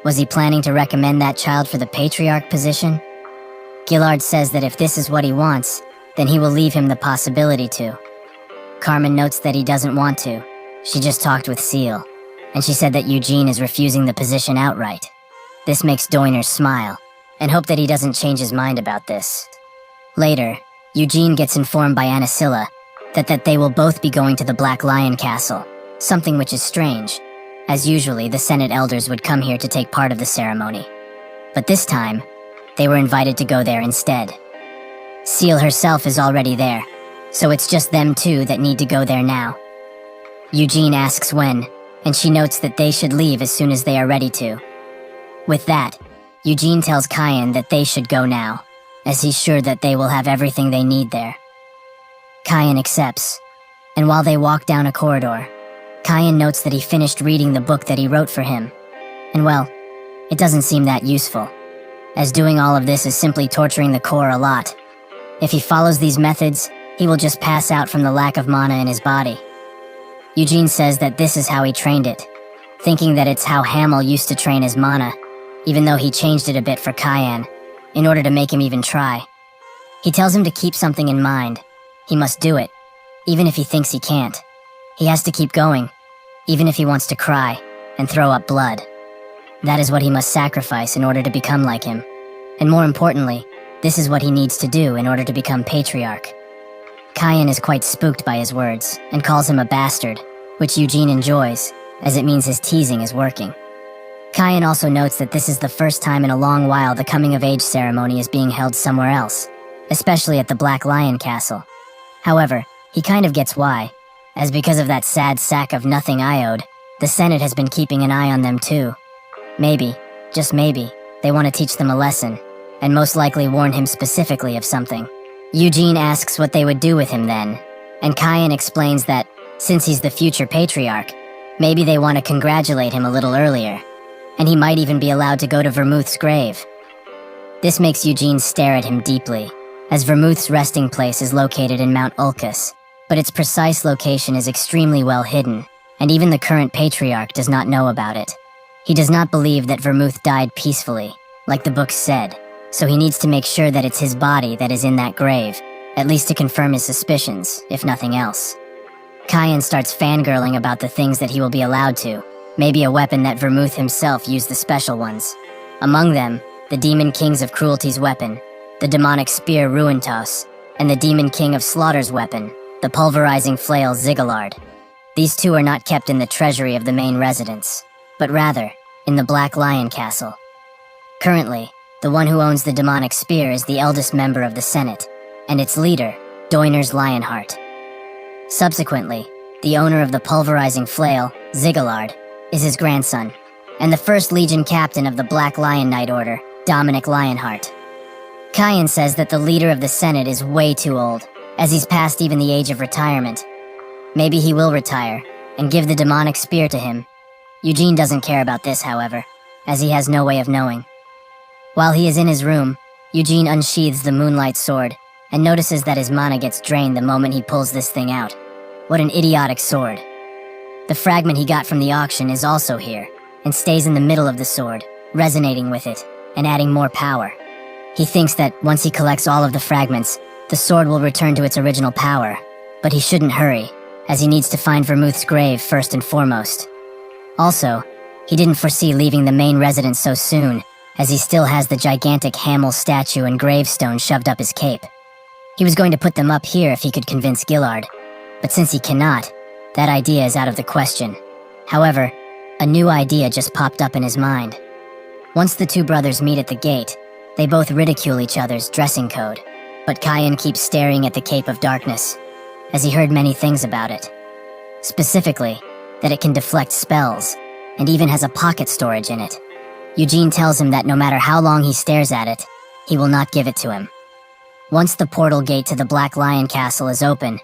Speaker 1: was he planning to recommend that child for the patriarch position? Gillard says that if this is what he wants, then he will leave him the possibility to. Carmen notes that he doesn't want to. She just talked with Seal, and she said that Eugene is refusing the position outright. This makes Doiners smile, and hope that he doesn't change his mind about this. Later, Eugene gets informed by Anasilla that they will both be going to the Black Lion Castle, something which is strange, as usually the Senate elders would come here to take part of the ceremony. But this time, they were invited to go there instead. Seal herself is already there, so it's just them two that need to go there now. Eugene asks when, and she notes that they should leave as soon as they are ready to. With that, Eugene tells Kyan that they should go now, as he's sure that they will have everything they need there. Kyan accepts, and while they walk down a corridor, Kyan notes that he finished reading the book that he wrote for him. And well, it doesn't seem that useful, as doing all of this is simply torturing the core a lot. If he follows these methods, he will just pass out from the lack of mana in his body. Eugene says that this is how he trained it, thinking that it's how Hamel used to train his mana, even though he changed it a bit for Kyan, in order to make him even try. He tells him to keep something in mind. He must do it, even if he thinks he can't. He has to keep going, even if he wants to cry and throw up blood. That is what he must sacrifice in order to become like him. And more importantly, this is what he needs to do in order to become patriarch. Kyan is quite spooked by his words and calls him a bastard, which Eugene enjoys, as it means his teasing is working. Kyan also notes that this is the first time in a long while the coming-of-age ceremony is being held somewhere else, especially at the Black Lion Castle. However, he kind of gets why, as because of that sad sack of nothing Iode, the Senate has been keeping an eye on them too. Maybe, just maybe, they want to teach them a lesson, and most likely warn him specifically of something. Eugene asks what they would do with him then, and Kyan explains that, since he's the future patriarch, maybe they want to congratulate him a little earlier, and he might even be allowed to go to Vermouth's grave. This makes Eugene stare at him deeply, as Vermouth's resting place is located in Mount Ulcus, but its precise location is extremely well hidden, and even the current patriarch does not know about it. He does not believe that Vermouth died peacefully, like the book said, so he needs to make sure that it's his body that is in that grave, at least to confirm his suspicions, if nothing else. Kyan starts fangirling about the things that he will be allowed to, maybe a weapon that Vermouth himself used, the special ones. Among them, the Demon Kings of Cruelty's weapon, the demonic spear Ruintos, and the Demon King of Slaughter's weapon, the pulverizing flail Ziggalard. These two are not kept in the treasury of the main residence, but rather, in the Black Lion Castle. Currently, the one who owns the demonic spear is the eldest member of the Senate, and its leader, Doiners Lionheart. Subsequently, the owner of the pulverizing flail, Ziggalard, is his grandson, and the first Legion captain of the Black Lion Knight Order, Dominic Lionheart. Kyan says that the leader of the Senate is way too old, as he's past even the age of retirement. Maybe he will retire, and give the demonic spear to him. Eugene doesn't care about this, however, as he has no way of knowing. While he is in his room, Eugene unsheathes the Moonlight Sword, and notices that his mana gets drained the moment he pulls this thing out. What an idiotic sword. The fragment he got from the auction is also here, and stays in the middle of the sword, resonating with it, and adding more power. He thinks that once he collects all of the fragments, the sword will return to its original power, But he shouldn't hurry, as he needs to find Vermouth's grave first and foremost. Also, he didn't foresee leaving the main residence so soon, as he still has the gigantic Hamel statue and gravestone shoved up his cape. He was going to put them up here if he could convince Gillard, but since he cannot, that idea is out of the question. However, a new idea just popped up in his mind. Once the two brothers meet at the gate, they both ridicule each other's dressing code, but Kyan keeps staring at the Cape of Darkness, as he heard many things about it. Specifically, that it can deflect spells, and even has a pocket storage in it. Eugene tells him that no matter how long he stares at it, he will not give it to him. Once the portal gate to the Black Lion Castle is open,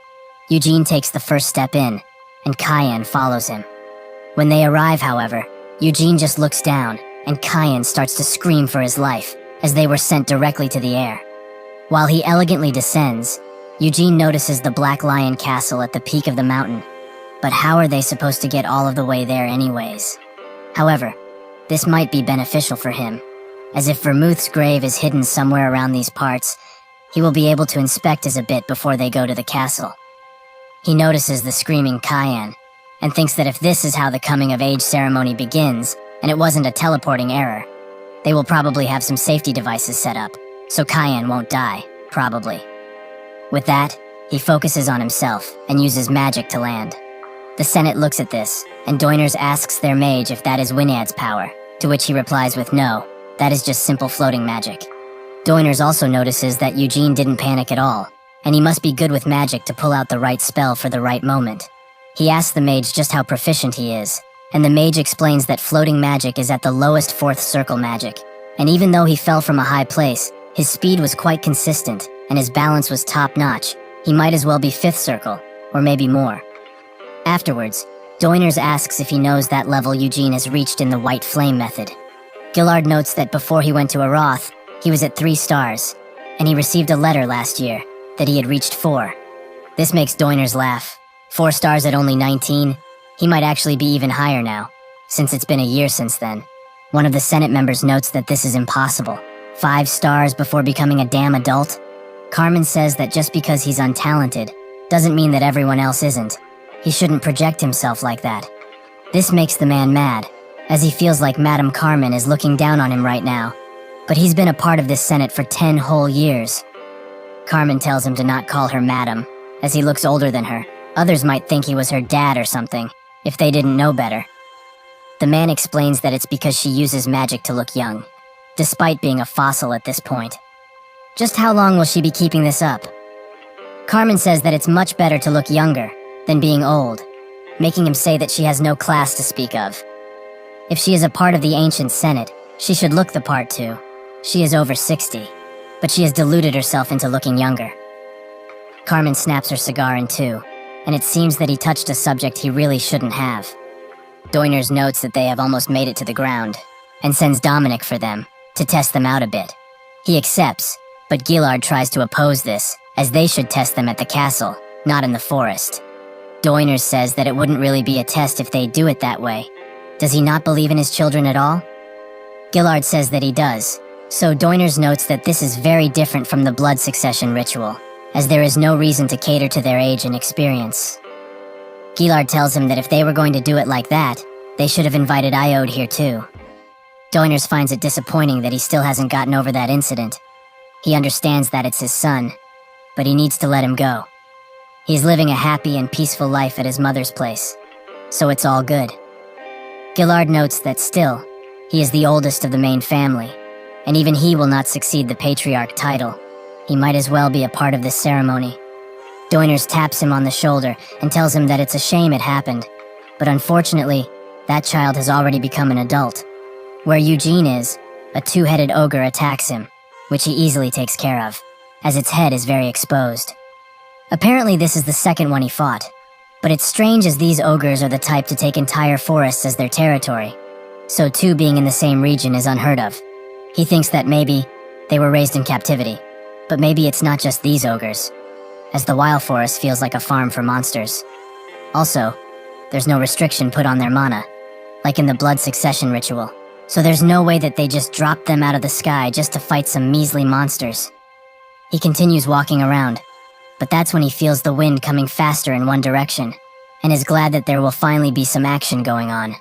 Speaker 1: Eugene takes the first step in, and Kyan follows him. When they arrive, however, Eugene just looks down, and Kyan starts to scream for his life, as they were sent directly to the air. While he elegantly descends, Eugene notices the Black Lion Castle at the peak of the mountain. But how are they supposed to get all of the way there anyways? However, this might be beneficial for him, as if Vermouth's grave is hidden somewhere around these parts, he will be able to inspect it a bit before they go to the castle. He notices the screaming Kyan, and thinks that if this is how the coming-of-age ceremony begins, and it wasn't a teleporting error, they will probably have some safety devices set up, so Kyan won't die, probably. With that, he focuses on himself, and uses magic to land. The Senate looks at this, and Doiners asks their mage if that is Winad's power, to which he replies with no, that is just simple floating magic. Doiners also notices that Eugene didn't panic at all, and he must be good with magic to pull out the right spell for the right moment. He asks the mage just how proficient he is, and the mage explains that floating magic is at the lowest fourth circle magic, and even though he fell from a high place, his speed was quite consistent, and his balance was top-notch. He might as well be fifth circle, or maybe more. Afterwards, Doiners asks if he knows that level Eugene has reached in the White Flame method. Gillard notes that before he went to Aroth, he was at 3 stars, and he received a letter last year that he had reached 4. This makes Doiners laugh. 4 stars at only 19? He might actually be even higher now, since it's been a year since then. One of the Senate members notes that this is impossible. 5 stars before becoming a damn adult? Carmen says that just because he's untalented, doesn't mean that everyone else isn't. He shouldn't project himself like that. This makes the man mad, as he feels like Madame Carmen is looking down on him right now. But he's been a part of this Senate for 10 whole years. Carmen tells him to not call her Madam, as he looks older than her. Others might think he was her dad or something, if they didn't know better. The man explains that it's because she uses magic to look young, despite being a fossil at this point. Just how long will she be keeping this up? Carmen says that it's much better to look younger than being old, making him say that she has no class to speak of. If she is a part of the ancient Senate, she should look the part too. She is over 60, but she has deluded herself into looking younger. Carmen snaps her cigar in two, and it seems that he touched a subject he really shouldn't have. Doiners notes that they have almost made it to the ground, and sends Dominic for them, to test them out a bit. He accepts, but Gillard tries to oppose this, as they should test them at the castle, not in the forest. Doiners says that it wouldn't really be a test if they do it that way. Does he not believe in his children at all? Gillard says that he does, so Doiners notes that this is very different from the blood succession ritual, as there is no reason to cater to their age and experience. Gillard tells him that if they were going to do it like that, they should have invited Iode here too. Doiners finds it disappointing that he still hasn't gotten over that incident. He understands that it's his son, but he needs to let him go. He's living a happy and peaceful life at his mother's place, so it's all good. Gillard notes that still, he is the oldest of the main family, and even he will not succeed the patriarch title. He might as well be a part of this ceremony. Doiners taps him on the shoulder and tells him that it's a shame it happened, but unfortunately, that child has already become an adult. Where Eugene is, a 2-headed ogre attacks him, which he easily takes care of, as its head is very exposed. Apparently this is the second one he fought, but it's strange as these ogres are the type to take entire forests as their territory, so 2 being in the same region is unheard of. He thinks that maybe they were raised in captivity, but maybe it's not just these ogres, as the wild forest feels like a farm for monsters. Also, there's no restriction put on their mana, like in the blood succession ritual, so there's no way that they just dropped them out of the sky just to fight some measly monsters. He continues walking around, but that's when he feels the wind coming faster in one direction, and is glad that there will finally be some action going on.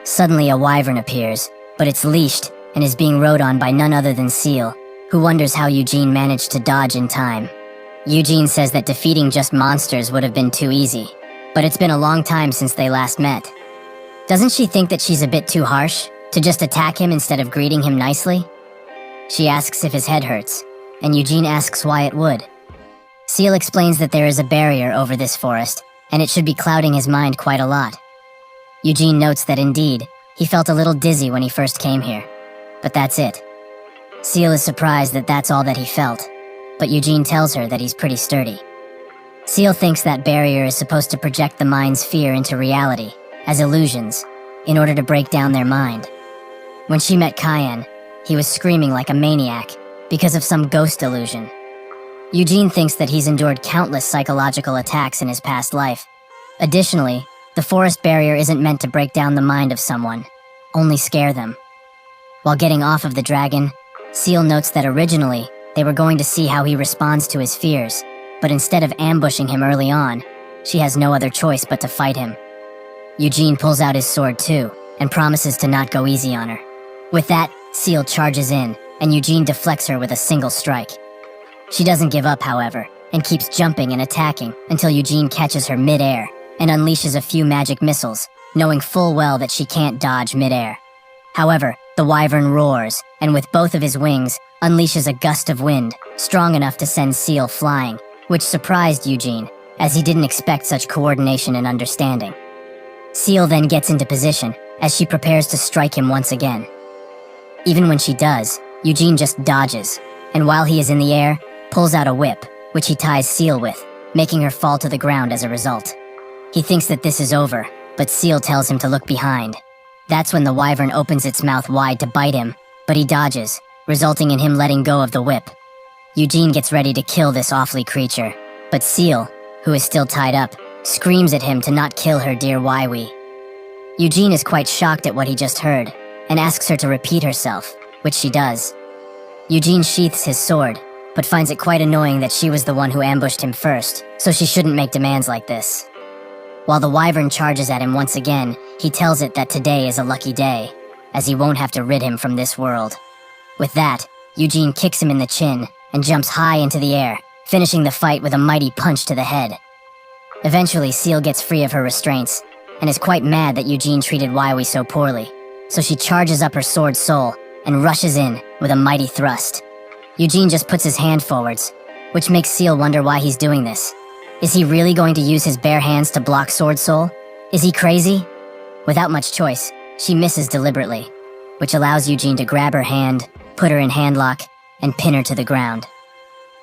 Speaker 1: Suddenly a wyvern appears, but it's leashed and is being rode on by none other than Seal, who wonders how Eugene managed to dodge in time. Eugene says that defeating just monsters would have been too easy, but it's been a long time since they last met. Doesn't she think that she's a bit too harsh to just attack him instead of greeting him nicely? She asks if his head hurts, and Eugene asks why it would. Seal explains that there is a barrier over this forest, and it should be clouding his mind quite a lot. Eugene notes that indeed, he felt a little dizzy when he first came here, but that's it. Seal is surprised that that's all that he felt, but Eugene tells her that he's pretty sturdy. Seal thinks that barrier is supposed to project the mind's fear into reality, as illusions, in order to break down their mind. When she met Cayenne, he was screaming like a maniac because of some ghost illusion. Eugene thinks that he's endured countless psychological attacks in his past life. Additionally, the forest barrier isn't meant to break down the mind of someone, only scare them. While getting off of the dragon, Seal notes that originally, they were going to see how he responds to his fears, but instead of ambushing him early on, she has no other choice but to fight him. Eugene pulls out his sword too, and promises to not go easy on her. With that, Seal charges in, and Eugene deflects her with a single strike. She doesn't give up, however, and keeps jumping and attacking until Eugene catches her mid-air and unleashes a few magic missiles, knowing full well that she can't dodge mid-air. However, the wyvern roars, and with both of his wings, unleashes a gust of wind, strong enough to send Seal flying, which surprised Eugene, as he didn't expect such coordination and understanding. Seal then gets into position, as she prepares to strike him once again. Even when she does, Eugene just dodges, and while he is in the air, pulls out a whip, which he ties Seal with, making her fall to the ground as a result. He thinks that this is over, but Seal tells him to look behind. That's when the wyvern opens its mouth wide to bite him, but he dodges, resulting in him letting go of the whip. Eugene gets ready to kill this awfully creature, but Seal, who is still tied up, screams at him to not kill her dear Waiwi. Eugene is quite shocked at what he just heard, and asks her to repeat herself, which she does. Eugene sheaths his sword, but finds it quite annoying that she was the one who ambushed him first, so she shouldn't make demands like this. While the wyvern charges at him once again, he tells it that today is a lucky day, as he won't have to rid him from this world. With that, Eugene kicks him in the chin and jumps high into the air, finishing the fight with a mighty punch to the head. Eventually, Seal gets free of her restraints, and is quite mad that Eugene treated Waiwi so poorly, so she charges up her sword soul and rushes in with a mighty thrust. Eugene just puts his hand forwards, which makes Seal wonder why he's doing this. Is he really going to use his bare hands to block Sword Soul? Is he crazy? Without much choice, she misses deliberately, which allows Eugene to grab her hand, put her in handlock, and pin her to the ground.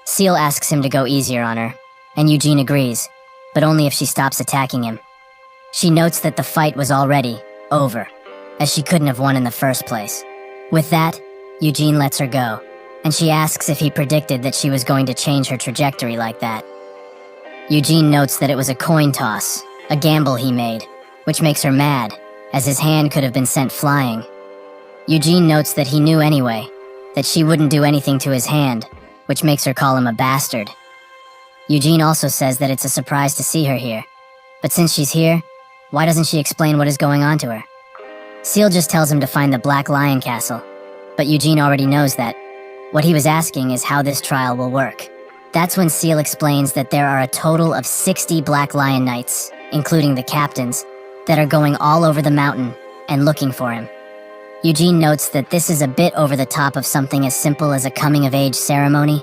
Speaker 1: Seal asks him to go easier on her, and Eugene agrees, but only if she stops attacking him. She notes that the fight was already over, as she couldn't have won in the first place. With that, Eugene lets her go, and she asks if he predicted that she was going to change her trajectory like that. Eugene notes that it was a coin toss, a gamble he made, which makes her mad, as his hand could have been sent flying. Eugene notes that he knew anyway, that she wouldn't do anything to his hand, which makes her call him a bastard. Eugene also says that it's a surprise to see her here, but since she's here, why doesn't she explain what is going on to her? Seal just tells him to find the Black Lion Castle, but Eugene already knows that. What he was asking is how this trial will work. That's when Seal explains that there are a total of 60 Black Lion Knights, including the captains, that are going all over the mountain and looking for him. Eugene notes that this is a bit over the top of something as simple as a coming-of-age ceremony,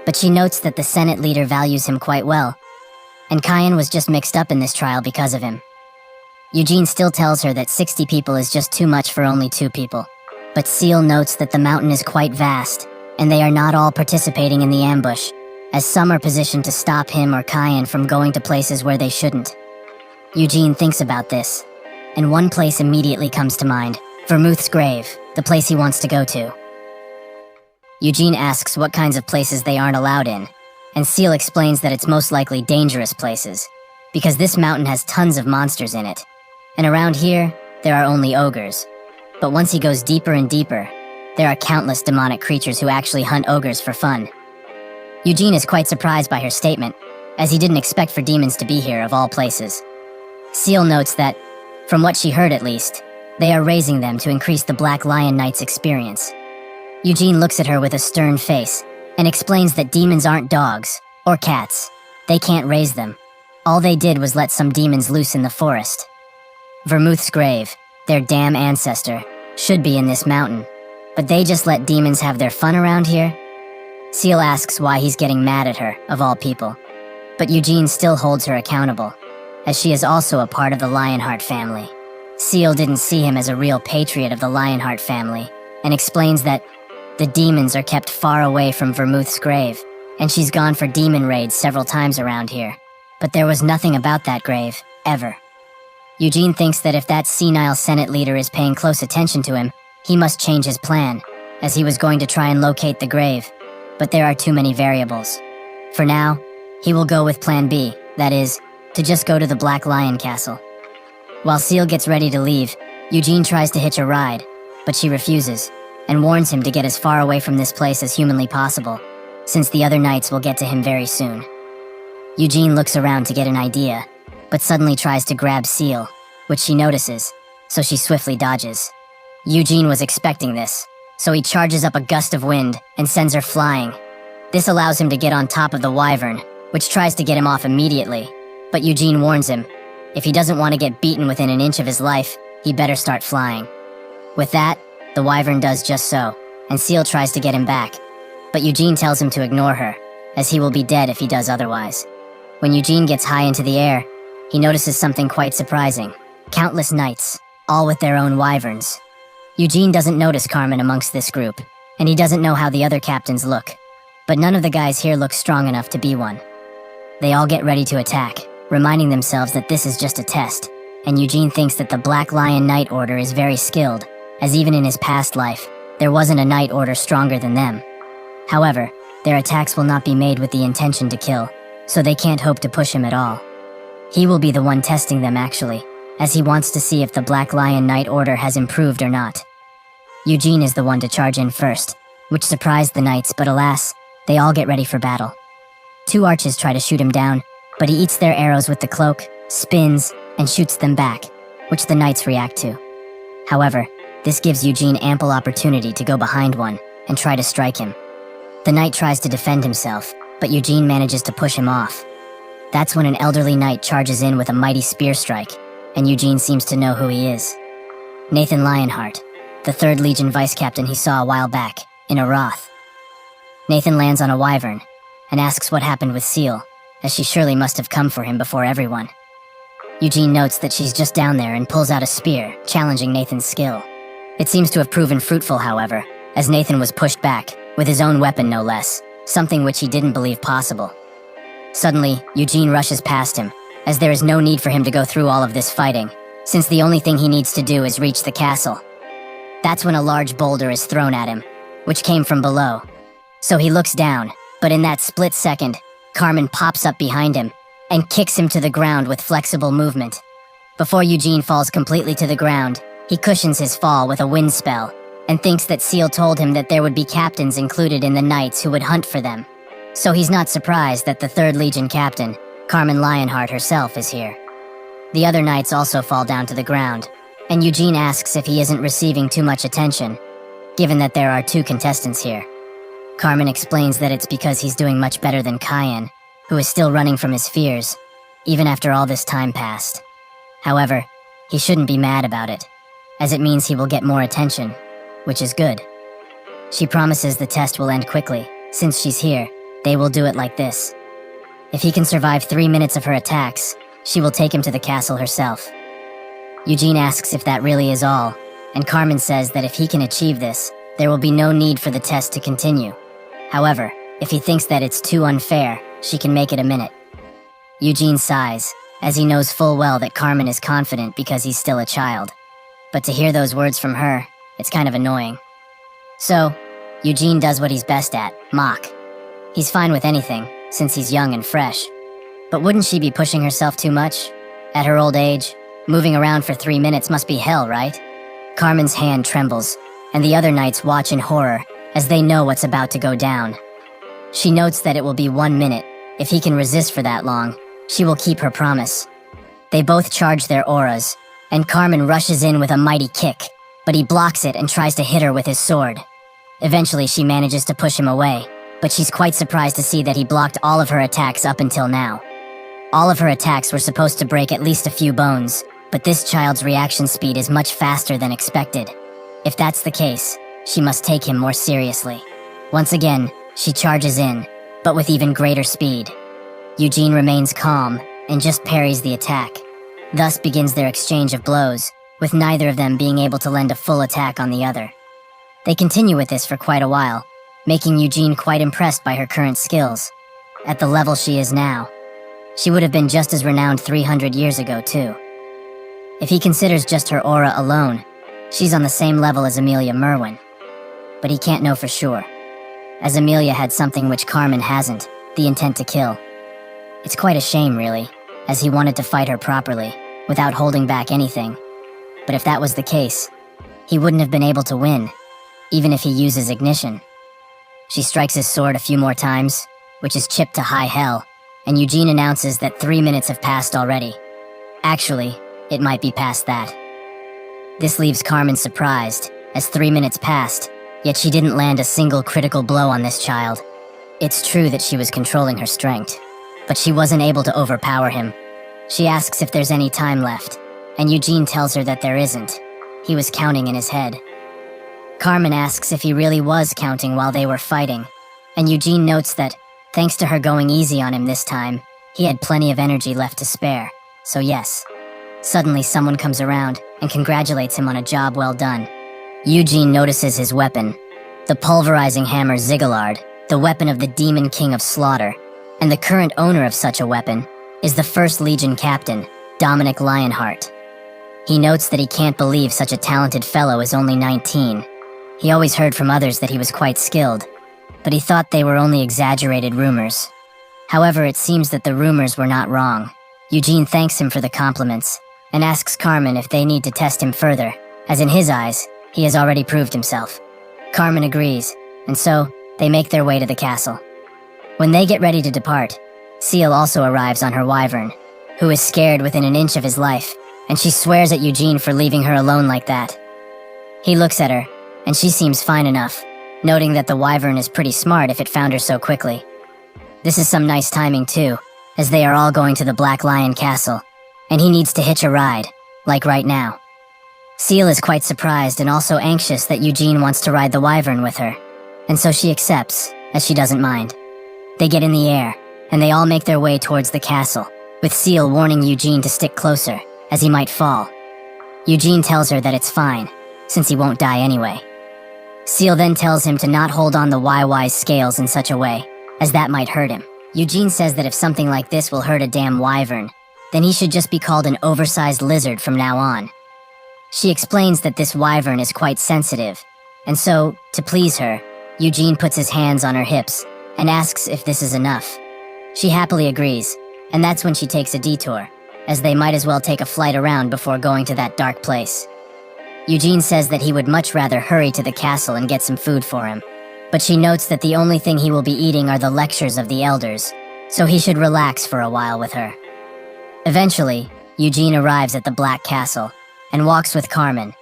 Speaker 1: but she notes that the Senate leader values him quite well, and Cayenne was just mixed up in this trial because of him. Eugene still tells her that 60 people is just too much for only 2 people, but Seal notes that the mountain is quite vast, and they are not all participating in the ambush, as some are positioned to stop him or Cayenne from going to places where they shouldn't. Eugene thinks about this, and one place immediately comes to mind, Vermouth's grave, the place he wants to go to. Eugene asks what kinds of places they aren't allowed in, and Seal explains that it's most likely dangerous places, because this mountain has tons of monsters in it, and around here, there are only ogres. But once he goes deeper and deeper, there are countless demonic creatures who actually hunt ogres for fun. Eugene is quite surprised by her statement, as he didn't expect for demons to be here of all places. Seal notes that, from what she heard at least, they are raising them to increase the Black Lion Knight's experience. Eugene looks at her with a stern face and explains that demons aren't dogs or cats. They can't raise them. All they did was let some demons loose in the forest. Vermouth's grave, their damn ancestor, should be in this mountain, but they just let demons have their fun around here? Seal asks why he's getting mad at her, of all people, but Eugene still holds her accountable, as she is also a part of the Lionheart family. Seal didn't see him as a real patriot of the Lionheart family, and explains that the demons are kept far away from Vermouth's grave, and she's gone for demon raids several times around here, but there was nothing about that grave, ever. Eugene thinks that if that senile Senate leader is paying close attention to him, he must change his plan, as he was going to try and locate the grave, but there are too many variables. For now, he will go with plan B, that is, to just go to the Black Lion Castle. While Seal gets ready to leave, Eugene tries to hitch a ride, but she refuses, and warns him to get as far away from this place as humanly possible, since the other knights will get to him very soon. Eugene looks around to get an idea, but suddenly tries to grab Seal, which she notices, so she swiftly dodges. Eugene was expecting this, so he charges up a gust of wind and sends her flying. This allows him to get on top of the wyvern, which tries to get him off immediately, but Eugene warns him, if he doesn't want to get beaten within an inch of his life, he better start flying. With that, the wyvern does just so, and Seal tries to get him back, but Eugene tells him to ignore her, as he will be dead if he does otherwise. When Eugene gets high into the air, he notices something quite surprising. Countless knights, all with their own wyverns. Eugene doesn't notice Carmen amongst this group, and he doesn't know how the other captains look, but none of the guys here look strong enough to be one. They all get ready to attack, reminding themselves that this is just a test, and Eugene thinks that the Black Lion Knight Order is very skilled, as even in his past life, there wasn't a Knight Order stronger than them. However, their attacks will not be made with the intention to kill, so they can't hope to push him at all. He will be the one testing them actually, as he wants to see if the Black Lion Knight Order has improved or not. Eugene is the one to charge in first, which surprised the knights, but alas, they all get ready for battle. 2 archers try to shoot him down, but he eats their arrows with the cloak, spins, and shoots them back, which the knights react to. However, this gives Eugene ample opportunity to go behind one and try to strike him. The knight tries to defend himself, but Eugene manages to push him off. That's when an elderly knight charges in with a mighty spear strike, and Eugene seems to know who he is. Nathan Lionheart, the 3rd Legion vice captain he saw a while back, in a Roth. Nathan lands on a wyvern, and asks what happened with Seal, as she surely must have come for him before everyone. Eugene notes that she's just down there and pulls out a spear, challenging Nathan's skill. It seems to have proven fruitful, however, as Nathan was pushed back, with his own weapon no less, something which he didn't believe possible. Suddenly, Eugene rushes past him, as there is no need for him to go through all of this fighting, since the only thing he needs to do is reach the castle. That's when a large boulder is thrown at him, which came from below. So he looks down, but in that split second, Carmen pops up behind him and kicks him to the ground with flexible movement. Before Eugene falls completely to the ground, he cushions his fall with a wind spell and thinks that Seal told him that there would be captains included in the knights who would hunt for them. So he's not surprised that the 3rd Legion captain, Carmen Lionheart herself, is here. The other knights also fall down to the ground, and Eugene asks if he isn't receiving too much attention, given that there are 2 contestants here. Carmen explains that it's because he's doing much better than Cayenne, who is still running from his fears, even after all this time passed. However, he shouldn't be mad about it, as it means he will get more attention, which is good. She promises the test will end quickly. Since she's here, they will do it like this. If he can survive 3 minutes of her attacks, she will take him to the castle herself. Eugene asks if that really is all, and Carmen says that if he can achieve this, there will be no need for the test to continue. However, if he thinks that it's too unfair, she can make it a minute. Eugene sighs, as he knows full well that Carmen is confident because he's still a child. But to hear those words from her, it's kind of annoying. So, Eugene does what he's best at, mock. He's fine with anything, since he's young and fresh. But wouldn't she be pushing herself too much? At her old age, moving around for 3 minutes must be hell, right? Carmen's hand trembles, and the other knights watch in horror, as they know what's about to go down. She notes that it will be 1 minute. If he can resist for that long, she will keep her promise. They both charge their auras, and Carmen rushes in with a mighty kick, but he blocks it and tries to hit her with his sword. Eventually, she manages to push him away, but she's quite surprised to see that he blocked all of her attacks up until now. All of her attacks were supposed to break at least a few bones, but this child's reaction speed is much faster than expected. If that's the case, she must take him more seriously. Once again, she charges in, but with even greater speed. Eugene remains calm and just parries the attack. Thus begins their exchange of blows, with neither of them being able to lend a full attack on the other. They continue with this for quite a while, making Eugene quite impressed by her current skills. At the level she is now, she would have been just as renowned 300 years ago too. If he considers just her aura alone, she's on the same level as Amelia Merwin. But he can't know for sure, as Amelia had something which Carmen hasn't, the intent to kill. It's quite a shame really, as he wanted to fight her properly, without holding back anything. But if that was the case, he wouldn't have been able to win, even if he uses ignition. She strikes his sword a few more times, which is chipped to high hell, and Eugene announces that 3 minutes have passed already. Actually, it might be past that. This leaves Carmen surprised, as 3 minutes passed, yet she didn't land a single critical blow on this child. It's true that she was controlling her strength, but she wasn't able to overpower him. She asks if there's any time left, and Eugene tells her that there isn't. He was counting in his head. Carmen asks if he really was counting while they were fighting, and Eugene notes that, thanks to her going easy on him this time, he had plenty of energy left to spare, so yes. Suddenly someone comes around and congratulates him on a job well done. Eugene notices his weapon, the pulverizing hammer Ziggullard, the weapon of the Demon King of Slaughter, and the current owner of such a weapon is the 1st Legion Captain, Dominic Lionheart. He notes that he can't believe such a talented fellow is only 19. He always heard from others that he was quite skilled, but he thought they were only exaggerated rumors. However, it seems that the rumors were not wrong. Eugene thanks him for the compliments, and asks Carmen if they need to test him further, as in his eyes, he has already proved himself. Carmen agrees, and so, they make their way to the castle. When they get ready to depart, Seal also arrives on her wyvern, who is scared within an inch of his life, and she swears at Eugene for leaving her alone like that. He looks at her, and she seems fine enough, noting that the wyvern is pretty smart if it found her so quickly. This is some nice timing too, as they are all going to the Black Lion Castle, and he needs to hitch a ride, like right now. Seal is quite surprised and also anxious that Eugene wants to ride the wyvern with her, and so she accepts, as she doesn't mind. They get in the air, and they all make their way towards the castle, with Seal warning Eugene to stick closer, as he might fall. Eugene tells her that it's fine, since he won't die anyway. Seal then tells him to not hold on the YY's scales in such a way, as that might hurt him. Eugene says that if something like this will hurt a damn wyvern, then he should just be called an oversized lizard from now on. She explains that this wyvern is quite sensitive, and so, to please her, Eugene puts his hands on her hips and asks if this is enough. She happily agrees, and that's when she takes a detour, as they might as well take a flight around before going to that dark place. Eugene says that he would much rather hurry to the castle and get some food for him, but she notes that the only thing he will be eating are the lectures of the elders, so he should relax for a while with her. Eventually, Eugene arrives at the Black Castle and walks with Carmen,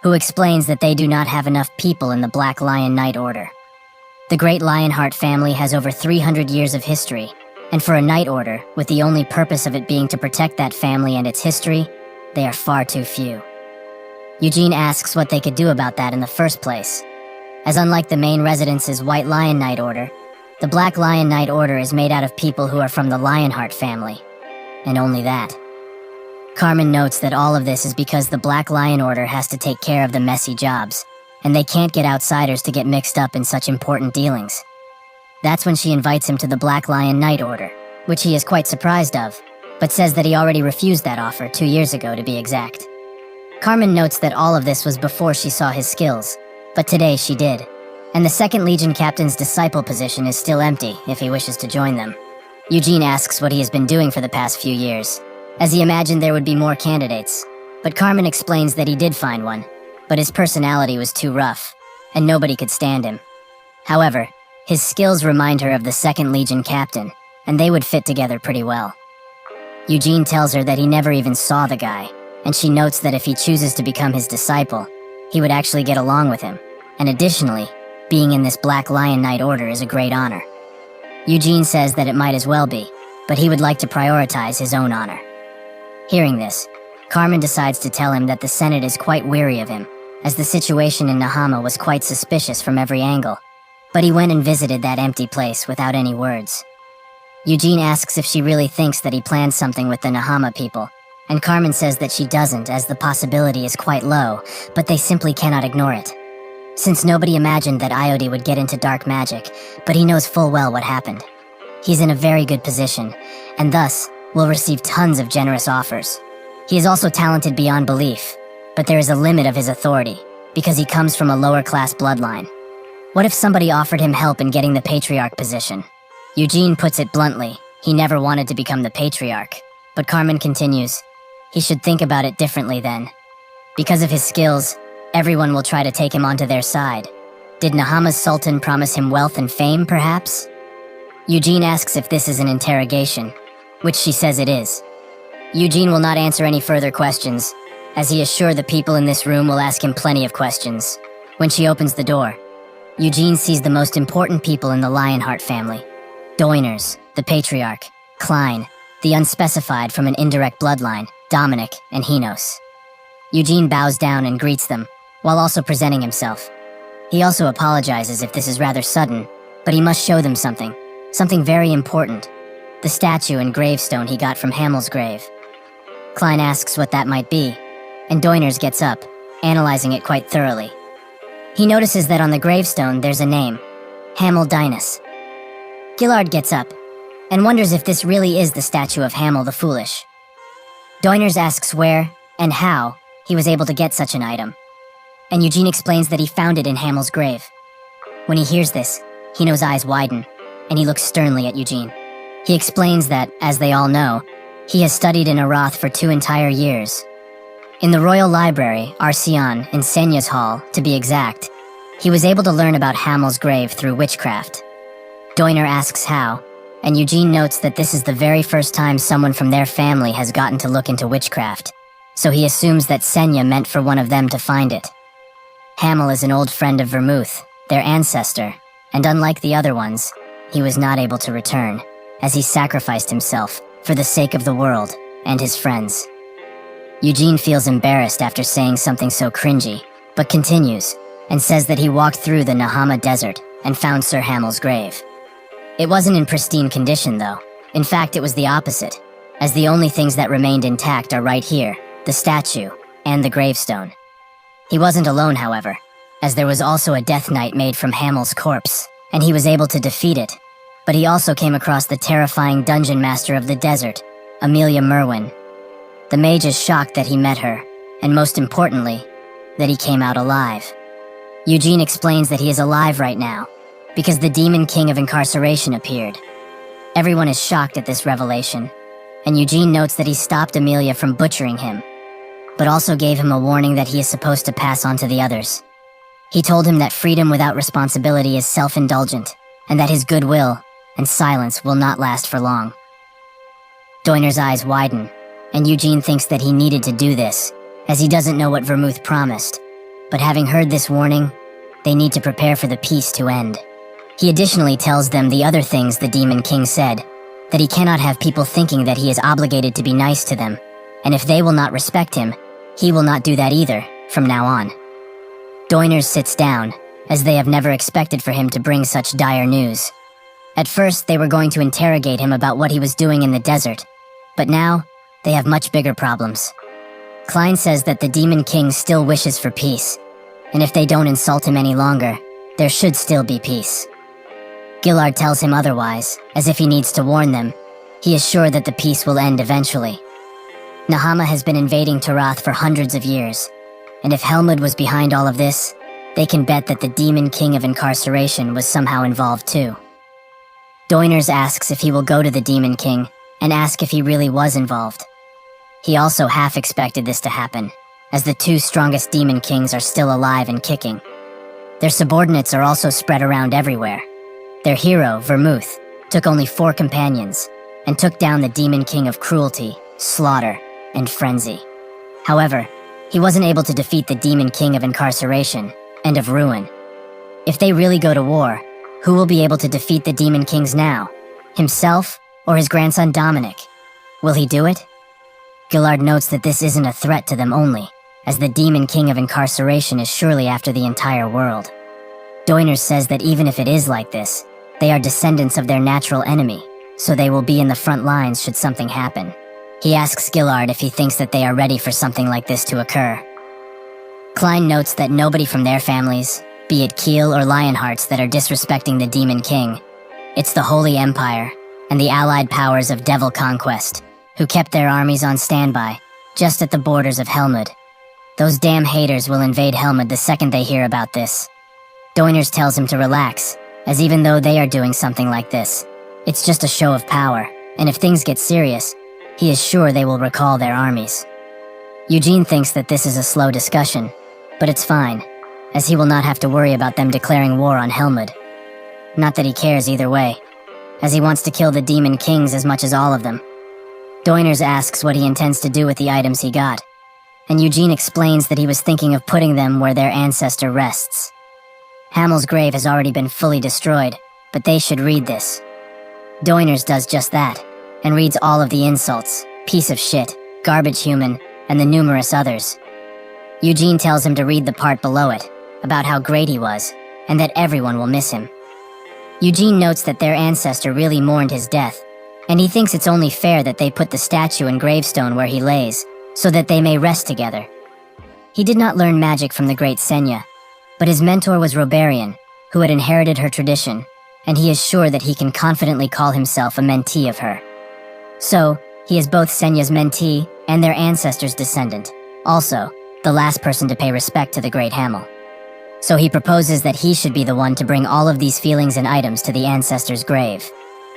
Speaker 1: who explains that they do not have enough people in the Black Lion Knight Order. The Great Lionheart family has over 300 years of history, and for a Knight Order, with the only purpose of it being to protect that family and its history, they are far too few. Eugene asks what they could do about that in the first place, as unlike the main residence's White Lion Knight Order, the Black Lion Knight Order is made out of people who are from the Lionheart family, and only that. Carmen notes that all of this is because the Black Lion Order has to take care of the messy jobs, and they can't get outsiders to get mixed up in such important dealings. That's when she invites him to the Black Lion Knight Order, which he is quite surprised of, but says that he already refused that offer 2 years ago to be exact. Carmen notes that all of this was before she saw his skills, but today she did, and the 2nd Legion Captain's disciple position is still empty if he wishes to join them. Eugene asks what he has been doing for the past few years, as he imagined there would be more candidates, but Carmen explains that he did find one, but his personality was too rough, and nobody could stand him. However, His skills remind her of the 2nd Legion captain, and they would fit together pretty well. Eugene tells her that he never even saw the guy, and she notes that if he chooses to become his disciple, he would actually get along with him, and additionally, being in this Black Lion Knight order is a great honor. Eugene says that it might as well be, but he would like to prioritize his own honor. Hearing this, Carmen decides to tell him that the Senate is quite weary of him, as the situation in Nahama was quite suspicious from every angle, but he went and visited that empty place without any words. Eugene asks if she really thinks that he planned something with the Nahama people, and Carmen says that she doesn't, as the possibility is quite low, but they simply cannot ignore it. Since nobody imagined that Iodi would get into dark magic, but he knows full well what happened. He's in a very good position, and thus will receive tons of generous offers. He is also talented beyond belief, but there is a limit of his authority, because he comes from a lower-class bloodline. What if somebody offered him help in getting the Patriarch position? Eugene puts it bluntly, he never wanted to become the Patriarch, but Carmen continues, he should think about it differently then. Because of his skills, everyone will try to take him onto their side. Did Nahama's Sultan promise him wealth and fame, perhaps? Eugene asks if this is an interrogation, which she says it is. Eugene will not answer any further questions, as he is sure the people in this room will ask him plenty of questions. When she opens the door, Eugene sees the most important people in the Lionheart family. Doiners, the Patriarch, Klein, the unspecified from an indirect bloodline, Dominic, and Henos. Eugene bows down and greets them, while also presenting himself. He also apologizes if this is rather sudden, but he must show them something very important, the statue and gravestone he got from Hamel's grave. Klein asks what that might be, and Doiners gets up, analyzing it quite thoroughly. He notices that on the gravestone there's a name, Hamel Dinus. Gillard gets up, and wonders if this really is the statue of Hamel the Foolish. Doiners asks where, and how, he was able to get such an item, and Eugene explains that he found it in Hamel's grave. When he hears this, Hino's eyes widen, and he looks sternly at Eugene. He explains that, as they all know, he has studied in Arath for 2 entire years. In the Royal Library, Arceon, in Senya's Hall, to be exact, he was able to learn about Hamel's grave through witchcraft. Doiner asks how, and Eugene notes that this is the very first time someone from their family has gotten to look into witchcraft, so he assumes that Senya meant for one of them to find it. Hamel is an old friend of Vermouth, their ancestor, and unlike the other ones, he was not able to return, as he sacrificed himself for the sake of the world and his friends. Eugene feels embarrassed after saying something so cringy, but continues, and says that he walked through the Nahama Desert and found Sir Hamel's grave. It wasn't in pristine condition, though. In fact, it was the opposite, as the only things that remained intact are right here, the statue and the gravestone. He wasn't alone, however, as there was also a Death Knight made from Hamel's corpse, and he was able to defeat it. But he also came across the terrifying dungeon master of the desert, Amelia Merwin. The mage is shocked that he met her, and most importantly, that he came out alive. Eugene explains that he is alive right now, because the Demon King of Incarceration appeared. Everyone is shocked at this revelation, and Eugene notes that he stopped Amelia from butchering him, but also gave him a warning that he is supposed to pass on to the others. He told him that freedom without responsibility is self-indulgent, and that his goodwill and silence will not last for long. Doiner's eyes widen, and Eugene thinks that he needed to do this, as he doesn't know what Vermouth promised. But having heard this warning, they need to prepare for the peace to end. He additionally tells them the other things the Demon King said, that he cannot have people thinking that he is obligated to be nice to them, and if they will not respect him, he will not do that either, from now on. Doiners sits down, as they have never expected for him to bring such dire news. At first, they were going to interrogate him about what he was doing in the desert, but now, they have much bigger problems. Klein says that the Demon King still wishes for peace, and if they don't insult him any longer, there should still be peace. Gillard tells him otherwise, as if he needs to warn them. He is sure that the peace will end eventually. Nahama has been invading Tarath for hundreds of years, and if Helmut was behind all of this, they can bet that the Demon King of Incarceration was somehow involved too. Doiners asks if he will go to the Demon King, and ask if he really was involved. He also half expected this to happen, as the 2 strongest Demon Kings are still alive and kicking. Their subordinates are also spread around everywhere. Their hero, Vermouth, took only 4 companions and took down the demon king of cruelty, slaughter, and frenzy. However, he wasn't able to defeat the demon king of incarceration and of ruin. If they really go to war, who will be able to defeat the demon kings now? Himself or his grandson Dominic? Will he do it? Gillard notes that this isn't a threat to them only, as the demon king of incarceration is surely after the entire world. Doiners says that even if it is like this, they are descendants of their natural enemy, so they will be in the front lines should something happen. He asks Gillard if he thinks that they are ready for something like this to occur. Klein notes that nobody from their families, be it Keel or Lionhearts, that are disrespecting the Demon King. It's the Holy Empire and the allied powers of Devil Conquest, who kept their armies on standby, just at the borders of Helmud. Those damn haters will invade Helmud the second they hear about this. Doiners tells him to relax, as even though they are doing something like this, it's just a show of power, and if things get serious, he is sure they will recall their armies. Eugene thinks that this is a slow discussion, but it's fine, as he will not have to worry about them declaring war on Helmud. Not that he cares either way, as he wants to kill the Demon Kings as much as all of them. Doiners asks what he intends to do with the items he got, and Eugene explains that he was thinking of putting them where their ancestor rests. Hamel's grave has already been fully destroyed, but they should read this. Doiners does just that, and reads all of the insults, piece of shit, garbage human, and the numerous others. Eugene tells him to read the part below it, about how great he was, and that everyone will miss him. Eugene notes that their ancestor really mourned his death, and he thinks it's only fair that they put the statue and gravestone where he lays, so that they may rest together. He did not learn magic from the great Senya, but his mentor was Roberian, who had inherited her tradition, and he is sure that he can confidently call himself a mentee of her. So, he is both Senya's mentee and their ancestor's descendant, also the last person to pay respect to the great Hamel. So he proposes that he should be the one to bring all of these feelings and items to the ancestor's grave.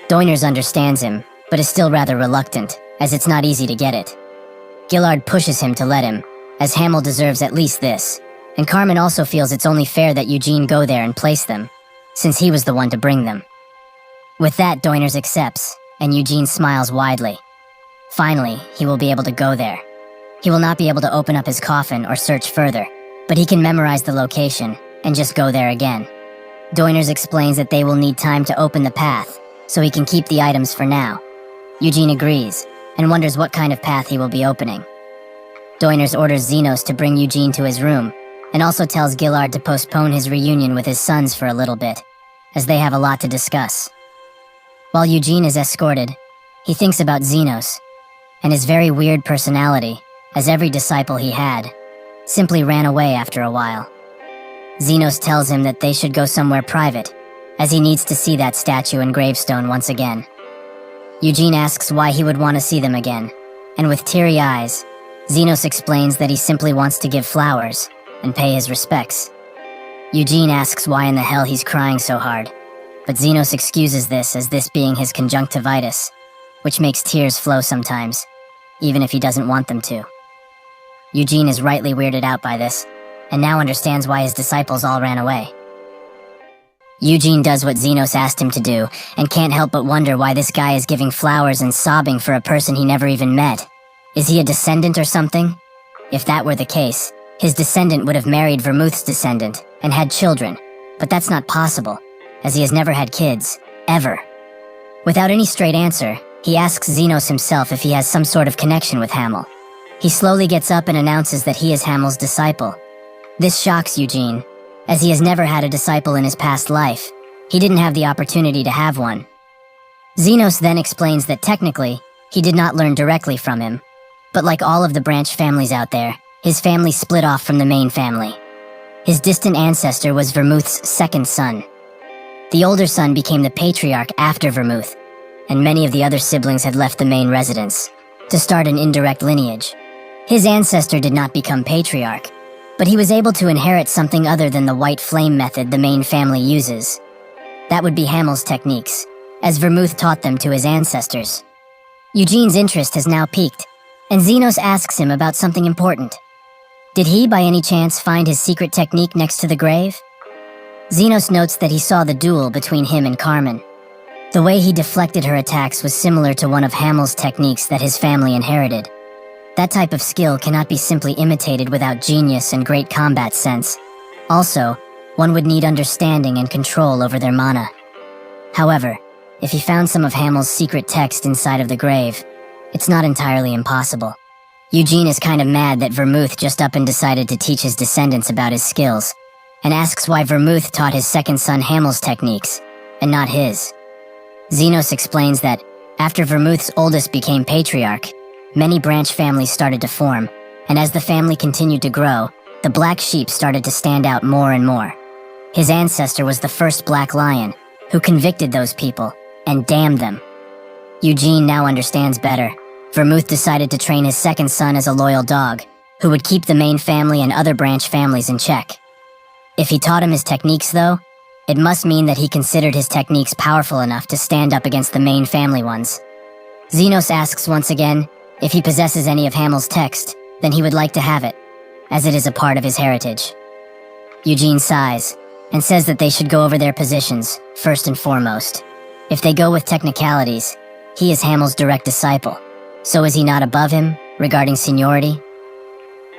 Speaker 1: Doiners understands him, but is still rather reluctant, as it's not easy to get it. Gillard pushes him to let him, as Hamel deserves at least this, and Carmen also feels it's only fair that Eugene go there and place them, since he was the one to bring them. With that, Doiners accepts, and Eugene smiles widely. Finally, he will be able to go there. He will not be able to open up his coffin or search further, but he can memorize the location and just go there again. Doiners explains that they will need time to open the path, so he can keep the items for now. Eugene agrees, and wonders what kind of path he will be opening. Doiners orders Xenos to bring Eugene to his room, and also tells Gillard to postpone his reunion with his sons for a little bit, as they have a lot to discuss. While Eugene is escorted, he thinks about Xenos, and his very weird personality, as every disciple he had, simply ran away after a while. Xenos tells him that they should go somewhere private, as he needs to see that statue and gravestone once again. Eugene asks why he would want to see them again, and with teary eyes, Xenos explains that he simply wants to give flowers and pay his respects. Eugene asks why in the hell he's crying so hard, but Xenos excuses this as this being his conjunctivitis, which makes tears flow sometimes, even if he doesn't want them to. Eugene is rightly weirded out by this, and now understands why his disciples all ran away. Eugene does what Xenos asked him to do, and can't help but wonder why this guy is giving flowers and sobbing for a person he never even met. Is he a descendant or something? If that were the case, his descendant would have married Vermouth's descendant and had children, but that's not possible, as he has never had kids, ever. Without any straight answer, he asks Xenos himself if he has some sort of connection with Hamel. He slowly gets up and announces that he is Hamel's disciple. This shocks Eugene, as he has never had a disciple in his past life. He didn't have the opportunity to have one. Xenos then explains that technically, he did not learn directly from him, but like all of the branch families out there, his family split off from the main family. His distant ancestor was Vermouth's second son. The older son became the patriarch after Vermouth, and many of the other siblings had left the main residence to start an indirect lineage. His ancestor did not become patriarch, but he was able to inherit something other than the white flame method the main family uses. That would be Hamel's techniques, as Vermouth taught them to his ancestors. Eugene's interest has now peaked, and Xenos asks him about something important. Did he, by any chance, find his secret technique next to the grave? Xenos notes that he saw the duel between him and Carmen. The way he deflected her attacks was similar to one of Hamel's techniques that his family inherited. That type of skill cannot be simply imitated without genius and great combat sense. Also, one would need understanding and control over their mana. However, if he found some of Hamel's secret text inside of the grave, it's not entirely impossible. Eugene is kind of mad that Vermouth just up and decided to teach his descendants about his skills, and asks why Vermouth taught his second son Hamel's techniques, and not his. Xenos explains that, after Vermouth's oldest became patriarch, many branch families started to form, and as the family continued to grow, the black sheep started to stand out more and more. His ancestor was the first black lion, who convicted those people, and damned them. Eugene now understands better. Vermouth decided to train his second son as a loyal dog, who would keep the main family and other branch families in check. If he taught him his techniques, though, it must mean that he considered his techniques powerful enough to stand up against the main family ones. Xenos asks once again, if he possesses any of Hamel's text, then he would like to have it, as it is a part of his heritage. Eugene sighs, and says that they should go over their positions, first and foremost. If they go with technicalities, he is Hamel's direct disciple. So is he not above him, regarding seniority?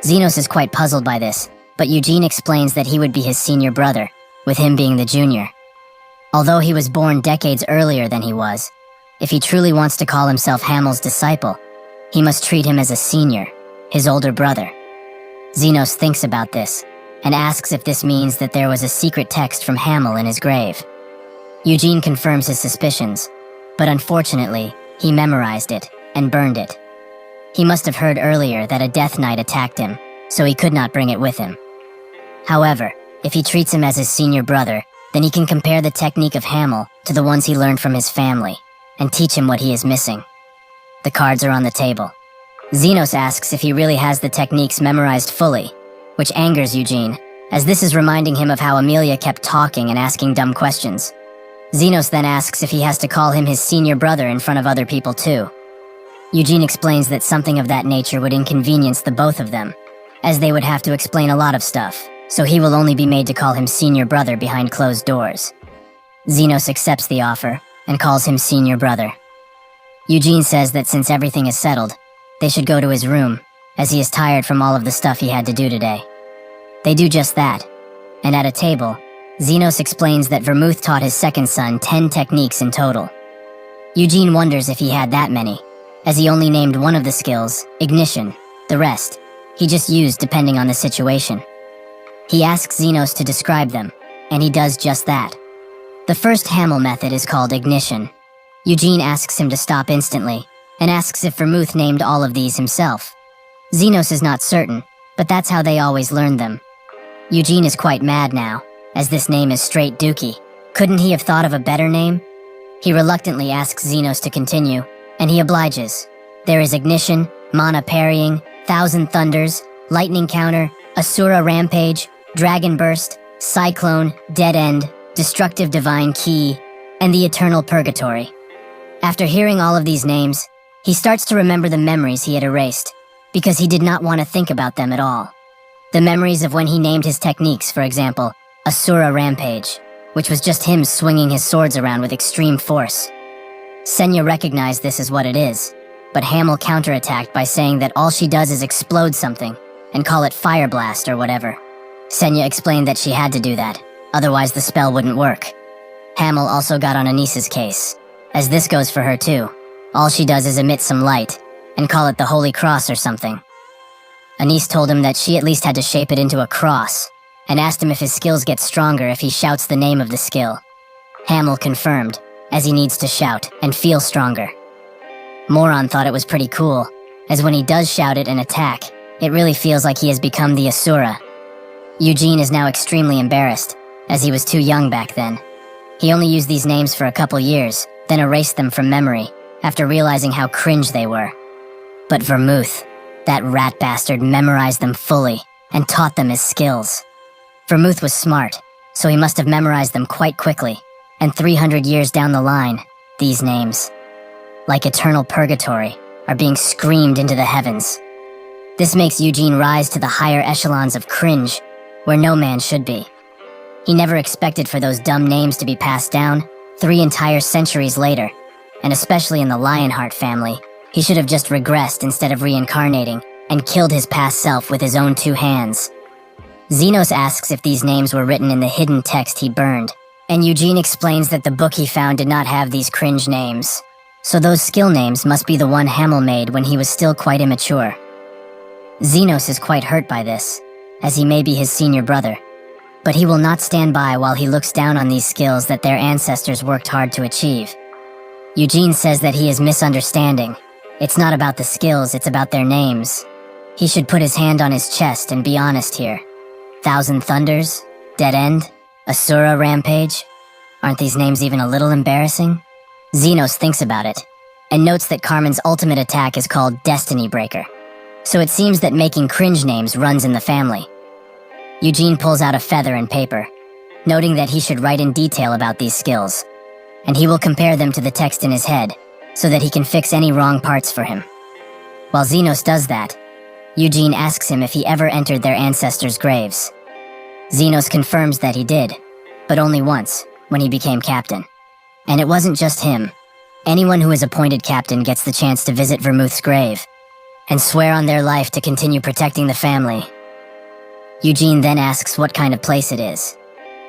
Speaker 1: Xenos is quite puzzled by this, but Eugene explains that he would be his senior brother, with him being the junior. Although he was born decades earlier than he was, if he truly wants to call himself Hamel's disciple, he must treat him as a senior, his older brother. Xenos thinks about this, and asks if this means that there was a secret text from Hamel in his grave. Eugene confirms his suspicions, but unfortunately, he memorized it and burned it. He must have heard earlier that a death knight attacked him, so he could not bring it with him. However, if he treats him as his senior brother, then he can compare the technique of Hamel to the ones he learned from his family, and teach him what he is missing. The cards are on the table. Xenos asks if he really has the techniques memorized fully, which angers Eugene, as this is reminding him of how Amelia kept talking and asking dumb questions. Xenos then asks if he has to call him his senior brother in front of other people too. Eugene explains that something of that nature would inconvenience the both of them, as they would have to explain a lot of stuff, so he will only be made to call him senior brother behind closed doors. Xenos accepts the offer and calls him senior brother. Eugene says that since everything is settled, they should go to his room, as he is tired from all of the stuff he had to do today. They do just that, and at a table, Xenos explains that Vermouth taught his second son 10 techniques in total. Eugene wonders if he had that many, as he only named one of the skills, ignition. The rest, he just used depending on the situation. He asks Xenos to describe them, and he does just that. The first Hamel method is called ignition. Eugene asks him to stop instantly, and asks if Vermouth named all of these himself. Xenos is not certain, but that's how they always learned them. Eugene is quite mad now, as this name is straight dookie. Couldn't he have thought of a better name? He reluctantly asks Xenos to continue, and he obliges. There is ignition, mana parrying, thousand thunders, lightning counter, asura rampage, dragon burst, cyclone, dead end, destructive divine key, and the eternal purgatory. After hearing all of these names, he starts to remember the memories he had erased, because he did not want to think about them at all. The memories of when he named his techniques, for example, Asura Rampage, which was just him swinging his swords around with extreme force. Senya recognized this as what it is, but Hamel counterattacked by saying that all she does is explode something, and call it Fire Blast or whatever. Senya explained that she had to do that, otherwise the spell wouldn't work. Hamel also got on Anissa's case, as this goes for her too. All she does is emit some light, and call it the Holy Cross or something. Anise told him that she at least had to shape it into a cross, and asked him if his skills get stronger if he shouts the name of the skill. Hamel confirmed, as he needs to shout and feel stronger. Moron thought it was pretty cool, as when he does shout it and attack, it really feels like he has become the Asura. Eugene is now extremely embarrassed, as he was too young back then. He only used these names for a couple years, then erased them from memory, after realizing how cringe they were. But Vermouth, that rat bastard, memorized them fully, and taught them his skills. Vermouth was smart, so he must have memorized them quite quickly, and 300 years down the line, these names, like eternal purgatory, are being screamed into the heavens. This makes Eugene rise to the higher echelons of cringe, where no man should be. He never expected for those dumb names to be passed down 3 entire centuries later, and especially in the Lionheart family, he should have just regressed instead of reincarnating and killed his past self with his own 2 hands. Xenos asks if these names were written in the hidden text he burned, and Eugene explains that the book he found did not have these cringe names. So those skill names must be the one Hamel made when he was still quite immature. Xenos is quite hurt by this, as he may be his senior brother, but he will not stand by while he looks down on these skills that their ancestors worked hard to achieve. Eugene says that he is misunderstanding. It's not about the skills, it's about their names. He should put his hand on his chest and be honest here. Thousand Thunders? Dead End? Asura Rampage? Aren't these names even a little embarrassing? Xenos thinks about it, and notes that Carmen's ultimate attack is called Destiny Breaker. So it seems that making cringe names runs in the family. Eugene pulls out a feather and paper, noting that he should write in detail about these skills, and he will compare them to the text in his head, so that he can fix any wrong parts for him. While Xenos does that, Eugene asks him if he ever entered their ancestors' graves. Xenos confirms that he did, but only once, when he became captain. And it wasn't just him. Anyone who is appointed captain gets the chance to visit Vermouth's grave, and swear on their life to continue protecting the family. Eugene then asks what kind of place it is,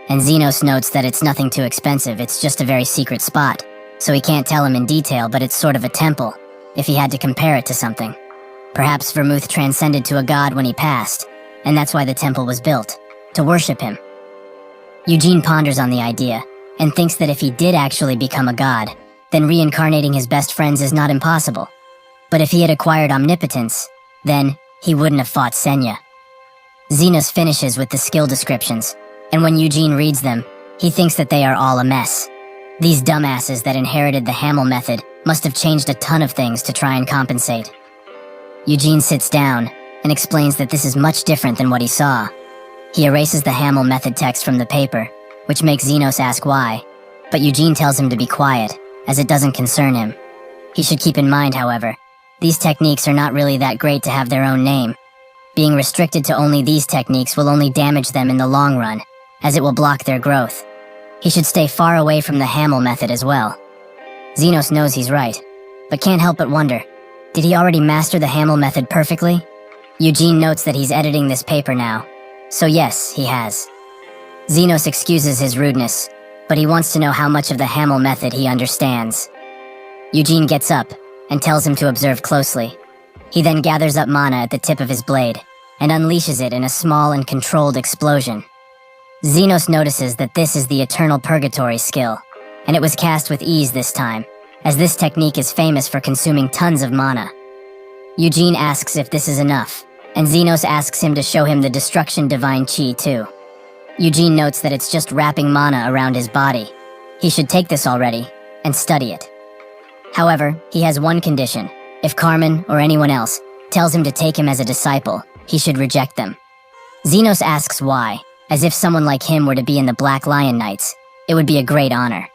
Speaker 1: and Xenos notes that it's nothing too expensive, it's just a very secret spot, so he can't tell him in detail, but it's sort of a temple, if he had to compare it to something. Perhaps Vermouth transcended to a god when he passed, and that's why the temple was built, to worship him. Eugene ponders on the idea, and thinks that if he did actually become a god, then reincarnating his best friends is not impossible. But if he had acquired omnipotence, then he wouldn't have fought Senya. Xenos finishes with the skill descriptions, and when Eugene reads them, he thinks that they are all a mess. These dumbasses that inherited the Hamel method must have changed a ton of things to try and compensate. Eugene sits down and explains that this is much different than what he saw. He erases the Hamel method text from the paper, which makes Xenos ask why, but Eugene tells him to be quiet, as it doesn't concern him. He should keep in mind, however, these techniques are not really that great to have their own name. Being restricted to only these techniques will only damage them in the long run, as it will block their growth. He should stay far away from the Hamel method as well. Xenos knows he's right, but can't help but wonder, did he already master the Hamel method perfectly? Eugene notes that he's editing this paper now, so yes, he has. Xenos excuses his rudeness, but he wants to know how much of the Hamel method he understands. Eugene gets up and tells him to observe closely. He then gathers up mana at the tip of his blade and unleashes it in a small and controlled explosion. Xenos notices that this is the Eternal Purgatory skill, and it was cast with ease this time, as this technique is famous for consuming tons of mana. Eugene asks if this is enough, and Xenos asks him to show him the Destruction Divine Chi too. Eugene notes that it's just wrapping mana around his body. He should take this already, and study it. However, he has one condition. If Carmen, or anyone else, tells him to take him as a disciple, he should reject them. Xenos asks why, as if someone like him were to be in the Black Lion Knights, it would be a great honor.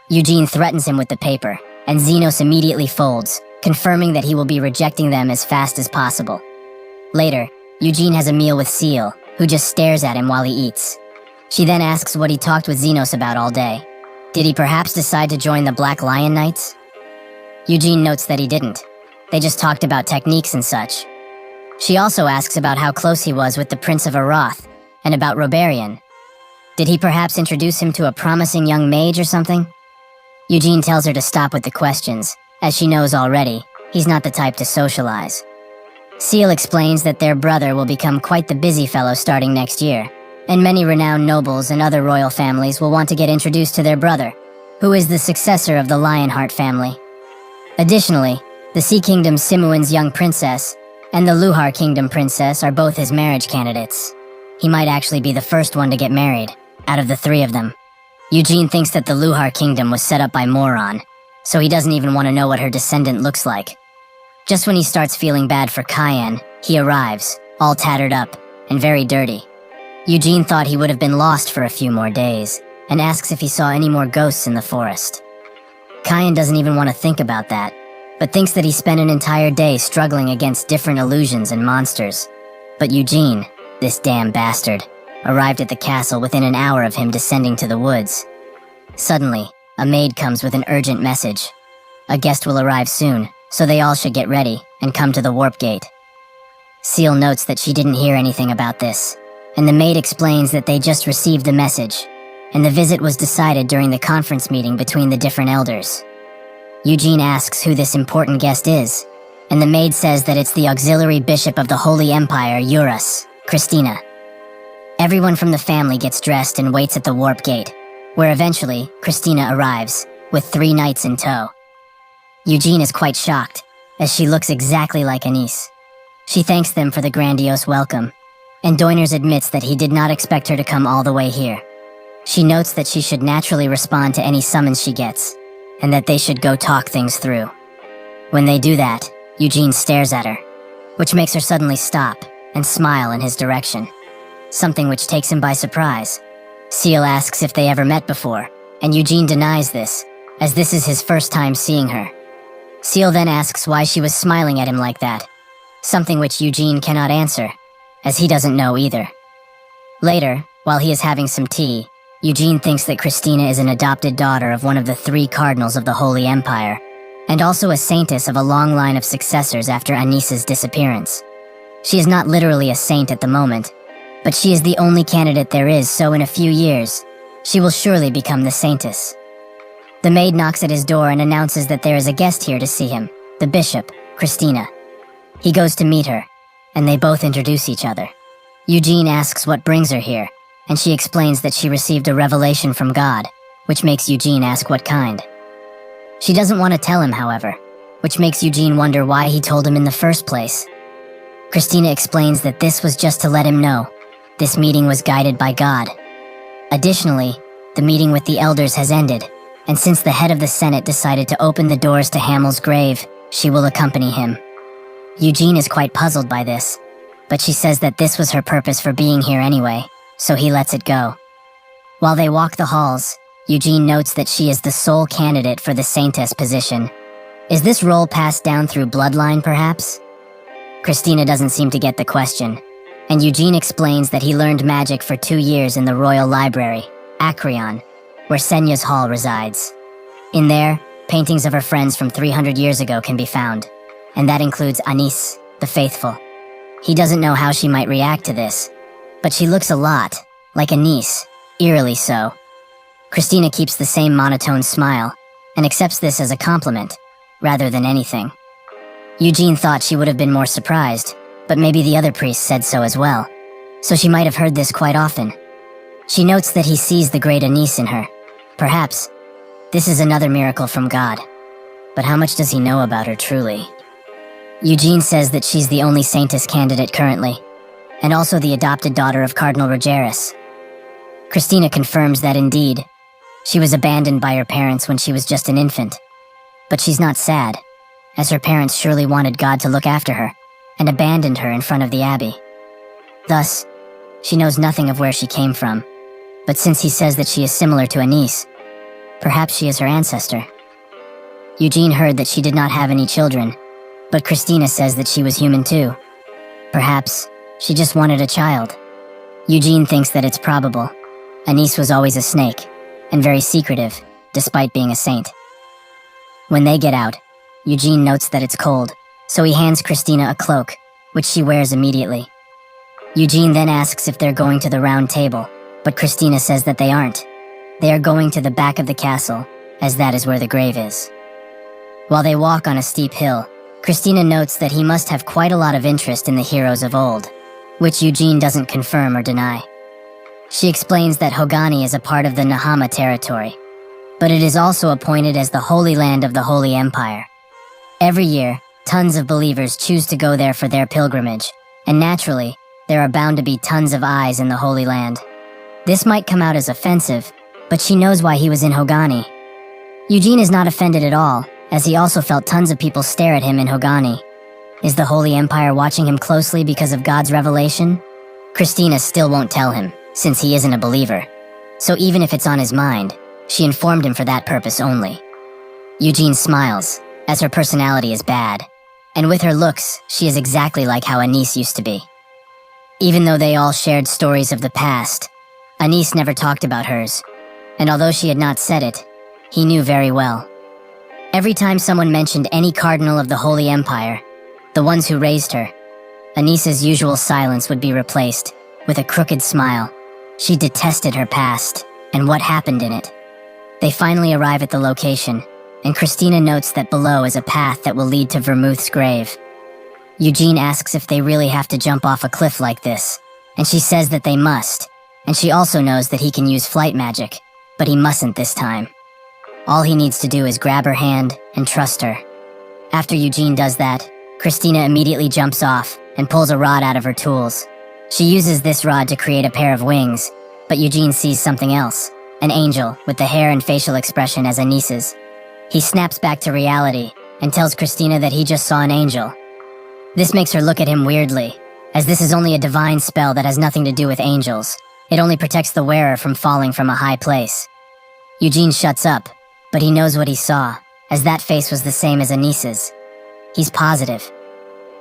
Speaker 1: Eugene threatens him with the paper, and Xenos immediately folds, confirming that he will be rejecting them as fast as possible. Later, Eugene has a meal with Seal, who just stares at him while he eats. She then asks what he talked with Xenos about all day. Did he perhaps decide to join the Black Lion Knights? Eugene notes that he didn't. They just talked about techniques and such. She also asks about how close he was with the Prince of Aroth, and about Roberian. Did he perhaps introduce him to a promising young mage or something? Eugene tells her to stop with the questions, as she knows already, he's not the type to socialize. Seal explains that their brother will become quite the busy fellow starting next year, and many renowned nobles and other royal families will want to get introduced to their brother, who is the successor of the Lionheart family. Additionally, the Sea Kingdom Simuan's young princess and the Luhar Kingdom princess are both his marriage candidates. He might actually be the first one to get married, out of the 3 of them. Eugene thinks that the Luhar Kingdom was set up by Moron, so he doesn't even want to know what her descendant looks like. Just when he starts feeling bad for Cayenne, he arrives, all tattered up, and very dirty. Eugene thought he would have been lost for a few more days, and asks if he saw any more ghosts in the forest. Cayenne doesn't even want to think about that, but thinks that he spent an entire day struggling against different illusions and monsters. But Eugene, this damn bastard, arrived at the castle within an hour of him descending to the woods. Suddenly, a maid comes with an urgent message. A guest will arrive soon, so they all should get ready and come to the warp gate. Seal notes that she didn't hear anything about this, and the maid explains that they just received the message, and the visit was decided during the conference meeting between the different elders. Eugene asks who this important guest is, and the maid says that it's the auxiliary bishop of the Holy Empire, Eurus, Christina. Everyone from the family gets dressed and waits at the warp gate, where eventually Christina arrives, with 3 knights in tow. Eugene is quite shocked, as she looks exactly like Anise. She thanks them for the grandiose welcome, and Doiners admits that he did not expect her to come all the way here. She notes that she should naturally respond to any summons she gets, and that they should go talk things through. When they do that, Eugene stares at her, which makes her suddenly stop and smile in his direction, something which takes him by surprise. Seal asks if they ever met before, and Eugene denies this, as this is his first time seeing her. Seal then asks why she was smiling at him like that, something which Eugene cannot answer, as he doesn't know either. Later, while he is having some tea, Eugene thinks that Christina is an adopted daughter of one of the 3 cardinals of the Holy Empire, and also a saintess of a long line of successors after Anice's disappearance. She is not literally a saint at the moment, but she is the only candidate there is, so in a few years, she will surely become the saintess. The maid knocks at his door and announces that there is a guest here to see him, the bishop, Christina. He goes to meet her, and they both introduce each other. Eugene asks what brings her here, and she explains that she received a revelation from God, which makes Eugene ask what kind. She doesn't want to tell him, however, which makes Eugene wonder why he told him in the first place. Christina explains that this was just to let him know this meeting was guided by God. Additionally, the meeting with the elders has ended, and since the head of the Senate decided to open the doors to Hamel's grave, she will accompany him. Eugene is quite puzzled by this, but she says that this was her purpose for being here anyway, so he lets it go. While they walk the halls, Eugene notes that she is the sole candidate for the saintess position. Is this role passed down through bloodline, perhaps? Christina doesn't seem to get the question, and Eugene explains that he learned magic for 2 years in the Royal Library, Acreon, where Senya's hall resides. In there, paintings of her friends from 300 years ago can be found, and that includes Anise, the faithful. He doesn't know how she might react to this, but she looks a lot like Anise, eerily so. Christina keeps the same monotone smile, and accepts this as a compliment, rather than anything. Eugene thought she would have been more surprised, but maybe the other priests said so as well, so she might have heard this quite often. She notes that he sees the great Anise in her. Perhaps this is another miracle from God, but how much does he know about her truly? Eugene says that she's the only saintess candidate currently, and also the adopted daughter of Cardinal Rogerus. Christina confirms that indeed, she was abandoned by her parents when she was just an infant. But she's not sad, as her parents surely wanted God to look after her, and abandoned her in front of the abbey. Thus, she knows nothing of where she came from, but since he says that she is similar to Anise, perhaps she is her ancestor. Eugene heard that she did not have any children, but Christina says that she was human too. Perhaps she just wanted a child. Eugene thinks that it's probable. Anise was always a snake, and very secretive, despite being a saint. When they get out, Eugene notes that it's cold, so he hands Christina a cloak, which she wears immediately. Eugene then asks if they're going to the round table, but Christina says that they aren't. They are going to the back of the castle, as that is where the grave is. While they walk on a steep hill, Christina notes that he must have quite a lot of interest in the heroes of old, which Eugene doesn't confirm or deny. She explains that Hogani is a part of the Nahama territory, but it is also appointed as the Holy Land of the Holy Empire. Every year, tons of believers choose to go there for their pilgrimage, and naturally, there are bound to be tons of eyes in the Holy Land. This might come out as offensive, but she knows why he was in Hogani. Eugene is not offended at all, as he also felt tons of people stare at him in Hogani. Is the Holy Empire watching him closely because of God's revelation? Christina still won't tell him, since he isn't a believer. So even if it's on his mind, she informed him for that purpose only. Eugene smiles, as her personality is bad, and with her looks, she is exactly like how Anise used to be. Even though they all shared stories of the past, Anis never talked about hers, and although she had not said it, he knew very well. Every time someone mentioned any cardinal of the Holy Empire, the ones who raised her, Anis's usual silence would be replaced with a crooked smile. She detested her past and what happened in it. They finally arrive at the location, and Christina notes that below is a path that will lead to Vermouth's grave. Eugene asks if they really have to jump off a cliff like this, and she says that they must, and she also knows that he can use flight magic, but he mustn't this time. All he needs to do is grab her hand and trust her. After Eugene does that, Christina immediately jumps off and pulls a rod out of her tools. She uses this rod to create a pair of wings, but Eugene sees something else, an angel with the hair and facial expression as Anis's. He snaps back to reality and tells Christina that he just saw an angel. This makes her look at him weirdly, as this is only a divine spell that has nothing to do with angels. It only protects the wearer from falling from a high place. Eugene shuts up, but he knows what he saw, as that face was the same as Anis's. He's positive.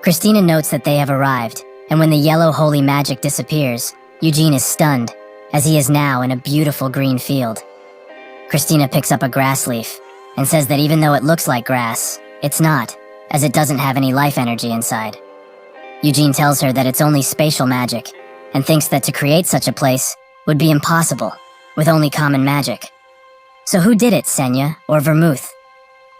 Speaker 1: Christina notes that they have arrived, and when the yellow holy magic disappears, Eugene is stunned, as he is now in a beautiful green field. Christina picks up a grass leaf, and says that even though it looks like grass, it's not, as it doesn't have any life energy inside. Eugene tells her that it's only spatial magic, and thinks that to create such a place would be impossible, with only common magic. So who did it, Senya, or Vermouth?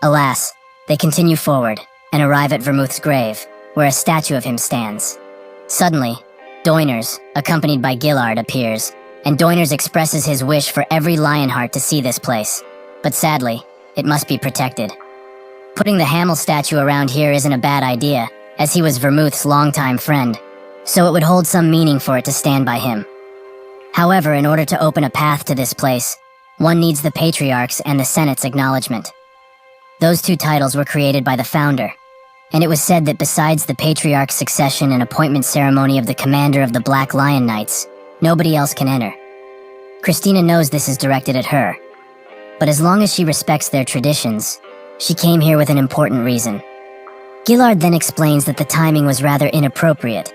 Speaker 1: Alas, they continue forward, and arrive at Vermouth's grave, where a statue of him stands. Suddenly, Doiners, accompanied by Gillard, appears, and Doiners expresses his wish for every Lionheart to see this place. But sadly, it must be protected. Putting the Hamel statue around here isn't a bad idea, as he was Vermouth's longtime friend, so it would hold some meaning for it to stand by him. However, in order to open a path to this place, one needs the Patriarch's and the Senate's acknowledgement. Those two titles were created by the founder, and it was said that besides the Patriarch's succession and appointment ceremony of the commander of the Black Lion Knights, nobody else can enter. Christina knows this is directed at her, but as long as she respects their traditions, she came here with an important reason. Gillard then explains that the timing was rather inappropriate,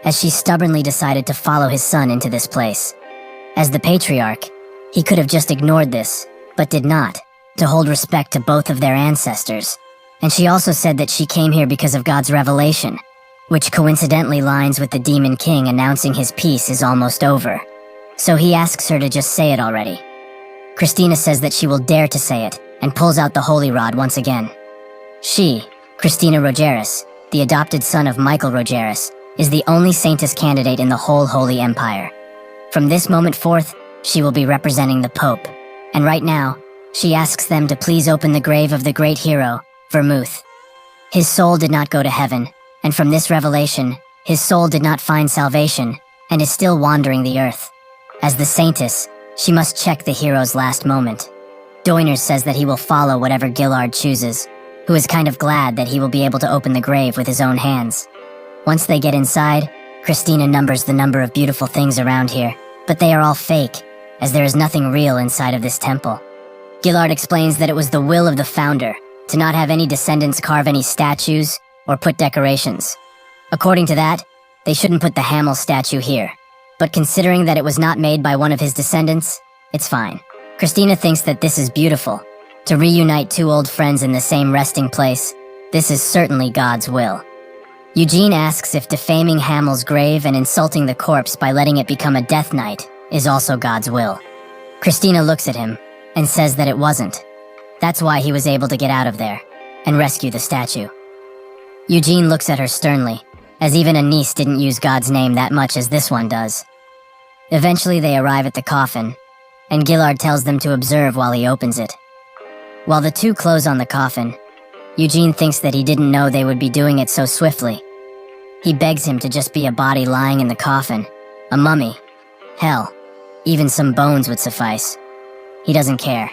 Speaker 1: as she stubbornly decided to follow his son into this place. As the Patriarch, he could have just ignored this, but did not, to hold respect to both of their ancestors. And she also said that she came here because of God's revelation, which coincidentally lines with the Demon King announcing his peace is almost over. So he asks her to just say it already. Christina says that she will dare to say it, and pulls out the Holy Rod once again. She, Christina Rogeris, the adopted son of Michael Rogeris, is the only Saintess candidate in the whole Holy Empire. From this moment forth, she will be representing the Pope, and right now, she asks them to please open the grave of the great hero, Vermouth. His soul did not go to heaven, and from this revelation, his soul did not find salvation, and is still wandering the earth. As the Saintess, she must check the hero's last moment. Doiners says that he will follow whatever Gillard chooses, who is kind of glad that he will be able to open the grave with his own hands. Once they get inside, Christina numbers the number of beautiful things around here, but they are all fake, as there is nothing real inside of this temple. Gillard explains that it was the will of the founder to not have any descendants carve any statues or put decorations. According to that, they shouldn't put the Hamel statue here, but considering that it was not made by one of his descendants, it's fine. Christina thinks that this is beautiful. To reunite two old friends in the same resting place, this is certainly God's will. Eugene asks if defaming Hamel's grave and insulting the corpse by letting it become a death knight is also God's will. Christina looks at him and says that it wasn't. That's why he was able to get out of there and rescue the statue. Eugene looks at her sternly, as even Anis didn't use God's name that much as this one does. Eventually they arrive at the coffin, and Gillard tells them to observe while he opens it. While the two close on the coffin, Eugene thinks that he didn't know they would be doing it so swiftly. He begs him to just be a body lying in the coffin, a mummy. Hell, even some bones would suffice. He doesn't care,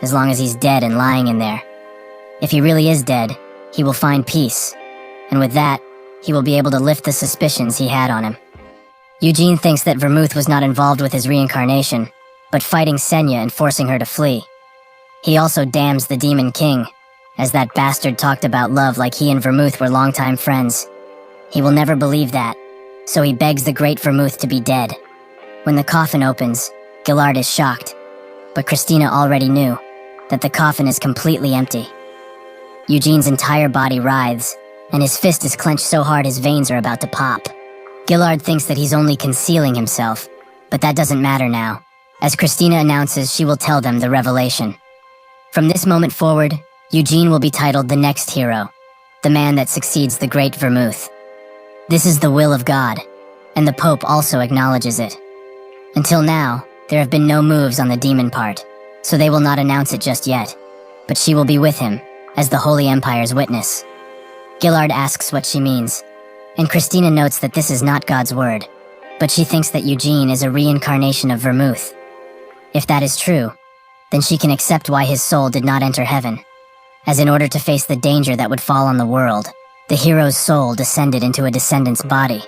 Speaker 1: as long as he's dead and lying in there. If he really is dead, he will find peace, and with that, he will be able to lift the suspicions he had on him. Eugene thinks that Vermouth was not involved with his reincarnation, but fighting Senya and forcing her to flee. He also damns the Demon King, as that bastard talked about love like he and Vermouth were longtime friends. He will never believe that, so he begs the great Vermouth to be dead. When the coffin opens, Gillard is shocked, but Christina already knew that the coffin is completely empty. Eugene's entire body writhes, and his fist is clenched so hard his veins are about to pop. Gillard thinks that he's only concealing himself, but that doesn't matter now, as Christina announces she will tell them the revelation. From this moment forward, Eugene will be titled the next hero, the man that succeeds the great Vermouth. This is the will of God, and the Pope also acknowledges it. Until now, there have been no moves on the demon part, so they will not announce it just yet, but she will be with him, as the Holy Empire's witness. Gillard asks what she means, and Christina notes that this is not God's word, but she thinks that Eugene is a reincarnation of Vermouth. If that is true, then she can accept why his soul did not enter heaven, as in order to face the danger that would fall on the world, the hero's soul descended into a descendant's body.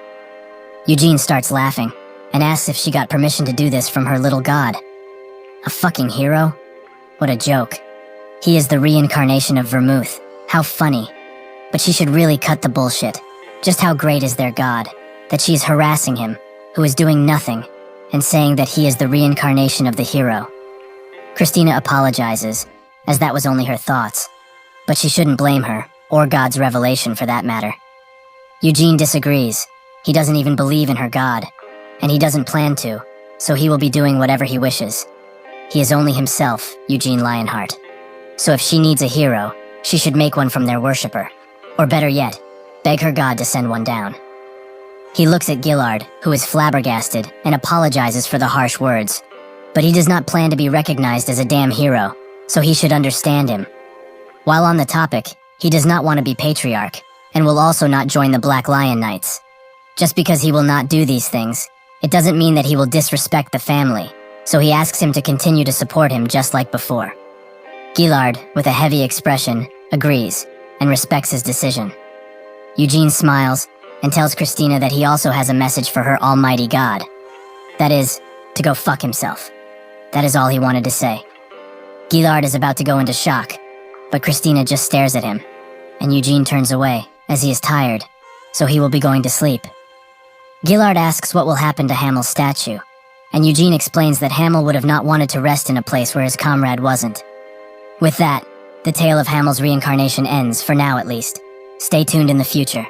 Speaker 1: Eugene starts laughing, and asks if she got permission to do this from her little god. A fucking hero? What a joke. He is the reincarnation of Vermouth. How funny. But she should really cut the bullshit. Just how great is their god, that she is harassing him, who is doing nothing, and saying that he is the reincarnation of the hero. Christina apologizes, as that was only her thoughts. But she shouldn't blame her, or God's revelation for that matter. Eugene disagrees. He doesn't even believe in her god, and he doesn't plan to, so he will be doing whatever he wishes. He is only himself, Eugene Lionheart. So if she needs a hero, she should make one from their worshipper. Or better yet, beg her god to send one down. He looks at Gillard, who is flabbergasted, and apologizes for the harsh words. But he does not plan to be recognized as a damn hero, so he should understand him. While on the topic, he does not want to be patriarch, and will also not join the Black Lion Knights. Just because he will not do these things, it doesn't mean that he will disrespect the family, so he asks him to continue to support him just like before. Gillard, with a heavy expression, agrees, and respects his decision. Eugene smiles, and tells Christina that he also has a message for her almighty god. That is, to go fuck himself. That is all he wanted to say. Gillard is about to go into shock, but Christina just stares at him, and Eugene turns away, as he is tired, so he will be going to sleep. Gillard asks what will happen to Hamel's statue, and Eugene explains that Hamel would have not wanted to rest in a place where his comrade wasn't. With that, the tale of Hamel's reincarnation ends, for now at least. Stay tuned in the future.